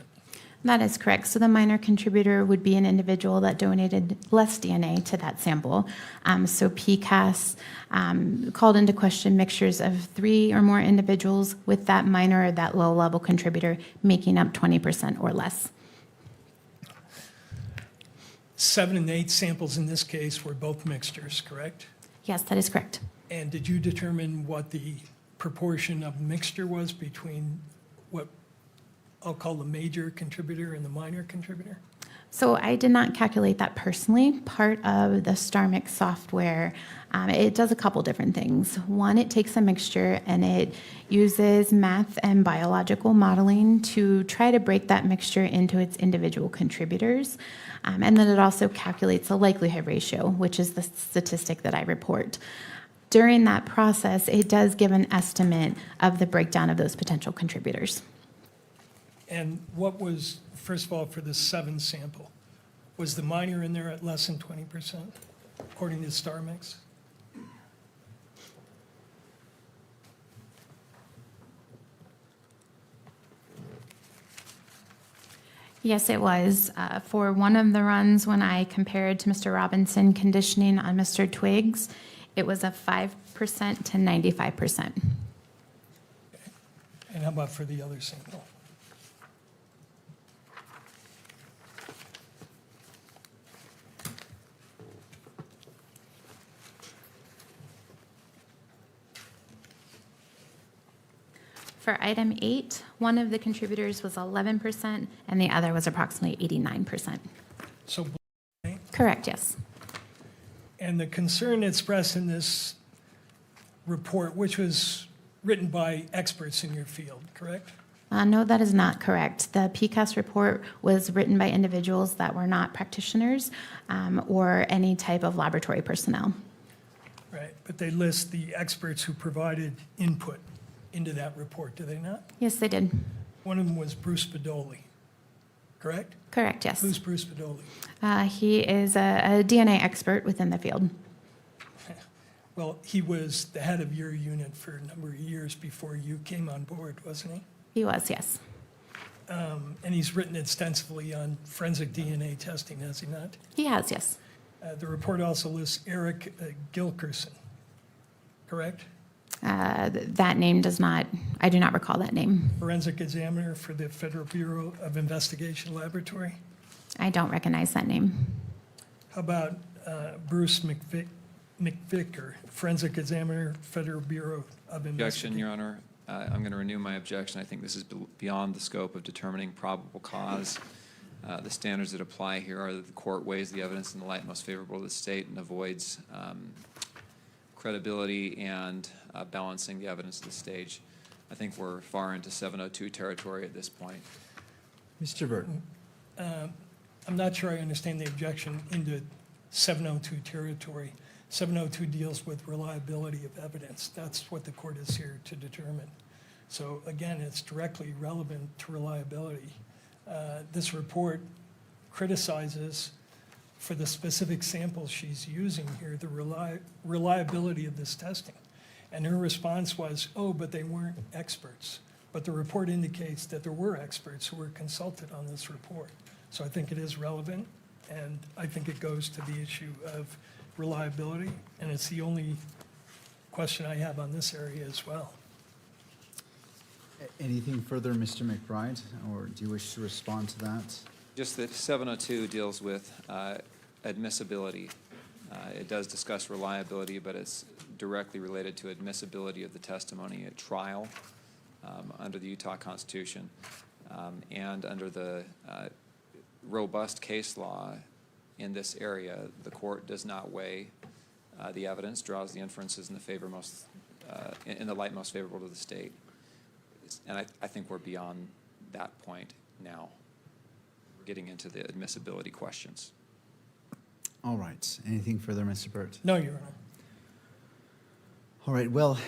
That is correct. So the minor contributor would be an individual that donated less DNA to that sample. So PCAST called into question mixtures of 3 or more individuals with that minor or that low-level contributor making up 20% or less. 7 and 8 samples in this case were both mixtures, correct? Yes, that is correct. And did you determine what the proportion of mixture was between what I'll call the major contributor and the minor contributor? So I did not calculate that personally. Part of the StarMix software, it does a couple different things. One, it takes a mixture and it uses math and biological modeling to try to break that mixture into its individual contributors. And then it also calculates a likelihood ratio, which is the statistic that I report. During that process, it does give an estimate of the breakdown of those potential contributors. And what was, first of all, for the 7 sample, was the minor in there at less than 20%, according to StarMix? Yes, it was. For one of the runs, when I compared to Mr. Robinson conditioning on Mr. Twiggs, it was a 5% to 95%. And how about for the other sample? For item 8, one of the contributors was 11% and the other was approximately 89%. So, Correct, yes. and the concern expressed in this report, which was written by experts in your field, correct? No, that is not correct. The PCAST report was written by individuals that were not practitioners or any type of laboratory personnel. Right, but they list the experts who provided input into that report, do they not? Yes, they did. One of them was Bruce Bedoli, correct? Correct, yes. Who's Bruce Bedoli? He is a DNA expert within the field. Well, he was the head of your unit for a number of years before you came on board, wasn't he? He was, yes. And he's written extensively on forensic DNA testing, has he not? He has, yes. The report also lists Eric Gilkerson, correct? That name does not, I do not recall that name. Forensic examiner for the Federal Bureau of Investigation Laboratory. I don't recognize that name. How about Bruce McVicker, forensic examiner, Federal Bureau of Objection, Investigation? Your Honor. I'm going to renew my objection. I think this is beyond the scope of determining probable cause. The standards that apply here are that the court weighs the evidence in the light most favorable to the state and avoids credibility and balancing the evidence at this stage. I think we're far into 702 territory at this point. Mr. Burton. I'm not sure I understand the objection into 702 territory. 702 deals with reliability of evidence. That's what the court is here to determine. So again, it's directly relevant to reliability. This report criticizes, for the specific samples she's using here, the reliability of this testing. And her response was, oh, but they weren't experts. But the report indicates that there were experts who were consulted on this report. So I think it is relevant, and I think it goes to the issue of reliability, and it's the only question I have on this area as well. Anything further, Mr. McBride, or do you wish to respond to that? Just that 702 deals with admissibility. It does discuss reliability, but it's directly related to admissibility of the testimony at trial under the Utah Constitution and under the robust case law in this area. The court does not weigh the evidence, draws the inferences in the favor most in the light most favorable to the state. And I think we're beyond that point now. We're getting into the admissibility questions. All right. Anything further, Mr. Burt? No, Your Honor. All right. Well,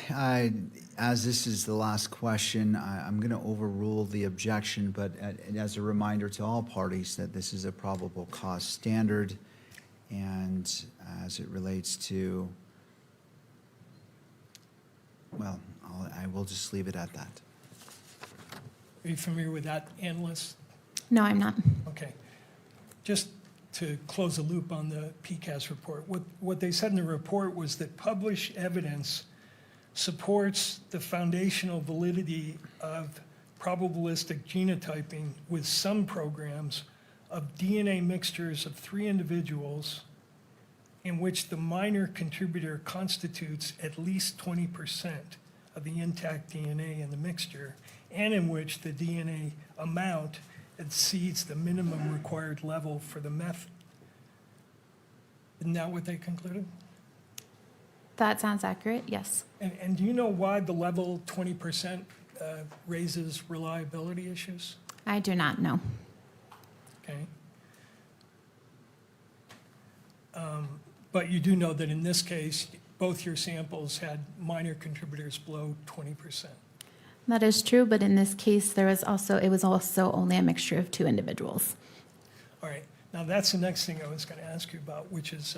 as this is the last question, I'm going to overrule the objection, but as a reminder to all parties that this is a probable cause standard, and as it relates to, well, I will just leave it at that. Are you familiar with that analyst? No, I'm not. Okay. Just to close the loop on the PCAST report, what they said in the report was that published evidence supports the foundational validity of probabilistic genotyping with some programs of DNA mixtures of 3 individuals in which the minor contributor constitutes at least 20% of the intact DNA in the mixture, and in which the DNA amount exceeds the minimum required level for the method. Isn't that what they concluded? That sounds accurate, yes. And do you know why the level 20% raises reliability issues? I do not know. Okay. But you do know that in this case, both your samples had minor contributors below 20%. That is true, but in this case, it was also only a mixture of 2 individuals. All right. Now that's the next thing I was going to ask you about, which is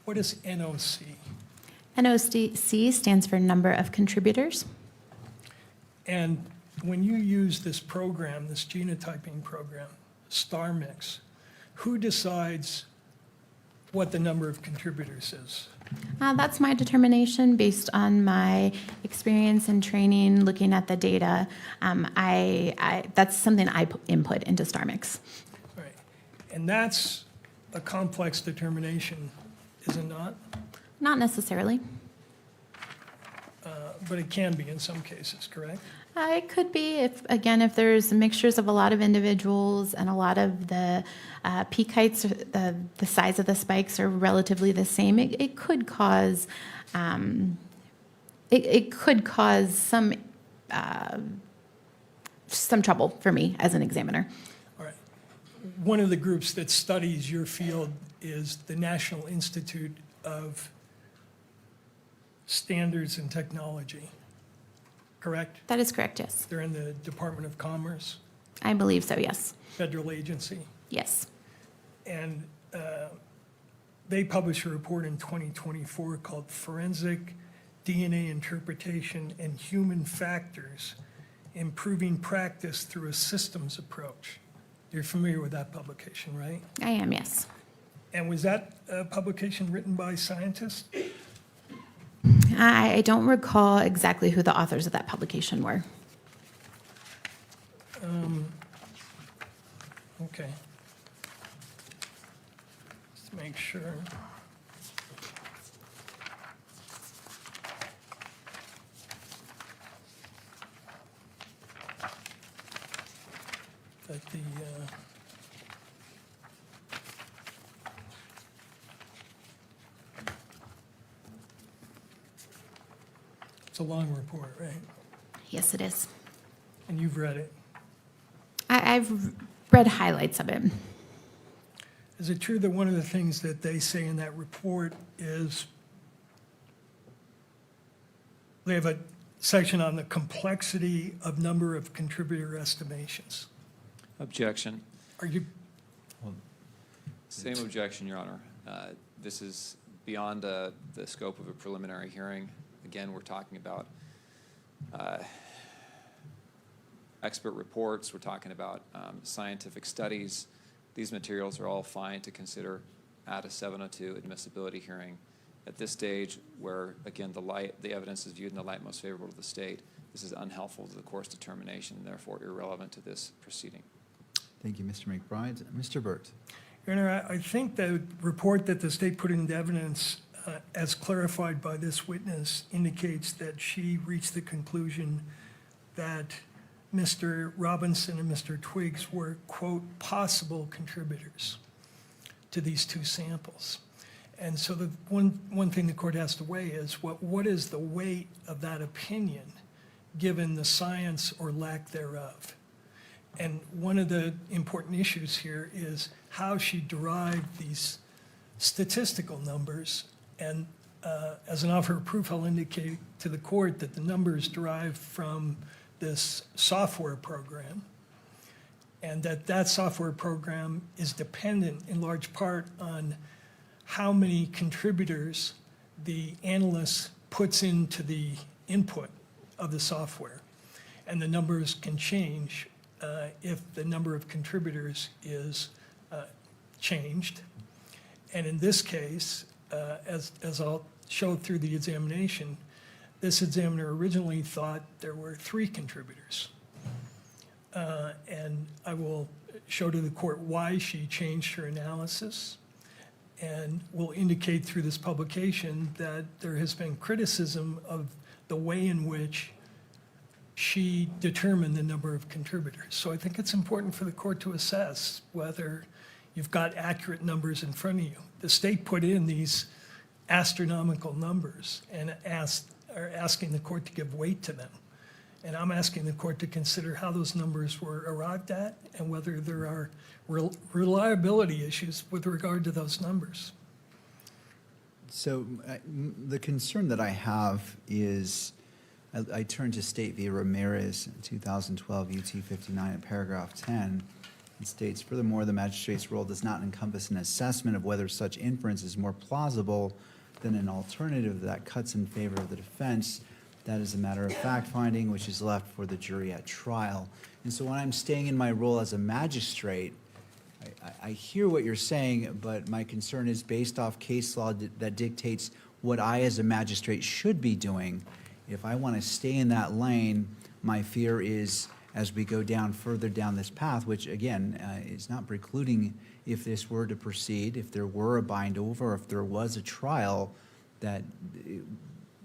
what is NOC? NOC stands for number of contributors. And when you use this program, this genotyping program, star mix, who decides what the number of contributors is? That's my determination based on my experience and training, looking at the data. That's something I input into StarMix. Right. And that's a complex determination, is it not? Not necessarily. But it can be in some cases, correct? It could be, if there's mixtures of a lot of individuals and a lot of the peak heights, the size of the spikes are relatively the same, it could cause some trouble for me as an examiner. All right. One of the groups that studies your field is the National Institute of Standards and Technology, correct? That is correct, yes. They're in the Department of Commerce, I believe so, yes. federal agency. Yes. And they published a report in 2024 called Forensic DNA Interpretation and Human Factors, Improving Practice Through a Systems Approach. You're familiar with that publication, right? I am, yes. And was that publication written by scientists? I don't recall exactly who the authors of that publication were. Okay. Let's make sure. That the, it's a long report, right? Yes, it is. And you've read it. I've read highlights of it. Is it true that one of the things that they say in that report is they have a section on the complexity of number of contributor estimations? Objection. Are you, Same objection, Your Honor. This is beyond the scope of a preliminary hearing. Again, we're talking about expert reports. We're talking about scientific studies. These materials are all fine to consider at a 702 admissibility hearing. At this stage, where, again, the evidence is viewed in the light most favorable to the state, this is unhelpful to the court's determination and therefore irrelevant to this proceeding. Thank you, Mr. McBride. Mr. Burt. Your Honor, I think the report that the state put into evidence, as clarified by this witness, indicates that she reached the conclusion that Mr. Robinson and Mr. Twiggs were, quote, possible contributors to these two samples. And so the one thing the court has to weigh is what is the weight of that opinion given the science or lack thereof? And one of the important issues here is how she derived these statistical numbers. And as an offer of proof, I'll indicate to the court that the numbers derived from this software program, and that software program is dependent in large part on how many contributors the analyst puts into the input of the software. And the numbers can change if the number of contributors is changed. And in this case, as I'll show through the examination, this examiner originally thought there were 3 contributors. And I will show to the court why she changed her analysis, and will indicate through this publication that there has been criticism of the way in which she determined the number of contributors. So I think it's important for the court to assess whether you've got accurate numbers in front of you. The state put in these astronomical numbers and are asking the court to give weight to them. And I'm asking the court to consider how those numbers were arrived at and whether there are reliability issues with regard to those numbers. So the concern that I have is, I turn to State v. Ramirez, 2012 UT 59 in paragraph 10. It states, furthermore, the magistrate's role does not encompass an assessment of whether such inference is more plausible than an alternative that cuts in favor of the defense. That is a matter of fact-finding, which is left for the jury at trial. And so when I'm staying in my role as a magistrate, I hear what you're saying, but my concern is based off case law that dictates what I as a magistrate should be doing. If I want to stay in that lane, my fear is as we go down further down this path, which again, is not precluding if this were to proceed, if there were a bind over, if there was a trial, that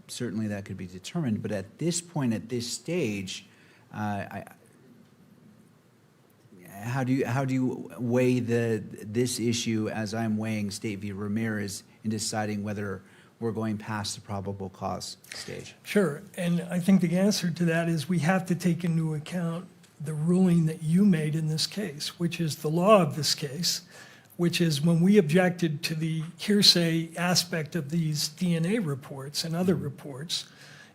certainly that could be determined. But at this point, at this stage, how do you weigh this issue as I'm weighing State v. Ramirez in deciding whether we're going past the probable cause stage? Sure, and I think the answer to that is we have to take into account the ruling that you made in this case, which is the law of this case, which is when we objected to the hearsay aspect of these DNA reports and other reports,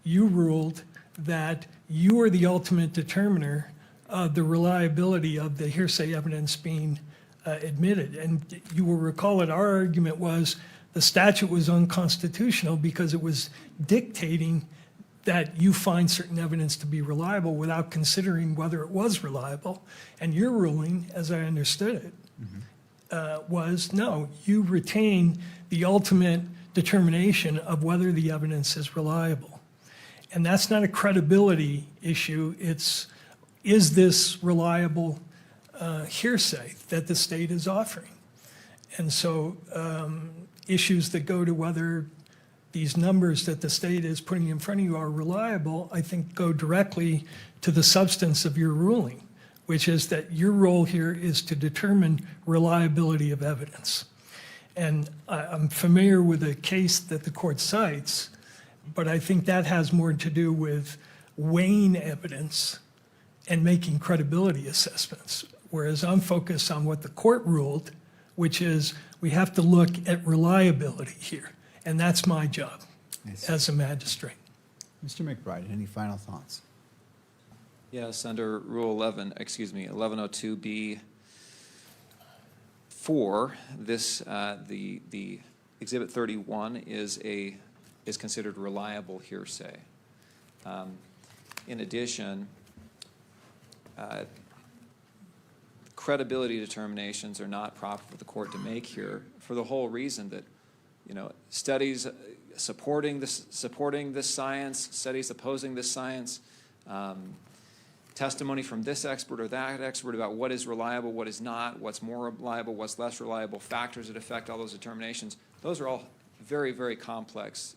you ruled that you are the ultimate determiner of the reliability of the hearsay evidence being admitted. And you will recall that our argument was the statute was unconstitutional because it was dictating that you find certain evidence to be reliable without considering whether it was reliable. And your ruling, as I understood it, was no, you retain the ultimate determination of whether the evidence is reliable. And that's not a credibility issue. It's, is this reliable hearsay that the state is offering? And so issues that go to whether these numbers that the state is putting in front of you are reliable, I think go directly to the substance of your ruling, which is that your role here is to determine reliability of evidence. And I'm familiar with a case that the court cites, but I think that has more to do with weighing evidence and making credibility assessments, whereas I'm focused on what the court ruled, which is we have to look at reliability here, and that's my job as a magistrate. Mr. McBride, any final thoughts? Yes, under Rule 1102B4, this, the Exhibit 31 is considered reliable hearsay. In addition, credibility determinations are not proper for the court to make here for the whole reason that, you know, studies supporting this science, studies opposing this science, testimony from this expert or that expert about what is reliable, what is not, what's more reliable, what's less reliable, factors that affect all those determinations. Those are all very, very complex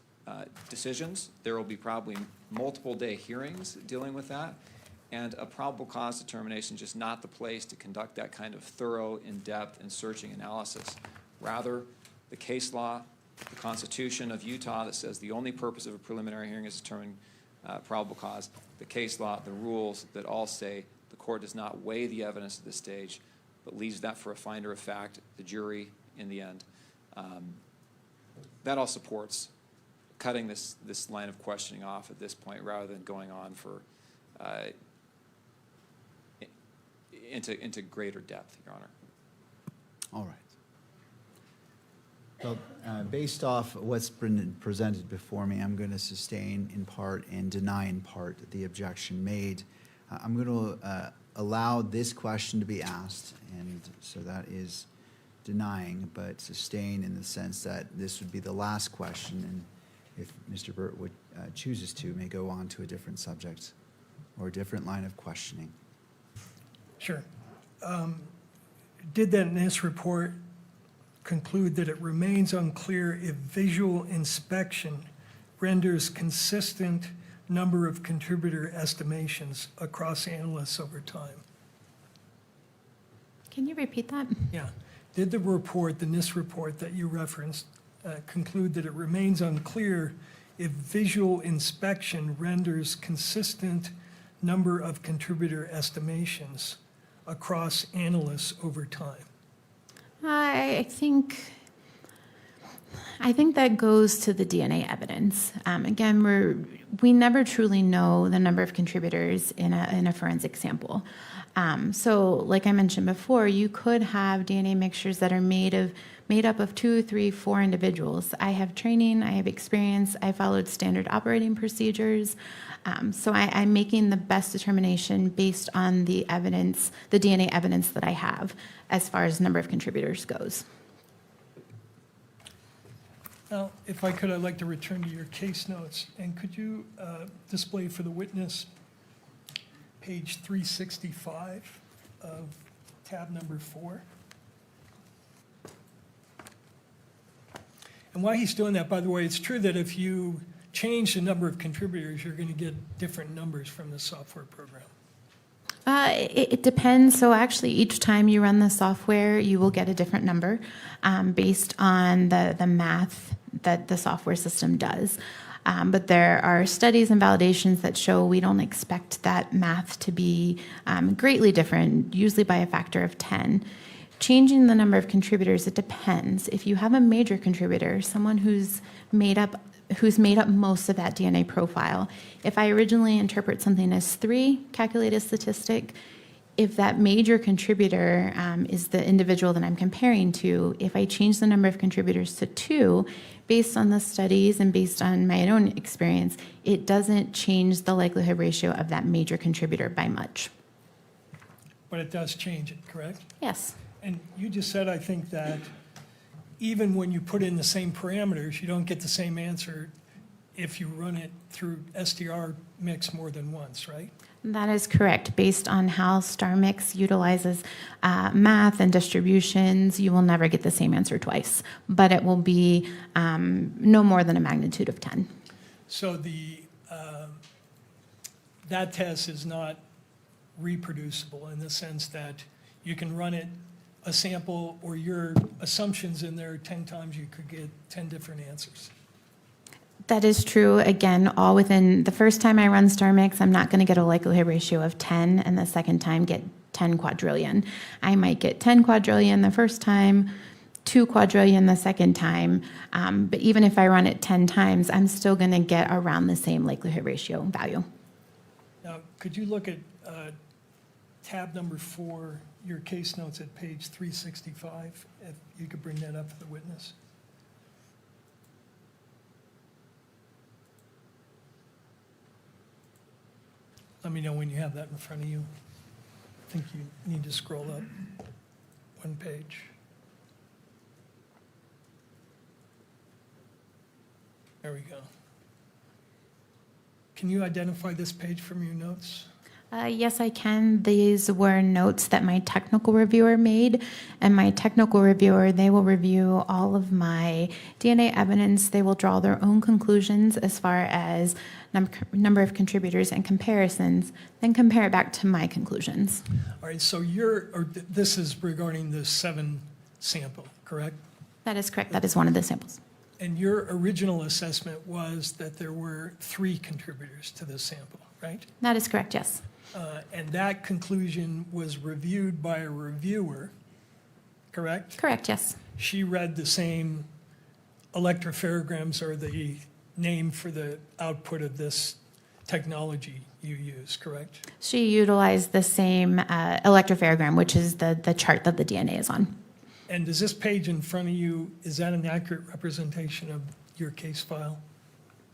decisions. There will be probably multiple day hearings dealing with that. And a probable cause determination is just not the place to conduct that kind of thorough, in-depth, and searching analysis. Rather, the case law, the Constitution of Utah that says the only purpose of a preliminary hearing is determining probable cause, the case law, the rules that all say the court does not weigh the evidence at this stage, but leaves that for a finder of fact, the jury, in the end. That all supports cutting this line of questioning off at this point rather than going on for into greater depth, Your Honor. All right. Well, based off what's been presented before me, I'm going to sustain in part and deny in part the objection made. I'm going to allow this question to be asked, and so that is denying, but sustain in the sense that this would be the last question, and if Mr. Burt would chooses to, may go on to a different subject or a different line of questioning. Sure. Did that NIST report conclude that it remains unclear if visual inspection renders consistent number of contributor estimations across analysts over time? Can you repeat that? Yeah. Did the report, the NIST report that you referenced, conclude that it remains unclear if visual inspection renders consistent number of contributor estimations across analysts over time? I think I think that goes to the DNA evidence. Again, we never truly know the number of contributors in a forensic sample. So like I mentioned before, you could have DNA mixtures that are made up of 2, 3, 4 individuals. I have training, I have experience, I followed standard operating procedures. So I'm making the best determination based on the evidence, the DNA evidence that I have as far as number of contributors goes. Now, if I could, I'd like to return to your case notes. And could you display for the witness page 365 of tab number 4? And while he's doing that, by the way, it's true that if you change the number of contributors, you're going to get different numbers from the software program. It depends. So actually, each time you run the software, you will get a different number based on the math that the software system does. But there are studies and validations that show we don't expect that math to be greatly different, usually by a factor of 10. Changing the number of contributors, it depends. If you have a major contributor, someone who's made up most of that DNA profile, if I originally interpret something as 3, calculate a statistic, if that major contributor is the individual that I'm comparing to, if I change the number of contributors to 2, based on the studies and based on my own experience, it doesn't change the likelihood ratio of that major contributor by much. But it does change it, correct? Yes. And you just said, I think, that even when you put in the same parameters, you don't get the same answer if you run it through STR mix more than once, right? That is correct. Based on how StarMix utilizes math and distributions, you will never get the same answer twice, but it will be no more than a magnitude of 10. So that test is not reproducible in the sense that you can run it a sample or your assumptions in there 10 times, you could get 10 different answers. That is true. Again, all within the first time I run StarMix, I'm not going to get a likelihood ratio of 10, and the second time get 10 quadrillion. I might get 10 quadrillion the first time, 2 quadrillion the second time, but even if I run it 10 times, I'm still going to get around the same likelihood ratio value. Now, could you look at tab number 4, your case notes at page 365, if you could bring that up for the witness? Let me know when you have that in front of you. I think you need to scroll up one page. There we go. Can you identify this page from your notes? Yes, I can. These were notes that my technical reviewer made, and my technical reviewer, they will review all of my DNA evidence. They will draw their own conclusions as far as number of contributors and comparisons, then compare it back to my conclusions. All right, so this is regarding the 7 sample, correct? That is correct. That is one of the samples. And your original assessment was that there were 3 contributors to this sample, right? That is correct, yes. And that conclusion was reviewed by a reviewer, correct? Correct, yes. She read the same electropherograms, or the name for the output of this technology you use, correct? She utilized the same electropherogram, which is the chart that the DNA is on. And does this page in front of you, is that an accurate representation of your case file?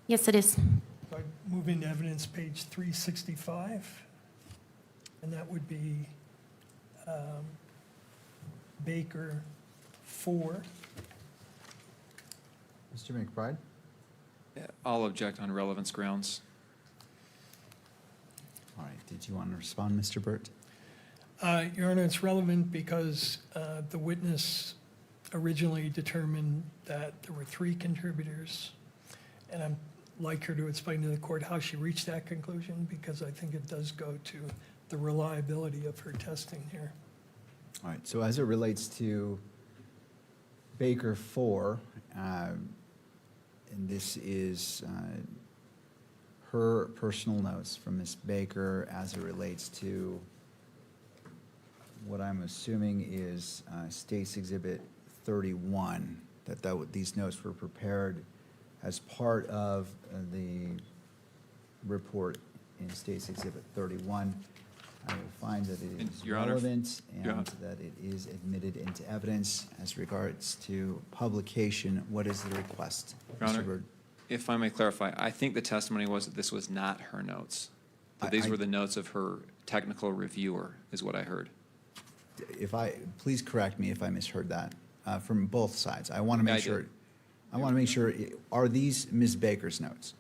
Yes, it is. If I move into evidence, page 365, and that would be Baker 4. Mr. McBride? I'll object on relevance grounds. All right, did you want to respond, Mr. Burt? Your Honor, it's relevant because the witness originally determined that there were 3 contributors, and I'd like her to explain to the court how she reached that conclusion, because I think it does go to the reliability of her testing here. All right, so as it relates to Baker 4, and this is her personal notes from Ms. Baker as it relates to what I'm assuming is State's Exhibit 31. these notes were prepared as part of the report in State's Exhibit 31. I will find that it And, is Your Honor, relevant Your and Honor. that it is admitted into evidence. As regards to publication, what is the request? Your Mr. Honor, Byrd? if I may clarify, I think the testimony was that this was not her notes. That these were the notes of her technical reviewer, is what I heard. Please correct me if I misheard that, from both sides. I want to I make did. sure, are these Ms. Baker's notes?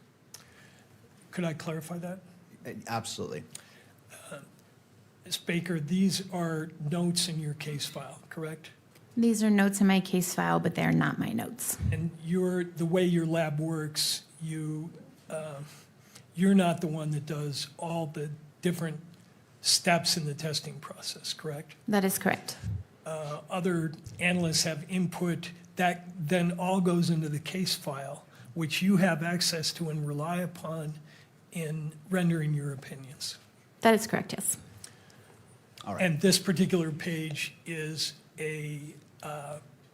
Could I clarify that? Absolutely. Ms. Baker, these are notes in your case file, correct? These are notes in my case file, but they're not my notes. And the way your lab works, you're not the one that does all the different steps in the testing process, correct? That is correct. Other analysts have input that then all goes into the case file, which you have access to and rely upon in rendering your opinions. That is correct, yes. All right. And this particular page is a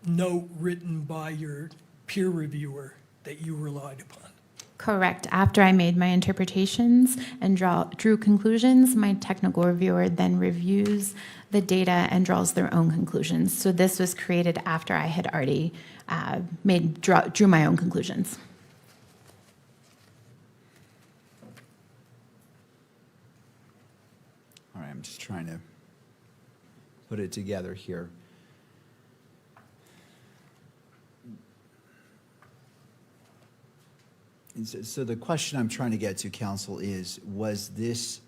note written by your peer reviewer that you relied upon. Correct. After I made my interpretations and drew conclusions, my technical reviewer then reviews the data and draws their own conclusions. So this was created after I had already drew my own conclusions. All right, I'm just trying to put it together here. And so the question I'm trying to get to, counsel, is, was this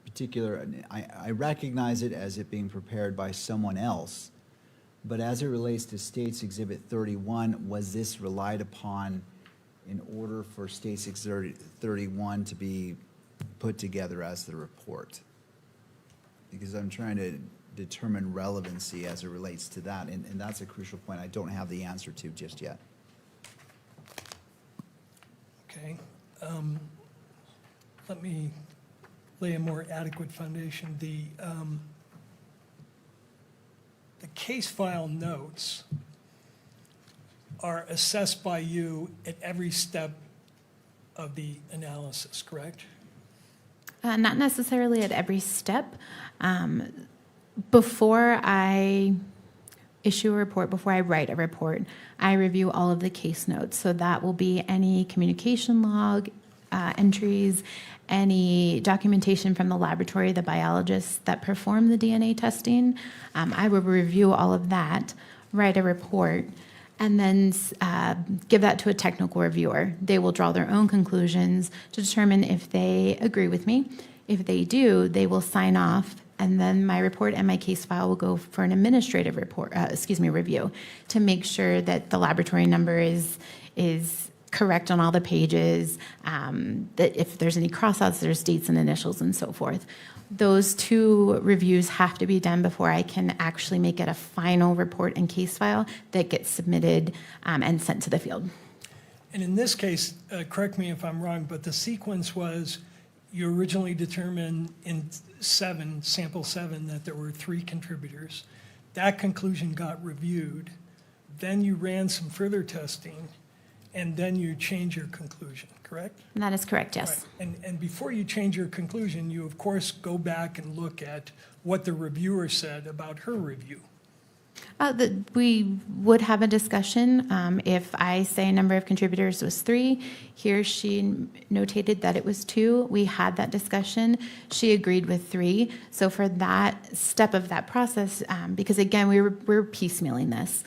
particular, I recognize it as it being prepared by someone else, but as it relates to State's Exhibit 31, was this relied upon in order for State's Exhibit 31 to be put together as the report? Because I'm trying to determine relevancy as it relates to that, and that's a crucial point I don't have the answer to just yet. Okay. Let me lay a more adequate foundation. The case file notes are assessed by you at every step of the analysis, correct? Not necessarily at every step. Before I issue a report, before I write a report, I review all of the case notes. So that will be any communication log entries, any documentation from the laboratory, the biologists that perform the DNA testing. I will review all of that, write a report, and then give that to a technical reviewer. They will draw their own conclusions to determine if they agree with me. If they do, they will sign off, and then my report and my case file will go for an administrative review to make sure that the laboratory number is correct on all the pages, that if there's any crossouts, there's dates and initials and so forth. Those two reviews have to be done before I can actually make it a final report and case file that gets submitted and sent to the field. And in this case, correct me if I'm wrong, but the sequence was you originally determined in sample 7, that there were 3 contributors. That conclusion got reviewed. Then you ran some further testing, and then you change your conclusion, correct? That is correct, yes. Right. And before you change your conclusion, you of course go back and look at what the reviewer said about her review. We would have a discussion. If I say a number of contributors was 3, he or she notated that it was 2. We had that discussion. She agreed with 3. So for that step of that process, because again, we're piecemealing this.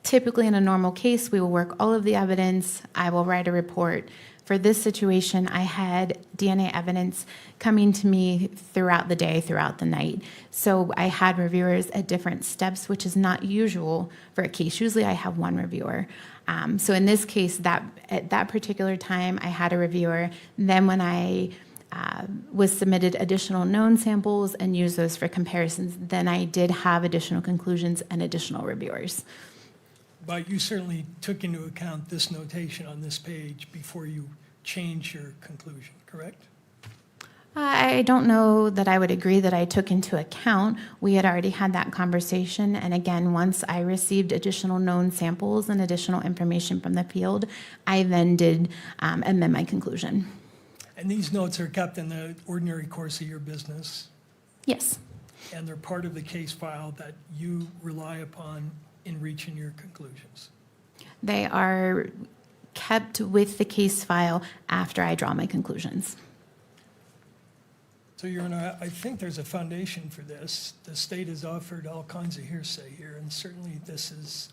Typically in a normal case, we will work all of the evidence. I will write a report. For this situation, I had DNA evidence coming to me throughout the day, throughout the night. So I had reviewers at different steps, which is not usual for a case. Usually I have one reviewer. So in this case, at that particular time, I had a reviewer. Then when I was submitted additional known samples and used those for comparisons, then I did have additional conclusions and additional reviewers. But you certainly took into account this notation on this page before you changed your conclusion, correct? I don't know that I would agree that I took into account. We had already had that conversation, and again, once I received additional known samples and additional information from the field, I then did amend my conclusion. And these notes are kept in the ordinary course of your business, Yes, and they're part of the case file that you rely upon in reaching your conclusions. they are kept with the case file after I draw my conclusions. So, Your Honor, I think there's a foundation for this. The state has offered all kinds of hearsay here, and certainly this is,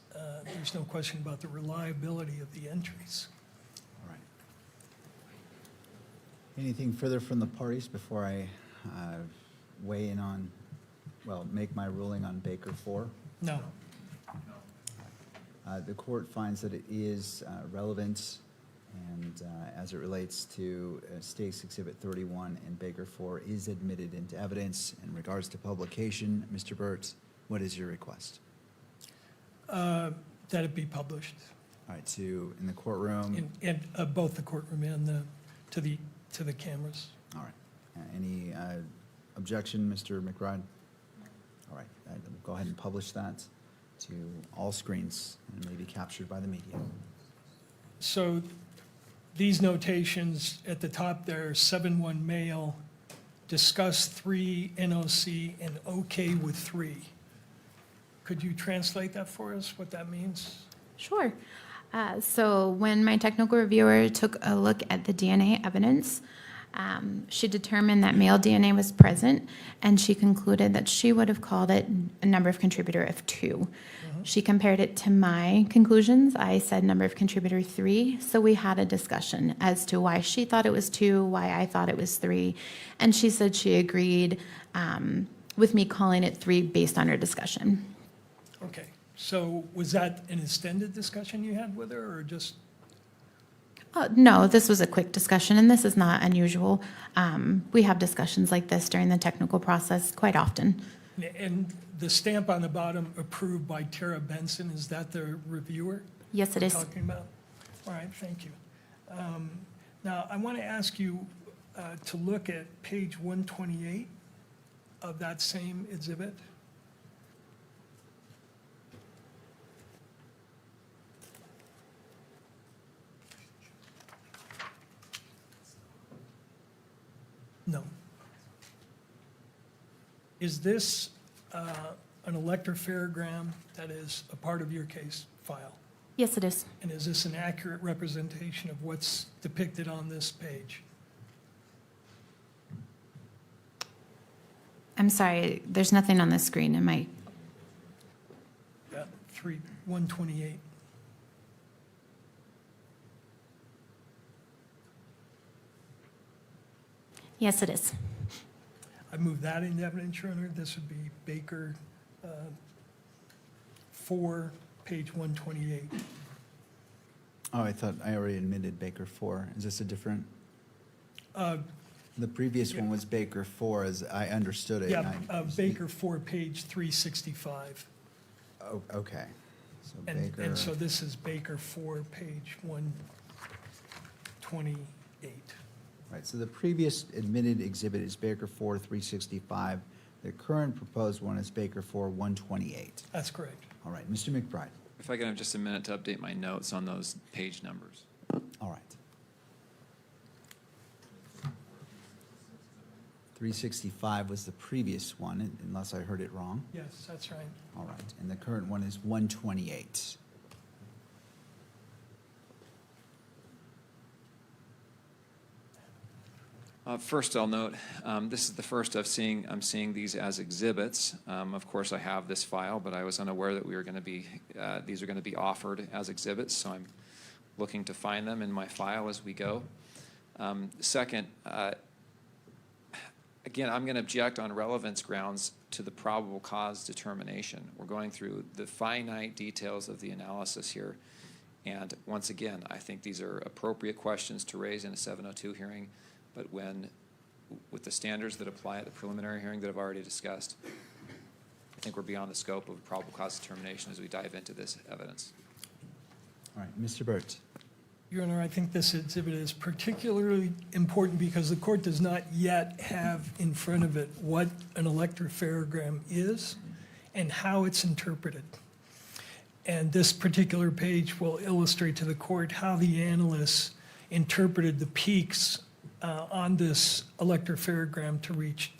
there's no question about the reliability of the entries. All right. Anything further from the parties before I weigh in on, well, make my ruling on Baker 4? No. The court finds that it is relevant, and as it relates to State's Exhibit 31 and Baker 4 is admitted into evidence. In regards to publication, Mr. Burt, what is your request? That it be published All right, in the courtroom. in both the courtroom and to the cameras. All right. Any objection, Mr. McBride? All right, we'll go ahead and publish that to all screens and may be captured by the media. So these notations at the top there, 7-1 mail, discuss 3 NOC and okay with 3. Could you translate that for us, what that means? Sure. So when my technical reviewer took a look at the DNA evidence, she determined that male DNA was present, and she concluded that she would have called it a number of contributor of 2. She compared it to my conclusions. I said number of contributor 3. So we had a discussion as to why she thought it was 2, why I thought it was 3. And she said she agreed with me calling it 3 based on our discussion. Okay, so was that an extended discussion you had with her, or just? No, this was a quick discussion, and this is not unusual. We have discussions like this during the technical process quite often. And the stamp on the bottom, approved by Tara Benson, is that the reviewer? Yes, it is. we're talking about? All right, thank you. Now, I want to ask you to look at page 128 of that same exhibit. No. Is this an electropharogram that is a part of your case file? Yes, it is. And is this an accurate representation of what's depicted on this page? I'm sorry, there's nothing on the screen. Am I? Yeah, 128. Yes, it is. I move that into evidence, Your Honor. This would be Baker 4, page 128. Oh, I thought I already admitted Baker 4. Is this a different? The previous one was Baker 4, as I understood it. Yeah, Baker 4, page 365. Oh, okay. So And Baker, so this is Baker 4, page 128. right, so the previous admitted exhibit is Baker 4, 365. The current proposed one is Baker 4, 128. That's correct. All right, Mr. McBride. If I could have just a minute to update my notes on those page numbers. All right. 365 was the previous one, unless I heard it wrong. Yes, that's right. All right, and the current one is 128. First, I'll note, this is the first I'm seeing these as exhibits. Of course, I have this file, but I was unaware that these are going to be offered as exhibits, so I'm looking to find them in my file as we go. Second, again, I'm going to object on relevance grounds to the probable cause determination. We're going through the finite details of the analysis here. And once again, I think these are appropriate questions to raise in a 702 hearing. But with the standards that apply at the preliminary hearing that I've already discussed, I think we're beyond the scope of probable cause determination as we dive into this evidence. All right, Mr. Burt. Your Honor, I think this exhibit is particularly important because the court does not yet have in front of it what an electropharogram is and how it's interpreted. And this particular page will illustrate to the court how the analysts interpreted the peaks on this electropharogram to reach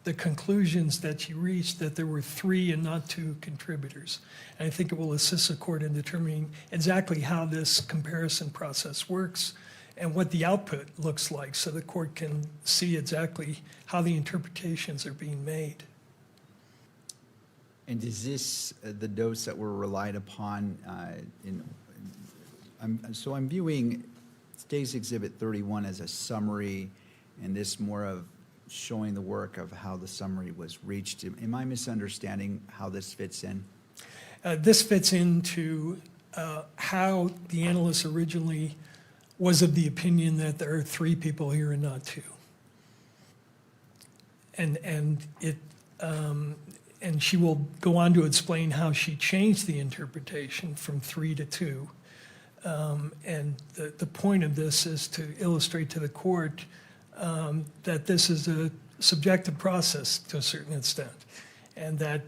the conclusions that she reached, that there were 3 and not 2 contributors. And I think it will assist the court in determining exactly how this comparison process works and what the output looks like, so the court can see exactly how the interpretations are being made. And is this the notes that were relied upon so I'm viewing State's Exhibit 31 as a summary, and this more of showing the work of how the summary was reached. Am I misunderstanding how this fits in? This fits into how the analyst originally was of the opinion that there are 3 people here and not 2. And she will go on to explain how she changed the interpretation from 3 to 2. And the point of this is to illustrate to the court that this is a subjective process to a certain extent, and that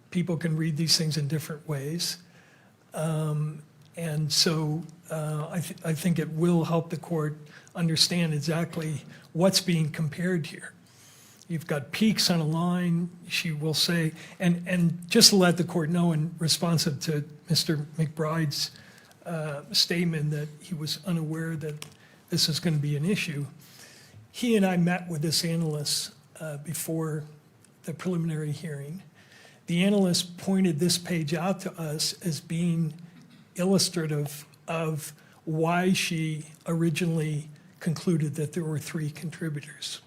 people can read these things in different ways. And so I think it will help the court understand exactly what's being compared here. You've got peaks on a line, she will say, and just to let the court know in responsive to Mr. McBride's statement that he was unaware that this is going to be an issue, he and I met with this analyst before the preliminary hearing. The analyst pointed this page out to us as being illustrative of why she originally concluded that there were 3 contributors.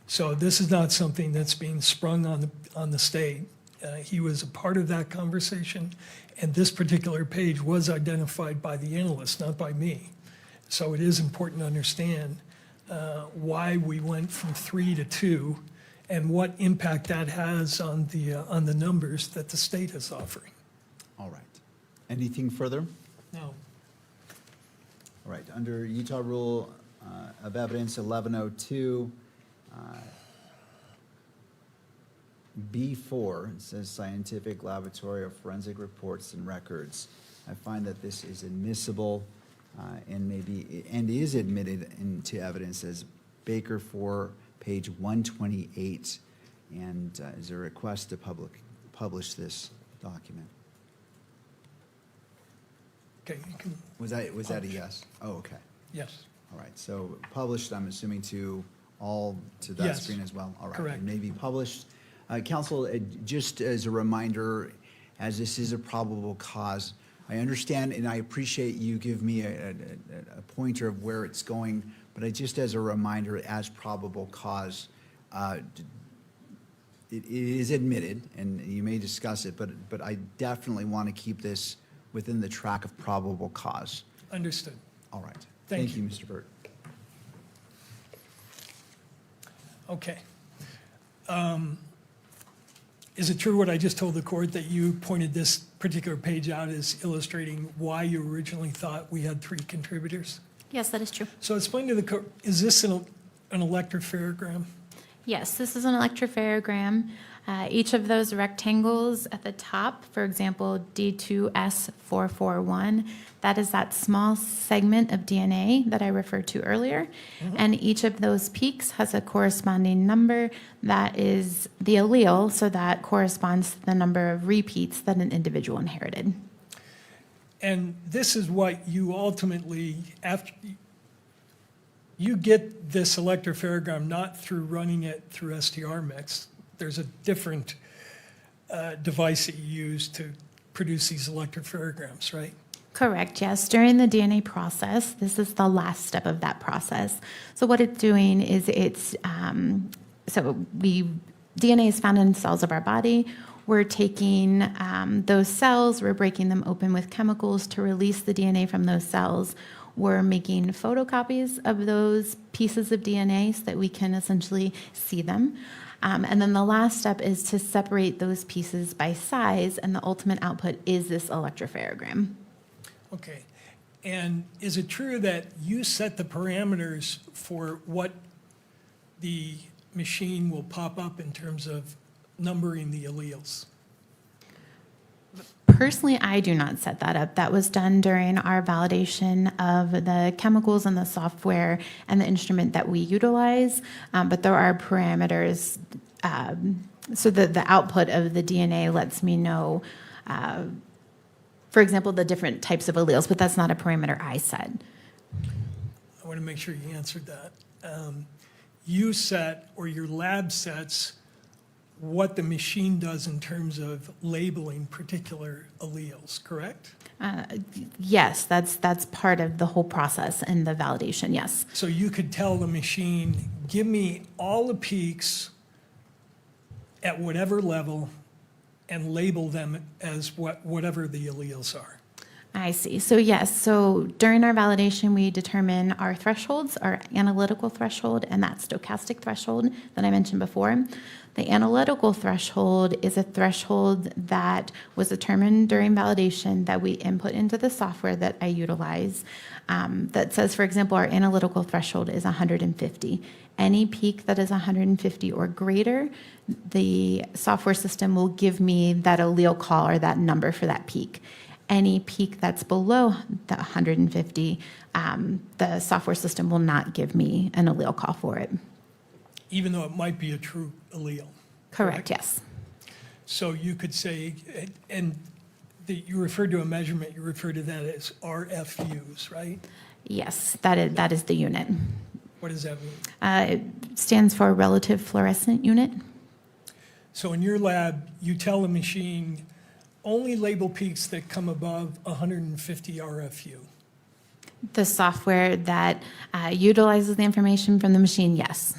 So this is not something that's being sprung on the state. He was a part of that conversation, and this particular page was identified by the analyst, not by me. So it is important to understand why we went from 3 to 2 and what impact that has on the numbers that the state is offering. All right. Anything further? No. All right. Under Utah Rule of Evidence 1102, B4, it says scientific, laboratory, or forensic reports and records. I find that this is admissible and is admitted into evidence as Baker 4, page 128, and is a request to publish this document. Okay, you can, Was that a yes? Oh, okay. yes, All right, so published, I'm assuming to that Yes, screen as well? All right, correct. it may be published. Counsel, just as a reminder, as this is a probable cause, I understand and I appreciate you give me a pointer of where it's going, but just as a reminder, as probable cause, it is admitted, and you may discuss it, but I definitely want to keep this within the track of probable cause. understood. All right. Thank you. Mr. Burt. Okay. Is it true what I just told the court, that you pointed this particular page out as illustrating why you originally thought we had 3 contributors? Yes, that is true. So explain to the court, is this an electropharogram? Yes, this is an electropharogram. Each of those rectangles at the top, for example, D2S441, that is that small segment of DNA that I referred to earlier. And each of those peaks has a corresponding number that is the allele, so that corresponds to the number of repeats that an individual inherited. And this is what you ultimately, after you get this electropharogram not through running it through STR-Mix. There's a different device that you use to produce these electropharograms, right? Correct, yes. During the DNA process, this is the last step of that process. So what it's doing is DNA is found in cells of our body. We're taking those cells, we're breaking them open with chemicals to release the DNA from those cells. We're making photocopies of those pieces of DNA so that we can essentially see them. And then the last step is to separate those pieces by size, and the ultimate output is this electropharogram. Okay. And is it true that you set the parameters for what the machine will pop up in terms of numbering the alleles? Personally, I do not set that up. That was done during our validation of the chemicals and the software and the instrument that we utilize. But there are parameters, so that the output of the DNA lets me know, for example, the different types of alleles, but that's not a parameter I set. I want to make sure you answered that. You set, or your lab sets, what the machine does in terms of labeling particular alleles, correct? Yes, that's part of the whole process and the validation, yes. So you could tell the machine, give me all the peaks at whatever level and label them as whatever the alleles are. I see. So yes, so during our validation, we determine our thresholds, our analytical threshold, and that stochastic threshold that I mentioned before. The analytical threshold is a threshold that was determined during validation that we input into the software that I utilize. That says, for example, our analytical threshold is 150. Any peak that is 150 or greater, the software system will give me that allele call or that number for that peak. Any peak that's below the 150, the software system will not give me an allele call for it. Even though it might be a true allele. Correct, yes. So you could say, and you referred to a measurement, you refer to that as RFUs, right? Yes, that is the unit. What does that mean? It stands for relative fluorescent unit. So in your lab, you tell the machine only label peaks that come above 150 RFU. The software that utilizes the information from the machine, yes.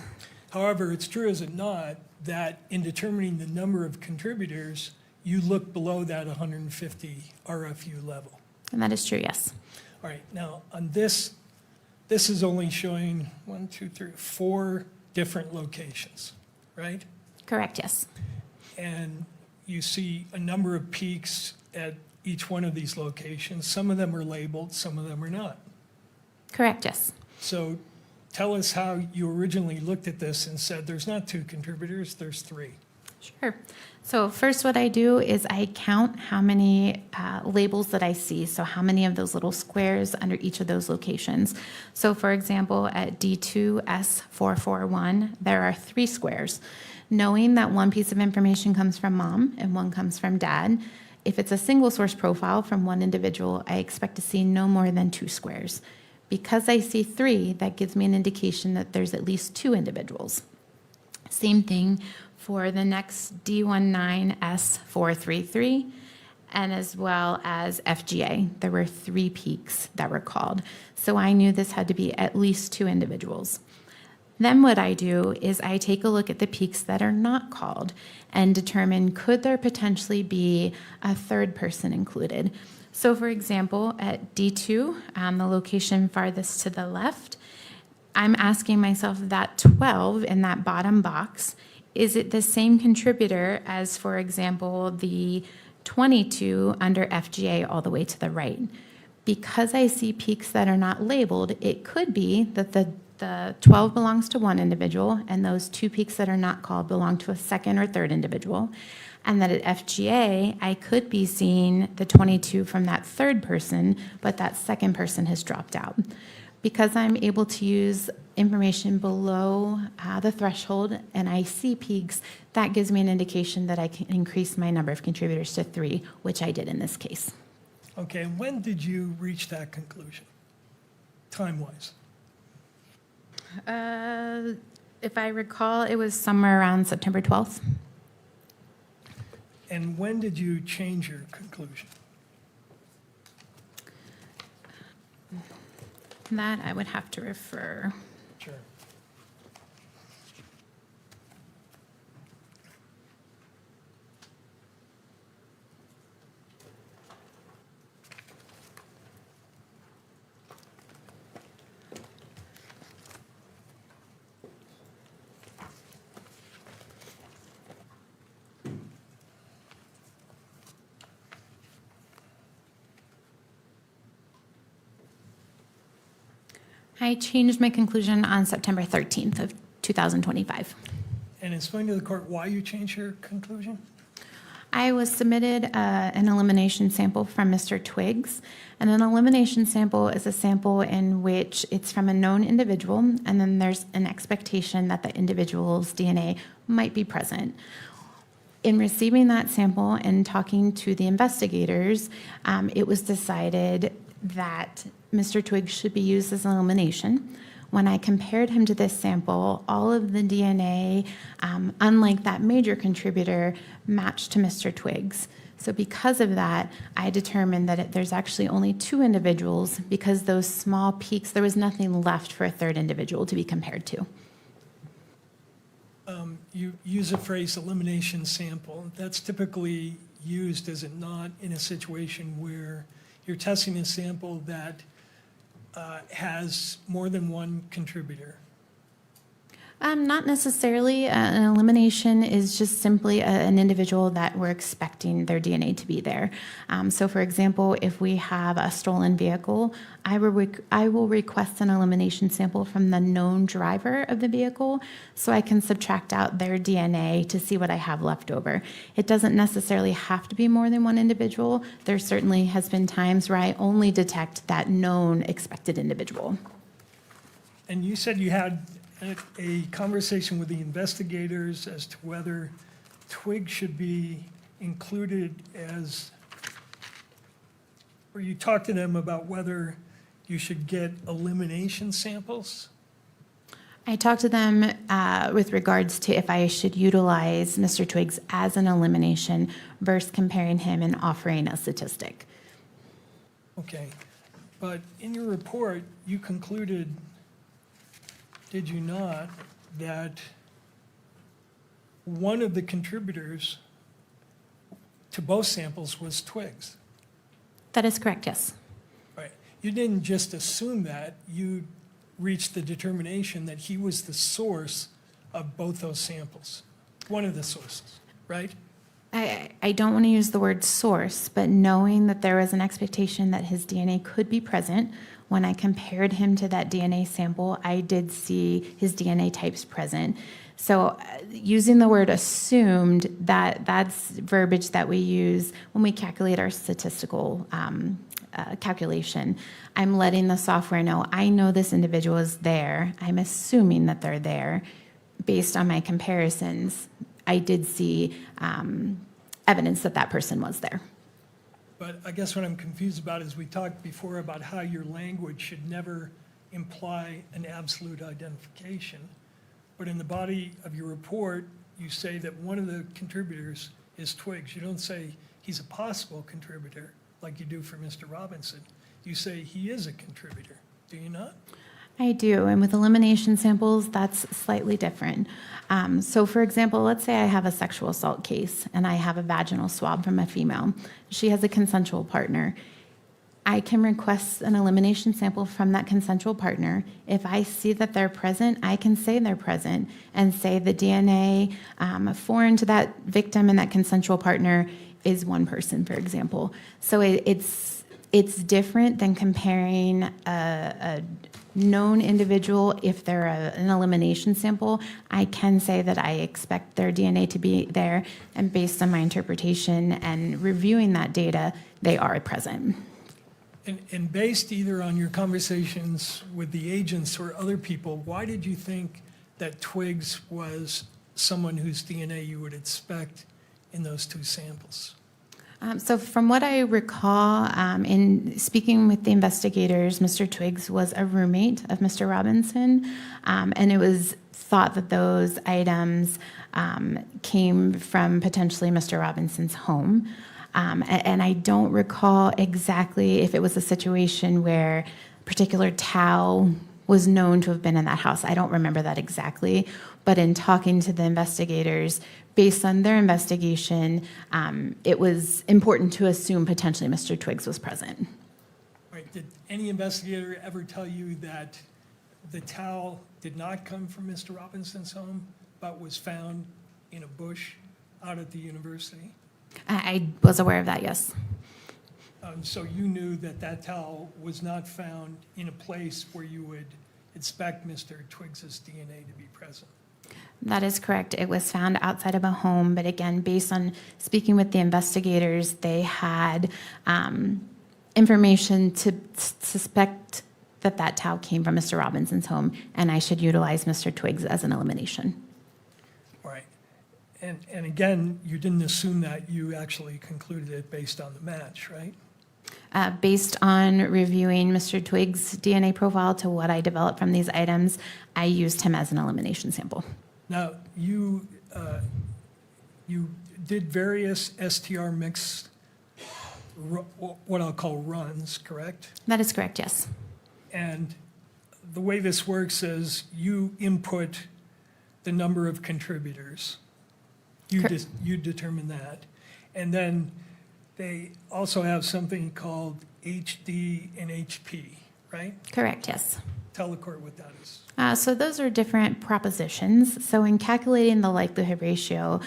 However, it's true, is it not, that in determining the number of contributors, you look below that 150 RFU level. And that is true, yes. All right, now on this is only showing 4 different locations, right? Correct, yes. And you see a number of peaks at each one of these locations. Some of them are labeled, some of them are not. Correct, yes. So tell us how you originally looked at this and said there's not 2 contributors, there's 3. Sure. So first what I do is I count how many labels that I see, so how many of those little squares under each of those locations. So for example, at D2S441, there are 3 squares. Knowing that one piece of information comes from mom and one comes from dad, if it's a single source profile from one individual, I expect to see no more than 2 squares. Because I see 3, that gives me an indication that there's at least 2 individuals. Same thing for the next D19S433, and as well as FGA. There were 3 peaks that were called. So I knew this had to be at least 2 individuals. Then what I do is I take a look at the peaks that are not called and determine, could there potentially be a 3rd person included? So for example, at D2, the location farthest to the left, I'm asking myself, that 12 in that bottom box, is it the same contributor as, for example, the 22 under FGA all the way to the right? Because I see peaks that are not labeled, it could be that the 12 belongs to one individual, and those 2 peaks that are not called belong to a 2nd or 3rd individual. And that at FGA, I could be seeing the 22 from that 3rd person, but that 2nd person has dropped out. Because I'm able to use information below the threshold and I see peaks, that gives me an indication that I can increase my number of contributors to 3, which I did in this case. Okay, and when did you reach that conclusion, time-wise? If I recall, it was somewhere around September 12th. And when did you change your conclusion? That I would have to refer. Sure. I changed my conclusion on September 13th of 2025. And explain to the court why you changed your conclusion? I was submitted an elimination sample from Mr. Twiggs, and an elimination sample is a sample in which it's from a known individual, and then there's an expectation that the individual's DNA might be present. In receiving that sample and talking to the investigators, it was decided that Mr. Twiggs should be used as an elimination. When I compared him to this sample, all of the DNA, unlike that major contributor, matched to Mr. Twiggs. So because of that, I determined that there's actually only 2 individuals because those small peaks, there was nothing left for a third individual to be compared to. You use the phrase elimination sample. That's typically used, is it not, in a situation where you're testing a sample that has more than one contributor? Not necessarily. An elimination is just simply an individual that we're expecting their DNA to be there. So for example, if we have a stolen vehicle, I will request an elimination sample from the known driver of the vehicle so I can subtract out their DNA to see what I have left over. It doesn't necessarily have to be more than one individual. There certainly has been times where I only detect that known expected individual. And you said you had a conversation with the investigators as to whether Twiggs should be included as, or you talked to them about whether you should get elimination samples? I talked to them with regards to if I should utilize Mr. Twiggs as an elimination versus comparing him and offering a statistic. Okay, but in your report, you concluded, did you not, that one of the contributors to both samples was Twiggs? That is correct, yes. Right. You didn't just assume that, you reached the determination that he was the source of both those samples, one of the sources, right? I don't want to use the word source, but knowing that there was an expectation that his DNA could be present, when I compared him to that DNA sample, I did see his DNA types present. So using the word assumed, that's verbiage that we use when we calculate our statistical calculation. I'm letting the software know, I know this individual is there. I'm assuming that they're there. Based on my comparisons, I did see evidence that that person was there. But I guess what I'm confused about is we talked before about how your language should never imply an absolute identification. But in the body of your report, you say that one of the contributors is Twiggs. You don't say he's a possible contributor like you do for Mr. Robinson. You say he is a contributor, do you not? I do, and with elimination samples, that's slightly different. So for example, let's say I have a sexual assault case and I have a vaginal swab from a female. She has a consensual partner. I can request an elimination sample from that consensual partner. If I see that they're present, I can say they're present and say the DNA foreign to that victim and that consensual partner is one person, for example. So it's different than comparing a known individual. If they're an elimination sample, I can say that I expect their DNA to be there, and based on my interpretation and reviewing that data, they are present. And based either on your conversations with the agents or other people, why did you think that Twiggs was someone whose DNA you would expect in those 2 samples? So from what I recall, in speaking with the investigators, Mr. Twiggs was a roommate of Mr. Robinson, and it was thought that those items came from potentially Mr. Robinson's home. And I don't recall exactly if it was a situation where a particular towel was known to have been in that house. I don't remember that exactly, but in talking to the investigators, based on their investigation, it was important to assume potentially Mr. Twiggs was present. Right. Did any investigator ever tell you that the towel did not come from Mr. Robinson's home, but was found in a bush out at the university? I was aware of that, yes. So you knew that that towel was not found in a place where you would inspect Mr. Twiggs's DNA to be present. That is correct. It was found outside of a home, but again, based on speaking with the investigators, they had information to suspect that that towel came from Mr. Robinson's home, and I should utilize Mr. Twiggs as an elimination. All right. And again, you didn't assume that, you actually concluded it based on the match, right? Based on reviewing Mr. Twiggs' DNA profile to what I developed from these items, I used him as an elimination sample. Now, you did various STR mix, what I'll call runs, correct? That is correct, yes. And the way this works is you input the number of contributors. You determine that. And then they also have something called HD and HP, right? Correct, yes. Tell the court what that is. So those are different propositions. So in calculating the likelihood ratio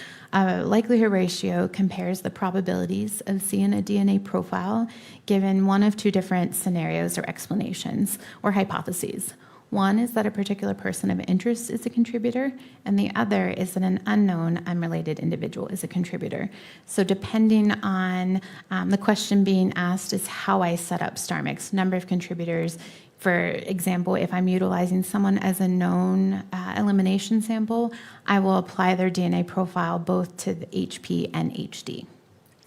compares the probabilities of seeing a DNA profile given one of two different scenarios or explanations or hypotheses. One is that a particular person of interest is a contributor, and the other is that an unknown, unrelated individual is a contributor. So depending on the question being asked is how I set up star mix, number of contributors. For example, if I'm utilizing someone as a known elimination sample, I will apply their DNA profile both to the HP and HD.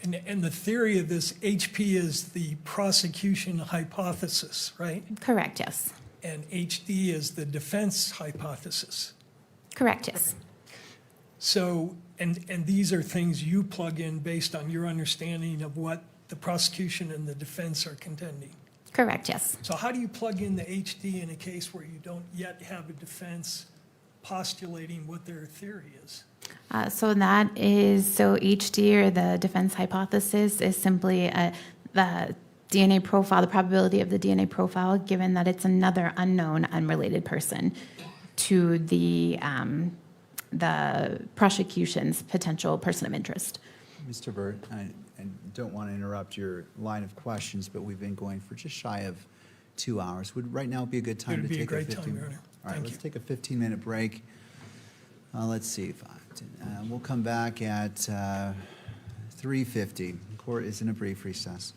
And the theory of this HP is the prosecution hypothesis, right? Correct, yes. And HD is the defense hypothesis. Correct, yes. So, and these are things you plug in based on your understanding of what the prosecution and the defense are contending. Correct, yes. So how do you plug in the HD in a case where you don't yet have a defense postulating what their theory is? So HD, or the defense hypothesis, is simply the DNA profile, the probability of the DNA profile, given that it's another unknown, unrelated person to the prosecution's potential person of interest. Mr. Burt, I don't want to interrupt your line of questions, but we've been going for just shy of 2 hours. Would right now be a good time to It'd be a take great time, Your Honor. All right, Thank let's you. take a 15-minute break. Let's see, we'll come back at 3:50. Court is in a brief recess.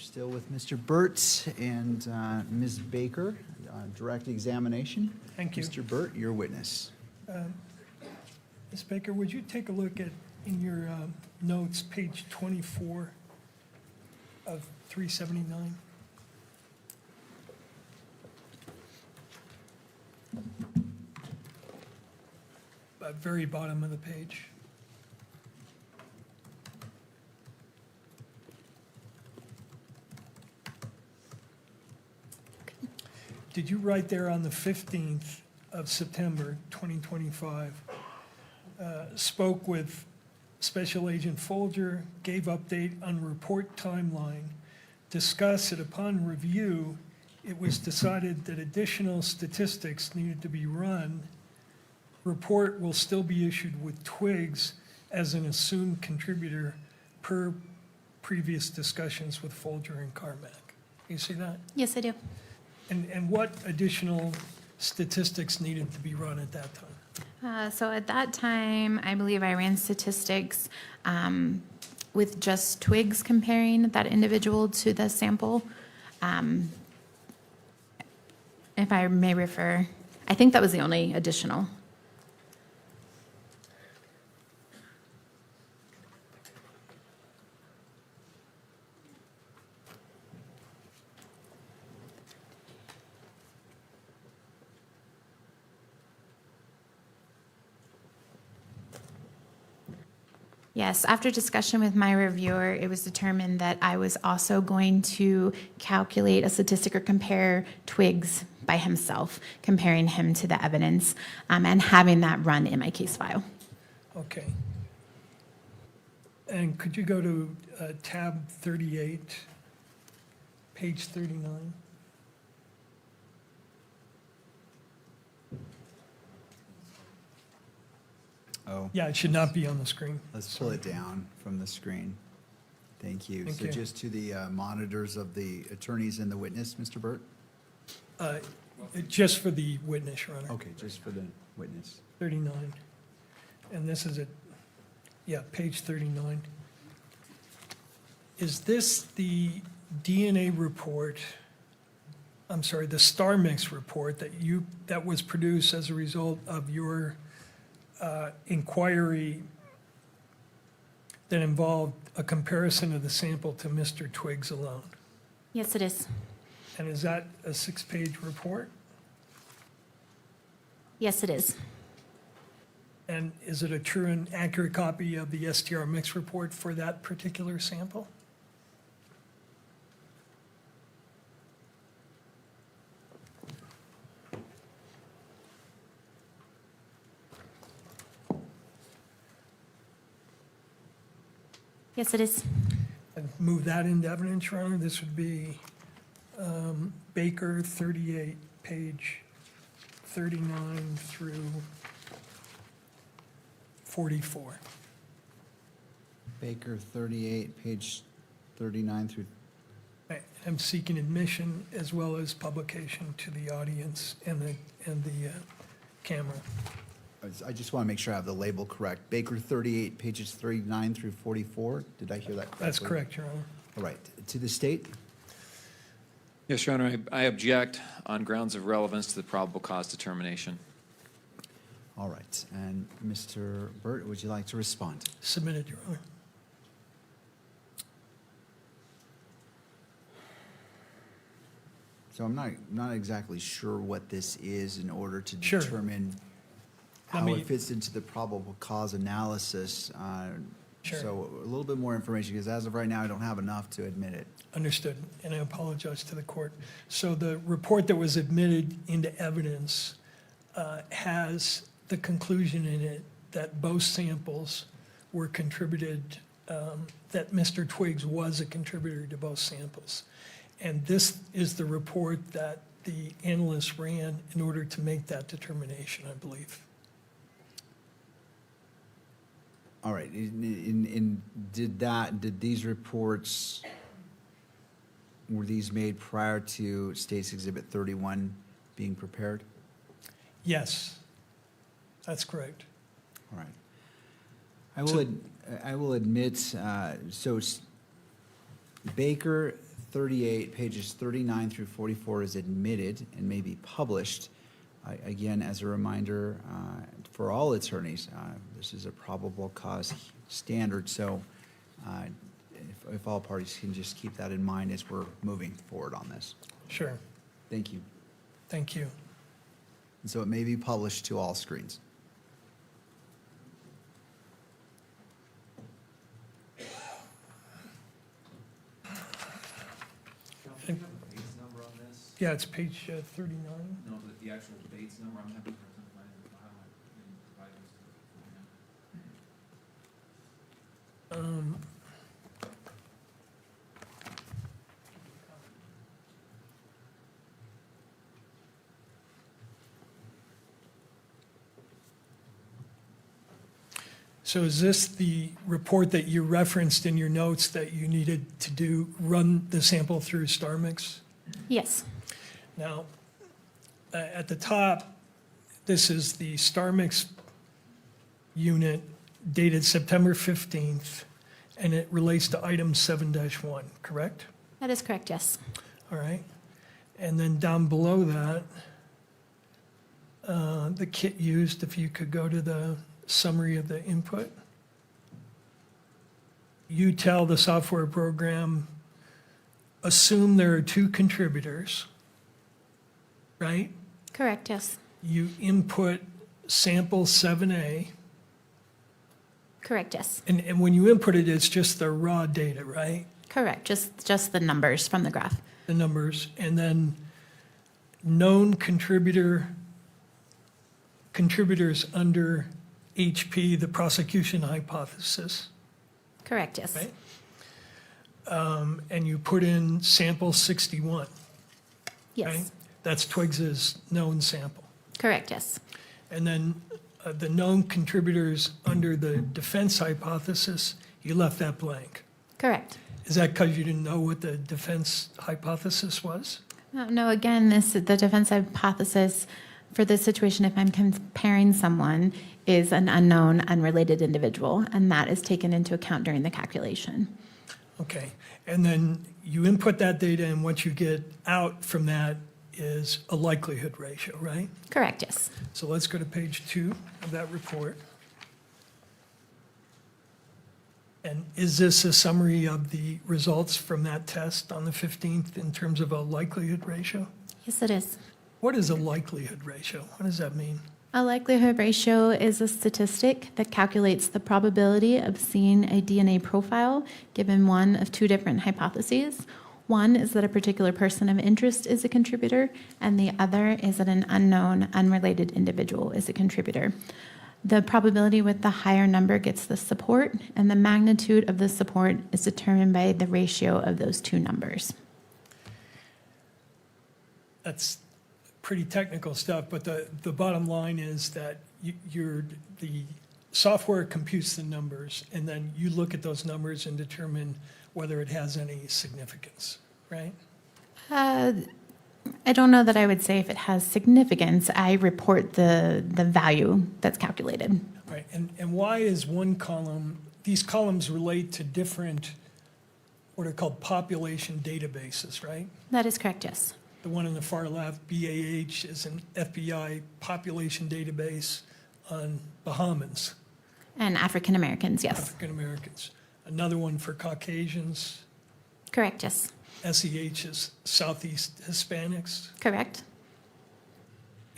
still with Mr. Burt and Ms. Baker, direct examination. Thank you. Mr. Burt, your witness. Ms. Baker, would you take a look at, in your notes, page 24 of 379? Very bottom of the page. Did you write there on the 15th of September, 2025, spoke with Special Agent Folger, gave update on report timeline, discussed that upon review, it was decided that additional statistics needed to be run. Report will still be issued with Twigs as an assumed contributor per previous discussions with Folger and Carmack. You see that? Yes, I do. And what additional statistics needed to be run at that time? So at that time, I believe I ran statistics with just Twigs comparing that individual to the sample. If I may refer, I think that was the only additional. Yes, after discussion with my reviewer, it was determined that I was also going to calculate a statistic or compare Twigs by himself, comparing him to the evidence, and having that run in my case file. Okay. And could you go to tab 38, page 39? Oh, Yeah, it should not be on the screen. let's pull it down from the screen. Thank you. Thank So you. just to the monitors of the attorneys and the witness, Mr. Burt? Just for the witness, Your Honor. Okay, just for the witness. 39. And this is page 39. Is this the DNA report, I'm sorry, the star mix report that was produced as a result of your inquiry that involved a comparison of the sample to Mr. Twigs alone? Yes, it is. And is that a 6-page report? Yes, it is. And is it a true and accurate copy of the STR mix report for that particular sample? Yes, it is. And move that into evidence, Your Honor. This would be Baker 38, page 39 through 44. Baker 38, page 39 through, I'm seeking admission as well as publication to the audience and the camera. I just want to make sure I have the label correct. Baker 38, pages 39 through 44. Did I hear that correctly? That's correct, Your Honor. All right. To the state? Yes, Your Honor, I object on grounds of relevance to the probable cause determination. All right. And Mr. Burt, would you like to respond? Submitted, Your Honor. So I'm not exactly sure what this is in order to Sure. determine Let how me- it fits into the probable cause analysis. Sure. So a little bit more information, because as of right now, I don't have enough to admit it. Understood, and I apologize to the court. So the report that was admitted into evidence has the conclusion in it that both samples were contributed, that Mr. Twigs was a contributor to both samples. And this is the report that the analyst ran in order to make that determination, I believe. All right. Did these reports, were these made prior to State's Exhibit 31 being prepared? Yes, that's correct. All right. I will admit, so Baker 38, pages 39 through 44 is admitted and may be published. Again, as a reminder, for all attorneys, this is a probable cause standard, so if all parties can just keep that in mind as we're moving forward on this. Sure. Thank you. Thank you. And so it may be published to all screens. Yeah, it's page 39. No, the actual Bates number, I'm having a hard time finding the file. I didn't provide this to you. So is this the report that you referenced in your notes that you needed to run the sample through StarMix? Yes. Now, at the top, this is the StarMix unit dated September 15th, and it relates to item 7-1, correct? That is correct, yes. All right. And then down below that, the kit used, if you could go to the summary of the input. You tell the software program, assume there are 2 contributors, right? Correct, yes. You input sample 7A, Correct, yes. and when you input it, it's just the raw data, right? Correct, just the numbers from the graph. The numbers, and then known contributors under HP, the prosecution hypothesis, Correct, yes. right? And you put in sample 61, right? Yes. That's Twiggs's known sample. Correct, yes. And then the known contributors under the defense hypothesis, you left that blank. Correct. Is that because you didn't know what the defense hypothesis was? No, again, the defense hypothesis for this situation, if I'm comparing someone, is an unknown, unrelated individual, and that is taken into account during the calculation. Okay, and then you input that data, and what you get out from that is a likelihood ratio, right? Correct, yes. So let's go to page 2 of that report. And is this a summary of the results from that test on the 15th in terms of a likelihood ratio? Yes, it is. What is a likelihood ratio? What does that mean? A likelihood ratio is a statistic that calculates the probability of seeing a DNA profile given one of 2 different hypotheses. One is that a particular person of interest is a contributor, and the other is that an unknown, unrelated individual is a contributor. The probability with the higher number gets the support, and the magnitude of the support is determined by the ratio of those 2 numbers. That's pretty technical stuff, but the bottom line is that the software computes the numbers, and then you look at those numbers and determine whether it has any significance, right? I don't know that I would say if it has significance. I report the value that's calculated. Right, and why is one column, these columns relate to different, what are called population databases, right? That is correct, yes. The one on the far left, BAH, is an FBI population database on Bahamians, And African Americans, yes. African Americans. Another one for Caucasians, Correct, yes. SEH is Southeast Hispanics, Correct.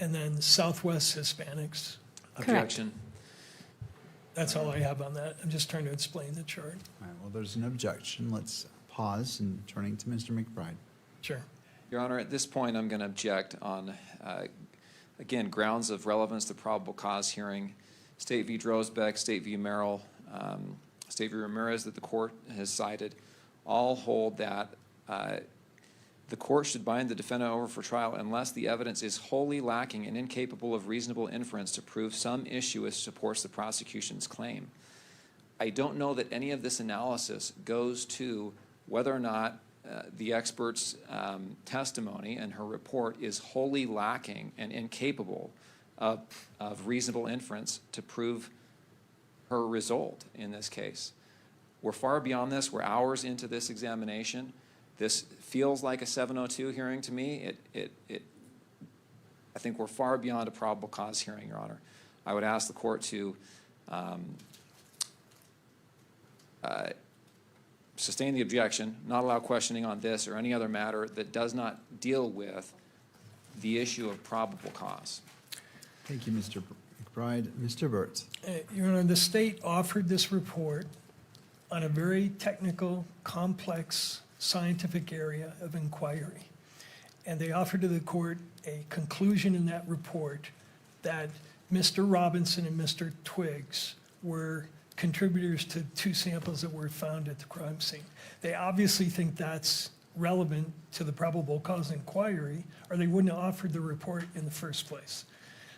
and then Southwest Hispanics. Correct. Objection. That's all I have on that. I'm just trying to explain the chart. All right, well, there's an objection. Let's pause and turning to Mr. McBride. Sure. Your Honor, at this point, I'm going to object on, again, grounds of relevance to probable cause hearing. State v. Drosbeck, State v. Merrill, State v. Ramirez that the court has cited, all hold that the court should bind the defendant over for trial unless the evidence is wholly lacking and incapable of reasonable inference to prove some issue which supports the prosecution's claim. I don't know that any of this analysis goes to whether or not the expert's testimony and her report is wholly lacking and incapable of reasonable inference to prove her result in this case. We're far beyond this. We're hours into this examination. This feels like a 702 hearing to me. I think we're far beyond a probable cause hearing, Your Honor. I would ask the court to sustain the objection, not allow questioning on this or any other matter that does not deal with the issue of probable cause. Thank you, Mr. McBride. Mr. Burt. Your Honor, the state offered this report on a very technical, complex, scientific area of inquiry. And they offered to the court a conclusion in that report that Mr. Robinson and Mr. Twiggs were contributors to 2 samples that were found at the crime scene. They obviously think that's relevant to the probable cause inquiry, or they wouldn't have offered the report in the first place.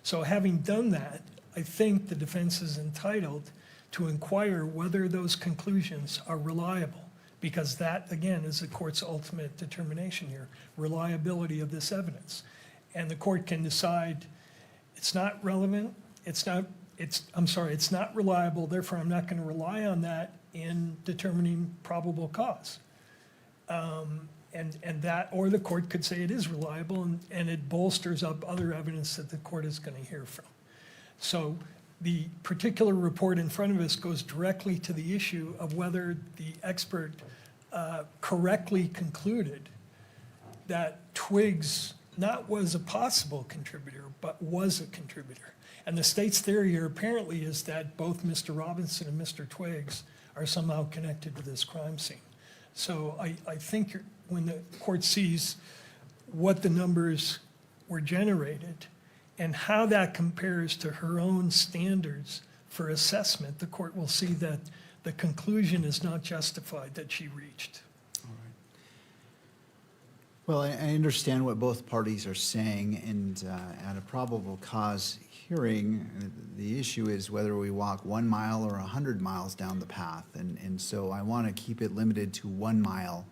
So having done that, I think the defense is entitled to inquire whether those conclusions are reliable, because that, again, is the court's ultimate determination here, reliability of this evidence. And the court can decide it's not relevant, it's not reliable, therefore I'm not going to rely on that in determining probable cause. And that, or the court could say it is reliable and it bolsters up other evidence that the court is going to hear from. So the particular report in front of us goes directly to the issue of whether the expert correctly concluded that Twiggs not was a possible contributor, but was a contributor. And the state's theory here apparently is that both Mr. Robinson and Mr. Twiggs are somehow connected to this crime scene. So I think when the court sees what the numbers were generated and how that compares to her own standards for assessment, the court will see that the conclusion is not justified that she reached. All right. Well, I understand what both parties are saying, and at a probable cause hearing, the issue is whether we walk 1 mile or 100 miles down the path. And so I want to keep it limited to 1 mile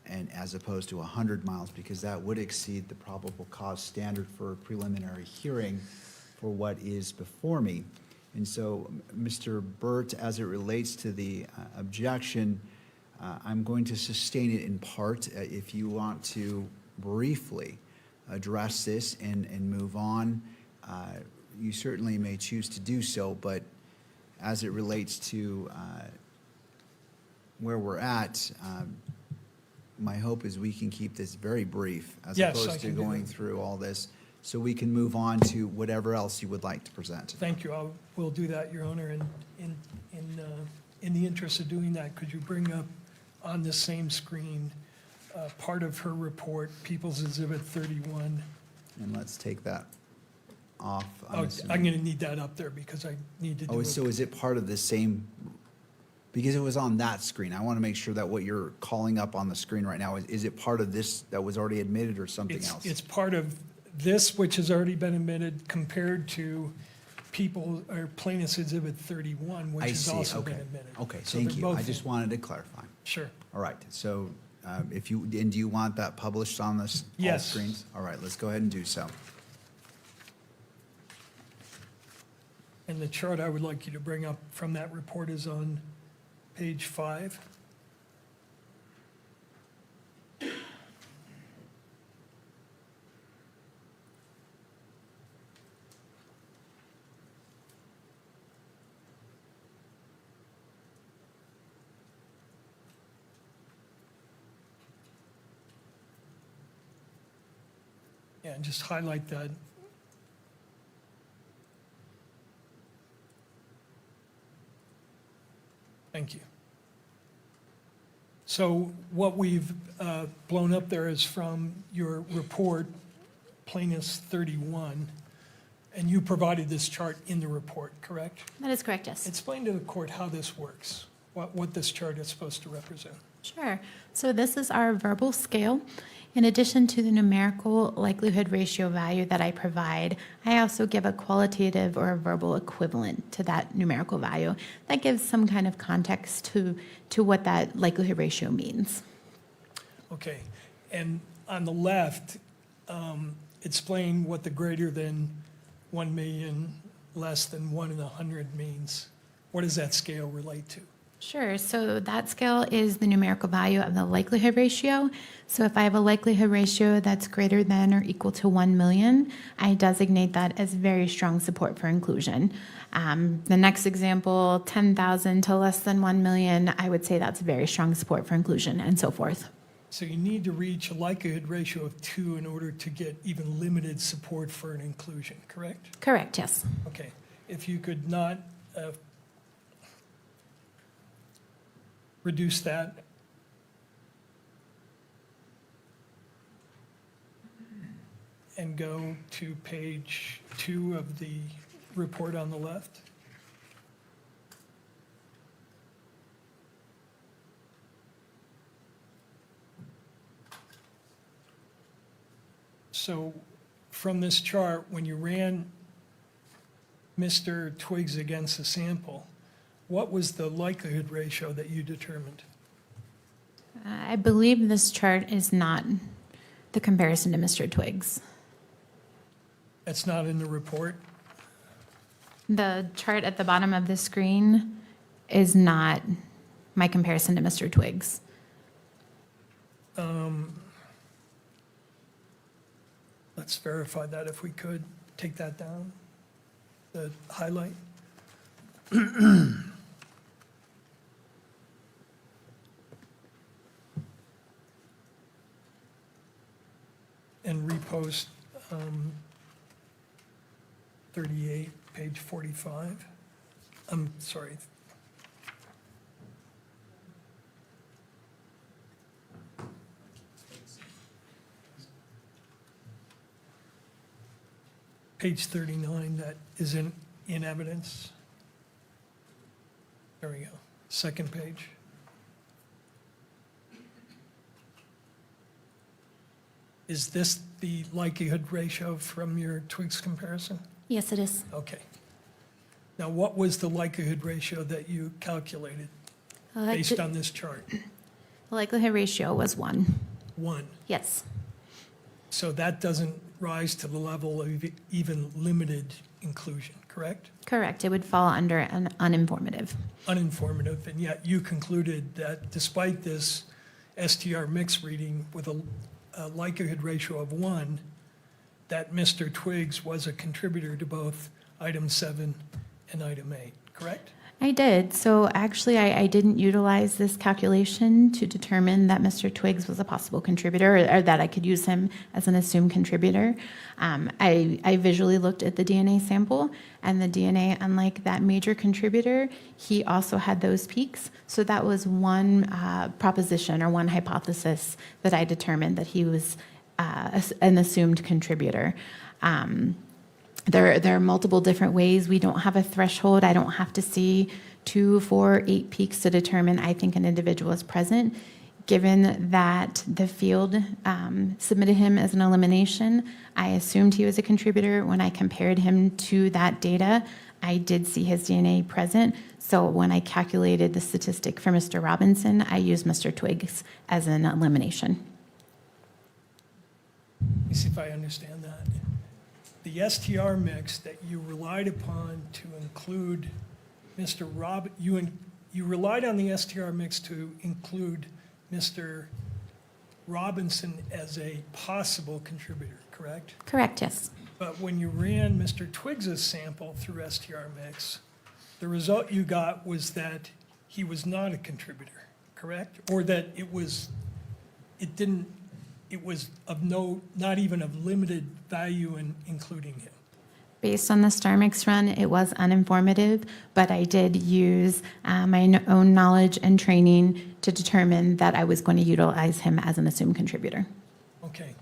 and as opposed to 100 miles, because that would exceed the probable cause standard for a preliminary hearing for what is before me. And so, Mr. Burt, as it relates to the objection, I'm going to sustain it in part. If you want to briefly address this and move on, you certainly may choose to do so, but as it relates to where we're at, my hope is we can keep this very brief as Yes, opposed I to can do going that. through all this, so we can move on to whatever else you would like to present. Thank you. We'll do that, Your Honor. And in the interest of doing that, could you bring up on the same screen part of her report, People's Exhibit 31? And let's take that off. I'm assuming- going to need that up there because I need to do Oh, it. so is it part of the same, because it was on that screen, I want to make sure that what you're calling up on the screen right now, is it part of this that was already admitted or something else? It's part of this, which has already been admitted, compared to Plaintiff's Exhibit 31, which I has see, also been okay. admitted. Okay, So thank they're you. I both- just wanted to clarify. Sure. All right, so if you, and do you want that published on this, all Yes. screens? All right, let's go ahead and do so. And the chart I would like you to bring up from that report is on page 5. Yeah, and just highlight that. Thank you. So what we've blown up there is from your report, Plaintiff's 31, and you provided this chart in the report, correct? That is correct, yes. Explain to the court how this works, what this chart is supposed to represent. Sure. So this is our verbal scale. In addition to the numerical likelihood ratio value that I provide, I also give a qualitative or a verbal equivalent to that numerical value. That gives some kind of context to what that likelihood ratio means. Okay, and on the left, explain what the greater than 1 million, less than 1 in 100 means. What does that scale relate to? Sure. So that scale is the numerical value of the likelihood ratio. So if I have a likelihood ratio that's greater than or equal to 1 million, I designate that as very strong support for inclusion. The next example, 10,000 to less than 1 million, I would say that's very strong support for inclusion, and so forth. So you need to reach a likelihood ratio of 2 in order to get even limited support for an inclusion, correct? Correct, yes. Okay. If you could not reduce that. And go to page 2 of the report on the left. So from this chart, when you ran Mr. Twiggs against the sample, what was the likelihood ratio that you determined? I believe this chart is not the comparison to Mr. Twiggs. That's not in the report? The chart at the bottom of the screen is not my comparison to Mr. Twiggs. Let's verify that if we could. Take that down, the highlight. And repost 38, page 45. I'm sorry. Page 39, that is in evidence. There we go. Second page. Is this the likelihood ratio from your Twiggs comparison? Yes, it is. Okay. Now, what was the likelihood ratio that you calculated based on this chart? The likelihood ratio was 1. 1. Yes. So that doesn't rise to the level of even limited inclusion, correct? Correct. It would fall under an uninformative. Uninformative, and yet you concluded that despite this STR mix reading with a likelihood ratio of 1, that Mr. Twiggs was a contributor to both item 7 and item 8, correct? I did. So actually, I didn't utilize this calculation to determine that Mr. Twiggs was a possible contributor, or that I could use him as an assumed contributor. I visually looked at the DNA sample, and the DNA, unlike that major contributor, he also had those peaks. So that was one proposition or one hypothesis that I determined that he was an assumed contributor. There are multiple different ways. We don't have a threshold. I don't have to see 2, 4, 8 peaks to determine I think an individual is present. Given that the field submitted him as an elimination, I assumed he was a contributor. When I compared him to that data, I did see his DNA present. So when I calculated the statistic for Mr. Robinson, I used Mr. Twiggs as an elimination. Let me see if I understand that. The STR mix that you relied upon to include Mr. you relied on the STR mix to include Mr. Robinson as a possible contributor, correct? Correct, yes. But when you ran Mr. Twiggs's sample through STR mix, the result you got was that he was not a contributor, correct? Or that it was of not even of limited value in including him. Based on the STAR mix run, it was uninformative, but I did use my own knowledge and training to determine that I was going to utilize him as an assumed contributor. Okay.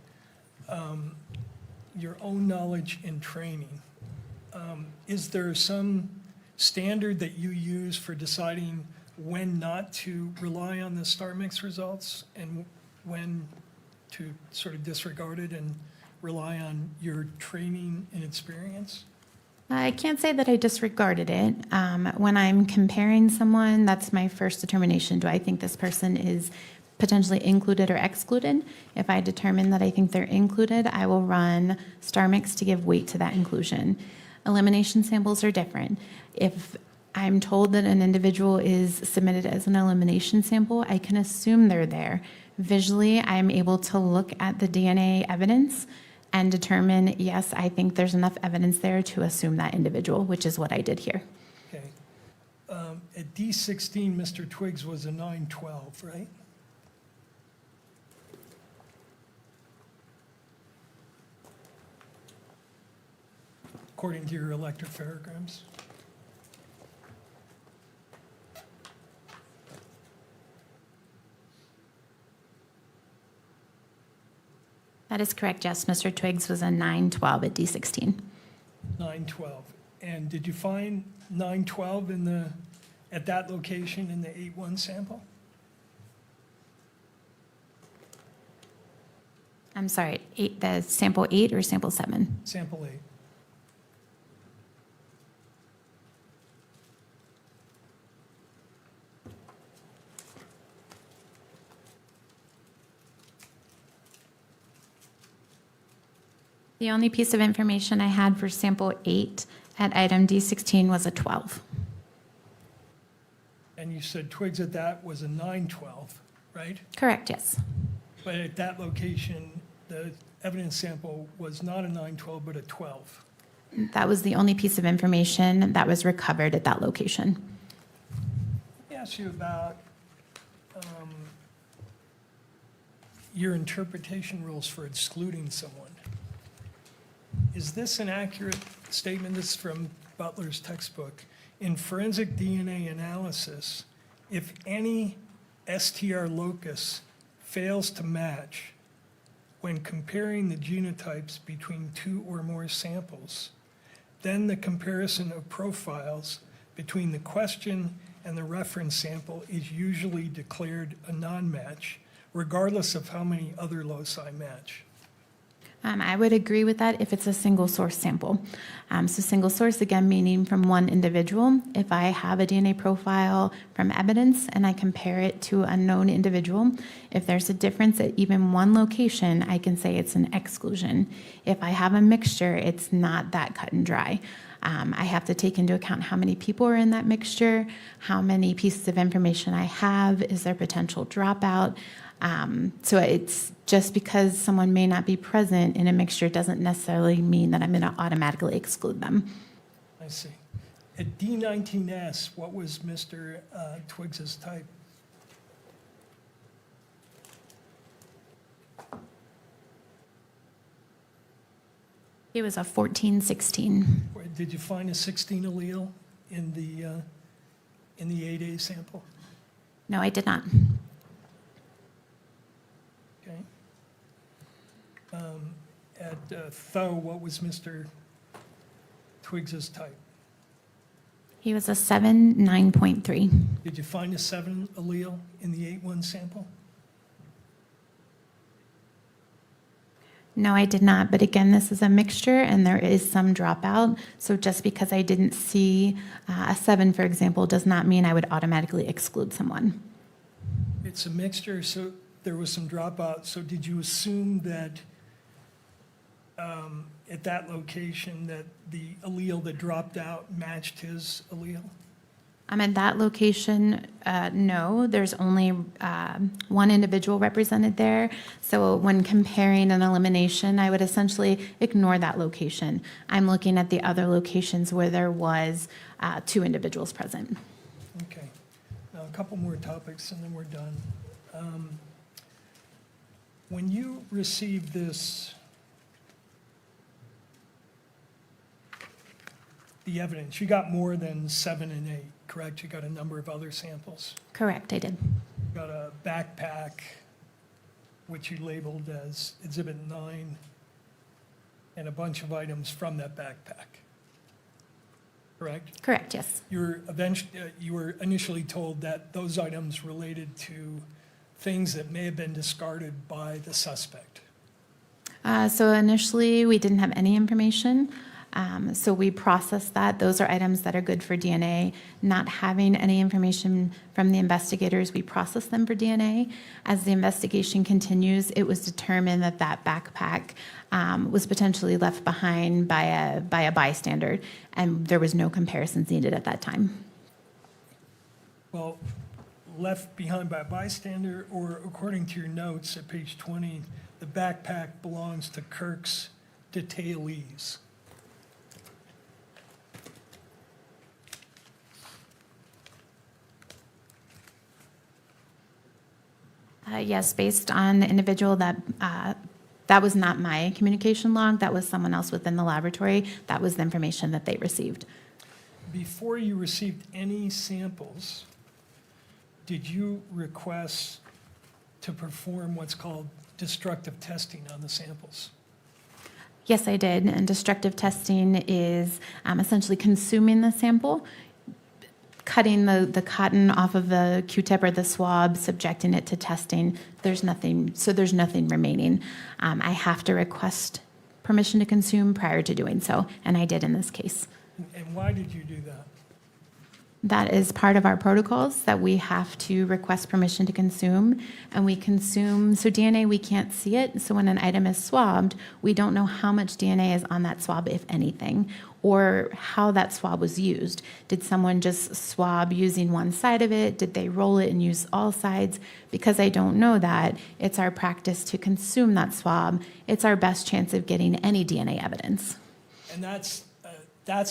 Your own knowledge and training. Is there some standard that you use for deciding when not to rely on the STAR mix results and when to sort of disregard it and rely on your training and experience? I can't say that I disregarded it. When I'm comparing someone, that's my first determination. Do I think this person is potentially included or excluded? If I determine that I think they're included, I will run STAR mix to give weight to that inclusion. Elimination samples are different. If I'm told that an individual is submitted as an elimination sample, I can assume they're there. Visually, I'm able to look at the DNA evidence and determine, yes, I think there's enough evidence there to assume that individual, which is what I did here. Okay. At D16, Mr. Twiggs was a 912, right? According to your electropherograms. That is correct, yes. Mr. Twiggs was a 912 at D16. 912. And did you find 912 at that location in the 8-1 sample? I'm sorry, the sample 8 or sample 7? Sample 8. The only piece of information I had for sample 8 at item D16 was a 12. And you said Twiggs at that was a 912, right? Correct, yes. But at that location, the evidence sample was not a 912, but a 12. That was the only piece of information that was recovered at that location. Let me ask you about your interpretation rules for excluding someone. Is this an accurate statement? This is from Butler's textbook. In forensic DNA analysis, if any STR locus fails to match when comparing the genotypes between 2 or more samples, then the comparison of profiles between the question and the reference sample is usually declared a non-match, regardless of how many other loci match. I would agree with that if it's a single source sample. So single source, again, meaning from one individual. If I have a DNA profile from evidence and I compare it to a known individual, if there's a difference at even one location, I can say it's an exclusion. If I have a mixture, it's not that cut and dry. I have to take into account how many people are in that mixture, how many pieces of information I have, is there potential dropout. So it's just because someone may not be present in a mixture doesn't necessarily mean that I'm going to automatically exclude them. I see. At D19S, what was Mr. Twiggs's type? It was a 14-16. Did you find a 16 allele in the 8A sample? No, I did not. Okay. At Tho, what was Mr. Twiggs's type? He was a 7-9.3. Did you find a 7 allele in the 8-1 sample? No, I did not. But again, this is a mixture and there is some dropout. So just because I didn't see a 7, for example, does not mean I would automatically exclude someone. It's a mixture, so there was some dropout. So did you assume that at that location that the allele that dropped out matched his allele? At that location, no, there's only one individual represented there. So when comparing an elimination, I would essentially ignore that location. I'm looking at the other locations where there was 2 individuals present. Okay. Now, a couple more topics and then we're done. When you received this, the evidence, you got more than 7 and 8, correct? You got a number of other samples. Correct, I did. You got a backpack, which you labeled as Exhibit 9, and a bunch of items from that backpack, correct? Correct, yes. You were initially told that those items related to things that may have been discarded by the suspect. So initially, we didn't have any information. So we processed that. Those are items that are good for DNA. Not having any information from the investigators, we process them for DNA. As the investigation continues, it was determined that that backpack was potentially left behind by a bystander, and there was no comparisons needed at that time. Well, left behind by a bystander, or according to your notes at page 20, the backpack belongs to Kirk's detailees. Yes, based on the individual that was not my communication log, that was someone else within the laboratory. That was the information that they received. Before you received any samples, did you request to perform what's called destructive testing on the samples? Yes, I did, and destructive testing is essentially consuming the sample, cutting the cotton off of the Q-tip or the swab, subjecting it to testing. There's nothing remaining. I have to request permission to consume prior to doing so, and I did in this case. And why did you do that? That is part of our protocols, that we have to request permission to consume, and we consume, so DNA, we can't see it, so when an item is swabbed, we don't know how much DNA is on that swab, if anything, or how that swab was used. Did someone just swab using one side of it? Did they roll it and use all sides? Because I don't know that, it's our practice to consume that swab. It's our best chance of getting any DNA evidence. And that's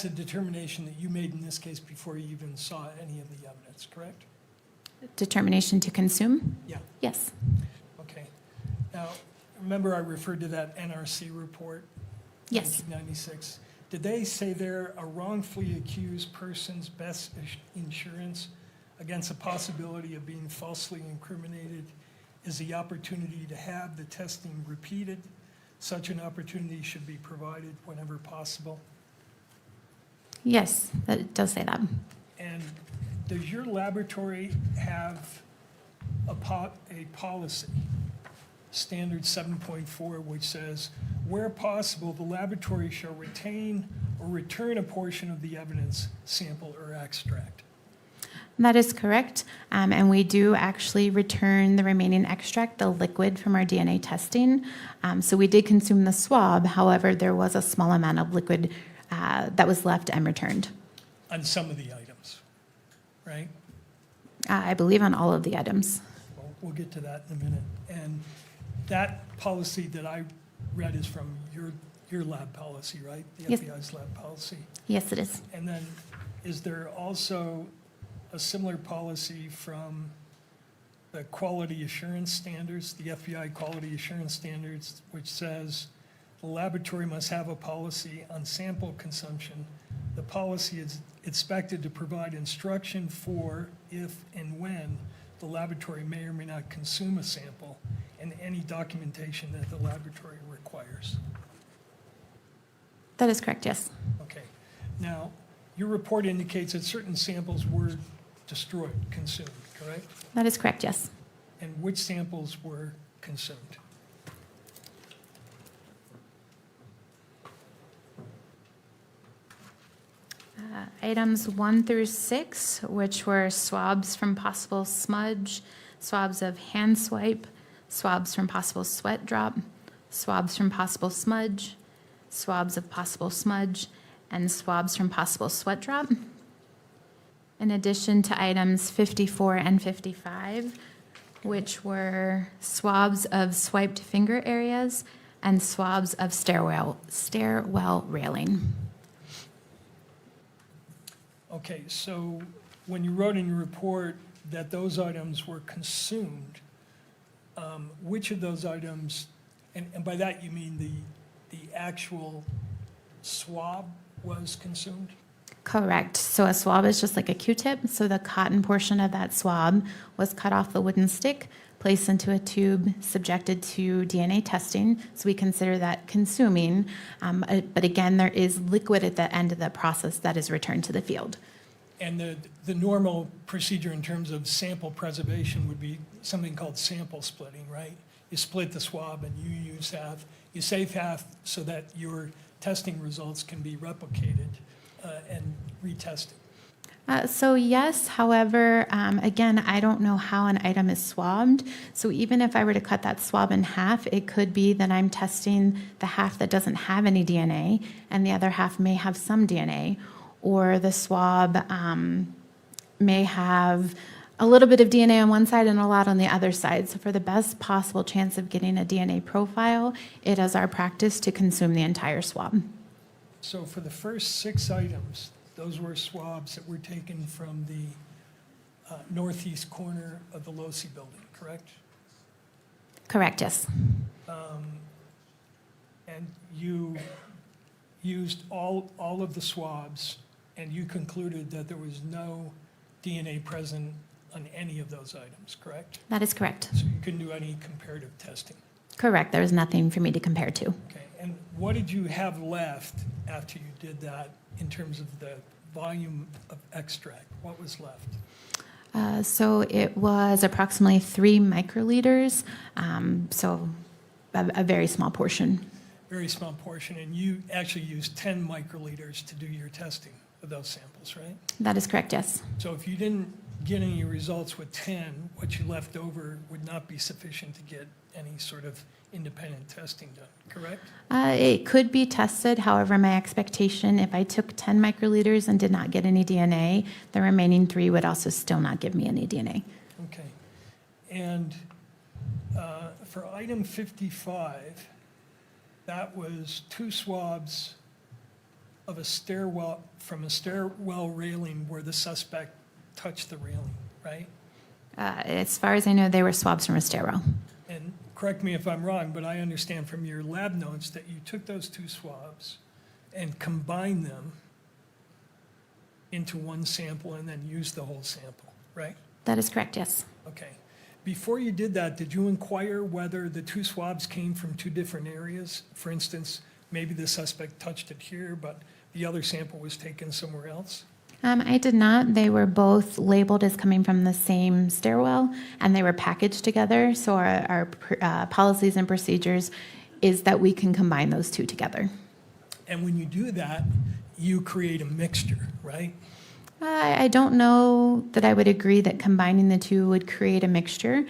a determination that you made in this case before you even saw any of the evidence, correct? Determination to consume? Yeah. Yes. Okay. Now, remember I referred to that NRC report? Yes. 1996. Did they say there a wrongfully accused person's best insurance against the possibility of being falsely incriminated is the opportunity to have the testing repeated? Such an opportunity should be provided whenever possible. Yes, that does say that. And does your laboratory have a policy, standard 7.4, which says, where possible, the laboratory shall retain or return a portion of the evidence, sample, or extract? That is correct. And we do actually return the remaining extract, the liquid from our DNA testing. So we did consume the swab. However, there was a small amount of liquid that was left and returned. On some of the items, right? I believe on all of the items. Well, we'll get to that in a minute. And that policy that I read is from your lab policy, right? The Yes. FBI's lab policy. Yes, it is. And then is there also a similar policy from the quality assurance standards, the FBI quality assurance standards, which says the laboratory must have a policy on sample consumption. The policy is expected to provide instruction for if and when the laboratory may or may not consume a sample, and any documentation that the laboratory requires. That is correct, yes. Okay. Now, your report indicates that certain samples were destroyed, consumed, correct? That is correct, yes. And which samples were consumed? Items 1 through 6, which were swabs from possible smudge, swabs of hand swipe, swabs from possible sweat drop, swabs from possible smudge, swabs of possible smudge, and swabs from possible sweat drop. In addition to items 54 and 55, which were swabs of swiped finger areas and swabs of stairwell railing. Okay, so when you wrote in your report that those items were consumed, which of those items, and by that you mean the actual swab was consumed? Correct. So a swab is just like a Q-tip. So the cotton portion of that swab was cut off the wooden stick, placed into a tube, subjected to DNA testing. So we consider that consuming. But again, there is liquid at the end of the process that is returned to the field. And the normal procedure in terms of sample preservation would be something called sample splitting, right? You split the swab and you use half, you save half so that your testing results can be replicated and retested. So yes, however, again, I don't know how an item is swabbed. So even if I were to cut that swab in half, it could be that I'm testing the half that doesn't have any DNA and the other half may have some DNA. Or the swab may have a little bit of DNA on one side and a lot on the other side. So for the best possible chance of getting a DNA profile, it is our practice to consume the entire swab. So for the first 6 items, those were swabs that were taken from the northeast corner of the Losi building, correct? Correct, yes. And you used all of the swabs, and you concluded that there was no DNA present on any of those items, correct? That is correct. So you couldn't do any comparative testing. Correct. There was nothing for me to compare to. Okay, and what did you have left after you did that in terms of the volume of extract? What was left? So it was approximately 3 microliters, so a very small portion. Very small portion, and you actually used 10 microliters to do your testing of those samples, right? That is correct, yes. So if you didn't get any results with 10, what you left over would not be sufficient to get any sort of independent testing done, correct? It could be tested. However, my expectation, if I took 10 microliters and did not get any DNA, the remaining 3 would also still not give me any DNA. Okay. And for item 55, that was 2 swabs of a stairwell, from a stairwell railing where the suspect touched the railing, right? As far as I know, they were swabs from a stairwell. And correct me if I'm wrong, but I understand from your lab notes that you took those 2 swabs and combined them into one sample and then used the whole sample, right? That is correct, yes. Okay. Before you did that, did you inquire whether the 2 swabs came from 2 different areas? For instance, maybe the suspect touched it here, but the other sample was taken somewhere else? I did not. They were both labeled as coming from the same stairwell, and they were packaged together. So our policies and procedures is that we can combine those 2 together. And when you do that, you create a mixture, right? I don't know that I would agree that combining the 2 would create a mixture.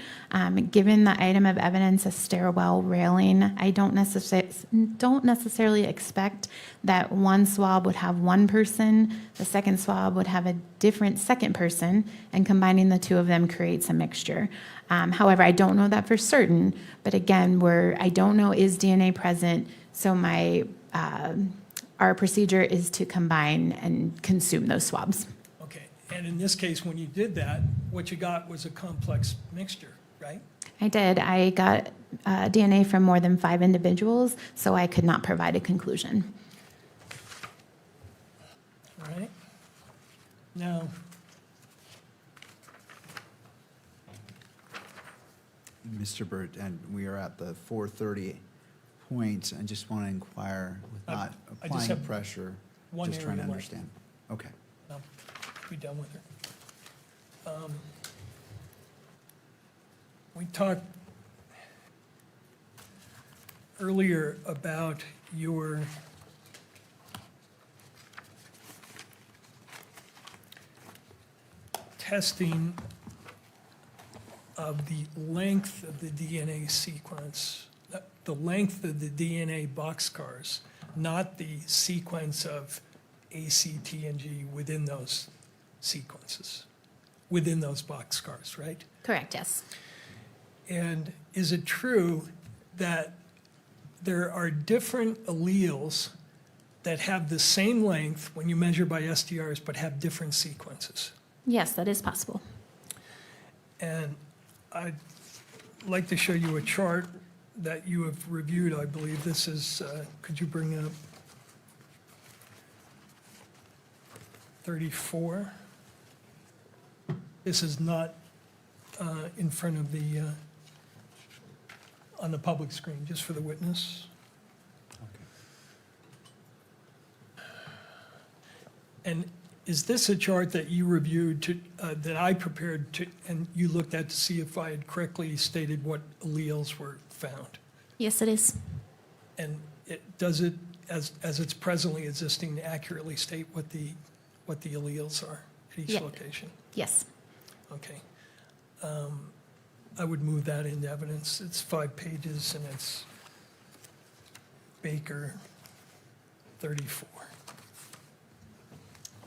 Given the item of evidence, a stairwell railing, I don't necessarily expect that one swab would have one person, the second swab would have a different second person, and combining the 2 of them creates a mixture. However, I don't know that for certain, but again, I don't know is DNA present, so our procedure is to combine and consume those swabs. Okay. And in this case, when you did that, what you got was a complex mixture, right? I did. I got DNA from more than 5 individuals, so I could not provide a conclusion. All right. Now, Mr. Burt, and we are at the 4:30 point. I just want to inquire, I without just applying have pressure, one just trying to area left. understand. Okay. I'll be done with it. We talked earlier about your testing of the length of the DNA sequence, the length of the DNA boxcars, not the sequence of A, C, T, and G within those sequences, within those boxcars, right? Correct, yes. And is it true that there are different alleles that have the same length when you measure by SDRs but have different sequences? Yes, that is possible. And I'd like to show you a chart that you have reviewed, I believe. This is, could you bring up 34? This is not in front of the, on the public screen, just for the witness. And is this a chart that you reviewed, that I prepared to, and you looked at to see if I had correctly stated what alleles were found? Yes, it is. And does it, as it's presently existing, accurately state what the alleles are at each Yeah. location? Yes. Okay. I would move that into evidence. It's 5 pages and it's Baker 34.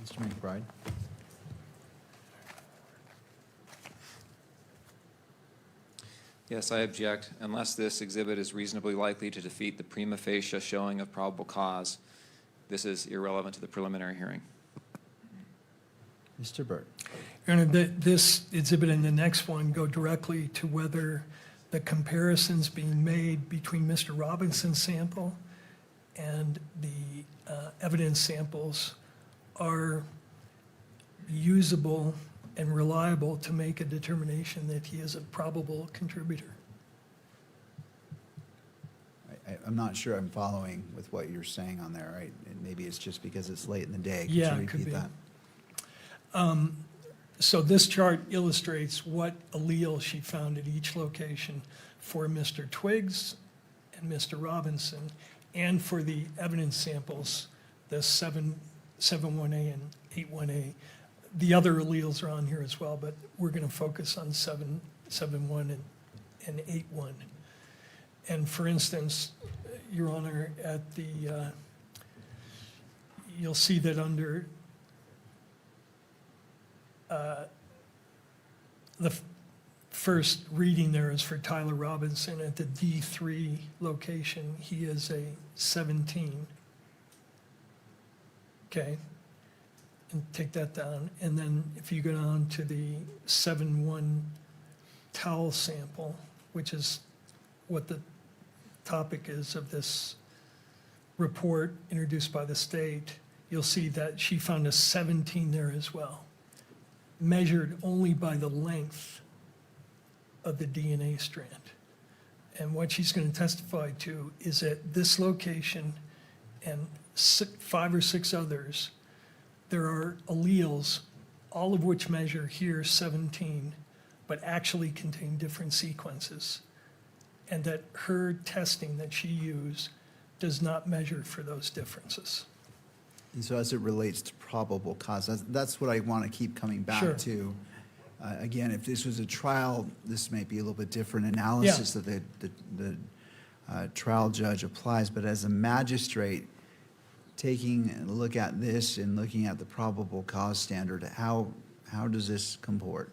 Mr. McBride? Yes, I object. Unless this exhibit is reasonably likely to defeat the prima facie showing of probable cause, this is irrelevant to the preliminary hearing. Mr. Burt. Your Honor, this exhibit and the next one go directly to whether the comparisons being made between Mr. Robinson's sample and the evidence samples are usable and reliable to make a determination that he is a probable contributor. I'm not sure I'm following with what you're saying on there, right? And maybe it's just because it's late in the day. Could you Yeah, it could repeat be. that? So this chart illustrates what allele she found at each location for Mr. Twiggs and Mr. Robinson, and for the evidence samples, the 71A and 81A. The other alleles are on here as well, but we're going to focus on 71 and 81. And for instance, Your Honor, at the, you'll see that under the first reading there is for Tyler Robinson at the D3 location. He is a 17. Okay, and take that down. And then if you go down to the 7-1 towel sample, which is what the topic is of this report introduced by the state, you'll see that she found a 17 there as well, measured only by the length of the DNA strand. And what she's going to testify to is at this location and 5 or 6 others, there are alleles, all of which measure here 17, but actually contain different sequences. And that her testing that she used does not measure for those differences. And so as it relates to probable cause, that's what I want to keep coming Sure. back to. Again, if this was a trial, this may be a little bit different analysis that the trial judge applies. But as a magistrate, taking a look at this and looking at the probable cause standard, how does this comport?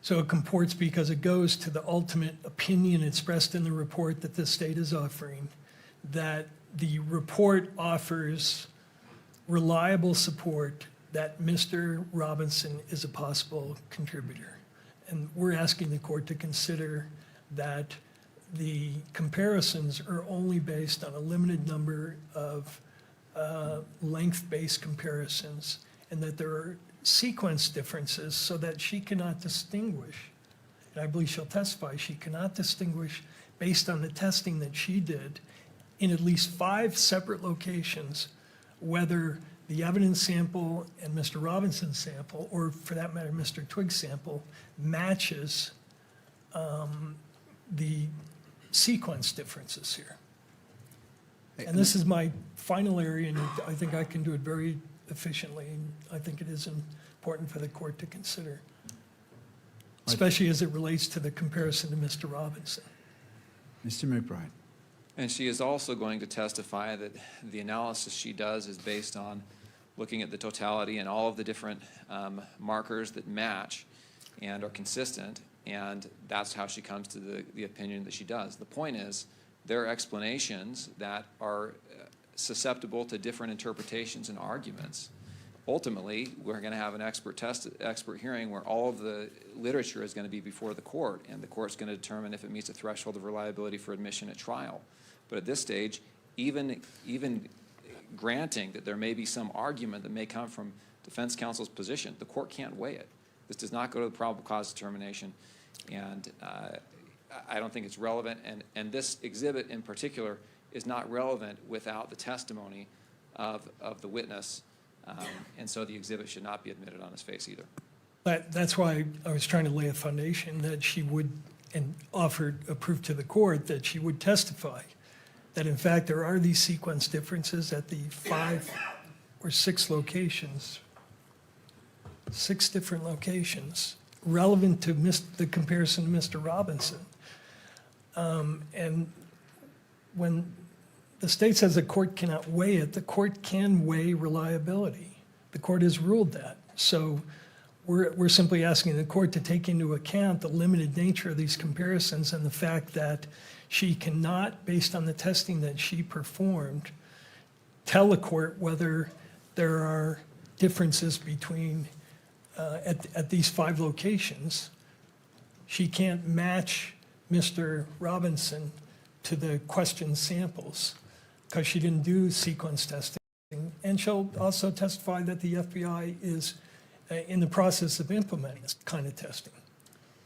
So it comports because it goes to the ultimate opinion expressed in the report that the state is offering, that the report offers reliable support that Mr. Robinson is a possible contributor. And we're asking the court to consider that the comparisons are only based on a limited number of length-based comparisons, and that there are sequence differences so that she cannot distinguish, and I believe she'll testify, she cannot distinguish based on the testing that she did in at least 5 separate locations, whether the evidence sample and Mr. Robinson's sample, or for that matter, Mr. Twiggs' sample, matches the sequence differences here. And this is my final area, and I think I can do it very efficiently, and I think it is important for the court to consider, especially as it relates to the comparison to Mr. Robinson. Mr. McBride. And she is also going to testify that the analysis she does is based on looking at the totality and all of the different markers that match and are consistent, and that's how she comes to the opinion that she does. The point is, there are explanations that are susceptible to different interpretations and arguments. Ultimately, we're going to have an expert hearing where all of the literature is going to be before the court, and the court's going to determine if it meets a threshold of reliability for admission at trial. But at this stage, even granting that there may be some argument that may come from defense counsel's position, the court can't weigh it. This does not go to the probable cause determination, and I don't think it's relevant. And this exhibit in particular is not relevant without the testimony of the witness, and so the exhibit should not be admitted on its face either. That's why I was trying to lay a foundation that she would, and offered a proof to the court that she would testify that in fact there are these sequence differences at the 5 or 6 locations, 6 different locations, relevant to the comparison to Mr. Robinson. And when the state says the court cannot weigh it, the court can weigh reliability. The court has ruled that. So we're simply asking the court to take into account the limited nature of these comparisons and the fact that she cannot, based on the testing that she performed, tell the court whether there are differences between, at these 5 locations. She can't match Mr. Robinson to the question samples because she didn't do sequence testing. And she'll also testify that the FBI is in the process of implementing this kind of testing.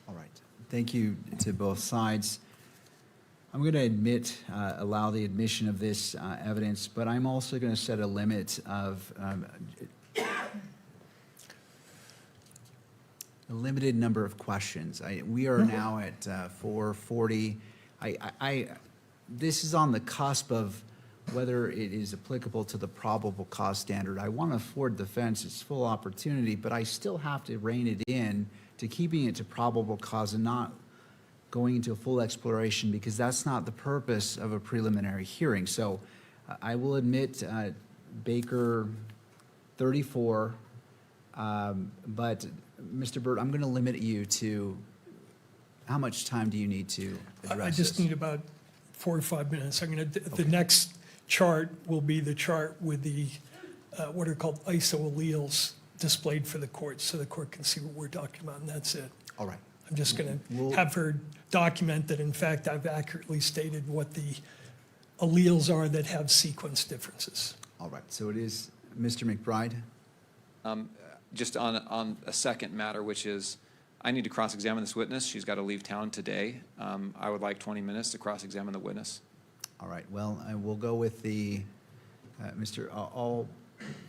All right. Thank you to both sides. I'm going to allow the admission of this evidence, but I'm also going to set a limit of a limited number of questions. We are now at 4:40. This is on the cusp of whether it is applicable to the probable cause standard. I want to afford the defense its full opportunity, but I still have to rein it in to keeping it to probable cause and not going into a full exploration, because that's not the purpose of a preliminary hearing. So I will admit Baker 34, but Mr. Burt, I'm going to limit you to how much time do you need to address I just this? need about 4 or 5 minutes. The next chart will be the chart with the, what are called isoalleles displayed for the court, so the court can see what we're talking about, and that's it. All right. I'm just going to have her document that, in fact, I've accurately stated what the alleles are that have sequence differences. All right. So it is Mr. McBride. Just on a second matter, which is, I need to cross-examine this witness. She's got to leave town today. I would like 20 minutes to cross-examine the witness. All right. Well, I will go with the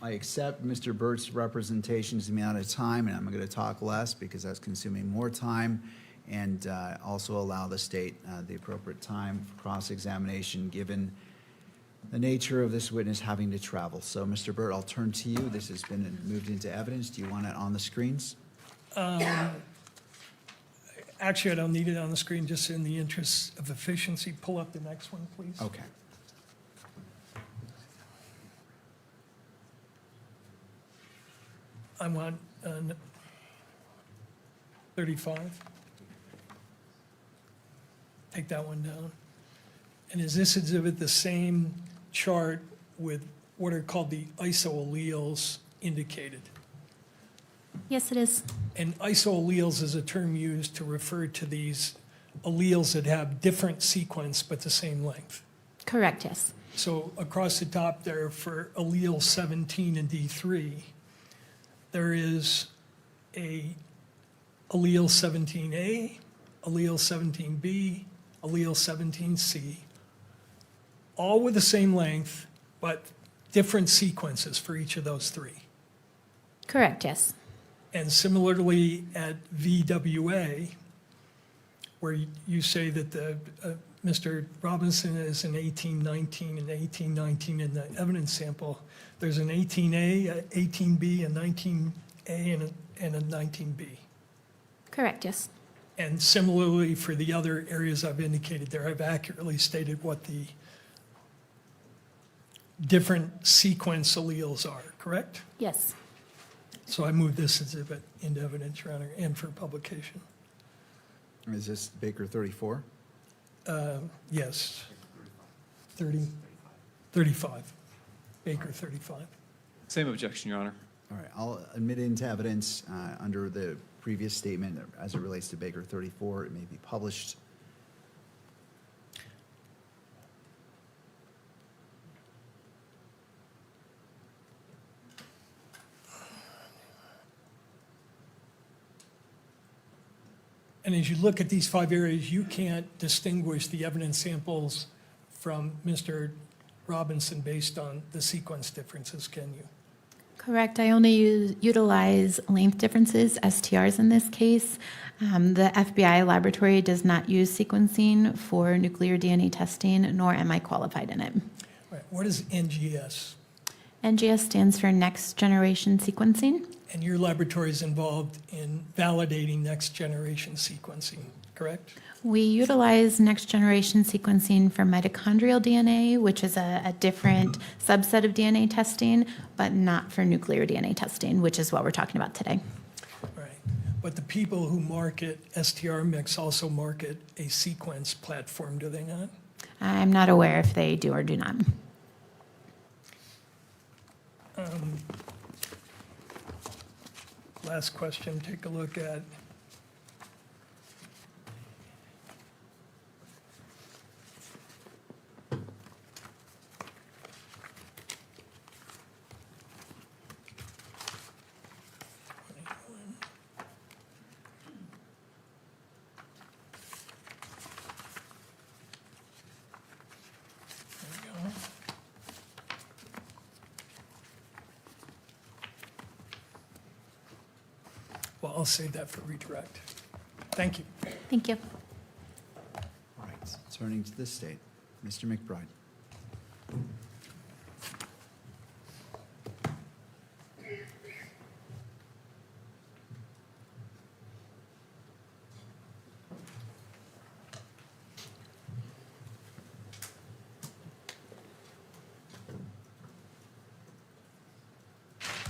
I accept Mr. Burt's representations in the amount of time, and I'm going to talk less because that's consuming more time, and also allow the state the appropriate time for cross-examination given the nature of this witness having to travel. So, Mr. Burt, I'll turn to you. This has been moved into evidence. Do you want it on the screens? Actually, I don't need it on the screen, just in the interest of efficiency. Pull up the next one, please. Okay. I want 35. Take that one down. And is this exhibit the same chart with what are called the isoalleles indicated? Yes, it is. And isoalleles is a term used to refer to these alleles that have different sequence but the same length. Correct, yes. So across the top there for allele 17 and D3, there is a allele 17A, allele 17B, allele 17C, all with the same length, but different sequences for each of those 3. Correct, yes. And similarly at VWA, where you say that Mr. Robinson is an 1819 and 1819 in the evidence sample, there's an 18A, a 18B, a 19A, and a 19B. Correct, yes. And similarly for the other areas I've indicated there, I've accurately stated what the different sequence alleles are, correct? Yes. So I move this exhibit into evidence, Your Honor, and for publication. Is this Baker 34? Yes. 35. Baker 35. Same objection, Your Honor. All right. I'll admit into evidence under the previous statement as it relates to Baker 34. It may be published. And as you look at these 5 areas, you can't distinguish the evidence samples from Mr. Robinson based on the sequence differences, can you? Correct. I only utilize length differences, STRs in this case. The FBI laboratory does not use sequencing for nuclear DNA testing, nor am I qualified in it. Right. What is NGS? NGS stands for Next Generation Sequencing. And your laboratory is involved in validating next generation sequencing, correct? We utilize next generation sequencing for mitochondrial DNA, which is a different subset of DNA testing, but not for nuclear DNA testing, which is what we're talking about today. Right. But the people who market STR Mix also market a sequence platform, do they not? I'm not aware if they do or do not. Last question, take a look at. There we go. Well, I'll save that for redirect. Thank you. Thank you. All right, turning to the state, Mr. McBride.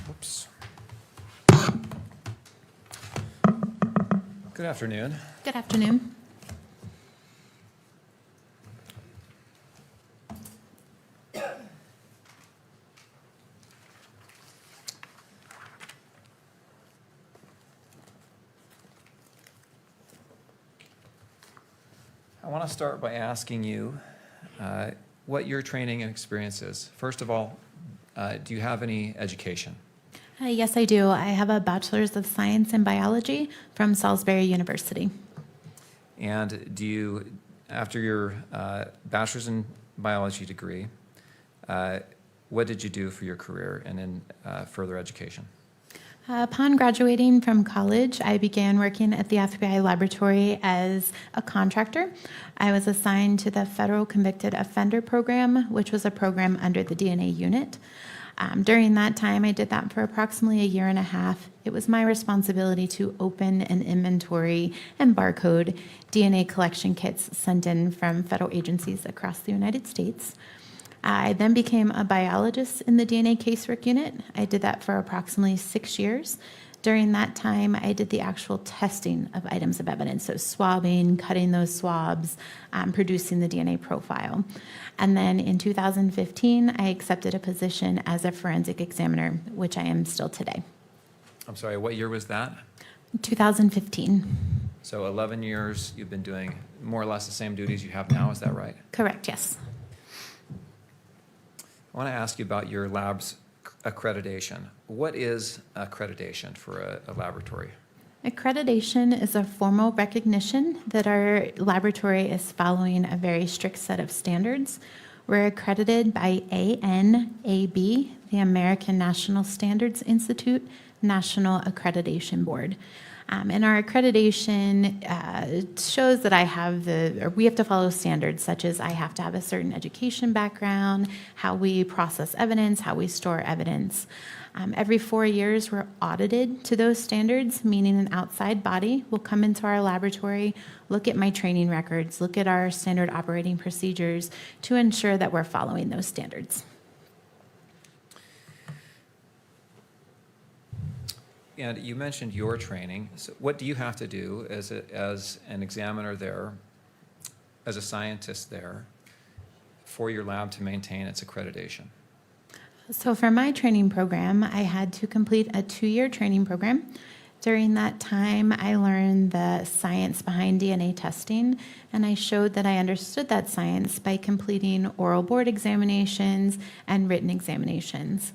Oops. Good afternoon. Good afternoon. I want to start by asking you what your training and experience is. First of all, do you have any education? Yes, I do. I have a Bachelor's of Science in Biology from Salisbury University. And do you, after your bachelor's in biology degree, what did you do for your career and in further education? Upon graduating from college, I began working at the FBI laboratory as a contractor. I was assigned to the Federal Convicted Offender Program, which was a program under the DNA unit. During that time, I did that for approximately a year and a half. It was my responsibility to open and inventory and barcode DNA collection kits sent in from federal agencies across the United States. I then became a biologist in the DNA casework unit. I did that for approximately 6 years. During that time, I did the actual testing of items of evidence, so swabbing, cutting those swabs, producing the DNA profile. And then in 2015, I accepted a position as a forensic examiner, which I am still today. I'm sorry, what year was that? 2015. So 11 years you've been doing more or less the same duties you have now, is that right? Correct, yes. I want to ask you about your lab's accreditation. What is accreditation for a laboratory? Accreditation is a formal recognition that our laboratory is following a very strict set of standards. We're accredited by ANAB, the American National Standards Institute National Accreditation Board. And our accreditation shows that we have to follow standards such as I have to have a certain education background, how we process evidence, how we store evidence. Every 4 years, we're audited to those standards, meaning an outside body will come into our laboratory, look at my training records, look at our standard operating procedures to ensure that we're following those standards. And you mentioned your training. So what do you have to do as an examiner there, as a scientist there, for your lab to maintain its accreditation? So for my training program, I had to complete a 2-year training program. During that time, I learned the science behind DNA testing, and I showed that I understood that science by completing oral board examinations and written examinations.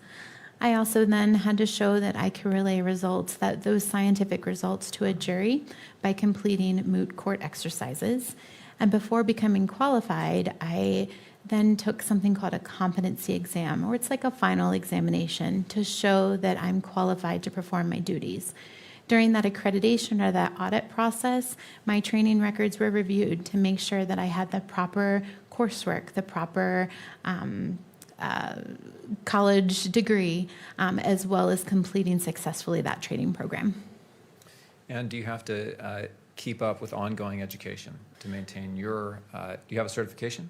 I also then had to show that I could relay those scientific results to a jury by completing moot court exercises. And before becoming qualified, I then took something called a competency exam, or it's like a final examination to show that I'm qualified to perform my duties. During that accreditation or that audit process, my training records were reviewed to make sure that I had the proper coursework, the proper college degree, as well as completing successfully that training program. And do you have to keep up with ongoing education to maintain your, do you have a certification?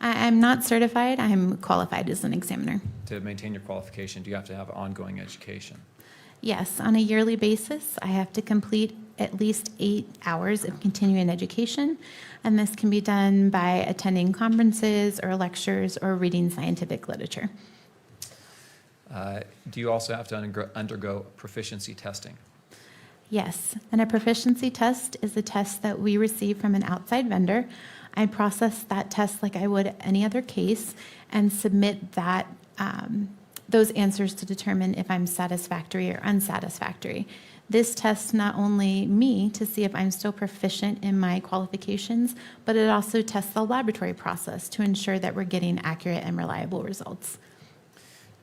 I'm not certified. I'm qualified as an examiner. To maintain your qualification, do you have to have ongoing education? Yes, on a yearly basis, I have to complete at least 8 hours of continuing education, and this can be done by attending conferences or lectures or reading scientific literature. Do you also have to undergo proficiency testing? Yes, and a proficiency test is a test that we receive from an outside vendor. I process that test like I would any other case and submit that those answers to determine if I'm satisfactory or unsatisfactory. This tests not only me to see if I'm still proficient in my qualifications, but it also tests the laboratory process to ensure that we're getting accurate and reliable results.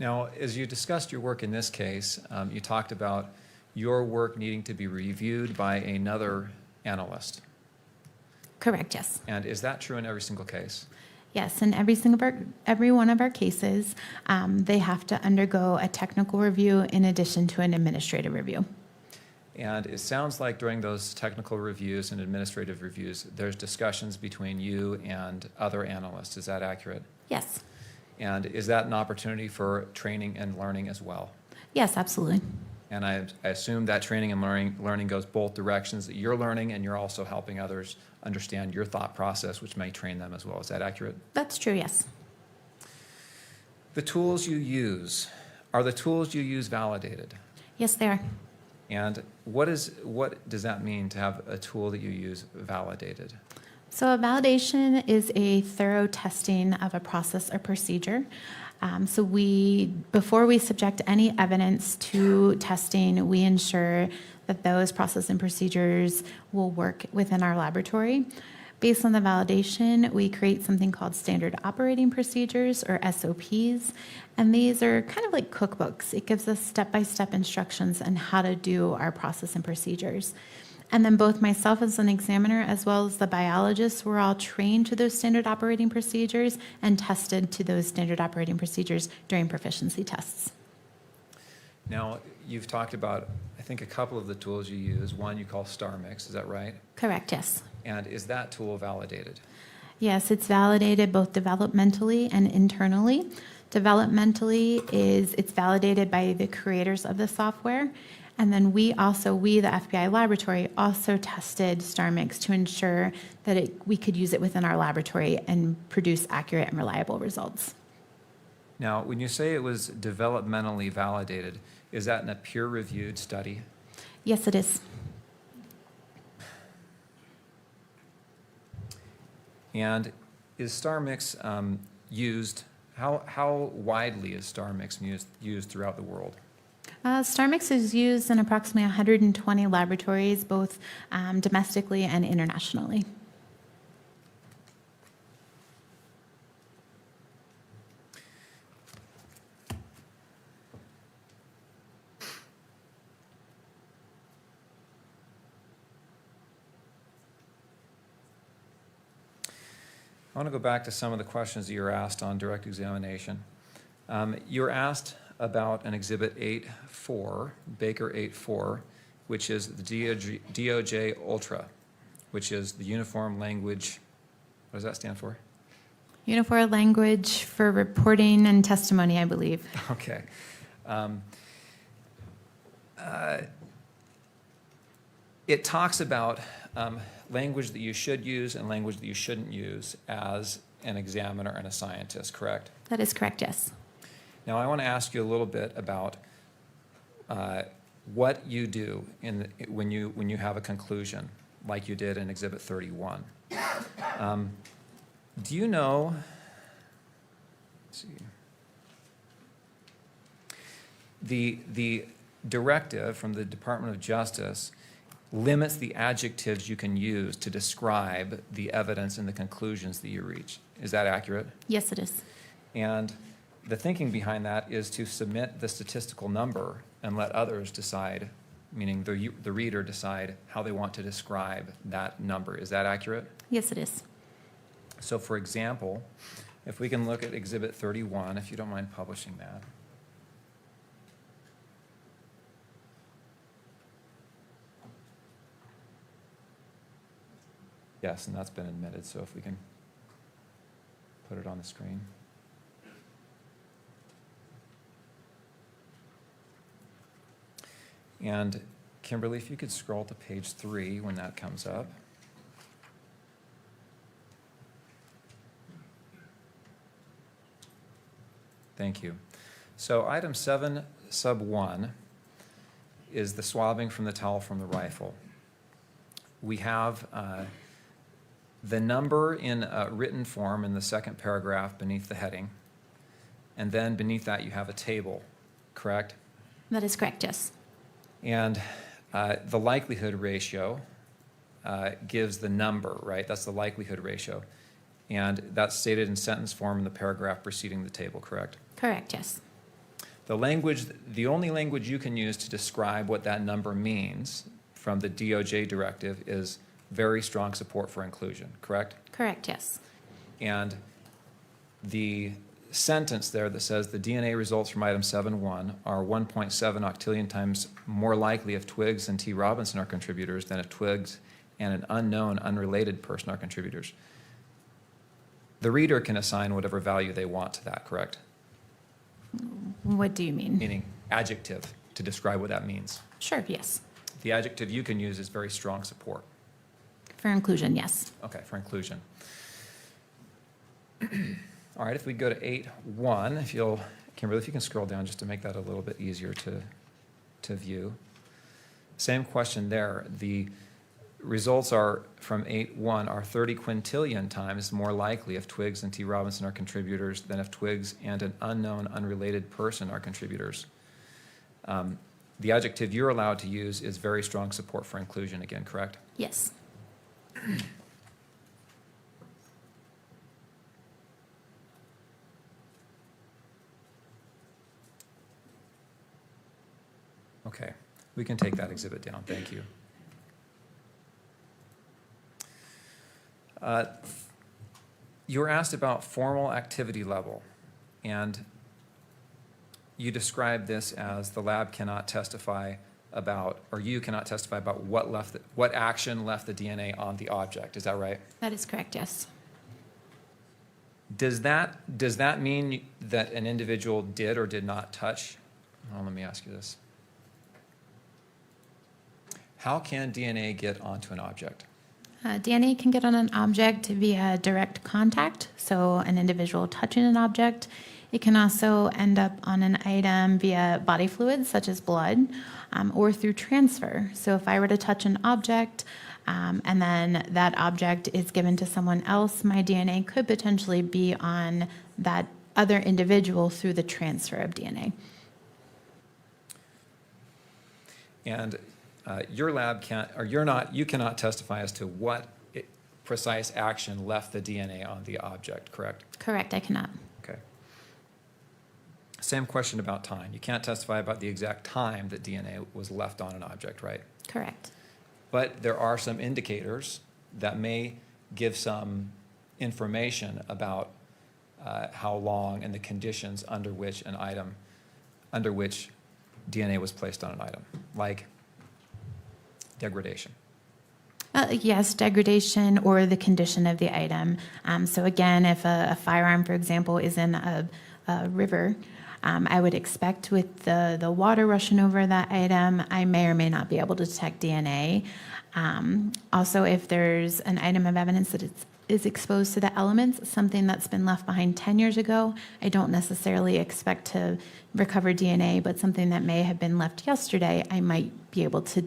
Now, as you discussed your work in this case, you talked about your work needing to be reviewed by another analyst. Correct, yes. And is that true in every single case? Yes, in every one of our cases, they have to undergo a technical review in addition to an administrative review. And it sounds like during those technical reviews and administrative reviews, there's discussions between you and other analysts. Is that accurate? Yes. And is that an opportunity for training and learning as well? Yes, absolutely. And I assume that training and learning goes both directions, that you're learning and you're also helping others understand your thought process, which may train them as well. Is that accurate? That's true, yes. The tools you use, are the tools you use validated? Yes, they are. And what does that mean to have a tool that you use validated? So a validation is a thorough testing of a process or procedure. So before we subject any evidence to testing, we ensure that those process and procedures will work within our laboratory. Based on the validation, we create something called standard operating procedures, or SOPs, and these are kind of like cookbooks. It gives us step-by-step instructions on how to do our process and procedures. And then both myself as an examiner as well as the biologists were all trained to those standard operating procedures and tested to those standard operating procedures during proficiency tests. Now, you've talked about, I think, a couple of the tools you use. One you call StarMix, is that right? Correct, yes. And is that tool validated? Yes, it's validated both developmentally and internally. Developmentally it's validated by the creators of the software. And then we, the FBI laboratory, also tested StarMix to ensure that we could use it within our laboratory and produce accurate and reliable results. Now, when you say it was developmentally validated, is that in a peer-reviewed study? Yes, it is. And is StarMix used, how widely is StarMix used throughout the world? StarMix is used in approximately 120 laboratories, both domestically and internationally. I want to go back to some of the questions that you were asked on direct examination. You were asked about an Exhibit 8.4, Baker 8.4, which is the DOJ Ultra, which is the Uniform Language, what does that stand for? Uniform language for reporting and testimony, I believe. Okay. It talks about language that you should use and language that you shouldn't use as an examiner and a scientist, correct? That is correct, yes. Now, I want to ask you a little bit about what you do when you have a conclusion, like you did in Exhibit 31. Do you know, let's see, the directive from the Department of Justice limits the adjectives you can use to describe the evidence and the conclusions that you reach. Is that accurate? Yes, it is. And the thinking behind that is to submit the statistical number and let others decide, meaning the reader decide how they want to describe that number. Is that accurate? Yes, it is. So for example, if we can look at Exhibit 31, if you don't mind publishing that. Yes, and that's been admitted, so if we can put it on the screen. And Kimberly, if you could scroll to page 3 when that comes up. Thank you. So item 7, sub 1, is the swabbing from the towel from the rifle. We have the number in written form in the second paragraph beneath the heading, and then beneath that you have a table, correct? That is correct, yes. And the likelihood ratio gives the number, right? That's the likelihood ratio. And that's stated in sentence form in the paragraph preceding the table, correct? Correct, yes. The only language you can use to describe what that number means from the DOJ directive is very strong support for inclusion, correct? Correct, yes. And the sentence there that says the DNA results from item 7.1 are 1.7 octillion times more likely if Twiggs and T. Robinson are contributors than if Twiggs and an unknown, unrelated person are contributors. The reader can assign whatever value they want to that, correct? What do you mean? Meaning adjective to describe what that means. Sure, yes. The adjective you can use is very strong support. For inclusion, yes. Okay, for inclusion. All right, if we go to 8.1, if you'll, Kimberly, if you can scroll down just to make that a little bit easier to view. Same question there. The results are from 8.1 are 30 quintillion times more likely if Twiggs and T. Robinson are contributors than if Twiggs and an unknown, unrelated person are contributors. The adjective you're allowed to use is very strong support for inclusion again, correct? Yes. Okay, we can take that exhibit down, thank you. You were asked about formal activity level, and you described this as the lab cannot testify about, or you cannot testify about what action left the DNA on the object. Is that right? That is correct, yes. Does that mean that an individual did or did not touch? Well, let me ask you this. How can DNA get onto an object? DNA can get on an object via direct contact, so an individual touching an object. It can also end up on an item via body fluids, such as blood, or through transfer. So if I were to touch an object, and then that object is given to someone else, my DNA could potentially be on that other individual through the transfer of DNA. And your lab you cannot testify as to what precise action left the DNA on the object, correct? Correct, I cannot. Okay. Same question about time. You can't testify about the exact time that DNA was left on an object, right? Correct. But there are some indicators that may give some information about how long and the conditions under which DNA was placed on an item, like degradation. Yes, degradation or the condition of the item. So again, if a firearm, for example, is in a river, I would expect with the water rushing over that item, I may or may not be able to detect DNA. Also, if there's an item of evidence that is exposed to the elements, something that's been left behind 10 years ago, I don't necessarily expect to recover DNA, but something that may have been left yesterday, I might be able to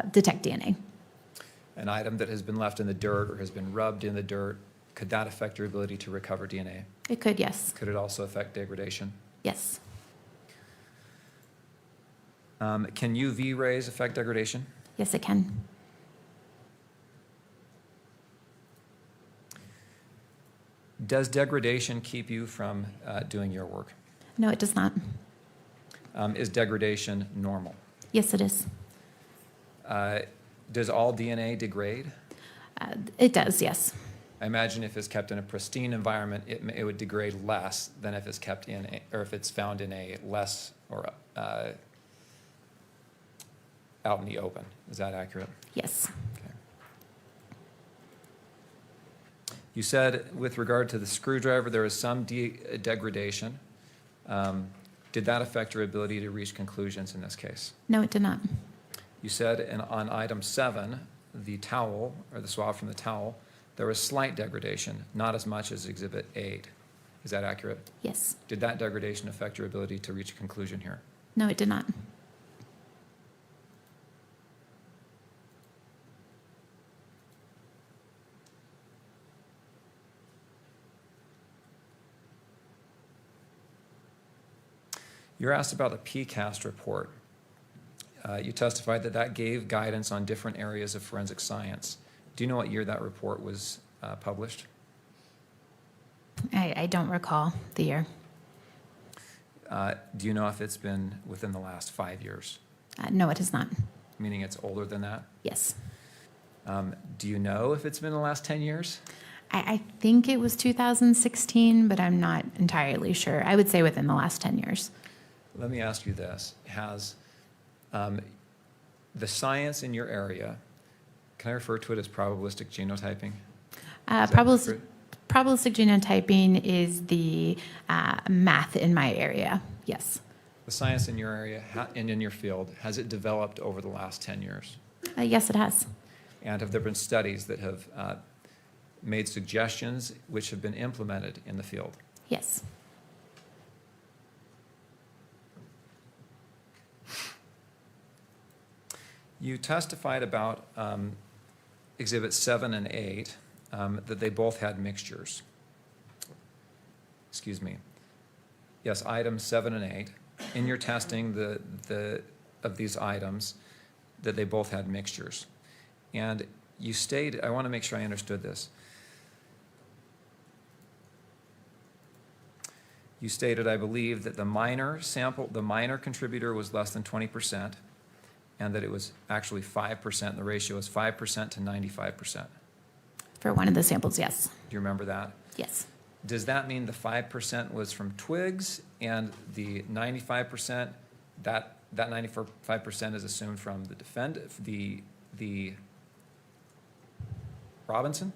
detect DNA. An item that has been left in the dirt or has been rubbed in the dirt, could that affect your ability to recover DNA? It could, yes. Could it also affect degradation? Yes. Can UV rays affect degradation? Yes, it can. Does degradation keep you from doing your work? No, it does not. Is degradation normal? Yes, it is. Does all DNA degrade? It does, yes. I imagine if it's kept in a pristine environment, it would degrade less than if it's kept in, or if it's found in a less or out in the open. Is that accurate? Yes. Okay. You said with regard to the screwdriver, there is some degradation. Did that affect your ability to reach conclusions in this case? No, it did not. You said on item 7, the towel, or the swab from the towel, there was slight degradation, not as much as Exhibit 8. Is that accurate? Yes. Did that degradation affect your ability to reach a conclusion here? No, it did not. You're asked about the PCAST report. You testified that that gave guidance on different areas of forensic science. Do you know what year that report was published? I don't recall the year. Do you know if it's been within the last 5 years? No, it is not. Meaning it's older than that? Yes. Do you know if it's been the last 10 years? I think it was 2016, but I'm not entirely sure. I would say within the last 10 years. Let me ask you this. Has the science in your area, can I refer to it as probabilistic genotyping? Probabilistic genotyping is the math in my area, yes. The science in your area and in your field, has it developed over the last 10 years? Yes, it has. And have there been studies that have made suggestions which have been implemented in the field? Yes. You testified about Exhibits 7 and 8, that they both had mixtures. Excuse me. Yes, items 7 and 8. In your testing of these items, that they both had mixtures. And you stated, I want to make sure I understood this. You stated, I believe, that the minor contributor was less than 20%, and that it was actually 5%. The ratio is 5% to 95%. For one of the samples, yes. Do you remember that? Yes. Does that mean the 5% was from twigs, and the 95%, that 95% is assumed from the Robinson?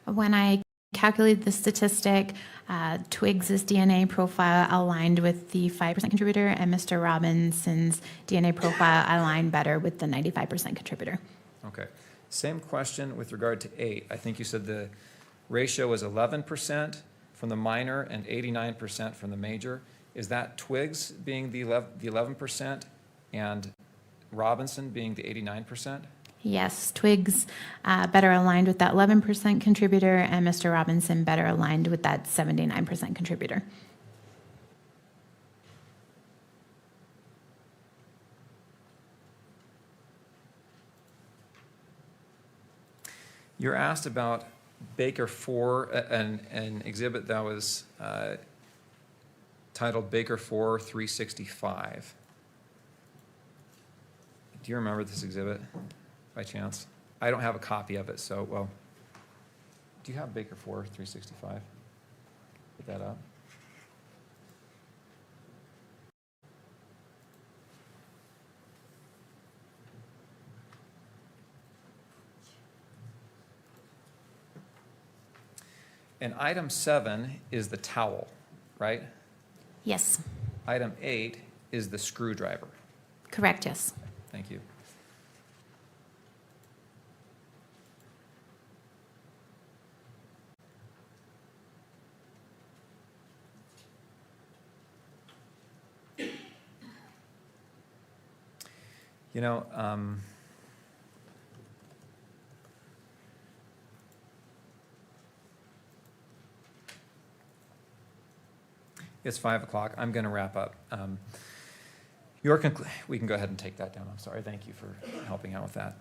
When I calculated the statistic, Twiggs' DNA profile aligned with the 5% contributor, and Mr. Robinson's DNA profile aligned better with the 95% contributor. Okay. Same question with regard to 8. I think you said the ratio was 11% from the minor and 89% from the major. Is that Twiggs being the 11% and Robinson being the 89%? Yes, Twiggs better aligned with that 11% contributor, and Mr. Robinson better aligned with that 79% contributor. You're asked about Baker 4, an exhibit that was titled Baker 4 365. Do you remember this exhibit by chance? I don't have a copy of it, so, well, do you have Baker 4 365? Put that up. And item 7 is the towel, right? Yes. Item 8 is the screwdriver. Correct, yes. Thank you. You know, it's 5 o'clock. I'm going to wrap up. We can go ahead and take that down. I'm sorry. Thank you for helping out with that.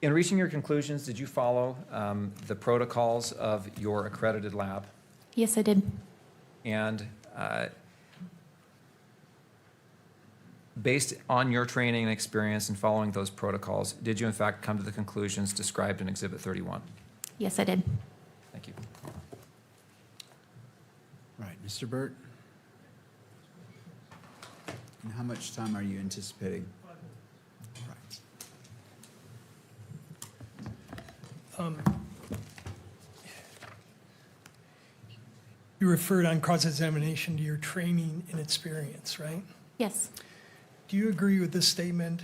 In reaching your conclusions, did you follow the protocols of your accredited lab? Yes, I did. And based on your training and experience in following those protocols, did you in fact come to the conclusions described in Exhibit 31? Yes, I did. Thank you. Right, Mr. Burt? And how much time are you anticipating? Right. You referred on cross-examination to your training and experience, right? Yes. Do you agree with this statement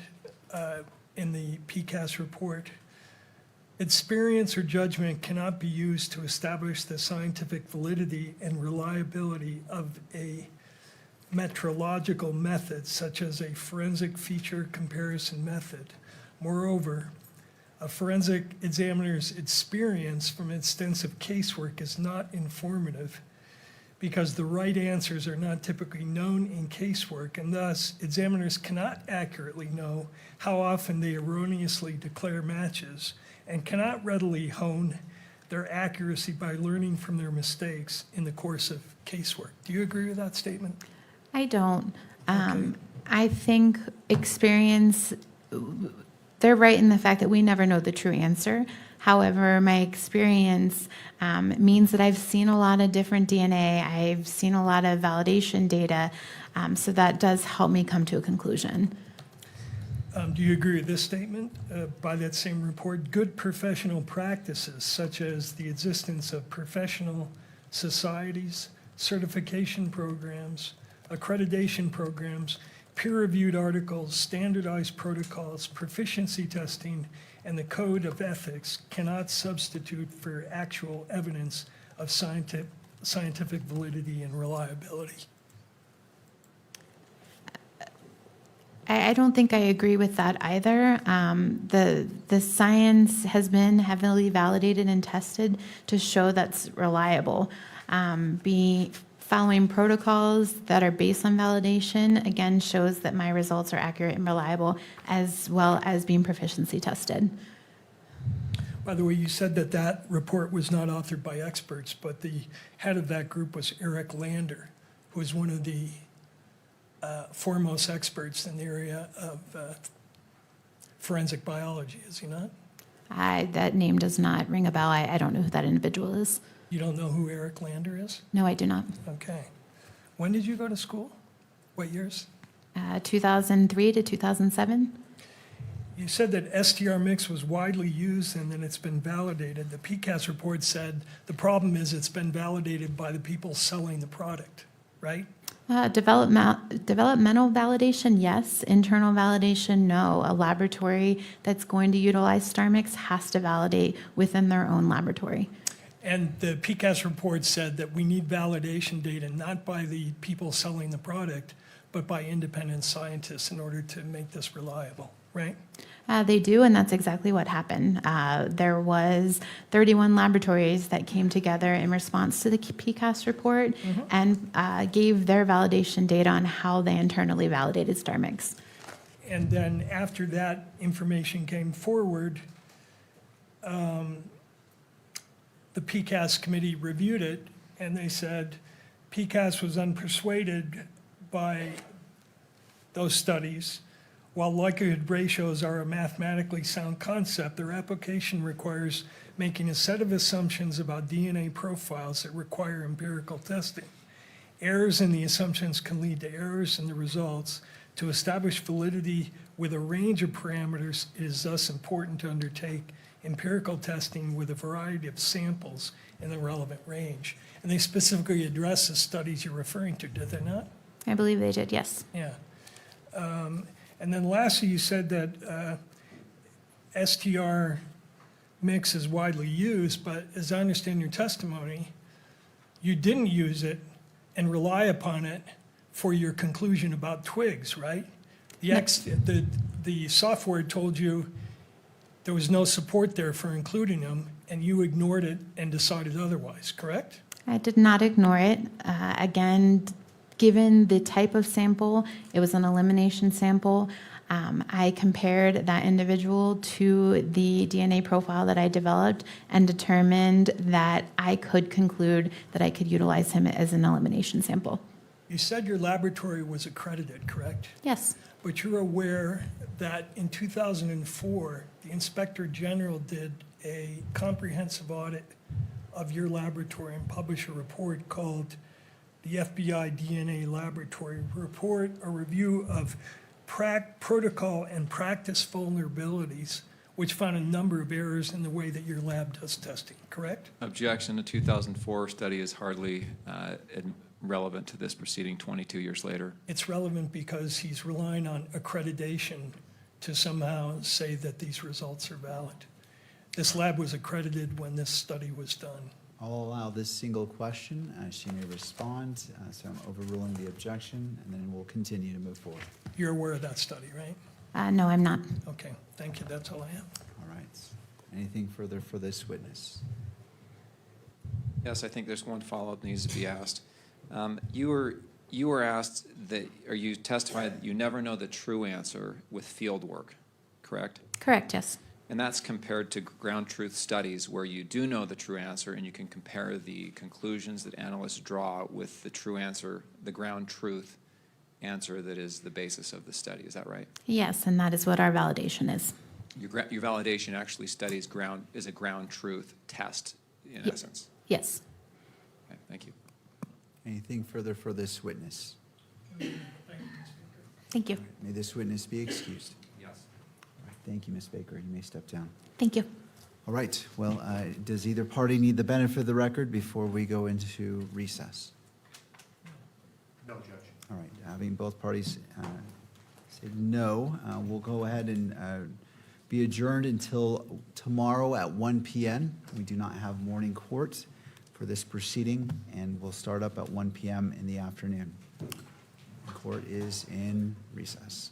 in the PCAS report? Experience or judgment cannot be used to establish the scientific validity and reliability of a metrological method, such as a forensic feature comparison method. Moreover, a forensic examiner's experience from extensive casework is not informative because the right answers are not typically known in casework, and thus examiners cannot accurately know how often they erroneously declare matches and cannot readily hone their accuracy by learning from their mistakes in the course of casework. Do you agree with that statement? I don't. I think experience, they're right in the fact that we never know the true answer. However, my experience means that I've seen a lot of different DNA. I've seen a lot of validation data, so that does help me come to a conclusion. Do you agree with this statement by that same report? Good professional practices, such as the existence of professional societies, certification programs, accreditation programs, peer-reviewed articles, standardized protocols, proficiency testing, and the code of ethics cannot substitute for actual evidence of scientific validity and reliability. I don't think I agree with that either. The science has been heavily validated and tested to show that's reliable. Following protocols that are based on validation, again, shows that my results are accurate and reliable, as well as being proficiency tested. By the way, you said that that report was not authored by experts, but the head of that group was Eric Lander, who is one of the foremost experts in the area of forensic biology, is he not? That name does not ring a bell. I don't know who that individual is. You don't know who Eric Lander is? No, I do not. Okay. When did you go to school? What years? 2003 to 2007. You said that STR mix was widely used and that it's been validated. The PCAS report said the problem is it's been validated by the people selling the product, right? Developmental validation, yes. Internal validation, no. A laboratory that's going to utilize STAR mix has to validate within their own laboratory. And the PCAS report said that we need validation data not by the people selling the product, but by independent scientists in order to make this reliable, right? They do, and that's exactly what happened. There was 31 laboratories that came together in response to the PCAS report and gave their validation data on how they internally validated STAR mix. And then after that information came forward, the PCAS committee reviewed it, and they said PCAS was unpersuaded by those studies. While likelihood ratios are a mathematically sound concept, their application requires making a set of assumptions about DNA profiles that require empirical testing. Errors in the assumptions can lead to errors in the results. To establish validity with a range of parameters, it is thus important to undertake empirical testing with a variety of samples in the relevant range. And they specifically address the studies you're referring to, did they not? I believe they did, yes. Yeah. And then lastly, you said that STR mix is widely used, but as I understand your testimony, you didn't use it and rely upon it for your conclusion about twigs, right? The software told you there was no support there for including them, and you ignored it and decided otherwise, correct? I did not ignore it. Again, given the type of sample, it was an elimination sample. I compared that individual to the DNA profile that I developed and determined that I could conclude that I could utilize him as an elimination sample. You said your laboratory was accredited, correct? Yes. But you're aware that in 2004, the Inspector General did a comprehensive audit of your laboratory and published a report called the FBI DNA Laboratory Report, a review of protocol and practice vulnerabilities which found a number of errors in the way that your lab does testing, correct? Objection. The 2004 study is hardly relevant to this proceeding 22 years later. It's relevant because he's relying on accreditation to somehow say that these results are valid. This lab was accredited when this study was done. I'll allow this single question. She may respond, so I'm overruling the objection, and then we'll continue to move forward. You're aware of that study, right? No, I'm not. Okay, thank you, that's all I have. All right. Anything further for this witness? Yes, I think there's one follow-up needs to be asked. You were asked that, or you testified that you never know the true answer with field work, correct? Correct, yes. And that's compared to ground truth studies where you do know the true answer and you can compare the conclusions that analysts draw with the true answer, the ground truth answer that is the basis of the study. Is that right? Yes, and that is what our validation is. Your validation actually studies is a ground truth test in essence. Yes. Okay, thank you. Anything further for this witness? Thank you. May this witness be excused. Yes. All right, thank you, Ms. Baker. You may step down. Thank you. All right, well, does either party need the benefit of the record before we go into recess? No, Judge. All right, having both parties say no, we'll go ahead and be adjourned until tomorrow at 1 p.m. We do not have morning court for this proceeding, and we'll start up at 1 p.m. in the afternoon. The court is in recess.